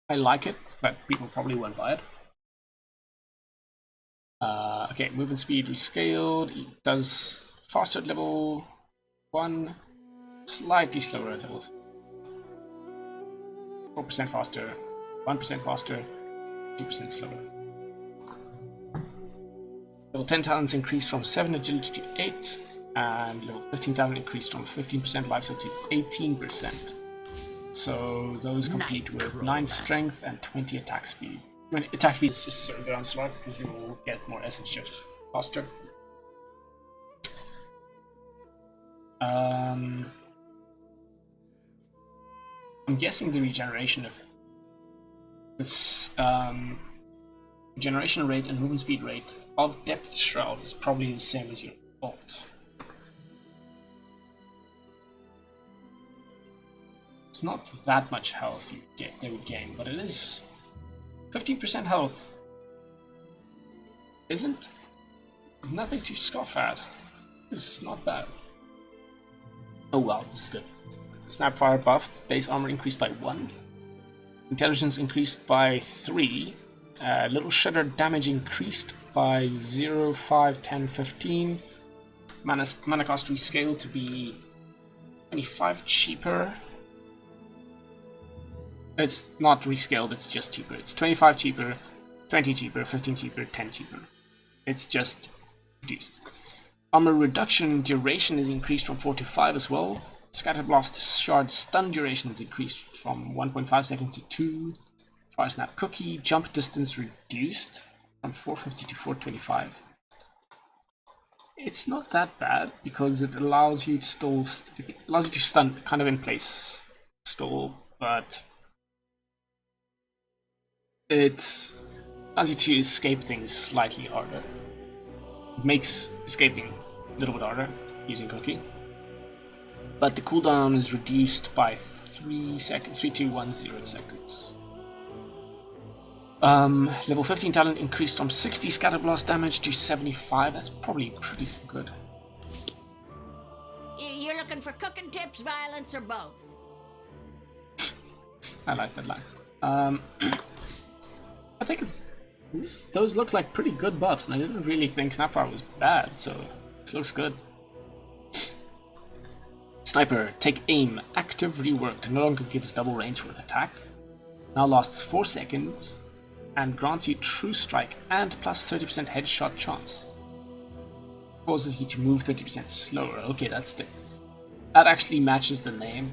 I like it, but people probably won't buy it. Okay, movement speed rescaled. He does faster at level 1, slightly slower at level 4% faster. 1% faster, 2% slower. Level 10 talents increased from 7 agility to 8, and level 15 talent increased from 15% lifesteal to 18%. So those compete with 9 strength and 20 attack speed. When attack speed is just so good on Slark because you will get more essence shift faster. I'm guessing the regeneration of this regeneration rate and movement speed rate of Depth Shroud is probably the same as your ult. It's not that much health they would gain, but it is 15% health. There's nothing to scoff at. This is not bad. Oh wow, this is good. Snapfire buffed, base armor increased by 1. Intelligence increased by 3. Little Shudder damage increased by 0, 5, 10, 15. Mana cost rescaled to be 25 cheaper. It's not rescaled, it's just cheaper. It's 25 cheaper, 20 cheaper, 15 cheaper, 10 cheaper. It's just reduced. Armor reduction duration is increased from 4 to 5 as well. Scatterblast Shard stun duration is increased from 1.5 seconds to 2. Fire Snap Cookie jump distance reduced from 450 to 425. It's not that bad because it allows you to stall. It allows you to stun kind of in place, stall, but it allows you to escape things slightly harder. It makes escaping a little bit harder using Cookie. But the cooldown is reduced by 3 seconds, 3, 2, 1, 0 seconds. Level 15 talent increased from 60 Scatterblast damage to 75. That's probably pretty good. You're looking for cooking tips, violence, or both? I like that line. I think those look like pretty good buffs, and I didn't really think Snapfire was bad, so this looks good. Sniper, take aim, active reworked, no longer gives double range for an attack. Now lasts 4 seconds and grants you true strike and plus 30% headshot chance. Causes you to move 30% slower. Okay, that actually matches the name.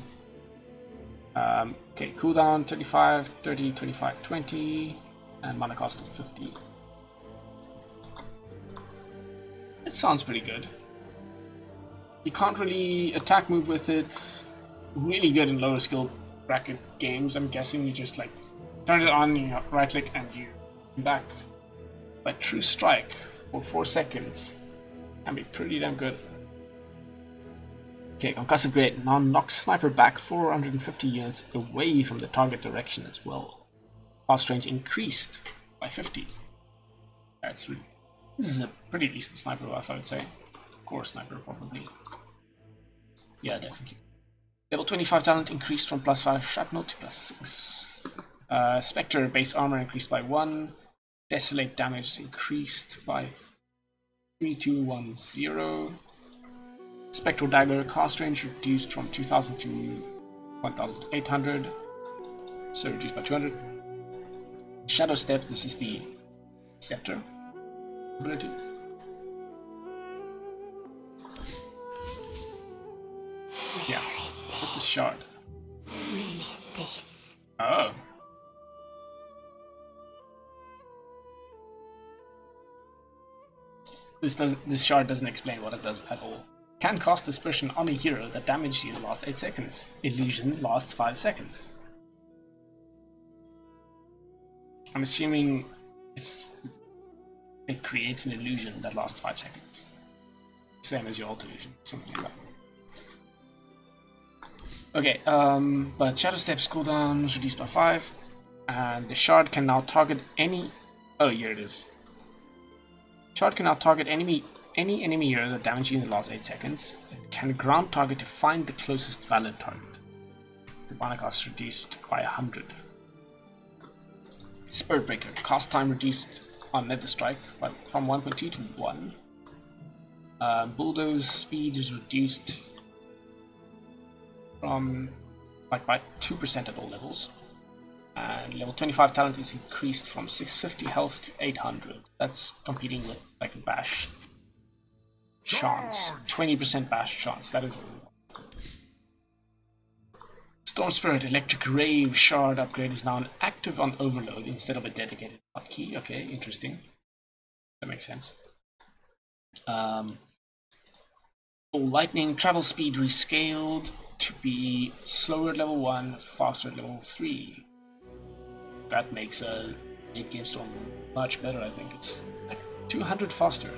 Okay, cooldown 35, 30, 25, 20, and mana cost of 50. It sounds pretty good. You can't really attack move with it. Really good in lower skill bracket games. I'm guessing you just like turn it on, you right click, and you back. But true strike for 4 seconds can be pretty damn good. Okay, concussive grade now knocks sniper back 450 units away from the target direction as well. Fast range increased by 50. This is a pretty decent sniper buff, I would say. Core sniper probably. Yeah, definitely. Level 25 talent increased from +5 shrapnel to +6. Spectre base armor increased by 1. Desolate damage increased by 3210. Spectral dagger cast range reduced from 2000 to 1800. So reduced by 200. Shadow step, this is the scepter ability. Yeah. What's a shard? Oh. This shard doesn't explain what it does at all. Can cast Dispersion on a hero that damaged you in the last 8 seconds. Illusion lasts 5 seconds. I'm assuming it creates an illusion that lasts 5 seconds. Same as your alt illusion, something like that. Okay, but Shadow Step's cooldown is reduced by 5, and the shard can now target any... Oh, here it is. Chard can now target any enemy hero that damaged you in the last 8 seconds. It can ground target to find the closest valid target. The mana cost reduced by 100. Spirit Breaker, cast time reduced on Nether Strike from 1.2 to 1. Bulldoze speed is reduced from by 2% at all levels. And level 25 talent is increased from 650 health to 800. That's competing with like a bash chance. 20% bash chance. That is a lot. Storm Spirit Electric Rave Shard upgrade is now active on Overload instead of a dedicated hotkey. Okay, interesting. That makes sense. Full Lightning travel speed rescaled to be slower at level 1, faster at level 3. That makes a late game storm much better. I think it's like 200 faster.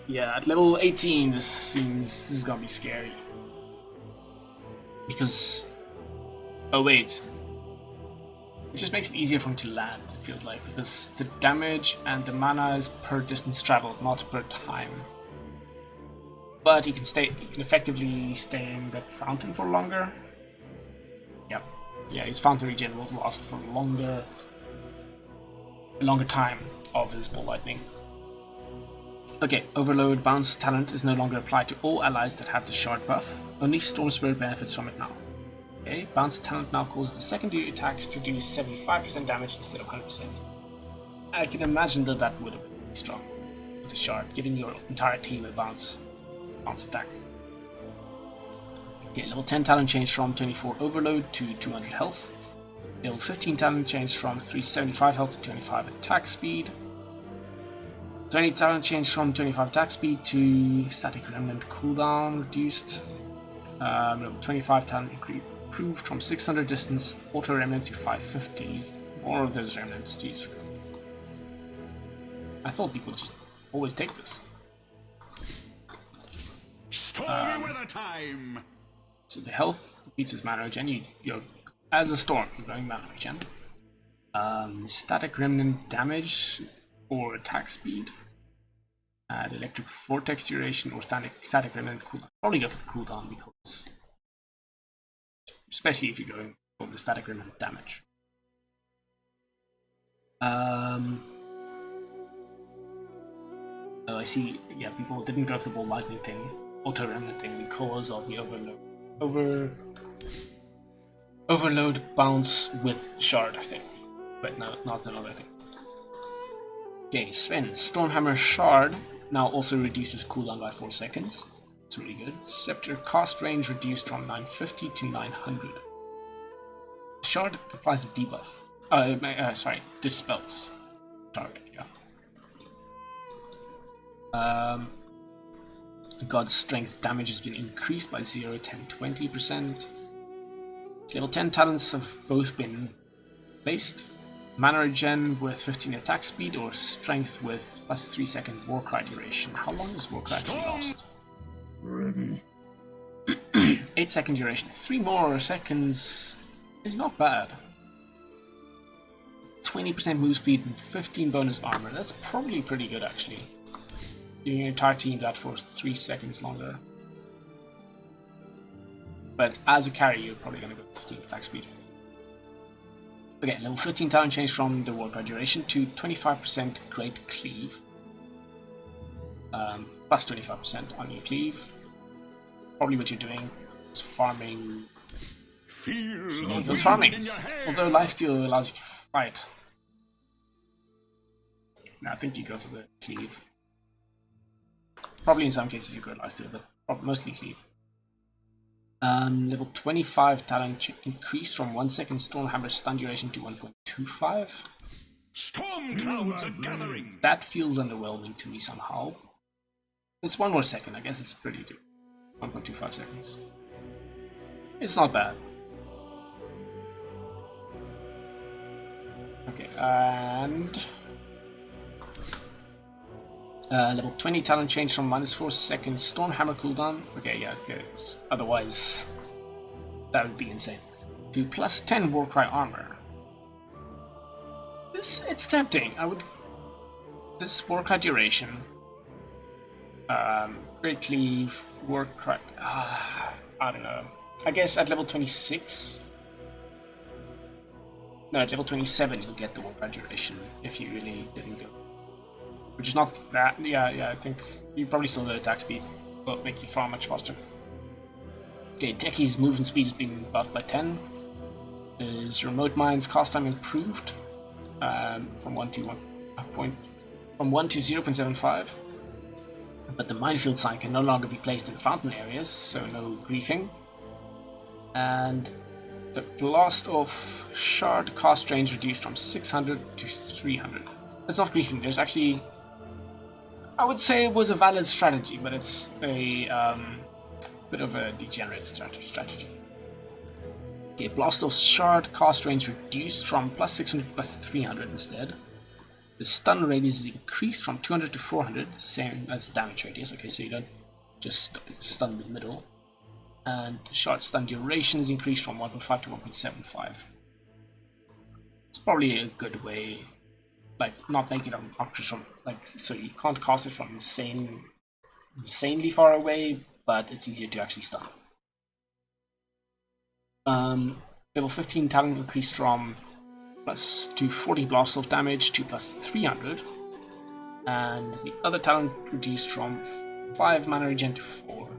Yeah, at level 18 this is gonna be scary. Because oh wait. It just makes it easier for him to land, it feels like, because the damage and the mana is per distance traveled, not per time. But he can effectively stay in that fountain for longer. Yeah, his fountain regen will last for a longer time of his ball lightning. Okay, Overload bounce talent is no longer applied to all allies that have the shard buff. Only Storm Spirit benefits from it now. Okay, bounce talent now causes the secondary attacks to do 75% damage instead of 100%. I can imagine that would have been really strong with the shard, giving your entire team a bounce attack. Okay, level 10 talent change from 24 Overload to 200 health. Level 15 talent change from 375 health to 25 attack speed. 20 talent change from 25 attack speed to Static Remnant cooldown reduced. Level 25 talent improved from 600 distance auto remnant to 550. More of those remnants, geez. I thought people just always take this. Stormy weather time. So the health beats his mana regen. You're as a storm, you're going mana regen. Static remnant damage or attack speed. Add electric vortex duration or static remnant cooldown. Probably go for the cooldown because, especially if you're going for the static remnant damage. I see, yeah, people didn't go for the ball lightning thing, auto remnant thing, because of the overload bounce with Chard, I think. But no, not another thing. Okay, Sven, Stormhammer Chard now also reduces cooldown by 4 seconds. It's really good. Scepter cast range reduced from 950 to 900. Chard applies a debuff. Dispels target, yeah. God's strength damage has been increased by 0, 10, 20%. Level 10 talents have both been placed. Mana regen with 15 attack speed, or strength with plus 3 second Warcry duration. How long does Warcry actually last? Ready. 8 second duration. 3 more seconds is not bad. 20% move speed and 15 bonus armor. That's probably pretty good actually. Giving your entire team that for 3 seconds longer. But as a carry, you're probably going to go 15 attack speed. Okay, level 15 talent change from the Warcry duration to 25% Great Cleave. Plus 25% on your cleave. Probably what you're doing is farming. Feels farming. Although lifesteal allows you to fight. No, I think you go for the cleave. Probably in some cases you go lifesteal, but mostly cleave. Level 25 talent increase from 1 second Stormhammer stun duration to 1.25. Storm clouds are gathering. That feels underwhelming to me somehow. It's 1 more second, I guess it's pretty good. 1.25 seconds. It's not bad. Okay, and level 20 talent change from -4 seconds Stormhammer cooldown. Okay, yeah, okay. Otherwise, that would be insane. To plus 10 Warcry armor. It's tempting. This Warcry duration. Great Cleave, Warcry. I don't know. I guess at level 26. No, at level 27 you'll get the Warcry duration if you really didn't go. Which is not that. Yeah, I think you probably still have attack speed. Will make you farm much faster. Okay, Techie's movement speed has been buffed by 10. His remote mine's cast time improved from 1 to 0.75. But the minefield sign can no longer be placed in fountain areas, so no griefing. And the blast of Chard cast range reduced from 600 to 300. It's not griefing. There's actually, I would say it was a valid strategy, but it's a bit of a degenerate strategy. Okay, blast of Chard cast range reduced from plus 600 to plus 300 instead. The stun radius is increased from 200 to 400, same as the damage radius. Okay, so you don't just stun the middle. And Chard stun duration is increased from 1.5 to 1.75. It's probably a good way, like not make it obnoxious from, like, so you can't cast it from insanely far away, but it's easier to actually stun. Level 15 talent increased from plus 240 blast off damage to plus 300, and the other talent reduced from 5 mana regen to 4.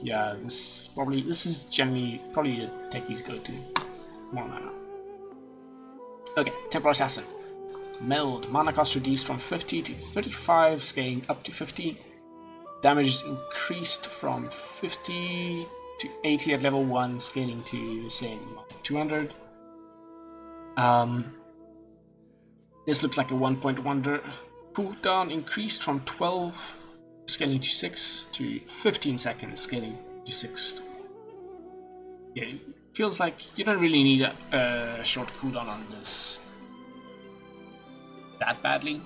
Yeah, this is generally probably a techie's go-to. More mana. Okay, Templar Assassin. Meld. Mana cost reduced from 50 to 35, scaling up to 50. Damage is increased from 50 to 80 at level 1, scaling to the same 200. This looks like a 1-point wonder. Cooldown increased from 12, scaling to 6, to 15 seconds, scaling to 6. Yeah, it feels like you don't really need a short cooldown on this that badly.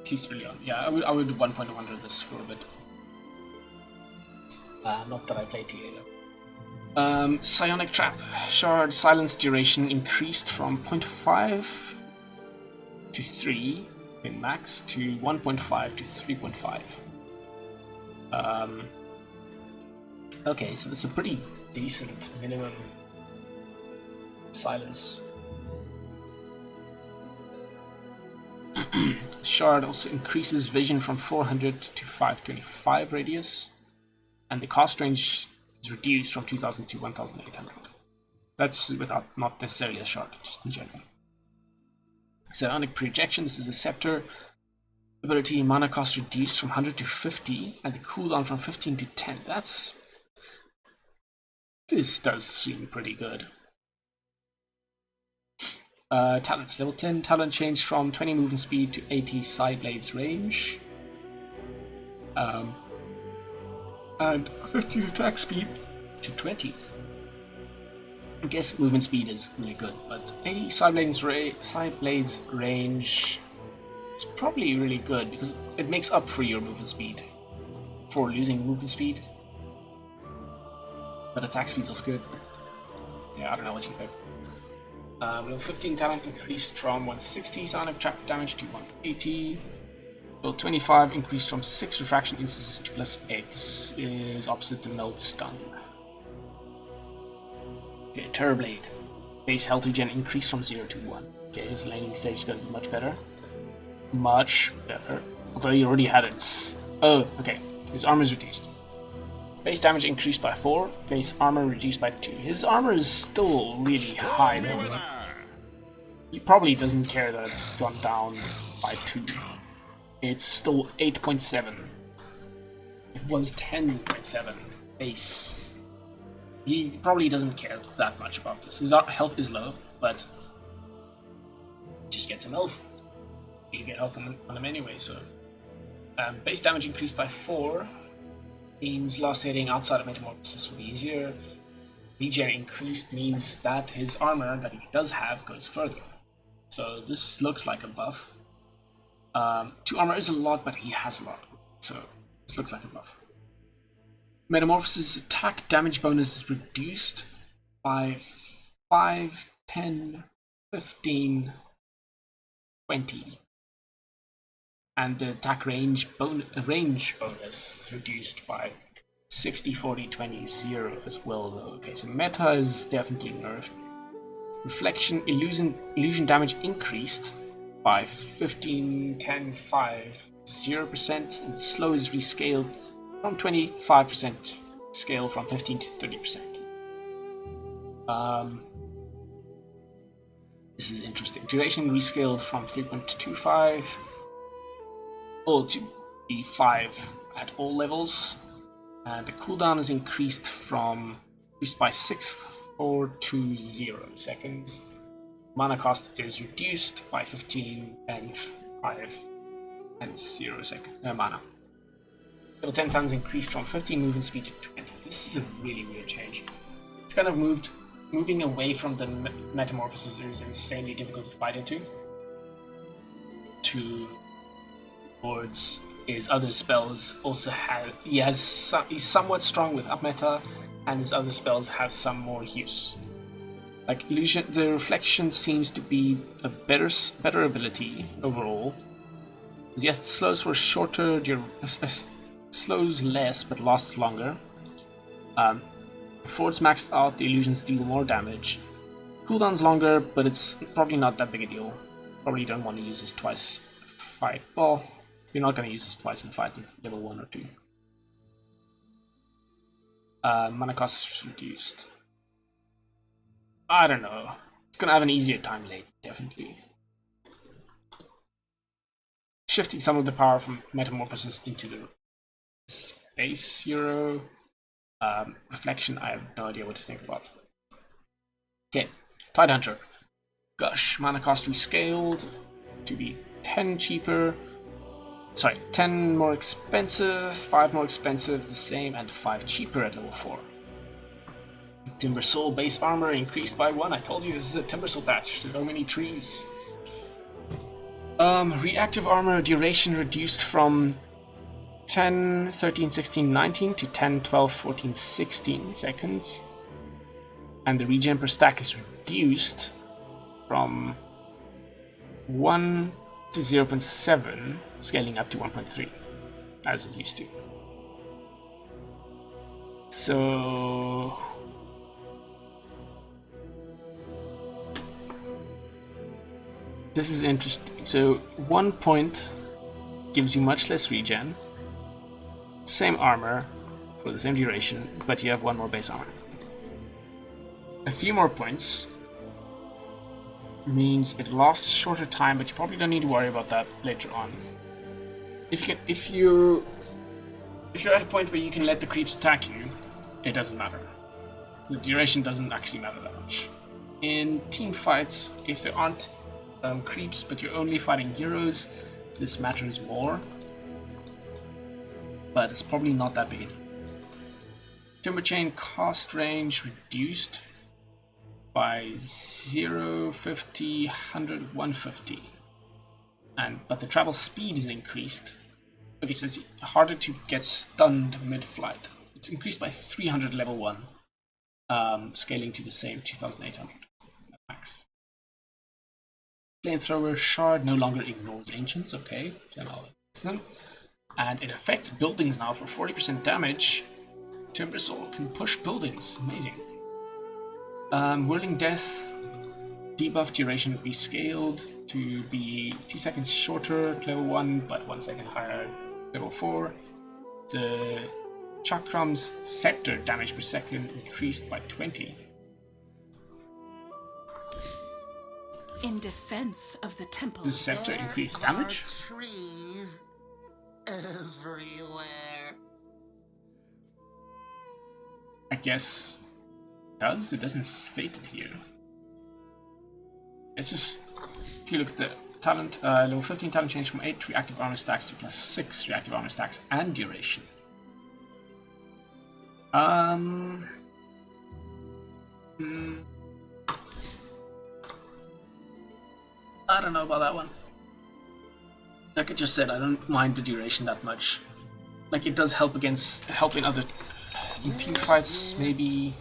At least early on. Yeah, I would 1-point wonder this for a bit. Not that I play TA though. Psionic Trap. Chard silence duration increased from 0.5 to 3 in max to 1.5 to 3.5. Okay, so that's a pretty decent minimum silence. Chard also increases vision from 400 to 525 radius, and the cast range is reduced from 2000 to 1800. That's without not necessarily a shard, just in general. Psionic Projection, this is the Scepter. Ability mana cost reduced from 100 to 50, and the cooldown from 15 to 10. This does seem pretty good. Talents. Level 10 talent change from 20 movement speed to 80 side blades range. And 15 attack speed to 20. I guess movement speed is really good, but 80 side blades range is probably really good because it makes up for your movement speed for losing movement speed. But attack speed is also good. Yeah, I don't know what you pick. Level 15 talent increased from 160 Sonic Chapter damage to 180. Level 25 increased from 6 refraction instances to +8. This is opposite the melt stun. Okay, Terrorblade. Base health regen increased from 0 to 1. Okay, his laning stage is going to be much better. Much better. Although he already had it. Oh, okay. His armor is reduced. Base damage increased by 4. Base armor reduced by 2. His armor is still really high though. He probably doesn't care that it's gone down by 2. It's still 8.7. It was 10.7 base. He probably doesn't care that much about this. His health is low, but just get some health. You get health on him anyway, so. Base damage increased by 4. Means last hitting outside of Metamorphosis will be easier. Regen increased means that his armor that he does have goes further. So this looks like a buff. 2 armor is a lot, but he has a lot. So this looks like a buff. Metamorphosis attack damage bonus is reduced by 5, 10, 15, 20. And the attack range bonus is reduced by 60, 40, 20, 0 as well though. Okay, so meta is definitely nerfed. Reflection, illusion damage increased by 15, 10, 5, 0%, and the slow is rescaled from 25% scale from 15 to 30%. This is interesting. Duration rescaled from 3.25 to be 5 at all levels, and the cooldown is increased by 6,420 seconds. Mana cost is reduced by 15, 10, 5, and 0 mana. Level 10 talents increased from 15 movement speed to 20. This is a really weird change. It's kind of moving away from the metamorphosis is insanely difficult to fight into. Towards his other spells also he's somewhat strong with up meta, and his other spells have some more use. Like illusion, the reflection seems to be a better ability overall. Yes, it slows for shorter, slows less but lasts longer. Before it's maxed out, the illusions deal more damage. Cooldown's longer, but it's probably not that big a deal. Probably don't want to use this twice fight. Well, you're not going to use this twice in fight at level 1 or 2. Mana cost is reduced. I don't know. It's going to have an easier time late, definitely. Shifting some of the power from Metamorphosis into the Space Hero. Reflection, I have no idea what to think about. Okay, Tidehunter. Gush, mana cost rescaled to be 10 cheaper. Sorry, 10 more expensive, 5 more expensive, the same, and 5 cheaper at level 4. Timber Soul base armor increased by 1. I told you this is a Timber Soul patch, so many trees. Reactive armor duration reduced from 10, 13, 16, 19 to 10, 12, 14, 16 seconds. And the regen per stack is reduced from 1 to 0.7, scaling up to 1.3, as it used to. So This is interesting. So 1 point gives you much less regen, same armor for the same duration, but you have 1 more base armor. A few more points means it lasts shorter time, but you probably don't need to worry about that later on. If you're at a point where you can let the creeps attack you, it doesn't matter. The duration doesn't actually matter that much. In team fights, if there aren't creeps, but you're only fighting heroes, this matters more. But it's probably not that big a deal. Timber Chain cost range reduced by 0, 50, 100, 150. But the travel speed is increased. Okay, so it's harder to get stunned mid-flight. It's increased by 300 level 1, scaling to the same 2,800 max. Flamethrower Chard no longer ignores ancients, okay, then I'll them. And it affects buildings now for 40% damage. Timber Soul can push buildings, amazing. Whirling Death, debuff duration will be scaled to be 2 seconds shorter at level 1, but 1 second higher at level 4. The Chakram's Scepter damage per second increased by 20. In defense of the temple. Does Scepter increase damage? Trees everywhere. I guess it does. It doesn't state it here. It's just, if you look at the talent, level 15 talent change from 8 reactive armor stacks to plus 6 reactive armor stacks and duration. I don't know about that one. Like I just said, I don't mind the duration that much. Like, it does help in other team fights, maybe,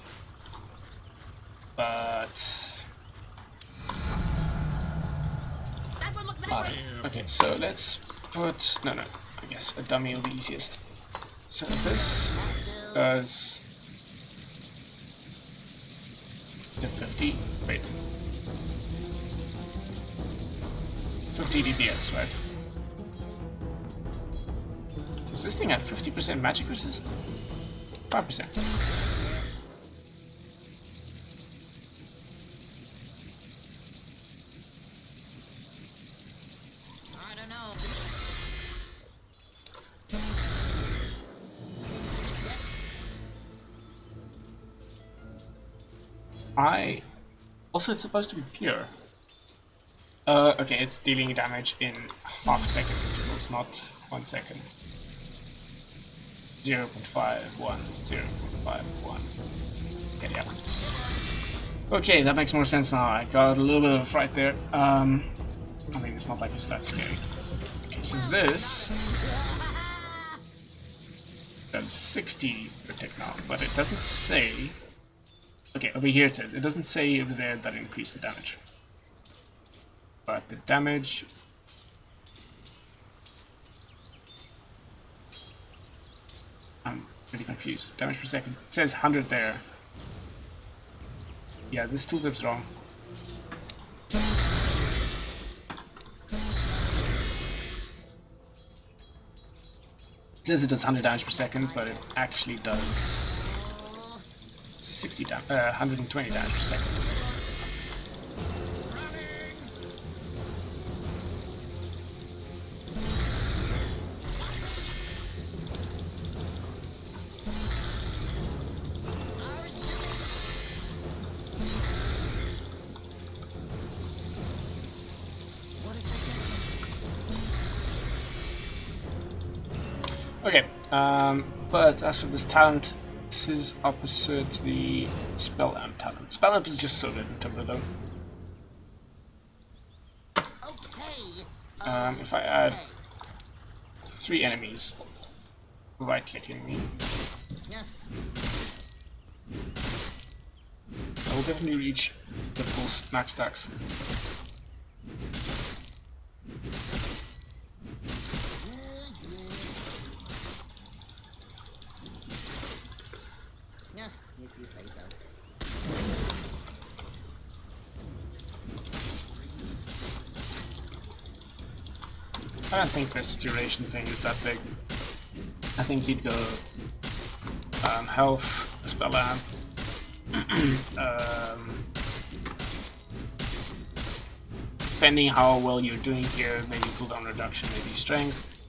but okay. So let's put I guess a dummy will be easiest. So this does the 50. Wait, 50 DPS, right? Does this thing have 50% magic resist? 5%. I don't know. Also, it's supposed to be pure. Okay, it's dealing damage in half a second. It's not 1 second. 0.51, 0.51. Okay, yeah. Okay, that makes more sense now. I got a little bit of a fright there. I mean, it's not like it's that scary. Okay, so this does 60 per tick now, but it doesn't say. Okay, over here it says. It doesn't say over there that it increased the damage. But the damage. I'm pretty confused. Damage per second. It says 100 there. Yeah, this tooltip's wrong. It says it does 100 damage per second, but it actually does 120 damage per second. Okay, but as for this talent, this is opposite the Spell Amp talent. Spell Amp is just so good in Timber though. If I add 3 enemies right-clicking me, I will definitely reach the full max stacks. If you say so. I don't think this duration thing is that big. I think you'd go health, spell amp, depending how well you're doing here, maybe cooldown reduction, maybe strength.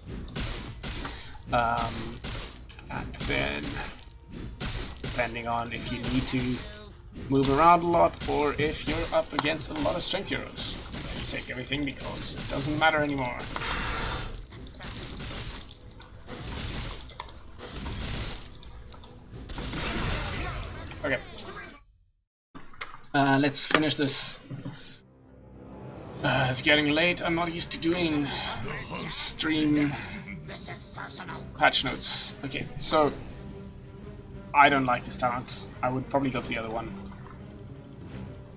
And then, depending on if you need to move around a lot or if you're up against a lot of strength heroes. You take everything because it doesn't matter anymore. Okay. Let's finish this. It's getting late. I'm not used to doing stream patch notes. Okay, so I don't like this talent. I would probably go for the other one.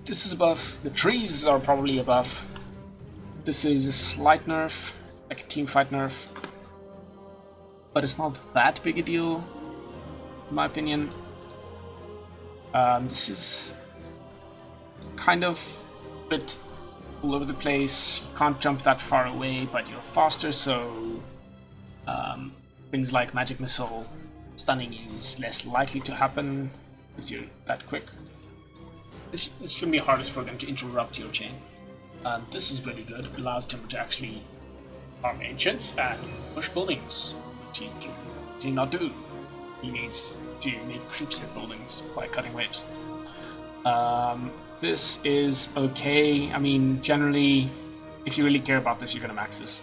This is above. The trees are probably above. This is a slight nerf, like a team fight nerf. But it's not that big a deal, in my opinion. This is kind of a bit all over the place. You can't jump that far away, but you're faster, so things like magic missile stunning you is less likely to happen because you're that quick. This can be hardest for them to interrupt your chain. This is really good. It allows them to actually farm ancients and push buildings, which he can not do. He needs to make creeps hit buildings by cutting waves. This is okay. I mean, generally, if you really care about this, you're gonna max this.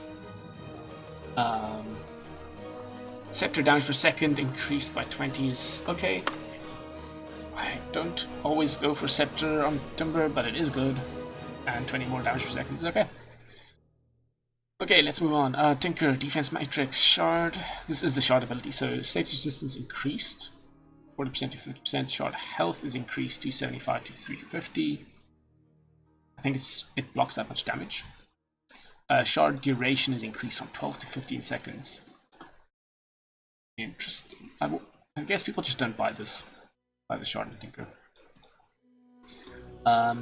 Scepter damage per second increased by 20 is okay. I don't always go for Scepter on Timber, but it is good. And 20 more damage per second is okay. Okay, let's move on. Tinker, Defense Matrix, Chard. This is the Chard ability, so status resistance increased. 40% to 50%. Chard health is increased to 75 to 350. I think it blocks that much damage. Chard duration is increased from 12 to 15 seconds. Interesting. I guess people just don't buy this. Buy the Chard and Tinker.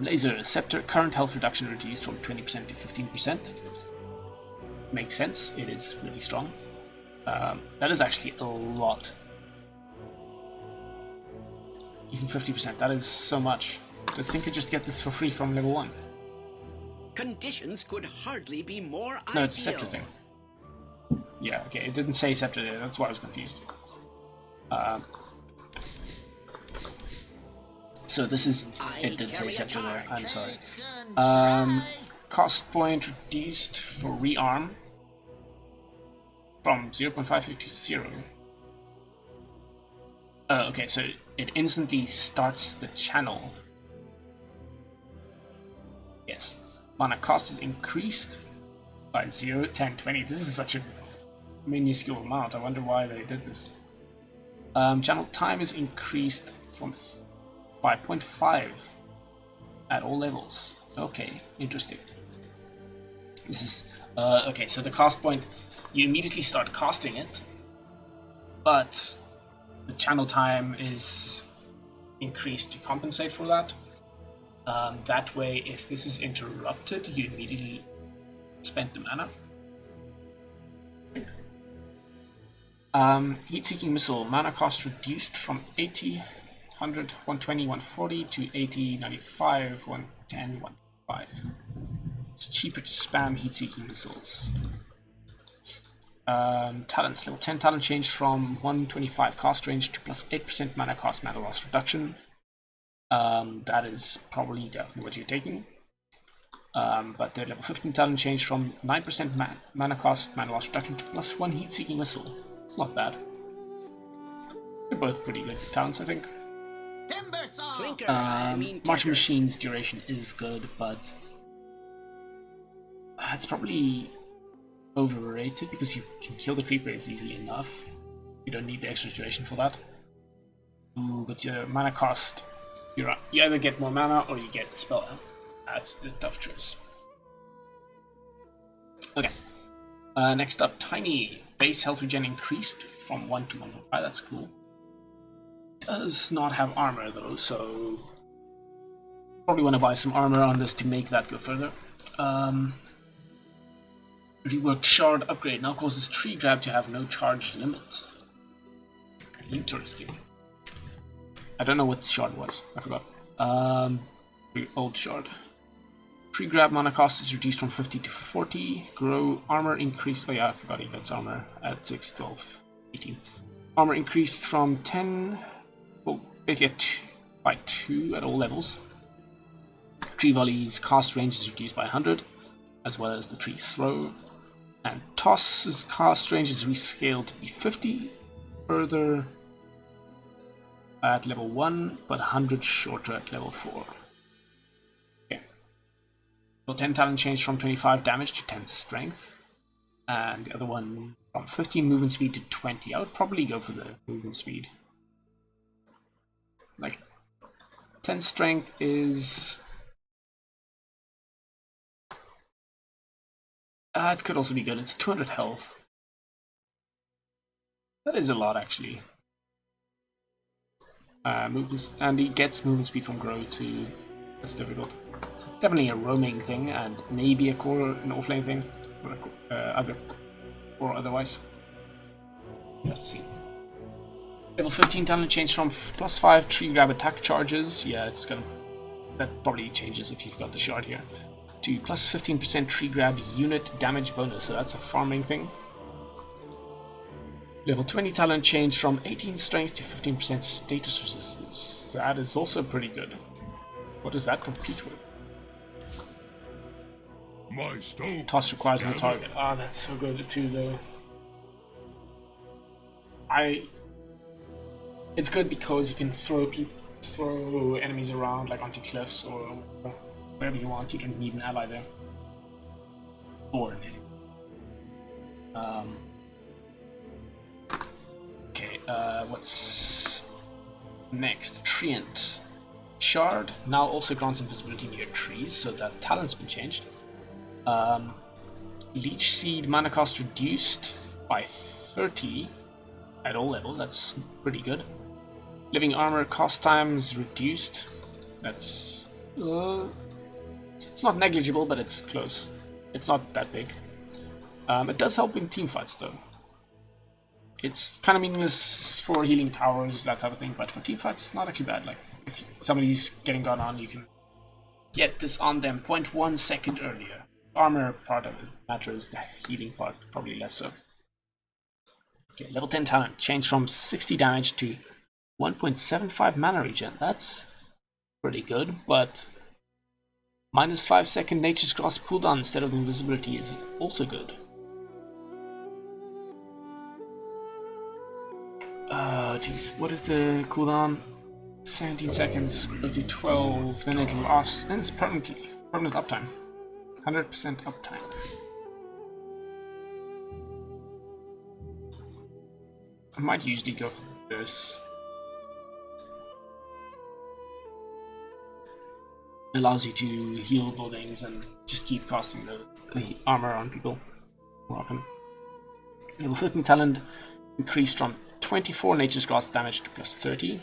Laser, Scepter, current health reduction reduced from 20% to 15%. Makes sense, it is really strong. That is actually a lot. Even 50%, that is so much. Does Tinker just get this for free from level 1? Conditions could hardly be more ideal. No, it's a Scepter thing. Yeah, okay, it didn't say Scepter there, that's why I was confused. So this is... It did say Scepter there, I'm sorry. Cost point reduced for rearm from 0.53 to 0. Okay, so it instantly starts the channel. Yes. Mana cost is increased by 0, 10, 20. This is such a minuscule amount. I wonder why they did this. Channel time is increased from 5.5 at all levels. Okay, interesting. This is okay. So the cost point, you immediately start casting it, but the channel time is increased to compensate for that. That way, if this is interrupted, you immediately spend the mana. Heat-seeking missile, mana cost reduced from 80, 100, 120, 140 to 80, 95, 110, 105. It's cheaper to spam heat-seeking missiles. Talents, level 10 talent change from 125 cost range to plus 8% mana cost mana loss reduction. That is probably definitely what you're taking. But the level 15 talent change from 9% mana cost mana loss reduction to plus 1 heat-seeking missile. It's not bad. They're both pretty good talents, I think. Marching Machine's duration is good, but it's probably overrated because you can kill the creep waves easily enough. You don't need the extra duration for that. But your mana cost, you either get more mana or you get spell amp. That's a tough choice. Okay. Next up, Tiny. Base health regen increased from 1 to 1.5. That's cool. Does not have armor though, so probably want to buy some armor on this to make that go further. Reworked Chard upgrade now causes tree grab to have no charge limit. Interesting. I don't know what the Chard was. I forgot. The old Chard. Tree grab mana cost is reduced from 50 to 40. Grow armor increased. Oh yeah, I forgot he gets armor at 6, 12, 18. Armor increased from 10. Well, basically by 2 at all levels. Tree volleys cast range is reduced by 100, as well as the tree throw. And Toss's cast range is rescaled to be 50. Further at level 1, but 100 shorter at level 4. Okay. Level 10 talent change from 25 damage to 10 strength. And the other one from 15 movement speed to 20. I would probably go for the movement speed. Like, 10 strength is... it could also be good. It's 200 health. That is a lot, actually. Movements, and he gets movement speed from grow to... That's difficult. Definitely a roaming thing, and maybe a core, an offlane thing, or otherwise. You have to see. Level 15 talent change from +5 tree grab attack charges. Yeah, it's gonna... That probably changes if you've got the shard here. To plus 15% tree grab unit damage bonus, so that's a farming thing. Level 20 talent change from 18 strength to 15% status resistance. That is also pretty good. What does that compete with? Toss requires no target. Ah, that's so good too, though. It's good because you can throw enemies around, like onto cliffs or wherever you want. You don't need an ally there. Or an enemy. Okay, what's next? Treant. Chard now also grants invisibility near trees, so that talent's been changed. Leech Seed mana cost reduced by 30 at all levels, that's pretty good. Living Armor cost times reduced, that's... it's not negligible, but it's close. It's not that big. It does help in teamfights though. It's kind of meaningless for healing towers, that type of thing, but for teamfights, it's not actually bad. Like, if somebody's getting got on, you can get this on them 0.1 second earlier. Armor part of it matters, the healing part probably less so. Okay, level 10 talent, change from 60 damage to 1.75 mana regen. That's pretty good, but -5 second Nature's Grasp cooldown instead of invisibility is also good. Jeez, what is the cooldown? 17 seconds, go to 12, then it lasts, then it's permanent uptime. 100% uptime. I might usually go for this. Allows you to heal buildings and just keep casting the armor on people more often. Level 15 talent increased from 24 Nature's Grasp damage to plus 30.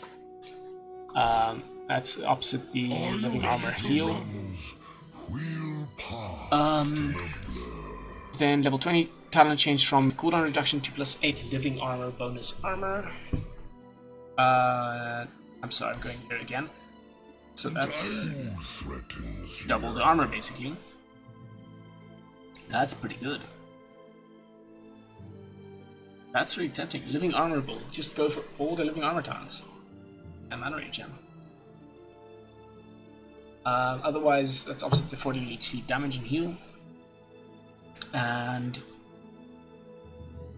That's opposite the living armor heal. Then level 20 talent changed from cooldown reduction to plus 8 living armor bonus armor. I'm sorry, I'm going here again. So that's double the armor basically. That's pretty good. That's really tempting. Living armor build. Just go for all the living armor talents. And mana regen. Otherwise, that's opposite the 40 HC damage and heal. And...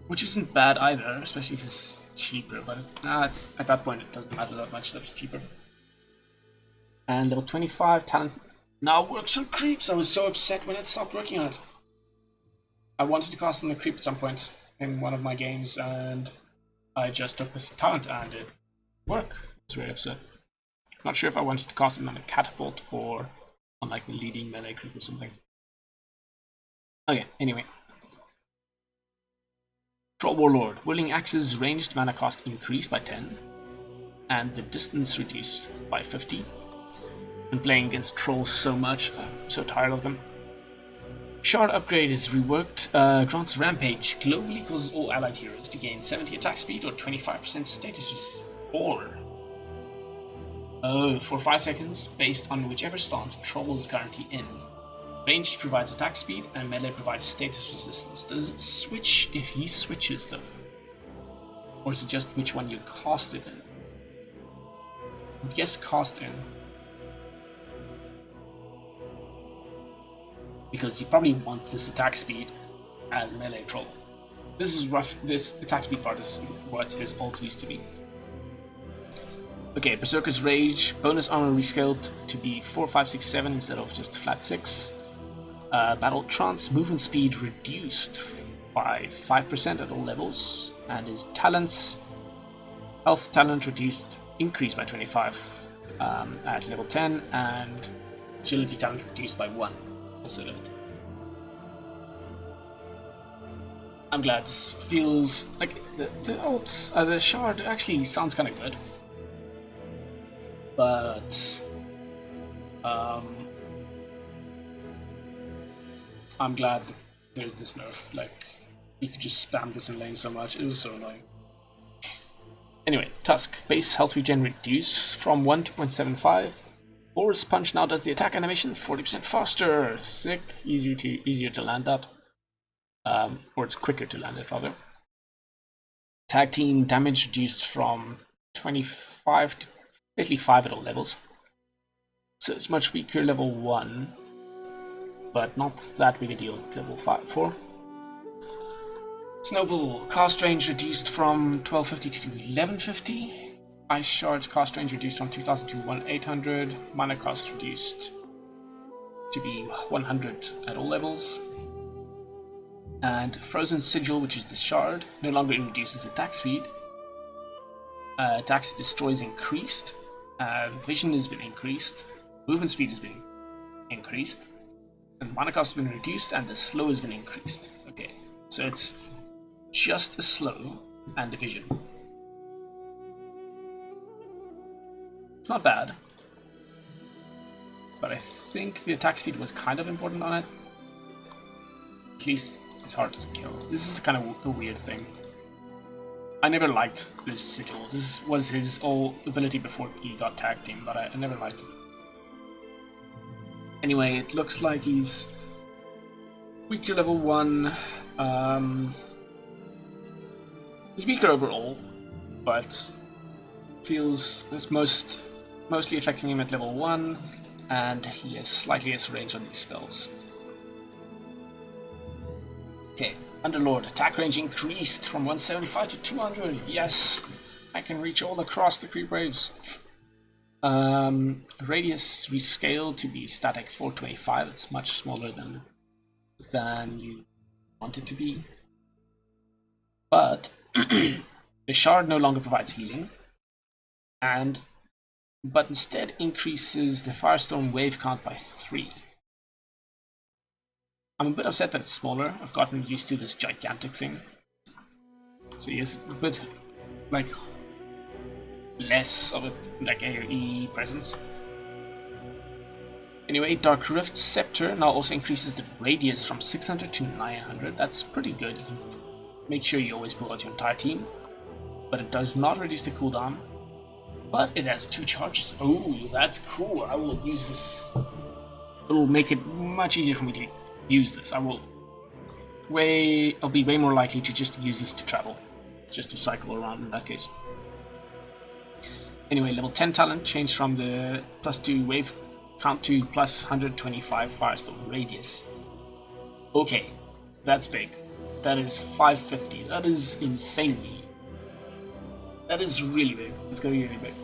which isn't bad either, especially if it's cheaper. But at that point, it doesn't matter that much that it's cheaper. And level 25 talent now works on creeps. I was so upset when it stopped working on it. I wanted to cast on the creep at some point in one of my games, and I just took this talent and it worked. I was really upset. Not sure if I wanted to cast it on a catapult or on like the leading melee creep or something. Okay, anyway. Troll Warlord. Whirling Axe's ranged mana cost increased by 10, and the distance reduced by 50. Been playing against trolls so much, I'm so tired of them. Chard upgrade is reworked. Grants Rampage. Globally causes all allied heroes to gain 70 attack speed or 25% status or for 5 seconds, based on whichever stance Troll is currently in. Ranged provides attack speed, and melee provides status resistance. Does it switch if he switches them? Or is it just which one you cast it in? I guess cast in. Because you probably want this attack speed as melee Troll. This is rough. This attack speed part is what his ult used to be. Okay, Berserker's Rage. Bonus armor rescaled to be 4, 5, 6, 7 instead of just flat 6. Battle Trance. Movement speed reduced by 5% at all levels. And his talents. Health talent increased by 25 at level 10. And agility talent reduced by 1. Also level 10. I'm glad this feels like the Chard actually sounds kind of good. But I'm glad there's this nerf. Like, you could just spam this in lane so much. It was so annoying. Anyway, Tusk. Base health regen reduced from 1 to 0.75. Boar's Punch now does the attack animation 40% faster. Sick. Easier to land that. Or it's quicker to land it, rather. Tag team damage reduced from 25 to basically 5 at all levels. So it's much weaker level 1, but not that big a deal at level 4. Snowball, cast range reduced from 1250 to 1150. Ice Shard's cast range reduced from 2000 to 1800. Mana cost reduced to be 100 at all levels. And Frozen Sigil, which is the Shard, no longer reduces attack speed. Attacks it destroys increased. Vision has been increased. Movement speed has been increased. And mana cost has been reduced, and the slow has been increased. Okay, so it's just a slow and a vision. Not bad. But I think the attack speed was kind of important on it. At least it's hard to kill. This is kind of a weird thing. I never liked this Sigil. This was his whole ability before he got tag team, but I never liked it. Anyway, it looks like he's weaker level 1. He's weaker overall, but feels it's mostly affecting him at level 1, and he has slightly less range on these spells. Okay, Underlord, attack range increased from 175 to 200. Yes, I can reach all across the creep waves. Radius rescaled to be static 425. It's much smaller than you want it to be. But the Shard no longer provides healing, but instead increases the Firestorm wave count by 3. I'm a bit upset that it's smaller. I've gotten used to this gigantic thing. So he has a bit, like, less of a, like, AoE presence. Anyway, Dark Rift Scepter now also increases the radius from 600 to 900. That's pretty good. You can make sure you always pull out your entire team. But it does not reduce the cooldown. But it has 2 charges. Oh, that's cool. I will use this. It'll make it much easier for me to use this. I'll be way more likely to just use this to travel. Just to cycle around in that case. Anyway, level 10 talent changed from the +2 wave count to plus 125 Firestorm radius. Okay, that's big. That is 550. That is insanely. That is really big. It's gonna be really big.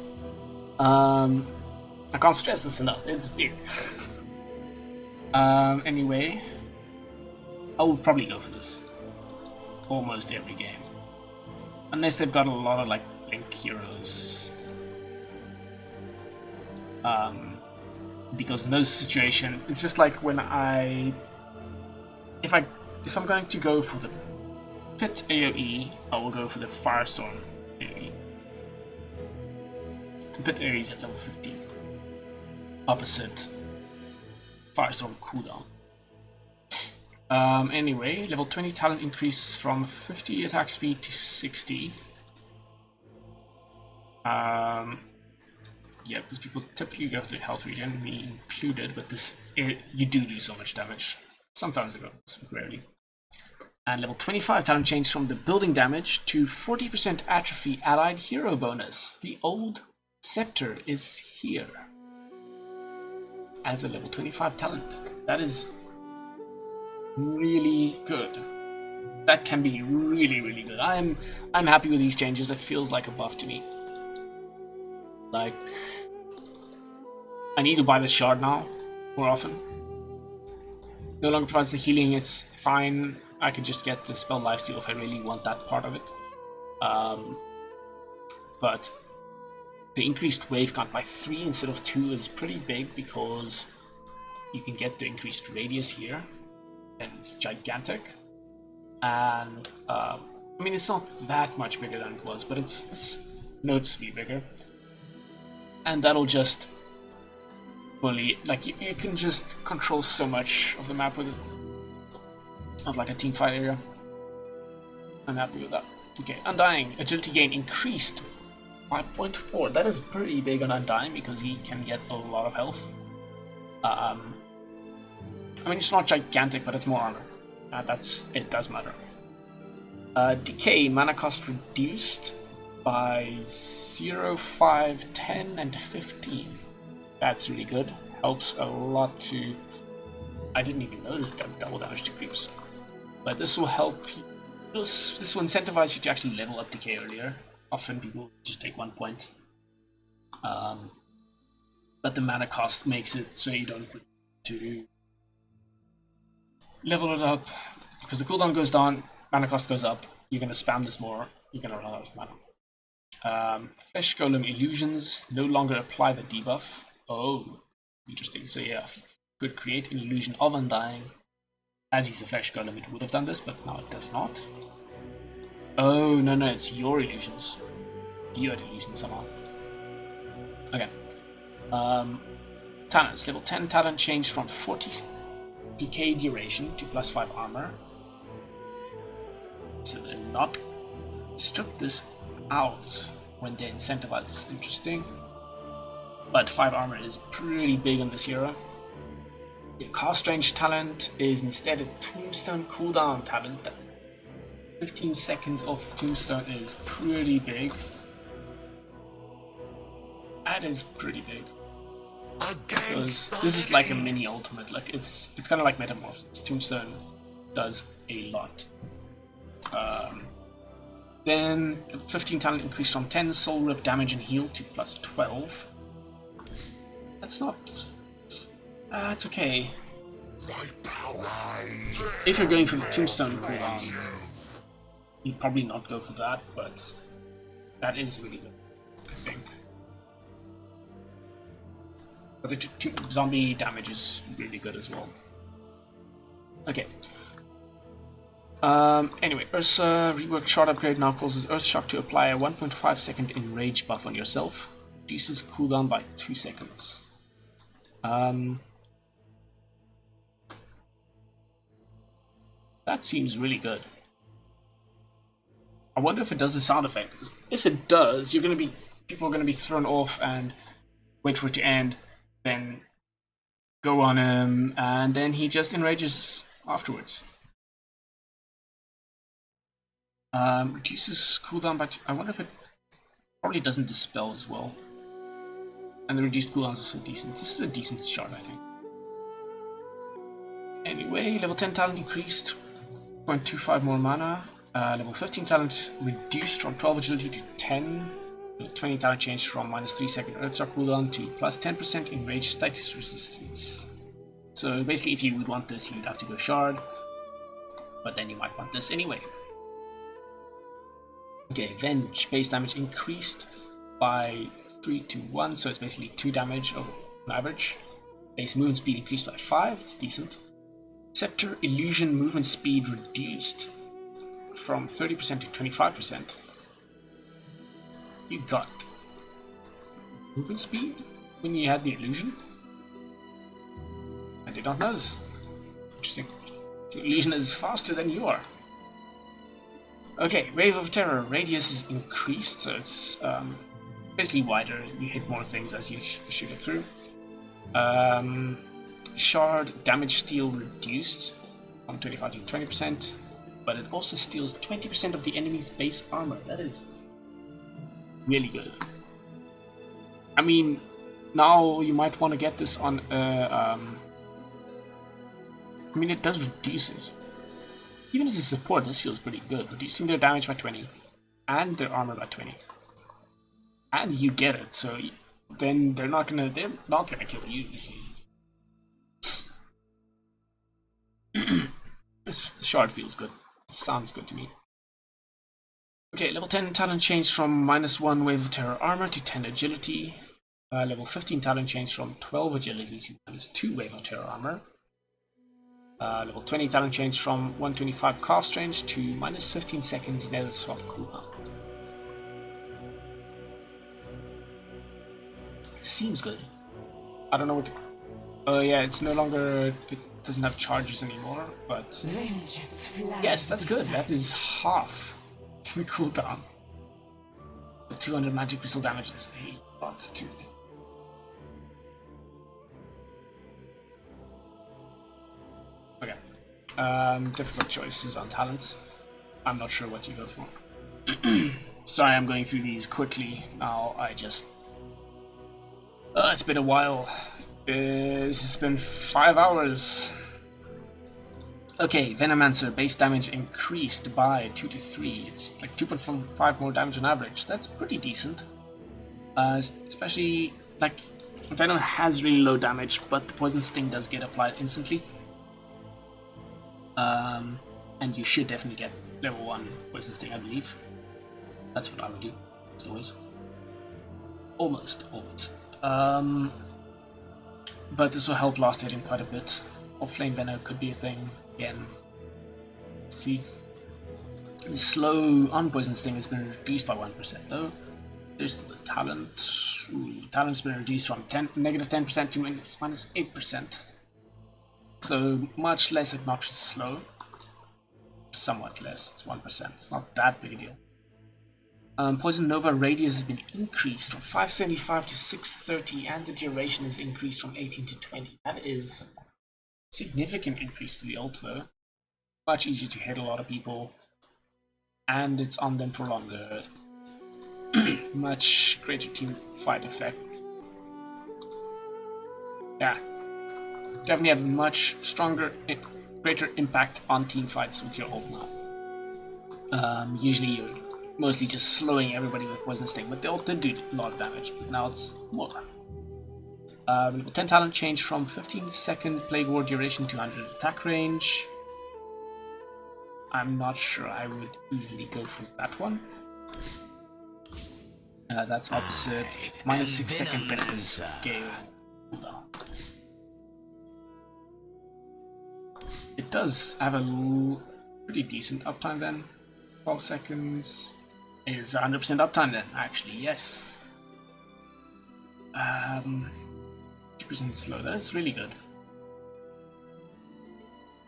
I can't stress this enough. It's big. Anyway, I will probably go for this almost every game, unless they've got a lot of like Blink heroes. Because in those situations, it's just like when if I'm going to go for the Pit AoE, I will go for the Firestorm AoE. The Pit AoE is at level 15. Opposite Firestorm cooldown. Anyway, level 20 talent increase from 50 attack speed to 60. Yeah, because people typically go for the health regen, me included, but this you do so much damage. Sometimes it goes, rarely. And level 25 talent change from the building damage to 40% atrophy allied hero bonus. The old Scepter is here as a level 25 talent. That is really good. That can be really, really good. I'm happy with these changes. It feels like a buff to me. Like, I need to buy the Chard now more often. No longer provides the healing, it's fine. I could just get the spell lifesteal if I really want that part of it. But the increased wave count by 3 instead of 2 is pretty big because you can get the increased radius here, and it's gigantic. And I mean, it's not that much bigger than it was, but it's noticeably bigger. And that'll just fully, like, you can just control so much of the map with it, of like a team fight area. I'm happy with that. Okay, Undying agility gain increased by 0.4. That is pretty big on Undying because he can get a lot of health. I mean, it's not gigantic, but it's more armor. It does matter. Decay mana cost reduced by 0, 5, 10, and 15. That's really good. Helps a lot to... I didn't even know this double damage to creeps. But this will help... This will incentivize you to actually level up Decay earlier. Often people just take 1 point. But the mana cost makes it so you don't need to level it up. Because the cooldown goes down, mana cost goes up. You're going to spam this more, you're going to run out of mana. Flesh Golem illusions no longer apply the debuff. Oh, interesting. So yeah, if you could create an illusion of Undying, as he's a Flesh Golem, it would have done this, but now it does not. Oh, no, it's your illusions. You had illusions somehow. Okay. Talents. Level 10 talent changed from 40 decay duration to +5 armor. So they're not strip this out when they incentivize. It's interesting. But 5 armor is pretty big on this hero. The cast range talent is instead a Tombstone cooldown talent. 15 seconds of Tombstone is pretty big. That is pretty big. Because this is like a mini ultimate. Like it's kind of like Metamorphosis. Tombstone does a lot. Then the 15 talent increased from 10 soul rip damage and heal to +12. That's not... That's okay. If you're going for the Tombstone cooldown, you'd probably not go for that, but that is really good, I think. But the zombie damage is really good as well. Okay. Anyway, Ursa reworked Chard upgrade now causes Earth Shock to apply a 1.5 second enrage buff on yourself. Reduces cooldown by 2 seconds. That seems really good. I wonder if it does the sound effect, because if it does, people are gonna be thrown off and wait for it to end, then go on him, and then he just enrages afterwards. Reduces cooldown by 2. I wonder if it probably doesn't dispel as well. And the reduced cooldowns are so decent. This is a decent shot, I think. Anyway, level 10 talent increased, 0.25 more mana. Level 15 talent reduced from 12 agility to 10. Level 20 talent changed from -3 second Earthstar cooldown to +10% enraged status resistance. So basically, if you would want this, you'd have to go Chard. But then you might want this anyway. Okay, Venge base damage increased by 3 to 1, so it's basically 2 damage on average. Base movement speed increased by 5, it's decent. Scepter illusion movement speed reduced from 30% to 25%. You got movement speed when you had the illusion? I did not know this. Interesting. The illusion is faster than you are. Okay, Wave of Terror. Radius is increased, so it's basically wider. You hit more things as you shoot it through. Chard damage steal reduced from 25 to 20%, but it also steals 20% of the enemy's base armor. That is really good. I mean, now you might want to get this on I mean, it does reduce it. Even as a support, this feels pretty good. Reducing their damage by 20 and their armor by 20. And you get it, so then they're not gonna kill you, you see. This shard feels good. Sounds good to me. Okay, level 10 talent change from -1 Wave of Terror armor to 10 agility. Level 15 talent change from 12 agility to -2 Wave of Terror armor. Level 20 talent change from 125 cast range to -15 seconds nether swap cooldown. Seems good. I don't know what. Oh yeah, it's no longer. It doesn't have charges anymore, but yes, that's good. That is half the cooldown. The 200 magic crystal damage is a lot too. Okay. Difficult choices on talents. I'm not sure what you go for. Sorry, I'm going through these quickly. Now I just. It's been a while. This has been 5 hours. Okay, Venomancer, base damage increased by 2 to 3. It's like 2.5 more damage on average. That's pretty decent. Especially, like, Venom has really low damage, but the Poison Sting does get applied instantly. And you should definitely get level 1 Poison Sting, I believe. That's what I would do, as always. Almost, always. But this will help last hitting quite a bit. Offlane Venom could be a thing again. See, the slow on Poison Sting has been reduced by 1% though. There's the talent. Ooh, talent's been reduced from -10% to -8%. So much less obnoxious slow. Somewhat less. It's 1%. It's not that big a deal. Poison Nova radius has been increased from 575 to 630, and the duration is increased from 18 to 20. That is a significant increase for the ult though. Much easier to hit a lot of people, and it's on them for longer. Much greater team fight effect. Yeah, definitely have much stronger, greater impact on team fights with your ult now. Usually you're mostly just slowing everybody with Poison Sting, but they all did do a lot of damage, but now it's more. Level 10 talent change from 15 second Plague Ward duration to 100 attack range. I'm not sure I would easily go for that one. That's opposite. -6 second Venomous Gale cooldown. It does have a pretty decent uptime then. 12 seconds. Is 100% uptime then, actually, yes. 2% slow, that is really good.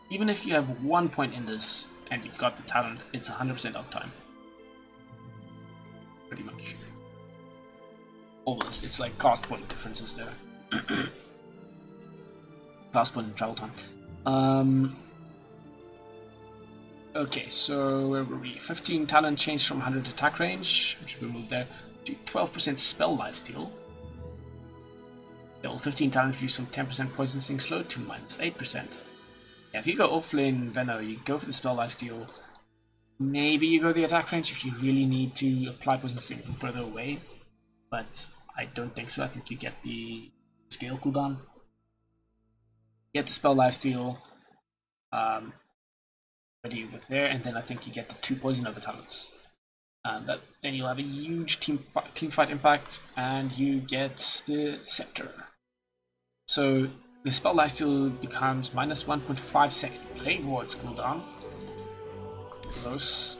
Even if you have 1 point in this and you've got the talent, it's 100% uptime. Pretty much. Almost, it's like cost point differences there. Cost point and travel time. Okay, so where were we? 15 talent change from 100 attack range, which we moved there, to 12% spell lifesteal. Level 15 talent reduced from 10% poison sting slow to -8%. Yeah, if you go offlane Veno, you go for the spell lifesteal. Maybe you go the attack range if you really need to apply poison sting from further away, but I don't think so. I think you get the scale cooldown. Get the spell lifesteal. Ready with there, and then I think you get the 2 poison over talents. Then you'll have a huge team fight impact, and you get the scepter. So the spell lifesteal becomes -1.5 second Plague Ward's cooldown. Gross.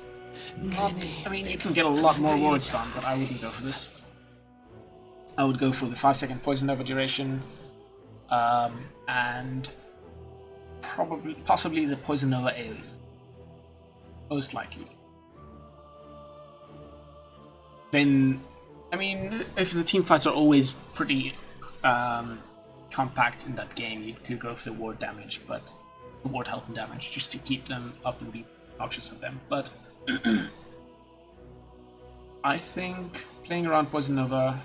I mean, you can get a lot more wards done, but I wouldn't go for this. I would go for the 5 second poison over duration, and possibly the Poison Nova AoE. Most likely. Then, I mean, if the team fights are always pretty compact in that game, you could go for the ward damage, but the ward health and damage, just to keep them up and be obnoxious with them. But I think playing around Poison Nova,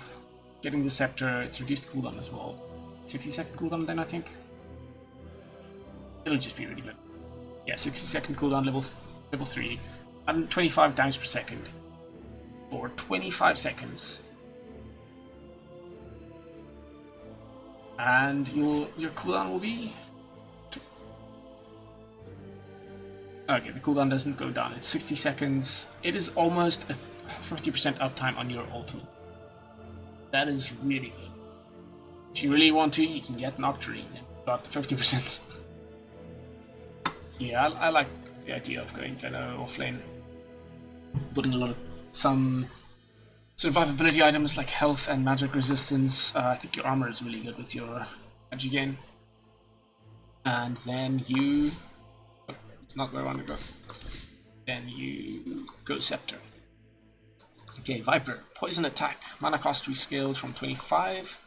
getting the Scepter, it's reduced cooldown as well. 60-second cooldown then, I think. It'll just be really good. Yeah, 60-second cooldown, level 3, 125 damage per second for 25 seconds. And your cooldown will be... Okay, the cooldown doesn't go down, it's 60 seconds. It is almost a 50% uptime on your ultimate. That is really good. If you really want to, you can get Nocturne and got 50%. Yeah, I like the idea of going Venom offlane. Putting a lot of some survivability items like health and magic resistance. I think your armor is really good with your magic gain. And then you... Oh, it's not where I want to go. Then you go Scepter. Okay, Viper. Poison attack. Mana cost rescaled from 25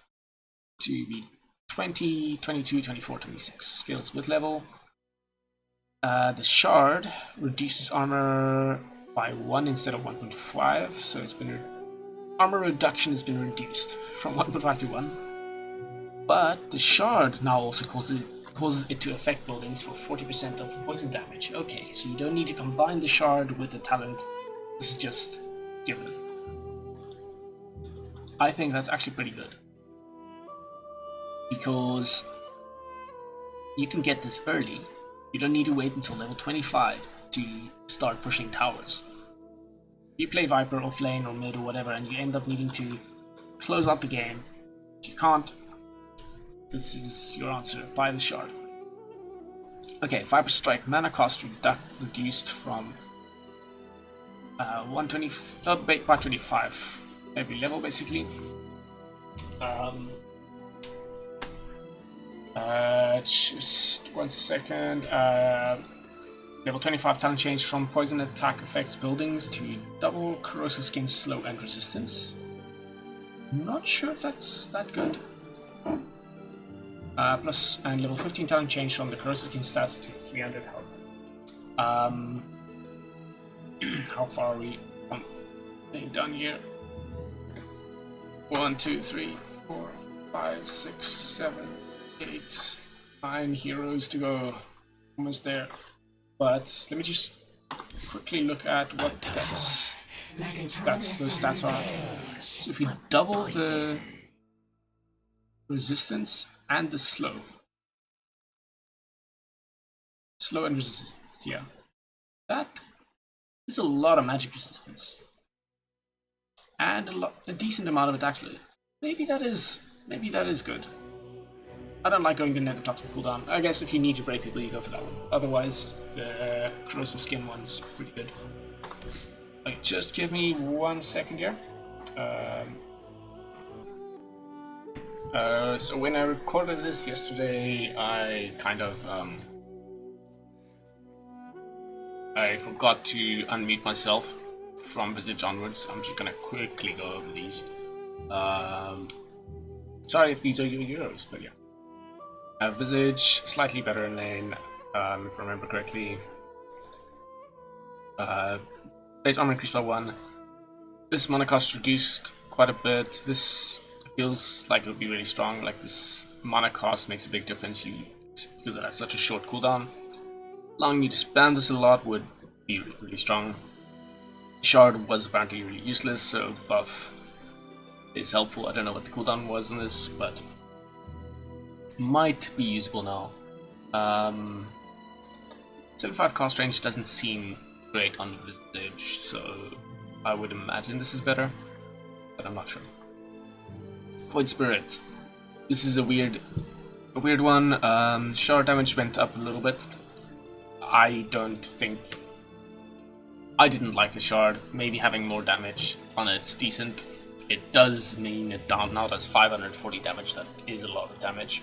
to be 20, 22, 24, 26. Scales with level. The Chard reduces armor by 1 instead of 1.5, so it's been armor reduction has been reduced from 1.5 to 1. But the Chard now also causes it to affect buildings for 40% of poison damage. Okay, so you don't need to combine the Chard with the talent. This is just given. I think that's actually pretty good. Because you can get this early. You don't need to wait until level 25 to start pushing towers. You play Viper off lane or mid or whatever and you end up needing to close out the game. If you can't, this is your answer. Buy the Chard. Okay, Viper Strike. Mana cost reduced from 120 by 25 every level basically. Just 1 second. Level 25 talent change from poison attack affects buildings to double corrosive skin, slow, and resistance. Not sure if that's that good. Plus, and level 15 talent change from the corrosive skin stats to 300 health. How far are we? Done here. 1, 2, 3, 4, 5, 6, 7, 8, 9 heroes to go. Almost there. But let me just quickly look at what those stats are. So if we double the resistance and the slow and resistance, yeah, that is a lot of magic resistance and a decent amount of attack slow. Maybe that is good. I don't like going the nether toxin cooldown. I guess if you need to break people, you go for that one. Otherwise, the corrosive skin one's pretty good. Like, just give me 1 second here. So when I recorded this yesterday, I kind of I forgot to unmute myself from Visage onwards. I'm just gonna quickly go over these. Sorry if these are your heroes, but yeah. Visage, slightly better in lane, if I remember correctly. Base armor increased by 1. This mana cost reduced quite a bit. This feels like it would be really strong. Like, this mana cost makes a big difference because it has such a short cooldown. Allowing you to spam this a lot would be really strong. Chard was apparently really useless, so buff is helpful. I don't know what the cooldown was on this, but might be usable now. 75 cost range doesn't seem great on Visage, so I would imagine this is better, but I'm not sure. Void Spirit. This is a weird one. Shard damage went up a little bit. I didn't like the Shard. Maybe having more damage on it's decent. It does mean it now does 540 damage. That is a lot of damage.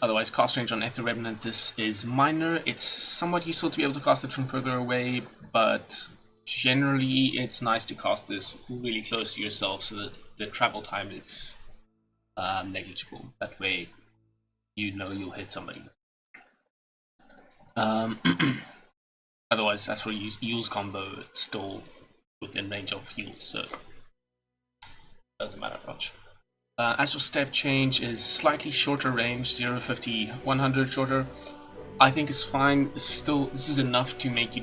Otherwise, cast range on Aether Remnant, this is minor. It's somewhat useful to be able to cast it from further away, but generally it's nice to cast this really close to yourself so that the travel time is negligible. That way you know you'll hit somebody. Otherwise, as for Yule's combo, it's still within range of Yule, so it doesn't matter much. Astral Step Change is slightly shorter range, 050, 100 shorter. I think it's fine. This is enough to make you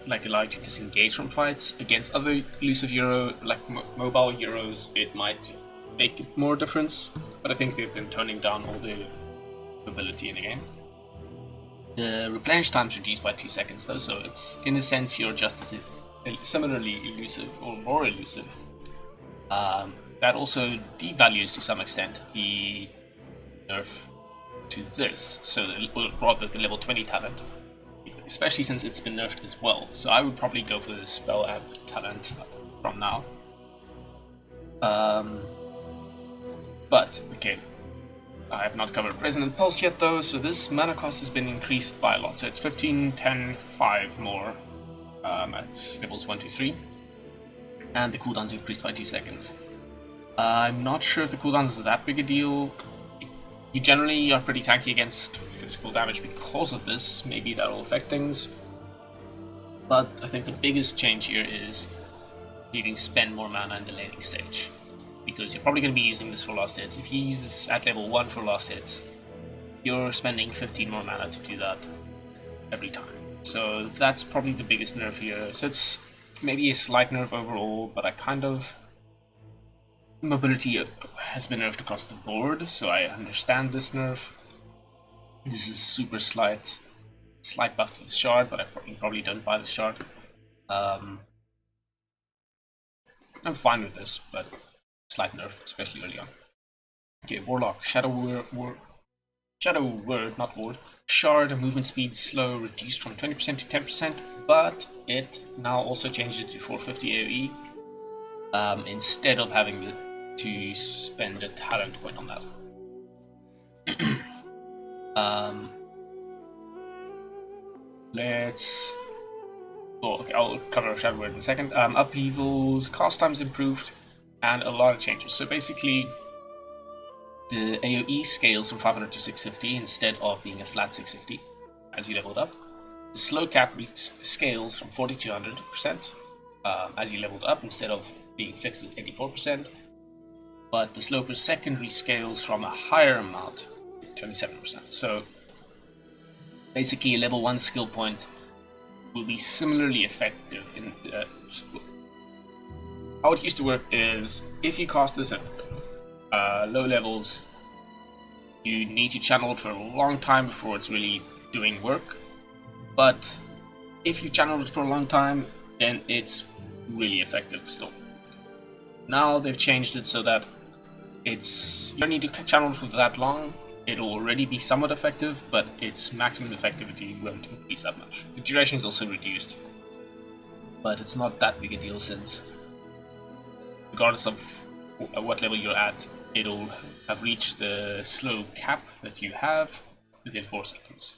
allow you to disengage from fights. Against other elusive hero, like mobile heroes, it might make more difference. But I think they've been toning down all the mobility in the game. The replenish time is reduced by 2 seconds though, so it's in a sense you're just as similarly elusive or more elusive. That also devalues to some extent the nerf to this, so rather the level 20 talent, especially since it's been nerfed as well. So I would probably go for the spell app talent from now. But okay, I have not covered Resonant Pulse yet though, so this mana cost has been increased by a lot. So it's 15, 10, 5 more at levels 1, 2, 3, and the cooldowns increased by 2 seconds. I'm not sure if the cooldowns is that big a deal. You generally are pretty tanky against physical damage because of this. Maybe that'll affect things. But I think the biggest change here is needing to spend more mana in the laning stage, because you're probably going to be using this for last hits. If you use this at level 1 for last hits, you're spending 15 more mana to do that every time. So that's probably the biggest nerf here. So it's maybe a slight nerf overall, but I kind of... Mobility has been nerfed across the board, so I understand this nerf. This is super slight buff to the Chard, but I probably don't buy the Chard. I'm fine with this, but slight nerf, especially early on. Okay, Warlock, Shadow Word, not Ward. Chard, movement speed slow, reduced from 20% to 10%, but it now also changes it to 450 AoE, instead of having to spend a talent point on that. I'll cover Shadow Word in a second. Upheavals, cast times improved, and a lot of changes. So basically, the AoE scales from 500 to 650 instead of being a flat 650 as you leveled up. The slow cap scales from 40 to 100% as you leveled up instead of being fixed at 84%. But the slow per second rescales from a higher amount to 27%. So basically a level 1 skill point will be similarly effective in how it used to work is if you cast this at low levels, you need to channel it for a long time before it's really doing work. But if you channel it for a long time, then it's really effective still. Now they've changed it so that you don't need to channel it for that long. It'll already be somewhat effective, but its maximum effectivity won't increase that much. The duration is also reduced, but it's not that big a deal since regardless of what level you're at, it'll have reached the slow cap that you have within 4 seconds.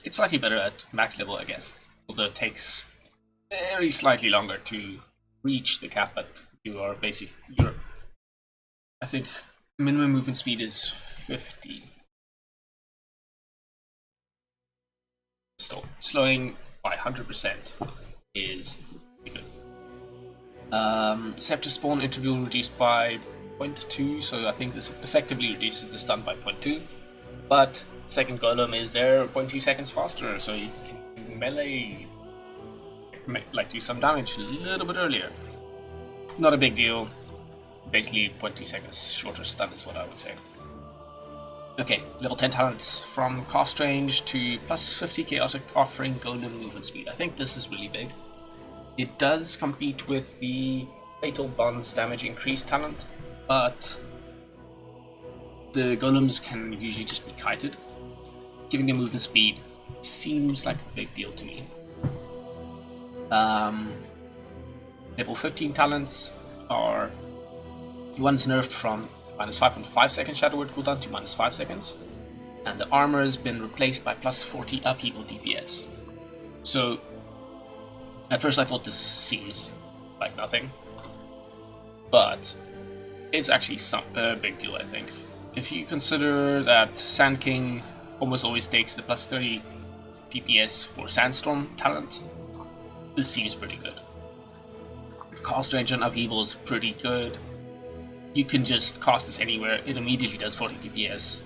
It's slightly better at max level, I guess, although it takes very slightly longer to reach the cap, but I think minimum movement speed is 50. Still, slowing by 100% is good. Scepter spawn interval reduced by 0.2, so I think this effectively reduces the stun by 0.2. But second golem is there 0.2 seconds faster, so you can melee, do some damage a little bit earlier. Not a big deal. Basically 0.2 seconds shorter stun is what I would say. Okay, level 10 talents from cost range to plus 50 chaotic, offering golden movement speed. I think this is really big. It does compete with the fatal bonds damage increase talent, but the golems can usually just be kited. Giving them movement speed seems like a big deal to me. Level 15 talents are One's nerfed from minus 5.5 second Shadow Word cooldown to minus 5 seconds, and the armor has been replaced by plus 40 upheaval DPS. So, at first I thought this seems like nothing, but it's actually a big deal, I think. If you consider that Sand King almost always takes the plus 30 DPS for Sandstorm talent, this seems pretty good. The cast range on upheaval is pretty good. You can just cast this anywhere, it immediately does 40 DPS,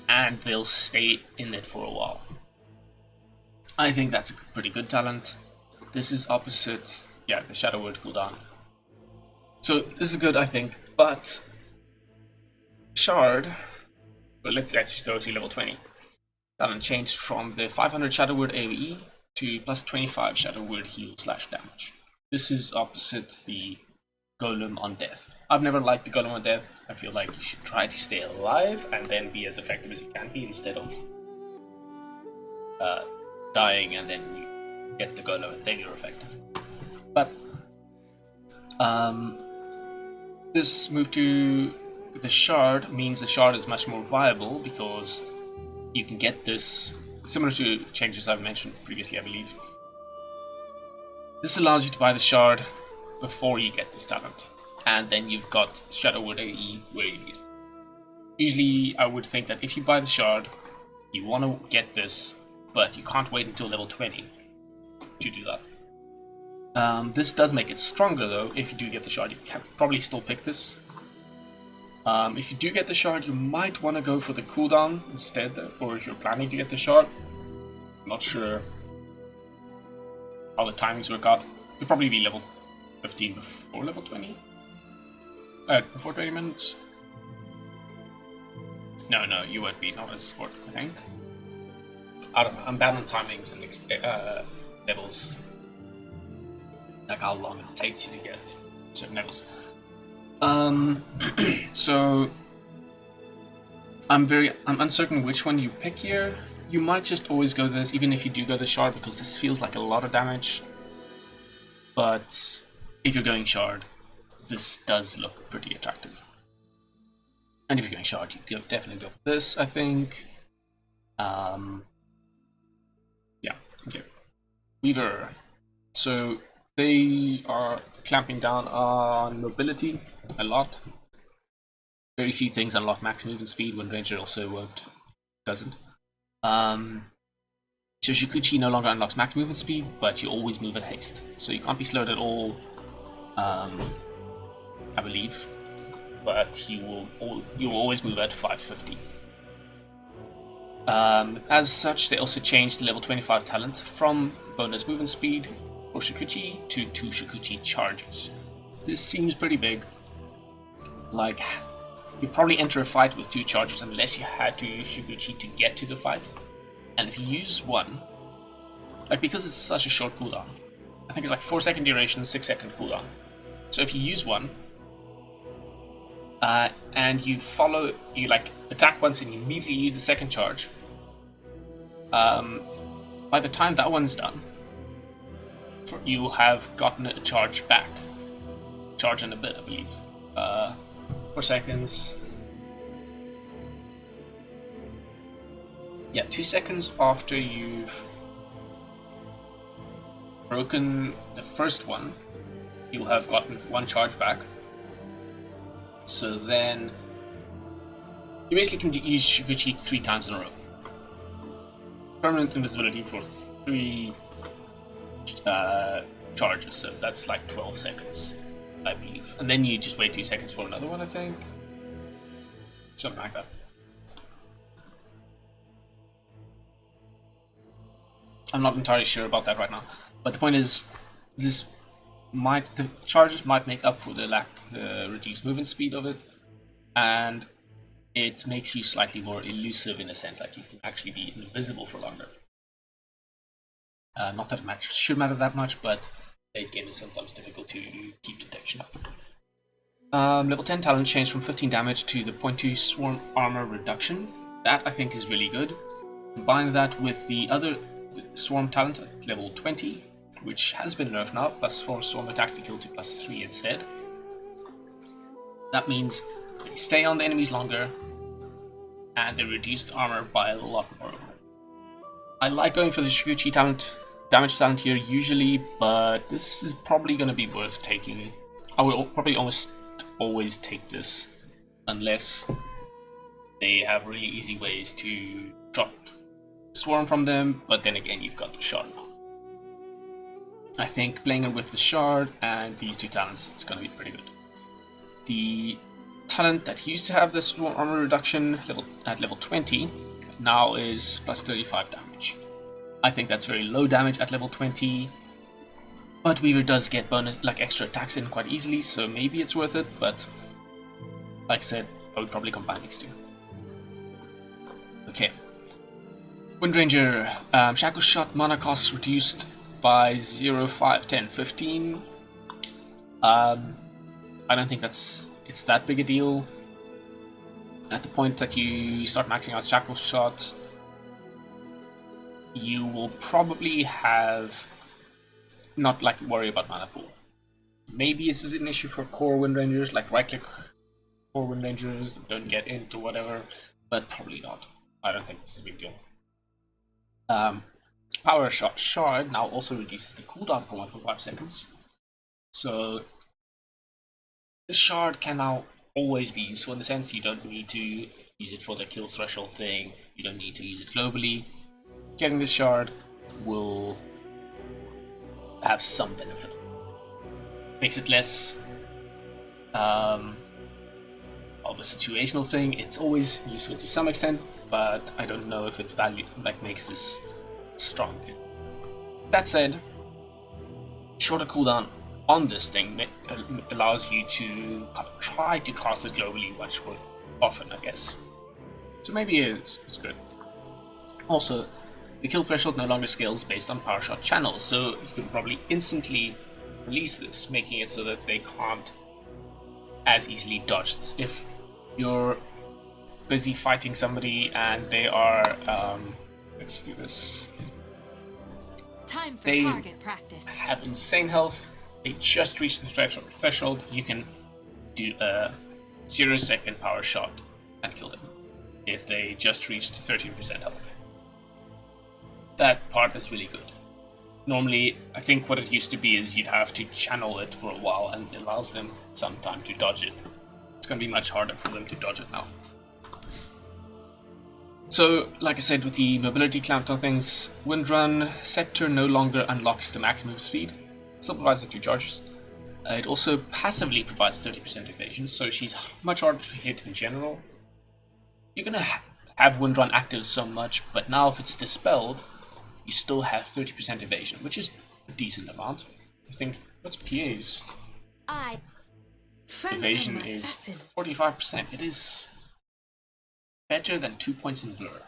and they'll stay in it for a while. I think that's a pretty good talent. This is opposite, yeah, the Shadow Word cooldown. So this is good, I think, but Chard, well, let's just go to level 20. Talent changed from the 500 Shadow Word AoE to plus 25 Shadow Word heal/damage. This is opposite the Golem on Death. I've never liked the Golem on Death. I feel like you should try to stay alive and then be as effective as you can be instead of dying and then you get the Golem and then you're effective. But this move to the Chard means the Chard is much more viable because you can get this, similar to changes I've mentioned previously, I believe. This allows you to buy the Chard before you get this talent, and then you've got Shadow Word AE where you need it. Usually I would think that if you buy the Chard, you want to get this, but you can't wait until level 20 to do that. This does make it stronger though. If you do get the Chard, you can probably still pick this. If you do get the Chard, you might want to go for the cooldown instead, or if you're planning to get the Chard. I'm not sure how the timings work out. You'll probably be level 15 before level 20. Before 20 minutes. No, you won't be, not as sport, I think. I don't know, I'm bad on timings and levels. Like how long it takes you to get certain levels. So I'm uncertain which one you pick here. You might just always go this, even if you do go the Chard, because this feels like a lot of damage. But if you're going Chard, this does look pretty attractive. And if you're going Chard, you definitely go for this, I think. Yeah, okay. Weaver. So they are clamping down on mobility a lot. Very few things unlock max movement speed when Ranger also doesn't. So Shikuchi no longer unlocks max movement speed, but you always move at haste. So you can't be slowed at all, I believe. But you will always move at 550. As such, they also changed the level 25 talent from bonus movement speed for Shikuchi to 2 Shikuchi charges. This seems pretty big. Like, you probably enter a fight with 2 charges unless you had to use Shikuchi to get to the fight. And if you use one, like because it's such a short cooldown, I think it's like 4-second duration, 6-second cooldown. So if you use one, and you like attack once and you immediately use the second charge, by the time that one's done, you will have gotten a charge back. Charge in a bit, I believe. 4 seconds. Yeah, 2 seconds after you've broken the first one, you'll have gotten 1 charge back. So then you basically can use Shikuchi 3 times in a row. Permanent invisibility for 3 charges, so that's like 12 seconds, I believe. And then you just wait 2 seconds for another one, I think. Something like that. I'm not entirely sure about that right now. But the point is, the charges might make up for the reduced movement speed of it, and it makes you slightly more elusive in a sense, like you can actually be invisible for longer. Not that it should matter that much, but late game is sometimes difficult to keep detection up. Level 10 talent changed from 15 damage to the 0.2 swarm armor reduction. That I think is really good. Combine that with the swarm talent at level 20, which has been nerfed now, plus 4 swarm attacks to kill to plus 3 instead. That means they stay on the enemies longer, and they reduce the armor by a lot more. I like going for the Shikuchi damage talent here usually, but this is probably going to be worth taking. I will probably almost always take this, unless they have really easy ways to drop Swarm from them, but then again you've got the Shard now. I think playing it with the Shard and these two talents is going to be pretty good. The talent that used to have the Swarm armor reduction at level 20 now is plus 35 damage. I think that's very low damage at level 20, but Weaver does get bonus, like extra attacks in quite easily, so maybe it's worth it, but like I said, I would probably combine these two. Okay. Windranger, Shackle Shot mana cost reduced by 0, 5, 10, 15. I don't think it's that big a deal. At the point that you start maxing out Shackle Shot, you will probably have not like worry about mana pool. Maybe this is an issue for core Windrangers, like right click core Windrangers that don't get into whatever, but probably not. I don't think this is a big deal. Power Shot Shard now also reduces the cooldown for 1.5 seconds. So the Shard can now always be useful in the sense you don't need to use it for the kill threshold thing, you don't need to use it globally. Getting this Shard will have some benefit. Makes it less of the situational thing. It's always useful to some extent, but I don't know if it makes this strong. That said, shorter cooldown on this thing allows you to try to cast it globally much more often, I guess. So maybe it's good. Also, the kill threshold no longer scales based on power shot channels, so you can probably instantly release this, making it so that they can't as easily dodge this. If you're busy fighting somebody and they are, let's do this. Time for They target practice. have insane health, they just reached the threshold, you can do a 0-second power shot and kill them if they just reached 13% health. That part is really good. Normally, I think what it used to be is you'd have to channel it for a while and it allows them some time to dodge it. It's going to be much harder for them to dodge it now. So, like I said, with the mobility clamped on things, Windrun Scepter no longer unlocks the max move speed. Still provides it to charges. It also passively provides 30% evasion, so she's much harder to hit in general. You're going to have Windrun active so much, but now if it's dispelled, you still have 30% evasion, which is a decent amount. I think, what's PA's? Evasion is 45%. It is better than 2 points in Blur.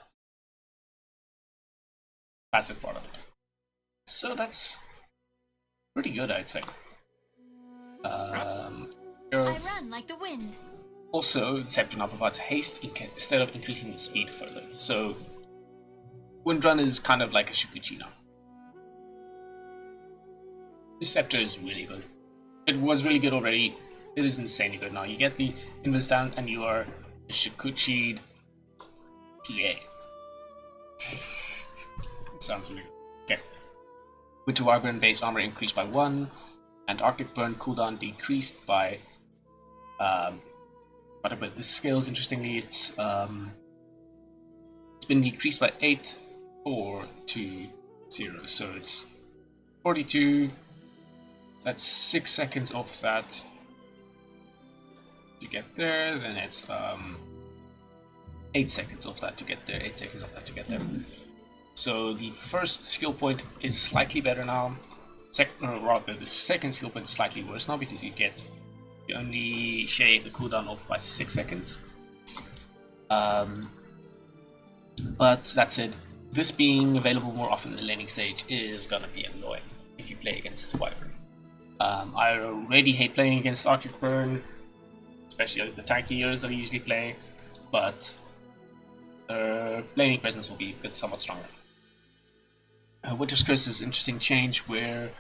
Passive product. So that's pretty good, I'd say. I run like the wind. Also, Scepter now provides haste instead of increasing the speed further. So Windrun is kind of like a Shikuchi now. This Scepter is really good. It was really good already. It is insanely good now. You get the Invis talent and you are a Shikuchi'd PA. It sounds really good. Okay. Winter Wyvern base armor increased by 1, and Arctic Burn cooldown decreased by whatever. This scales, interestingly, it's been decreased by 8, 4 to 0, so it's 42. That's 6 seconds off that to get there. Then it's 8 seconds off that to get there. 8 seconds off that to get there. So the first skill point is slightly better now. The second skill point is slightly worse now because you only shave the cooldown off by 6 seconds. But that said, this being available more often in the laning stage is gonna be annoying if you play against Wyvern. I already hate playing against Arctic Burn, especially the tanky heroes that I usually play, but laning presence will be somewhat stronger. Winter's Curse is an interesting change where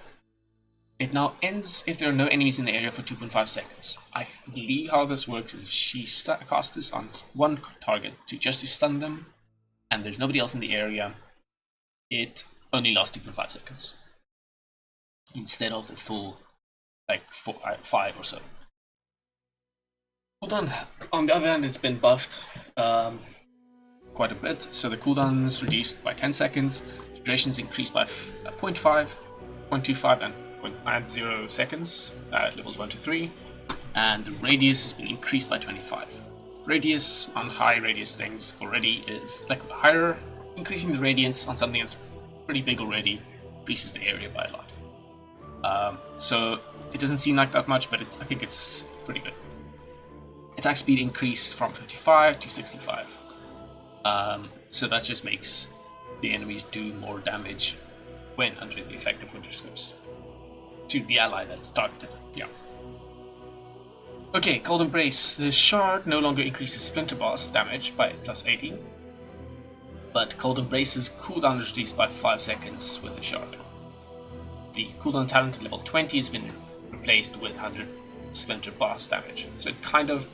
It now ends if there are no enemies in the area for 2.5 seconds. I believe how this works is if she casts this on one target just to stun them, and there's nobody else in the area, it only lasts 2.5 seconds. Instead of the full, like, 5 or so. Cooldown, on the other hand, it's been buffed quite a bit. So the cooldown is reduced by 10 seconds, duration is increased by 0.5, 0.25, and 0.90 seconds at levels 1 to 3, and the radius has been increased by 25. Radius on high radius things already is like higher, increasing the radiance on something that's pretty big already increases the area by a lot. So it doesn't seem like that much, but I think it's pretty good. Attack speed increased from 55 to 65. So that just makes the enemies do more damage when under the effect of Winter Scopes. To the ally that's targeted, yeah. Okay, Cold Embrace. The Chard no longer increases Splinter Boss damage by plus 18, but Cold Embrace's cooldown is reduced by 5 seconds with the Chard. The cooldown talent at level 20 has been replaced with 100 Splinter Boss damage. So it kind of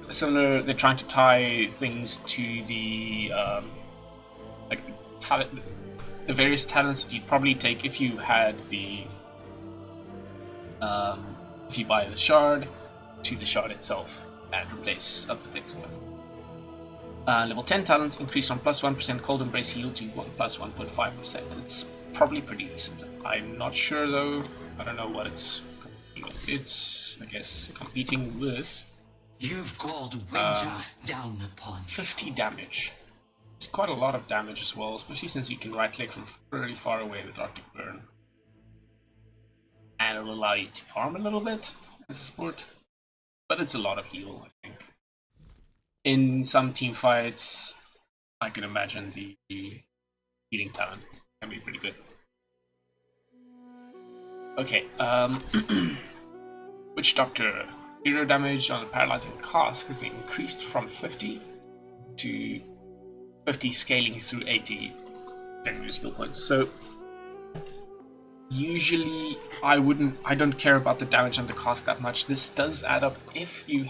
similar. They're trying to tie things to the like the talent, the various talents that you'd probably take if you had the if you buy the Chard to the Chard itself and replace other things with it. Level 10 talent increased from plus 1% Cold Embrace heal to plus 1.5%. It's probably pretty decent. I'm not sure though. I don't know what it's competing with. It's, I guess, competing with. You've called winter down upon 50 damage. It's quite a lot of damage as well, especially since you can right click from pretty far away with Arctic Burn. And it'll allow you to farm a little bit as a support. But it's a lot of heal, I think. In some team fights, I can imagine the healing talent can be pretty good. Okay, Witch Doctor. Hero damage on a paralyzing cask has been increased from 50 to 50, scaling through 80 technical skill points. So usually I don't care about the damage on the cask that much. This does add up if you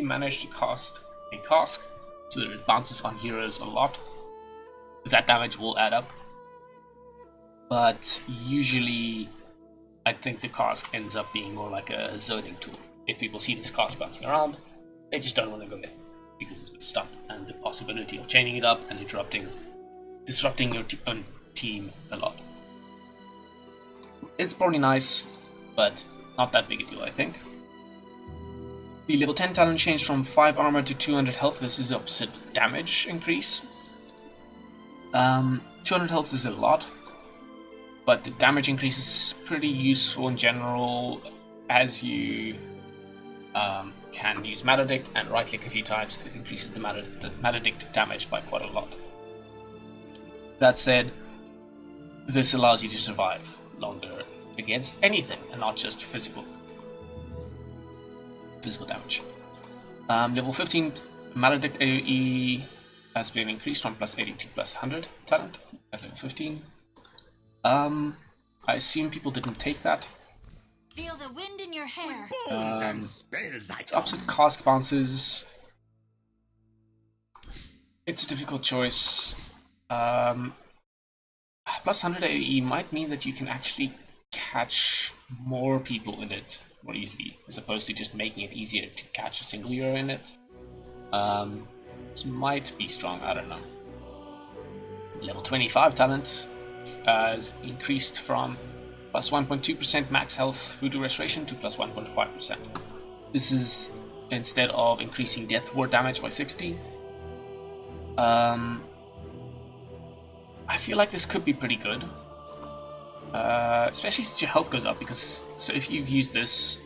manage to cast a cask so that it bounces on heroes a lot. That damage will add up. But usually I think the cask ends up being more like a zoning tool. If people see this cask bouncing around, they just don't want to go there because it's the stun and the possibility of chaining it up and disrupting your own team a lot. It's probably nice, but not that big a deal, I think. The level 10 talent changed from 5 armor to 200 health. This is opposite damage increase. 200 health is a lot, but the damage increase is pretty useful in general as you can use Maledict and right click a few times. It increases the Maledict damage by quite a lot. That said, this allows you to survive longer against anything and not just physical damage. Level 15 Maledict AoE has been increased from plus 80 to plus 100 talent at level 15. I assume people didn't take that. Feel the wind in your hair. It's opposite cask bounces. It's a difficult choice. Plus 100 AoE might mean that you can actually catch more people in it more easily, as opposed to just making it easier to catch a single hero in it. This might be strong, I don't know. Level 25 talent has increased from plus 1.2% max health Voodoo Restoration to plus 1.5%. This is instead of increasing Death Ward damage by 60. I feel like this could be pretty good. Especially since your health goes up, because so if you've used this,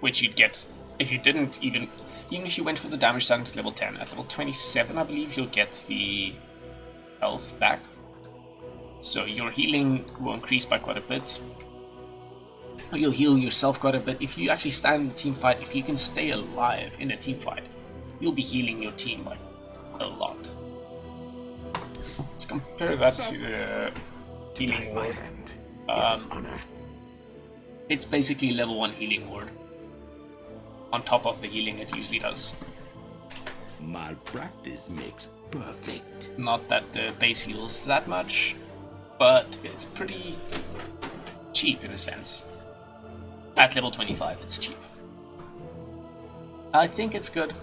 which you'd get if you didn't even if you went for the damage talent at level 10, at level 27 I believe you'll get the health back. So your healing will increase by quite a bit. You'll heal yourself quite a bit. If you actually stand in a team fight, if you can stay alive in a team fight, you'll be healing your team by a lot. Let's compare that to the healing ward. It's basically level 1 healing ward. On top of the healing it usually does. Malpractice makes perfect. Not that the base heals that much, but it's pretty cheap in a sense. At level 25 it's cheap. I think it's good.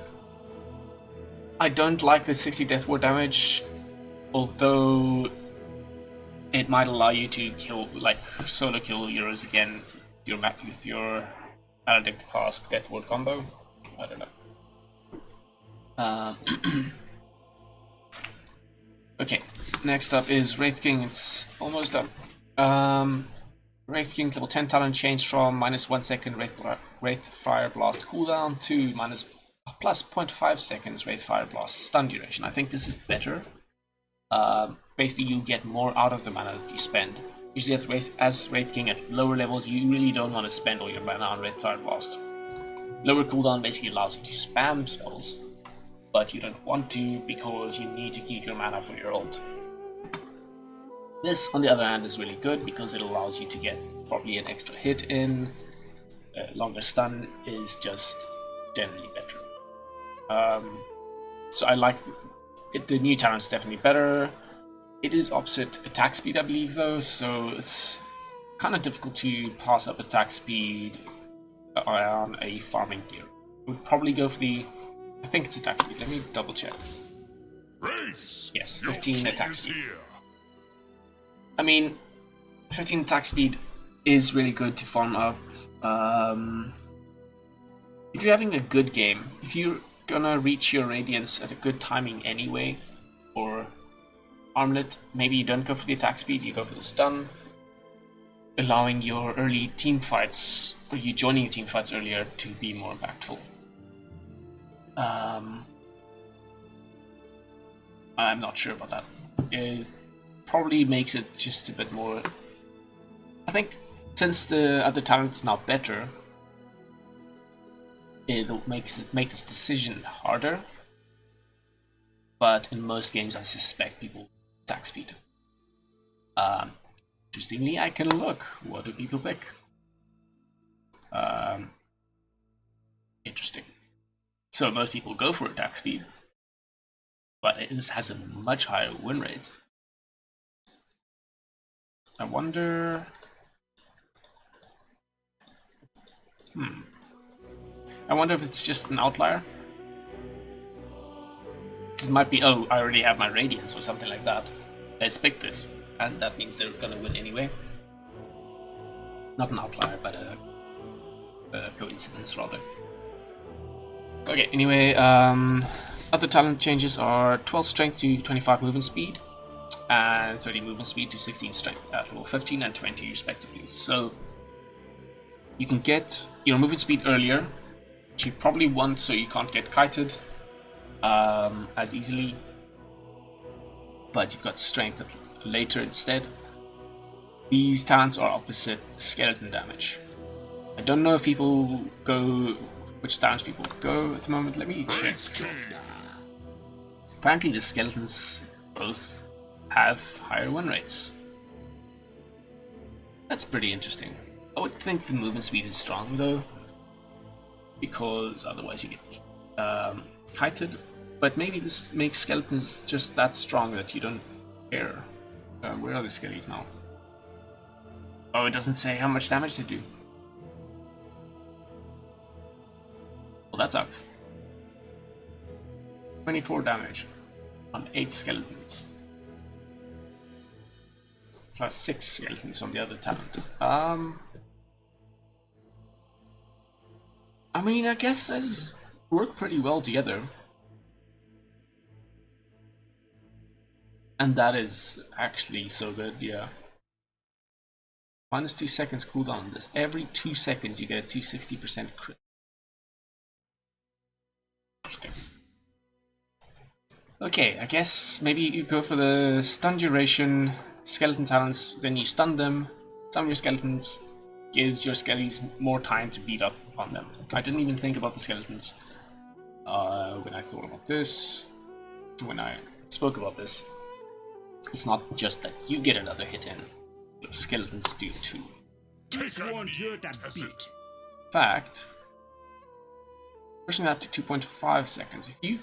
I don't like the 60 death ward damage, although it might allow you to kill, like, solo kill heroes again with your Maledict Cask death ward combo. I don't know. Okay, next up is Wraith King. It's almost done. Wraith King's level 10 talent changed from -1 second Wraith Fire Blast cooldown to plus 0.5 seconds Wraith Fire Blast stun duration. I think this is better. Basically, you get more out of the mana that you spend. Usually, as Wraith King at lower levels, you really don't want to spend all your mana on Wraith Fire Blast. Lower cooldown basically allows you to spam spells, but you don't want to because you need to keep your mana for your ult. This, on the other hand, is really good because it allows you to get probably an extra hit in. Longer stun is just generally better. So I like it. The new talent's definitely better. It is opposite attack speed, I believe, though, so it's kind of difficult to pass up attack speed on a farming hero. I would probably go for the... I think it's attack speed. Let me double check. Race! Yes, 15 attack speed. Here. I mean, 15 attack speed is really good to farm up. If you're having a good game, if you're gonna reach your Radiance at a good timing anyway, or Amulet, maybe you don't go for the attack speed, you go for the stun, allowing your early team fights, or you joining team fights earlier, to be more impactful. I'm not sure about that. It probably makes it just a bit more... I think since the other talent's now better, it makes it make this decision harder. But in most games, I suspect people attack speed. Interestingly, I can look. What do people pick? Interesting. So most people go for attack speed, but this has a much higher win rate. I wonder... I wonder if it's just an outlier. It might be, oh, I already have my Radiance or something like that. Let's pick this, and that means they're gonna win anyway. Not an outlier, but a coincidence rather. Okay, anyway, other talent changes are 12 strength to 25 movement speed, and 30 movement speed to 16 strength at level 15 and 20 respectively. So you can get your movement speed earlier, which you probably want so you can't get kited as easily, but you've got strength later instead. These talents are opposite skeleton damage. I don't know if people go, which talents people go at the moment. Let me check. Apparently the skeletons both have higher win rates. That's pretty interesting. I would think the movement speed is strong though, because otherwise you get kited. But maybe this makes skeletons just that strong that you don't care. Where are the skellies now? Oh, it doesn't say how much damage they do. Well, that sucks. 24 damage on 8 skeletons. Plus 6 skeletons on the other talent. I mean, I guess those work pretty well together. And that is actually so good, yeah. Minus 2 seconds cooldown. This every 2 seconds you get a 260% crit. Okay, I guess maybe you go for the stun duration, skeleton talents, then you stun them. Some of your skeletons gives your skellies more time to beat up on them. I didn't even think about the skeletons when I thought about this, when I spoke about this. It's not just that you get another hit in, your skeletons do too. This won't hurt a bit. Fact, pushing that to 2.5 seconds. If you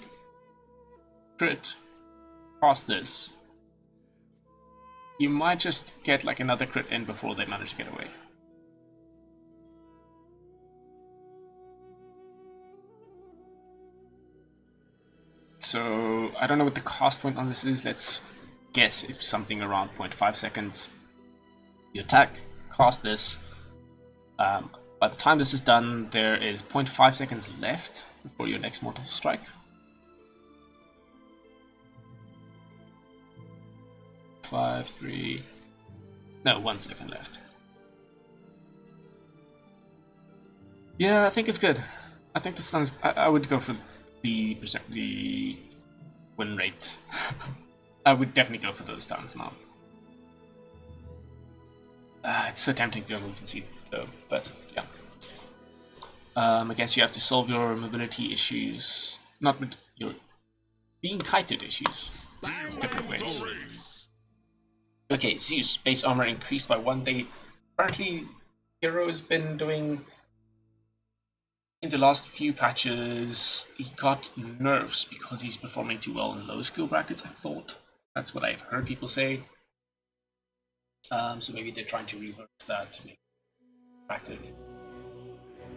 crit past this, you might just get like another crit in before they manage to get away. So I don't know what the cost point on this is. Let's guess it's something around 0.5 seconds. You attack, cast this. By the time this is done, there is 0.5 seconds left before your next mortal strike. 5, 3... No, 1 second left. Yeah, I think it's good. I think the stuns... I would go for the win rate. I would definitely go for those stuns now. It's so tempting to go move and speed though, but yeah. I guess you have to solve your mobility issues, not with your being kited issues, different ways. Okay, Zeus, base armor increased by 1 day. Apparently, Hero's been doing, in the last few patches, he got nerfs because he's performing too well in low skill brackets, I thought. That's what I've heard people say. So maybe they're trying to reverse that to make it attractive in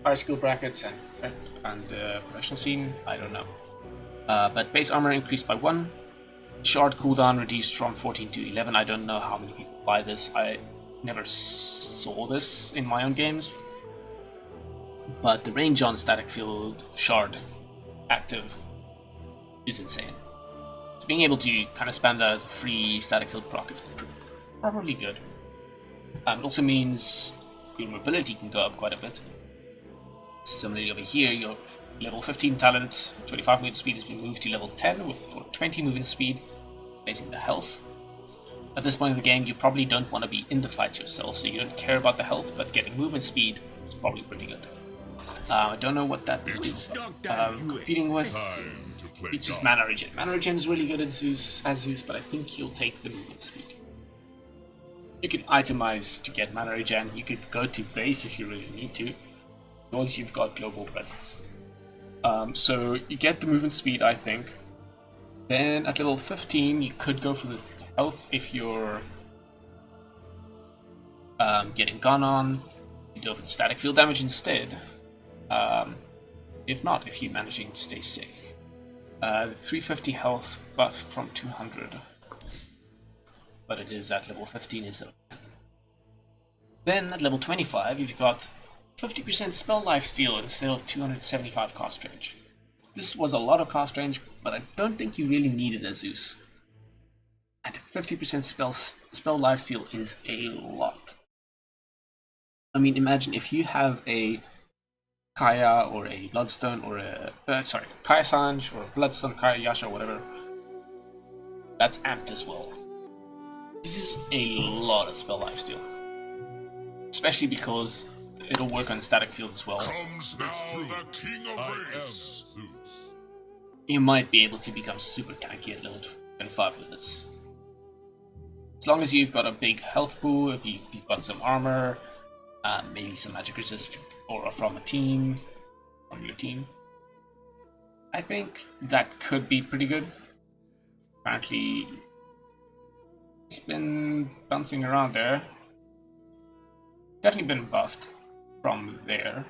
higher skill brackets and professional scene. I don't know. But base armor increased by 1. Chard cooldown reduced from 14 to 11. I don't know how many people buy this. I never saw this in my own games. But the range on static field Chard active is insane. So being able to kind of spam that as a free static field proc is probably good. It also means your mobility can go up quite a bit. Similarly over here, your level 15 talent, 25 movement speed has been moved to level 10 with 20 movement speed, raising the health. At this point in the game, you probably don't want to be in the fight yourself, so you don't care about the health, but getting movement speed is probably pretty good. I don't know what that is competing with. It's just mana regen. Mana regen is really good as Zeus, but I think you'll take the movement speed. You can itemize to get mana regen. You could go to base if you really need to, because you've got global presence. So you get the movement speed, I think. Then at level 15, you could go for the health if you're getting gone on. You go for the static field damage instead. If not, if you're managing to stay safe. The 350 health buffed from 200. But it is at level 15 instead of 10. Then at level 25, you've got 50% spell lifesteal instead of 275 cost range. This was a lot of cost range, but I don't think you really needed a Zeus. And 50% spell lifesteal is a lot. I mean, imagine if you have a Kaya or a Bloodstone or a Kaya Sanj or a Bloodstone Kaya Yasha or whatever. That's amped as well. This is a lot of spell lifesteal, especially because it'll work on static field as well. Comes now the King of Rays. You might be able to become super tanky at level 25 with this. As long as you've got a big health pool, if you've got some armor, maybe some magic resist or from your team. I think that could be pretty good. Apparently, it's been bouncing around there. Definitely been buffed from there,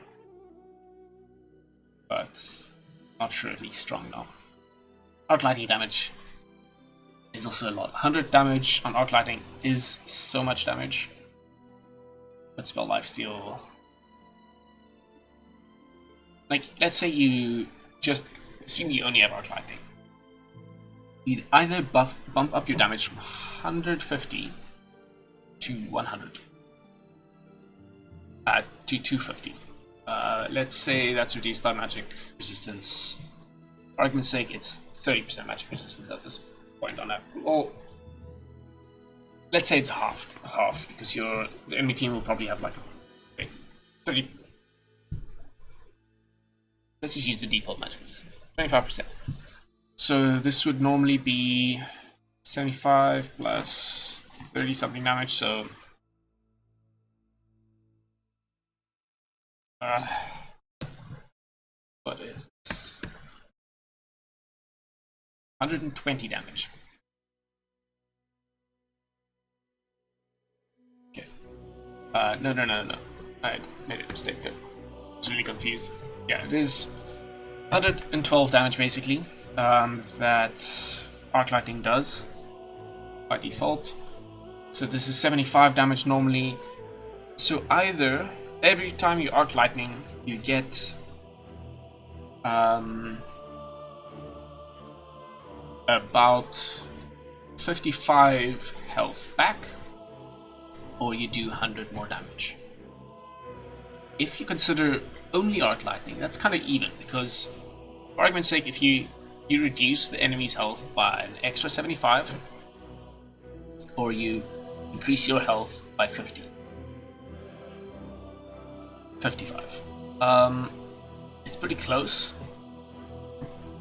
but not sure if he's strong now. Arc Lightning damage is also a lot. 100 damage on Arc Lightning is so much damage, but spell lifesteal. Like, let's say you just assume you only have Arc Lightning. You'd either bump up your damage from 150 to 100. To 250. Let's say that's reduced by magic resistance. For argument's sake, it's 30% magic resistance at this point on that. Or let's say it's half, because the enemy team will probably have like 30. Let's just use the default magic resistance, 25%. So this would normally be 75 plus 30 something damage, so What is this? 120 damage. Okay. No. I made a mistake there. I was really confused. Yeah, it is 112 damage basically. That Arc Lightning does by default. So this is 75 damage normally. So either every time you Arc Lightning, you get about 55 health back, or you do 100 more damage. If you consider only Arc Lightning, that's kind of even, because for argument's sake, if you reduce the enemy's health by an extra 75, or you increase your health by 55. It's pretty close.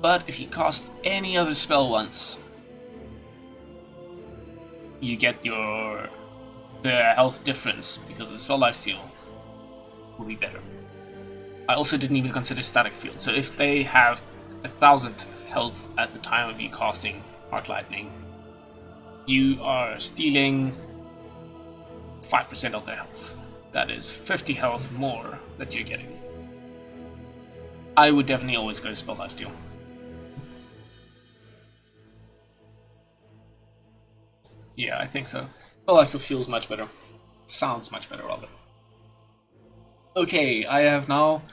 But if you cast any other spell once, you get the health difference because of the spell lifesteal will be better. I also didn't even consider static field. So if they have 1,000 health at the time of you casting Arc Lightning, you are stealing 5% of their health. That is 50 health more that you're getting. I would definitely always go spell lifesteal. Yeah, I think so. Spell lifesteal feels much better. Sounds much better, rather. Okay, I have now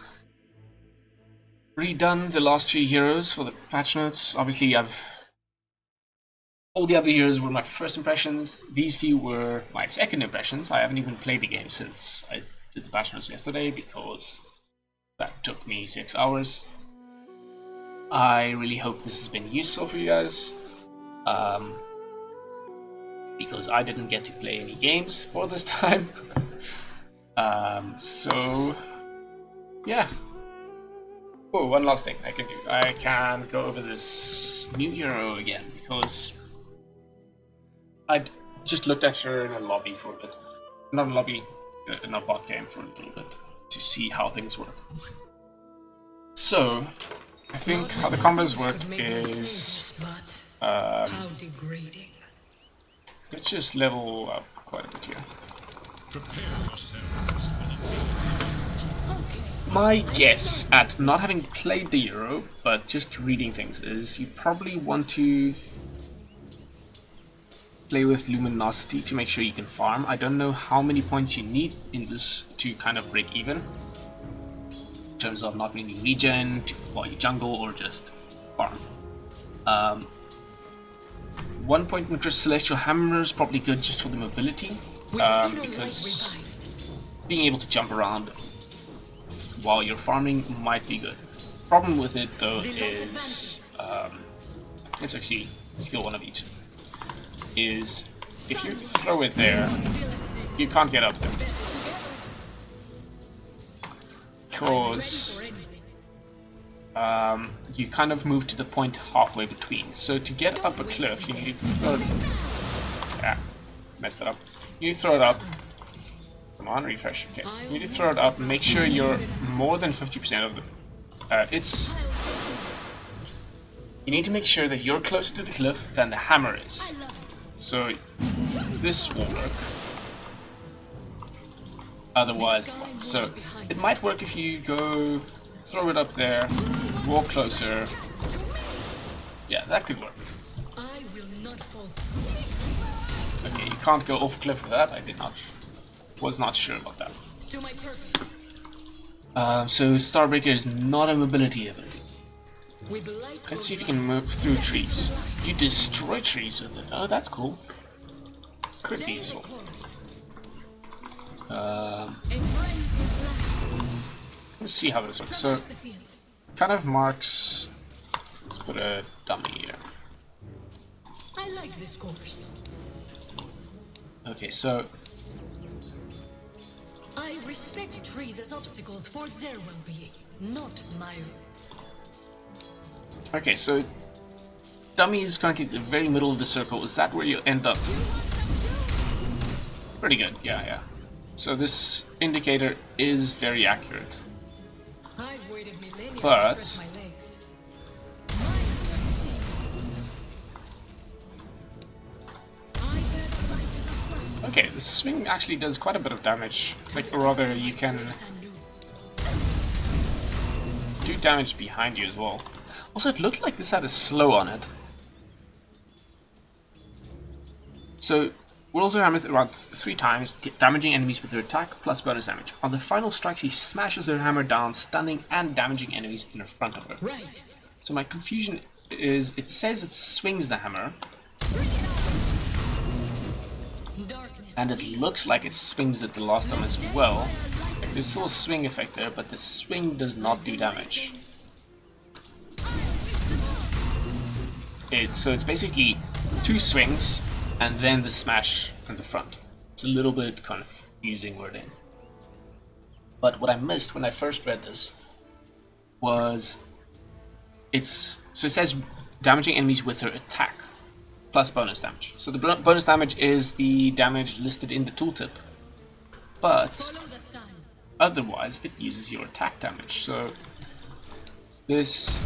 redone the last 3 heroes for the patch notes. Obviously, all the other heroes were my first impressions. These few were my second impressions. I haven't even played the game since I did the patch notes yesterday because that took me 6 hours. I really hope this has been useful for you guys. Because I didn't get to play any games for this time. So, yeah. Oh, one last thing I can do. I can go over this new hero again, because I just looked at her in a lobby for a bit. Not a lobby, in a bot game for a little bit, to see how things work. So, I think how the combos work is... how degrading. Let's just level up quite a bit here. My guess at not having played the hero, but just reading things, is you probably want to play with Luminosity to make sure you can farm. I don't know how many points you need in this to kind of break even, in terms of not needing regen while you jungle or just farm. 1 point in Celestial Hammer is probably good just for the mobility, because being able to jump around while you're farming might be good. Problem with it though is, it's actually skill 1 of each, is if you throw it there, you can't get up there. Because you kind of move to the point halfway between. So to get up a cliff, you need to throw it. Yeah, messed it up. You throw it up. Come on, refresh. Okay, you need to throw it up. Make sure you're more than 50% of the. You need to make sure that you're closer to the cliff than the hammer is. So this will work. Otherwise, it won't. So it might work if you go. Throw it up there, walk closer. Yeah, that could work. Okay, you can't go off cliff with that. Was not sure about that. So Starbreaker is not a mobility ability. Let's see if you can move through trees. You destroy trees with it. Oh, that's cool. Could be useful. Let's see how this works. So, kind of marks. Let's put a dummy here. I like this course. Okay, so. I respect trees as obstacles for their well-being, not my own. Okay, so dummy is currently at the very middle of the circle. Is that where you end up? Pretty good. Yeah. So this indicator is very accurate. but okay, the swing actually does quite a bit of damage. Like, or rather, you can do damage behind you as well. Also, it looked like this had a slow on it. So, whirls her hammer around 3 times, damaging enemies with her attack plus bonus damage. On the final strike, she smashes her hammer down, stunning and damaging enemies in front of her. Right. So my confusion is, it says it swings the hammer, and it looks like it swings it the last time as well. Like, there's still a swing effect there, but the swing does not do damage. So it's basically 2 swings, and then the smash in the front. It's a little bit confusing wording. But what I missed when I first read this was it says damaging enemies with her attack plus bonus damage. So the bonus damage is the damage listed in the tooltip, but otherwise it uses your attack damage. So this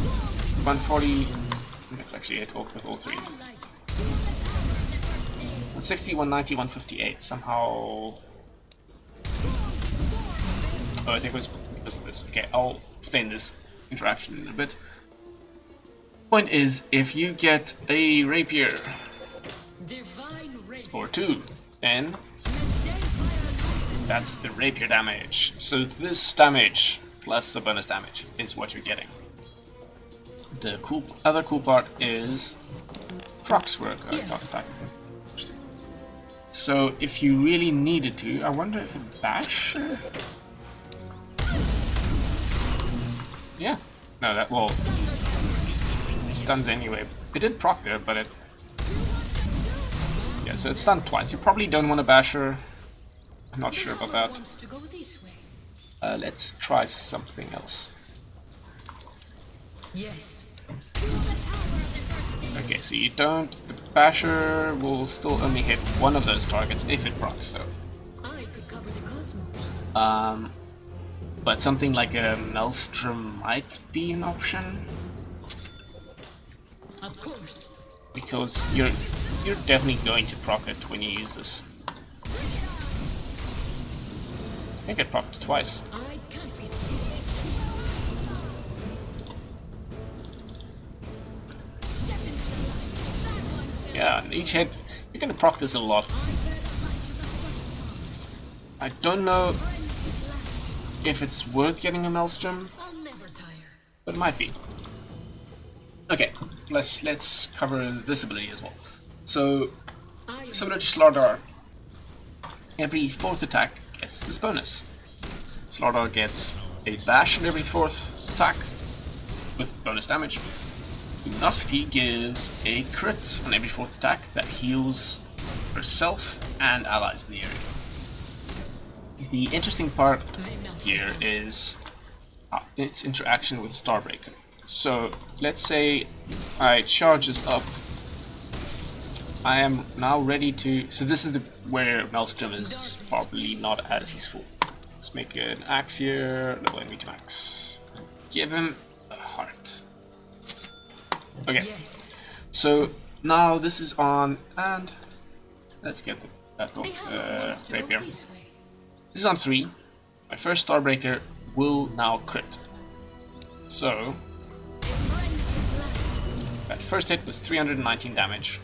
140, it's actually hit with all 3. 160, 190, 158. Somehow. Oh, I think it was because of this. Okay, I'll explain this interaction in a bit. Point is, if you get a rapier or 2, then that's the rapier damage. So this damage plus the bonus damage is what you're getting. The other cool part is Proc's work. So if you really needed to, I wonder if it bash. Yeah. No, that well, it stuns anyway. It did proc there, but it. Yeah, so it's stunned twice. You probably don't want to bash her. I'm not sure about that. Let's try something else. Yes. Okay, so you don't. The basher will still only hit one of those targets if it procs, though. I could cover the cosmos. But something like a Maelstrom might be an option. Of course. Because you're definitely going to proc it when you use this. I think it procced twice. I can't be. Yeah, and each hit, you're gonna proc this a lot. I don't know if it's worth getting a Maelstrom, I'll never tire. but it might be. Okay, let's cover this ability as well. So, similar to Slardar, every 4th attack gets this bonus. Slardar gets a bash on every 4th attack with bonus damage. Nasty gives a crit on every 4th attack that heals herself and allies in the area. The interesting part here is its interaction with Starbreaker. So let's say I charge this up. I am now ready to. So this is where Maelstrom is probably not as useful. Let's make an axe here. Level enemy to max. Give him a heart. Okay, so now this is on, and let's get that rapier. This is on 3. My first Starbreaker will now crit. So that first hit was 319 damage.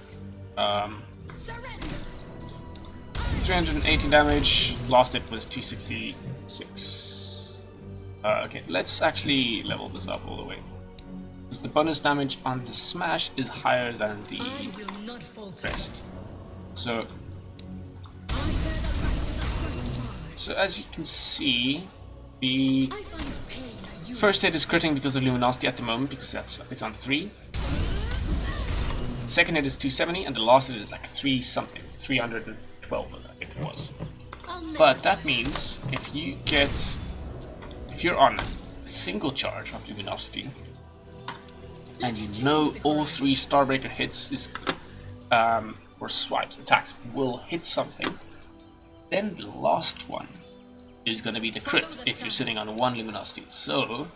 318 damage. Last hit was 266. Okay, let's actually level this up all the way. Because the bonus damage on the smash is higher than the rest. So as you can see, the first hit is critting because of Luminosity at the moment, because it's on 3. The second hit is 270, and the last hit is like 312, I think it was. But that means if you're on a single charge of Luminosity, and you know all 3 Starbreaker hits or swipes, attacks will hit something, then the last one is going to be the crit if you're sitting on 1 Luminosity. So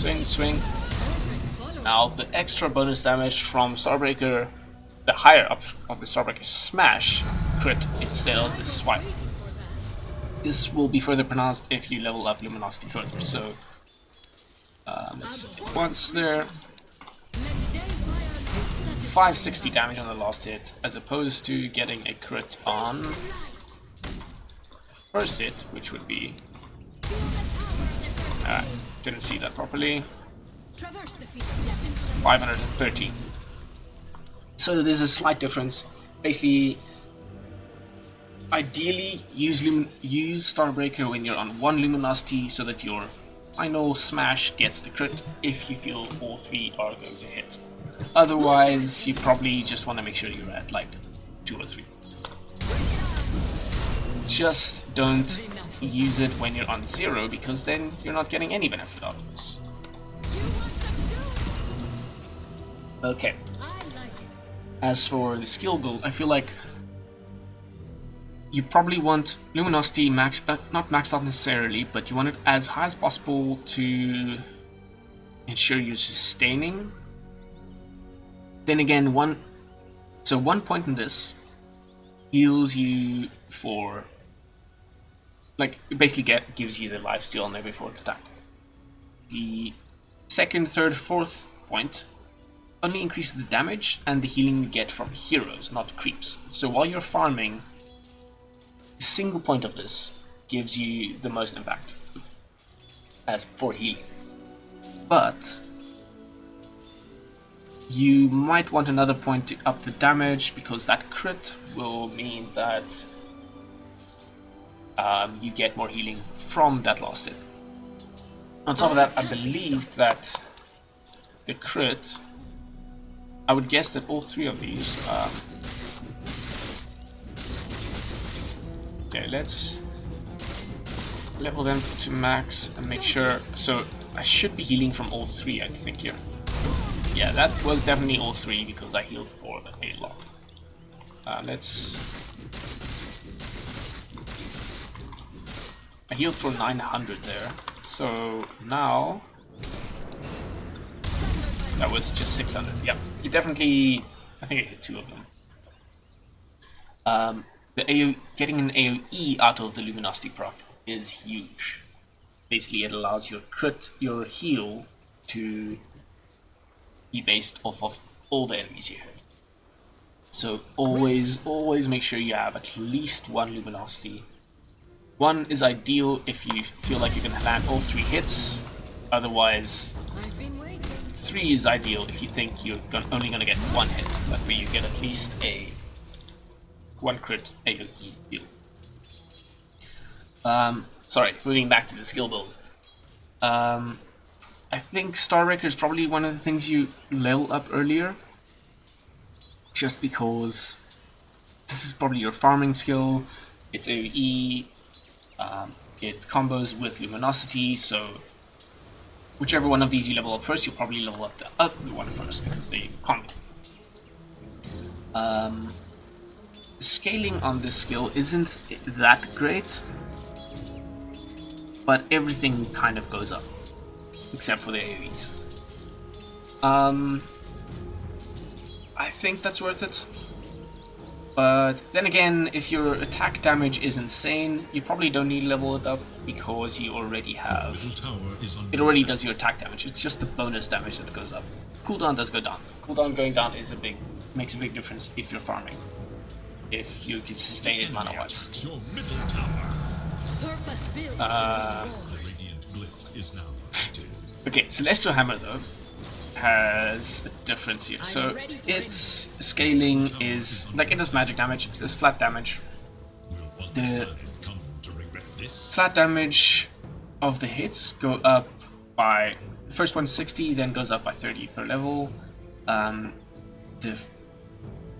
Swing, swing. Now the extra bonus damage from Starbreaker, the higher of the Starbreaker smash crit instead of the swipe. This will be further pronounced if you level up Luminosity further. So let's hit once there. 560 damage on the last hit, as opposed to getting a crit on the first hit, which would be... didn't see that properly. 513. So there's a slight difference. Basically, ideally use Starbreaker when you're on 1 Luminosity so that your final smash gets the crit if you feel all 3 are going to hit. Otherwise, you probably just want to make sure you're at like 2 or 3. Just don't use it when you're on 0, because then you're not getting any benefit out of this. Okay. As for the skill build, I feel like you probably want Luminosity not maxed out necessarily, but you want it as high as possible to ensure you're sustaining. Then again, one point in this heals you for, like, it basically gives you the lifesteal on every 4th attack. The 2nd, 3rd, 4th point only increases the damage and the healing you get from heroes, not creeps. So while you're farming, a single point of this gives you the most impact as for healing. But you might want another point to up the damage, because that crit will mean that you get more healing from that last hit. On top of that, I believe that the crit, I would guess that all 3 of these, okay, let's level them to max and make sure. So I should be healing from all 3, I think, here. Yeah, that was definitely all 3, because I healed for a lot. I healed for 900 there. So now that was just 600. Yeah, you definitely. I think I hit 2 of them. Getting an AoE out of the Luminosity proc is huge. Basically, it allows your heal to be based off of all the enemies you hit. So always make sure you have at least 1 Luminosity. 1 is ideal if you feel like you can land all 3 hits. Otherwise, 3 is ideal if you think you're only going to get 1 hit. That way you get at least a 1 crit AoE heal. Sorry, moving back to the skill build. I think Starbreaker is probably one of the things you level up earlier, just because this is probably your farming skill. It's AoE, it combos with Luminosity, so whichever one of these you level up first, you'll probably level up the other one first, because they combo. The scaling on this skill isn't that great, but everything kind of goes up, except for the AoEs. I think that's worth it. But then again, if your attack damage is insane, you probably don't need to level it up, because you already have... It already does your attack damage. It's just the bonus damage that goes up. Cooldown does go down. Cooldown going down makes a big difference if you're farming. If you can sustain it mana-wise. Okay, Celestial Hammer though has a difference here. So its scaling is like, it does magic damage, it does flat damage. The flat damage of the hits go up by, the first one 60, then goes up by 30 per level. The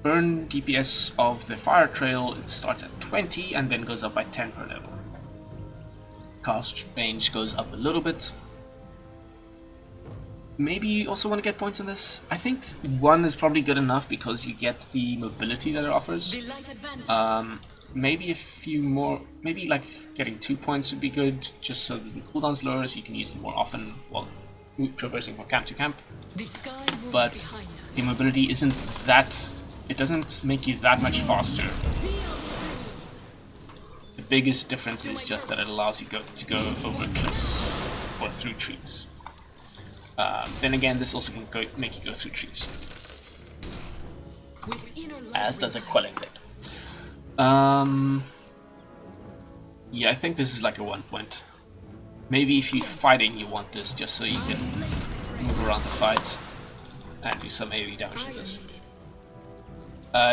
burn DPS of the Fire Trail starts at 20 and then goes up by 10 per level. Cast range goes up a little bit. Maybe you also want to get points on this. I think 1 is probably good enough, because you get the mobility that it offers. Maybe a few more, maybe like getting 2 points would be good, just so that the cooldown's lower, so you can use it more often. Well, traversing from camp to camp, The sky moves but behind us. the mobility isn't that. It doesn't make you that much faster. The biggest difference is just that it allows you to go over cliffs or through trees. Then again, this also can make you go through trees, With inner light as does a revived. quelling blade. Yeah, I think this is like a 1 point. Maybe if you're fighting, you want this just so you can move around the fight and do some AoE damage with this.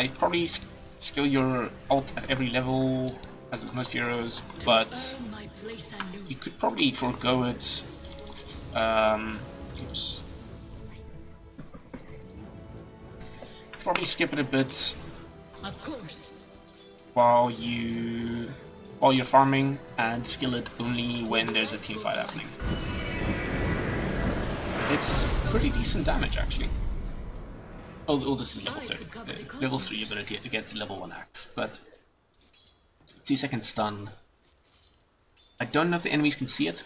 You probably skill your ult at every level, as with most heroes, but Earn my place anew. you could probably forego it. Oops. Probably skip it a bit Of course. while you're farming, and skill it only when there's a team fight happening. It's pretty decent damage actually. Oh, this is level 3. Level 3 ability against the level 1 axe, but 2-second stun. I don't know if the enemies can see it.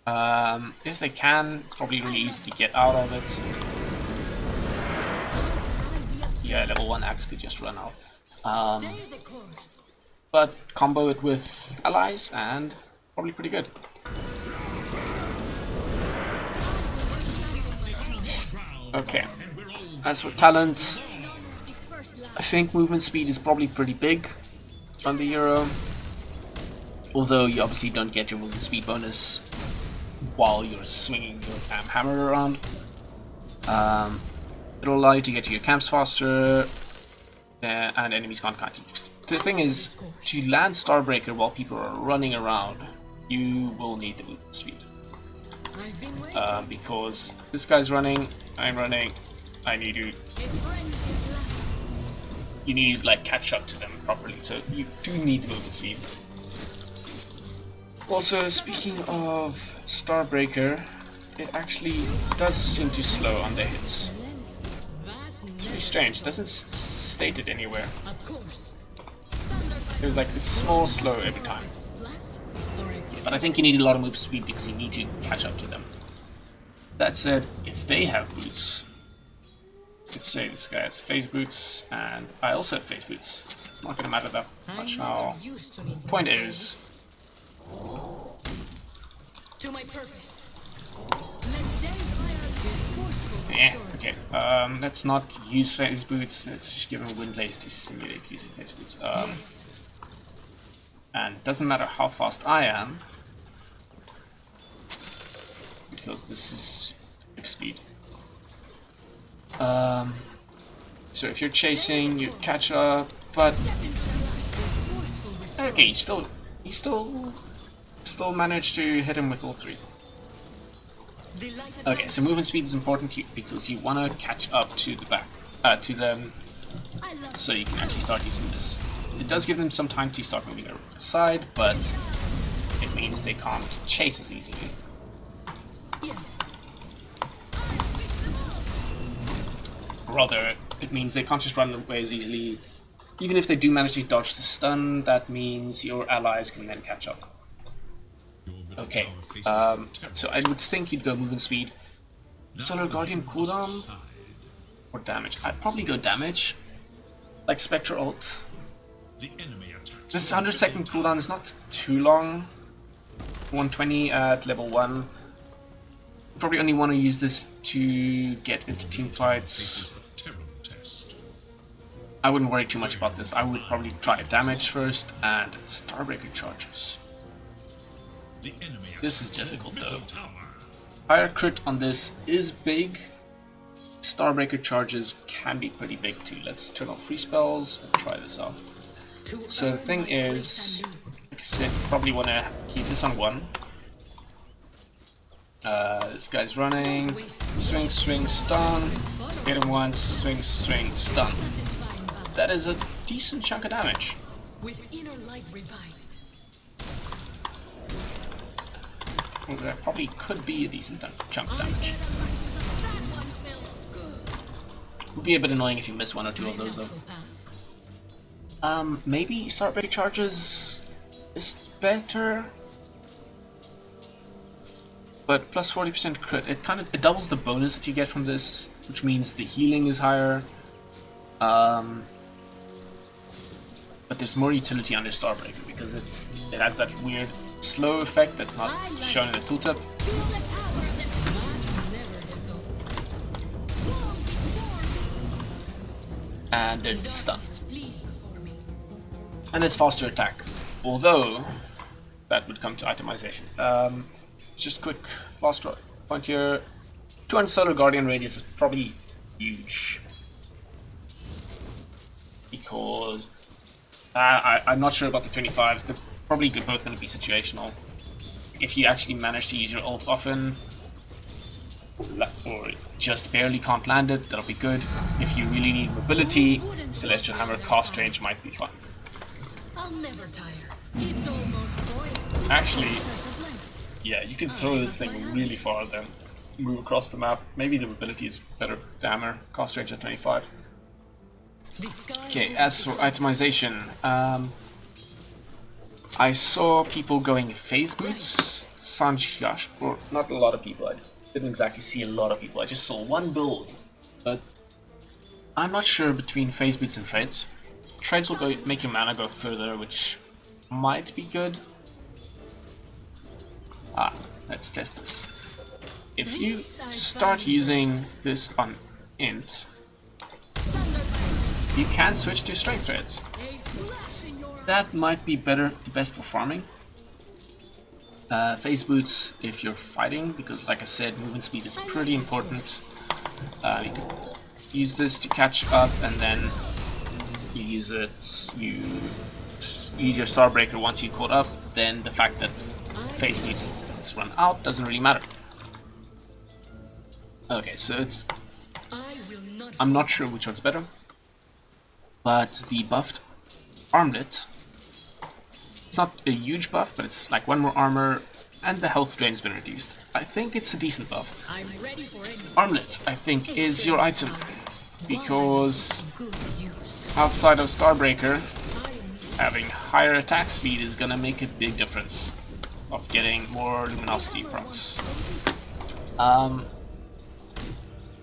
If they can, it's probably really easy to get out of it. Yeah, level 1 axe could just run out. Stay the course. But combo it with allies and probably pretty good. Okay, as for talents, I think movement speed is probably pretty big on the hero. Although you obviously don't get your movement speed bonus while you're swinging your hammer around. It'll allow you to get to your camps faster, and enemies can't catch you. The thing is, to land Starbreaker while people are running around, you will need the movement speed. I've been waiting. Because this guy's running, I'm running, I need to... You need to like catch up to them properly, so you do need the movement speed. Also, speaking of Starbreaker, it actually does seem to slow on their hits. It's really strange, it doesn't state it anywhere. Of course. There's like this small slow every time. But I think you need a lot of move speed because you need to catch up to them. That said, if they have boots, let's say this guy has phase boots, and I also have phase boots. It's not gonna matter that much now. Point is, To my purpose. okay. Let's not use phase boots. Let's just give him Windlace to simulate using phase boots. And doesn't matter how fast I am, because this is quick speed. So if you're chasing, you catch up, but okay, he still managed to hit him with all three. Okay, so movement speed is important to you because you want to catch up to the back, to them, so you can actually start using this. It does give them some time to start moving aside, but it means they can't chase as easily. Rather, it means they can't just run away as easily. Even if they do manage to dodge the stun, that means your allies can then catch up. Okay, so I would think you'd go movement speed. Solar Guardian cooldown? Or damage? I'd probably go damage. Like Spectre ult. This 100-second cooldown is not too long. 120 at level 1. Probably only want to use this to get into team fights. I wouldn't worry too much about this. I would probably try damage first and Starbreaker charges. This is difficult though. Higher crit on this is big. Starbreaker charges can be pretty big too. Let's turn off free spells and try this out. So the thing is, like I said, probably want to keep this on 1. This guy's running. Swing, swing, stun. Hit him once. Swing, swing, stun. That is a decent chunk of damage. With inner light revived. Well, that probably could be a decent chunk of damage. Would be a bit annoying if you miss 1 or 2 of those though. Maybe Starbreaker charges is better. but plus 40% crit, it doubles the bonus that you get from this, which means the healing is higher. But there's more utility under Starbreaker because it has that weird slow effect that's not shown in the tooltip. And there's the stun. And it's faster attack, although that would come to itemization. Just quick last point here. 200 Solar Guardian radius is probably huge. Because I'm not sure about the 25s. They're probably both going to be situational. If you actually manage to use your ult often, or just barely can't land it, that'll be good. If you really need mobility, Celestial Hammer cast range might be fun. I'll never tire. It's almost boiling. Actually, yeah, you can throw this thing really far, then move across the map. Maybe the mobility is better. The hammer cast range at 25. Okay, as for itemization, I saw people going phase boots, Sanjiash, or not a lot of people. I didn't exactly see a lot of people. I just saw one build, but I'm not sure between phase boots and treads. Treads will make your mana go further, which might be good. Let's test this. If you start using this on int, you can switch to strength treads. That might be best for farming. Phase boots if you're fighting, because like I said, movement speed is pretty important. You can use this to catch up, and then you use it. You use your Starbreaker once you caught up. Then the fact that phase boots run out doesn't really matter. Okay, so I'm not sure which one's better. But the buffed armlet, it's not a huge buff, but it's like 1 more armor, and the health drain's been reduced. I think it's a decent buff. Armlet, I think, is your item, because outside of Starbreaker, having higher attack speed is gonna make a big difference of getting more luminosity procs.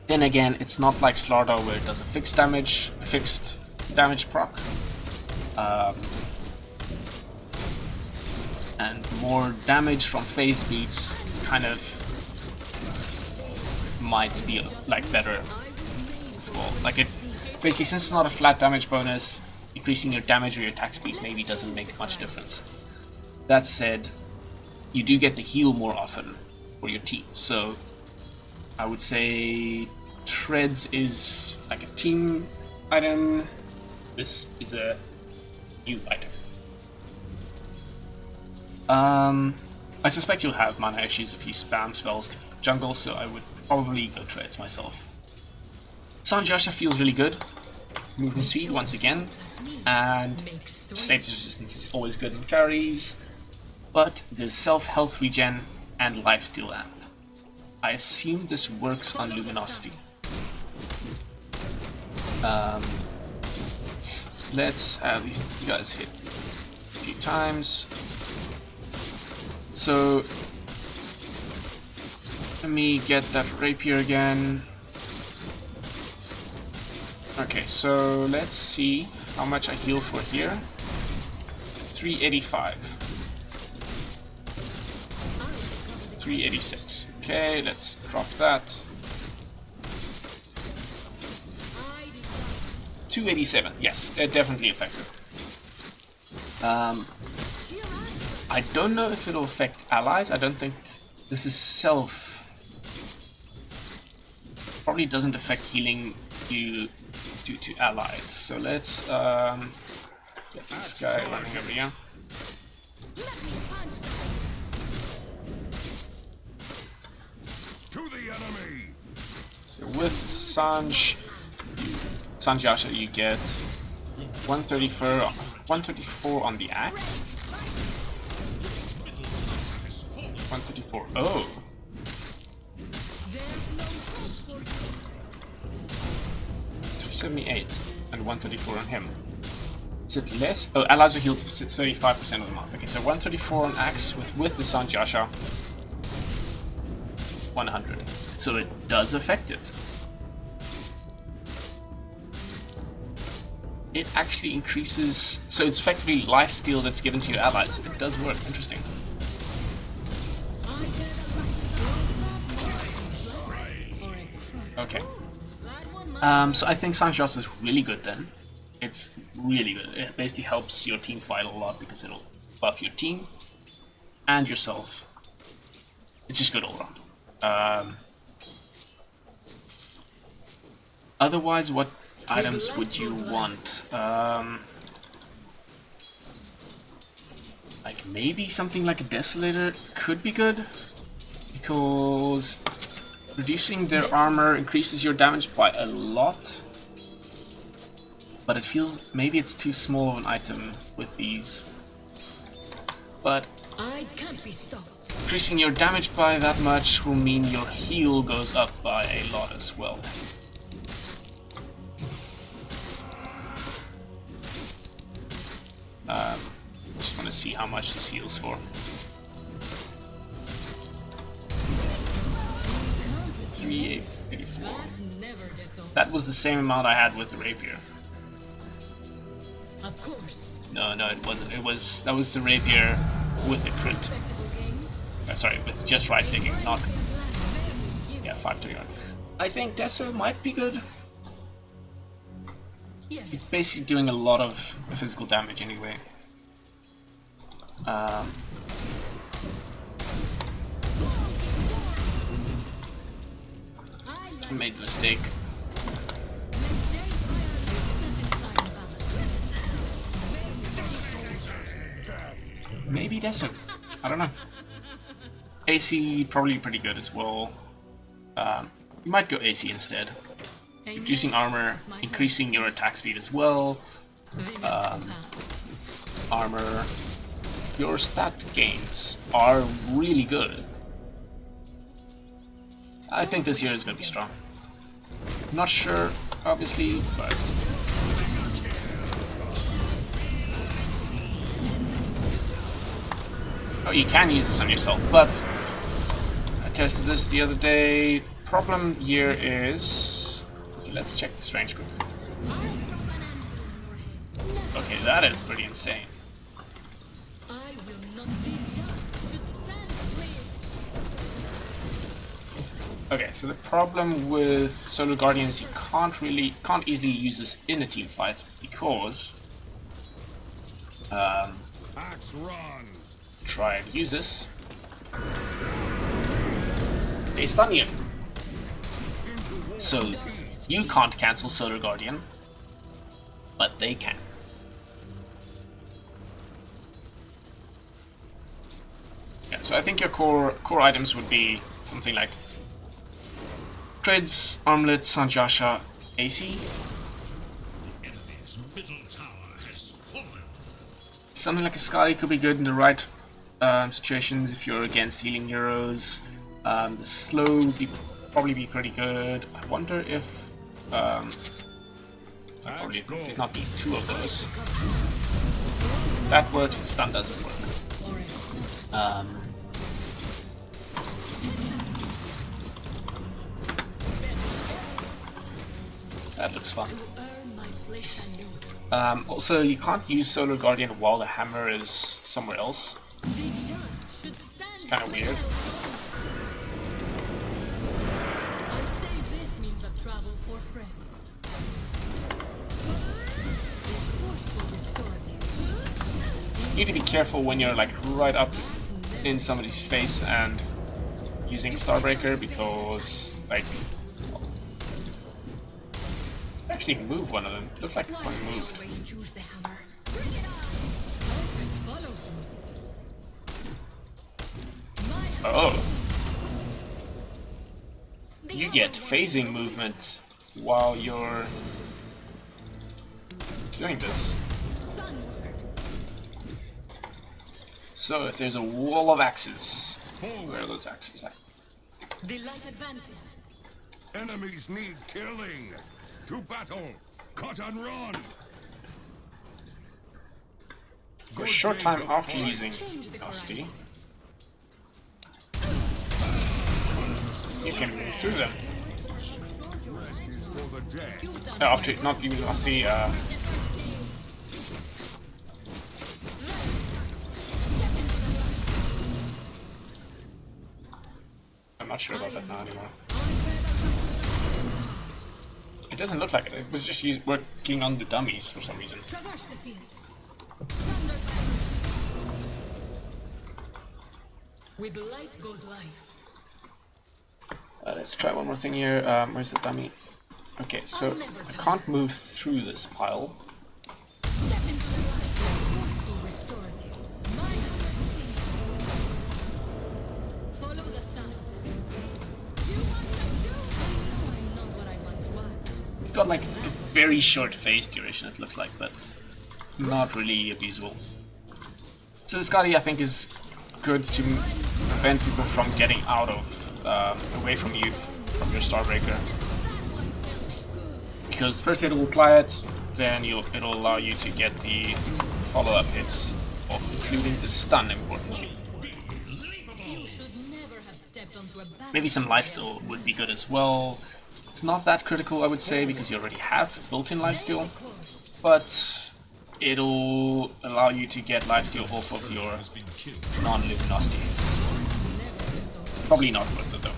Then again, it's not like Slardar where it does a fixed damage proc. And more damage from phase beats kind of might be like better as well. Like it's basically, since it's not a flat damage bonus, increasing your damage or your attack speed maybe doesn't make much difference. That said, you do get to heal more often for your team, so I would say treads is like a team item. This is a new item. I suspect you'll have mana issues if you spam spells to jungle, so I would probably go treads myself. Sanjasha feels really good. Movement speed once again, and status resistance is always good in carries, but there's self-health regen and lifesteal amp. I assume this works on luminosity. Let's have these guys hit a few times. So let me get that rapier again. Okay, so let's see how much I heal for here. 385. 386. Okay, let's drop that. 287. Yes, it definitely affects it. I don't know if it'll affect allies. I don't think this is self. Probably doesn't affect healing you due to allies. So let's get this guy running over here. To the enemy. So with Sanjasha, you get 134 on the axe. 134. Oh. 378 and 134 on him. Is it less? Oh, allies are healed 35% of the month. Okay, so 134 on axe with the Sanjasha. 100. So it does affect it. It actually increases, so it's effectively lifesteal that's given to your allies. It does work. Interesting. Okay. So I think Saint-Just is really good then. It's really good. It basically helps your team fight a lot because it'll buff your team and yourself. It's just good all around. Otherwise, what items would you want? Like maybe something like a Desolator could be good, because reducing their armor increases your damage by a lot. But it feels maybe it's too small of an item with these. But I can't be stopped. increasing your damage by that much will mean your heal goes up by a lot as well. Just want to see how much this heals for. 3,884. That was the same amount I had with the rapier. Of course. No, it wasn't. That was the rapier with the crit. Sorry, with just right clicking, not. Yeah, 521. I think Deso might be good. He's basically doing a lot of physical damage anyway. I made a mistake. Maybe Deso. I don't know. AC probably pretty good as well. You might go AC instead. Reducing armor, increasing your attack speed as well. Armor. Your stat gains are really good. I think this year is going to be strong. Not sure, obviously, but... Oh, you can use this on yourself, but I tested this the other day. Problem here is... Let's check this range quick. Okay, that is pretty insane. Okay, so the problem with Solar Guardian is you can't easily use this in a team fight because try and use this. They stun you. So you can't cancel Solar Guardian, but they can. Yeah, so I think your core items would be something like Trids, Amulet, Sanjasha, AC. Something like a Sky could be good in the right situations if you're against healing heroes. The slow would probably be pretty good. I wonder if I probably did not need two of those. That works, the stun doesn't work. That looks fun. Also, you can't use Solar Guardian while the hammer is somewhere else. It's kind of weird. You need to be careful when you're like right up in somebody's face and using Starbreaker because like actually move one of them. Looks like one moved. Oh. You get phasing movement while you're doing this. So if there's a wall of axes, where are those axes at? The light advances. Enemies need killing. To battle! Cut and run! For a short time after using Dusty, you can move through them. Rest is for the dead. After not even last the I'm not sure about that now anymore. It doesn't look like it. It was just working on the dummies for some reason. Traverse the field. With light goes life. Let's try one more thing here. Where's the dummy? Okay, so I can't move through this pile. Step into the light. Forceful restorative. Follow the sun. You want to do? I know I'm not what I once was. It's got like a very short phase duration, it looks like, but not really abusable. So this Scotty, I think, is good to prevent people from getting out of away from you, from your Starbreaker. Because firstly it will apply it, then it'll allow you to get the follow-up hits, including the stun, importantly. You should never have stepped onto a battle. Maybe some lifesteal would be good as well. It's not that critical, I would say, because you already have built-in lifesteal, but it'll allow you to get lifesteal off of your non-luminosity hits as well. Probably not worth it though.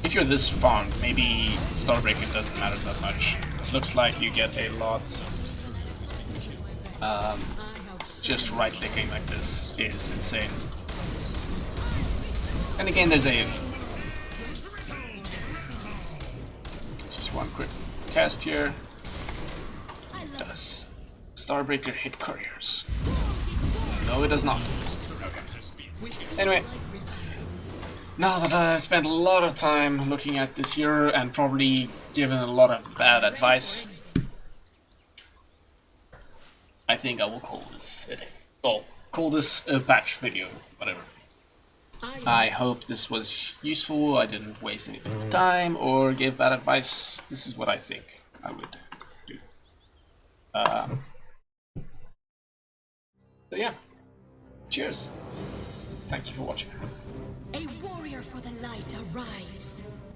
If you're this farmed, maybe Starbreaker doesn't matter that much. It looks like you get a lot. Just right-clicking like this is insane. And again, there's a just one quick test here. Does Starbreaker hit couriers? No, it does not. Okay. Anyway, now that I've spent a lot of time looking at this hero and probably given a lot of bad advice, I think I will call this a day. Well, call this a patch video, whatever. I hope this was useful, I didn't waste anybody's time or give bad advice. This is what I think I would do. So yeah, cheers. Thank you for watching. A warrior for the light arrives.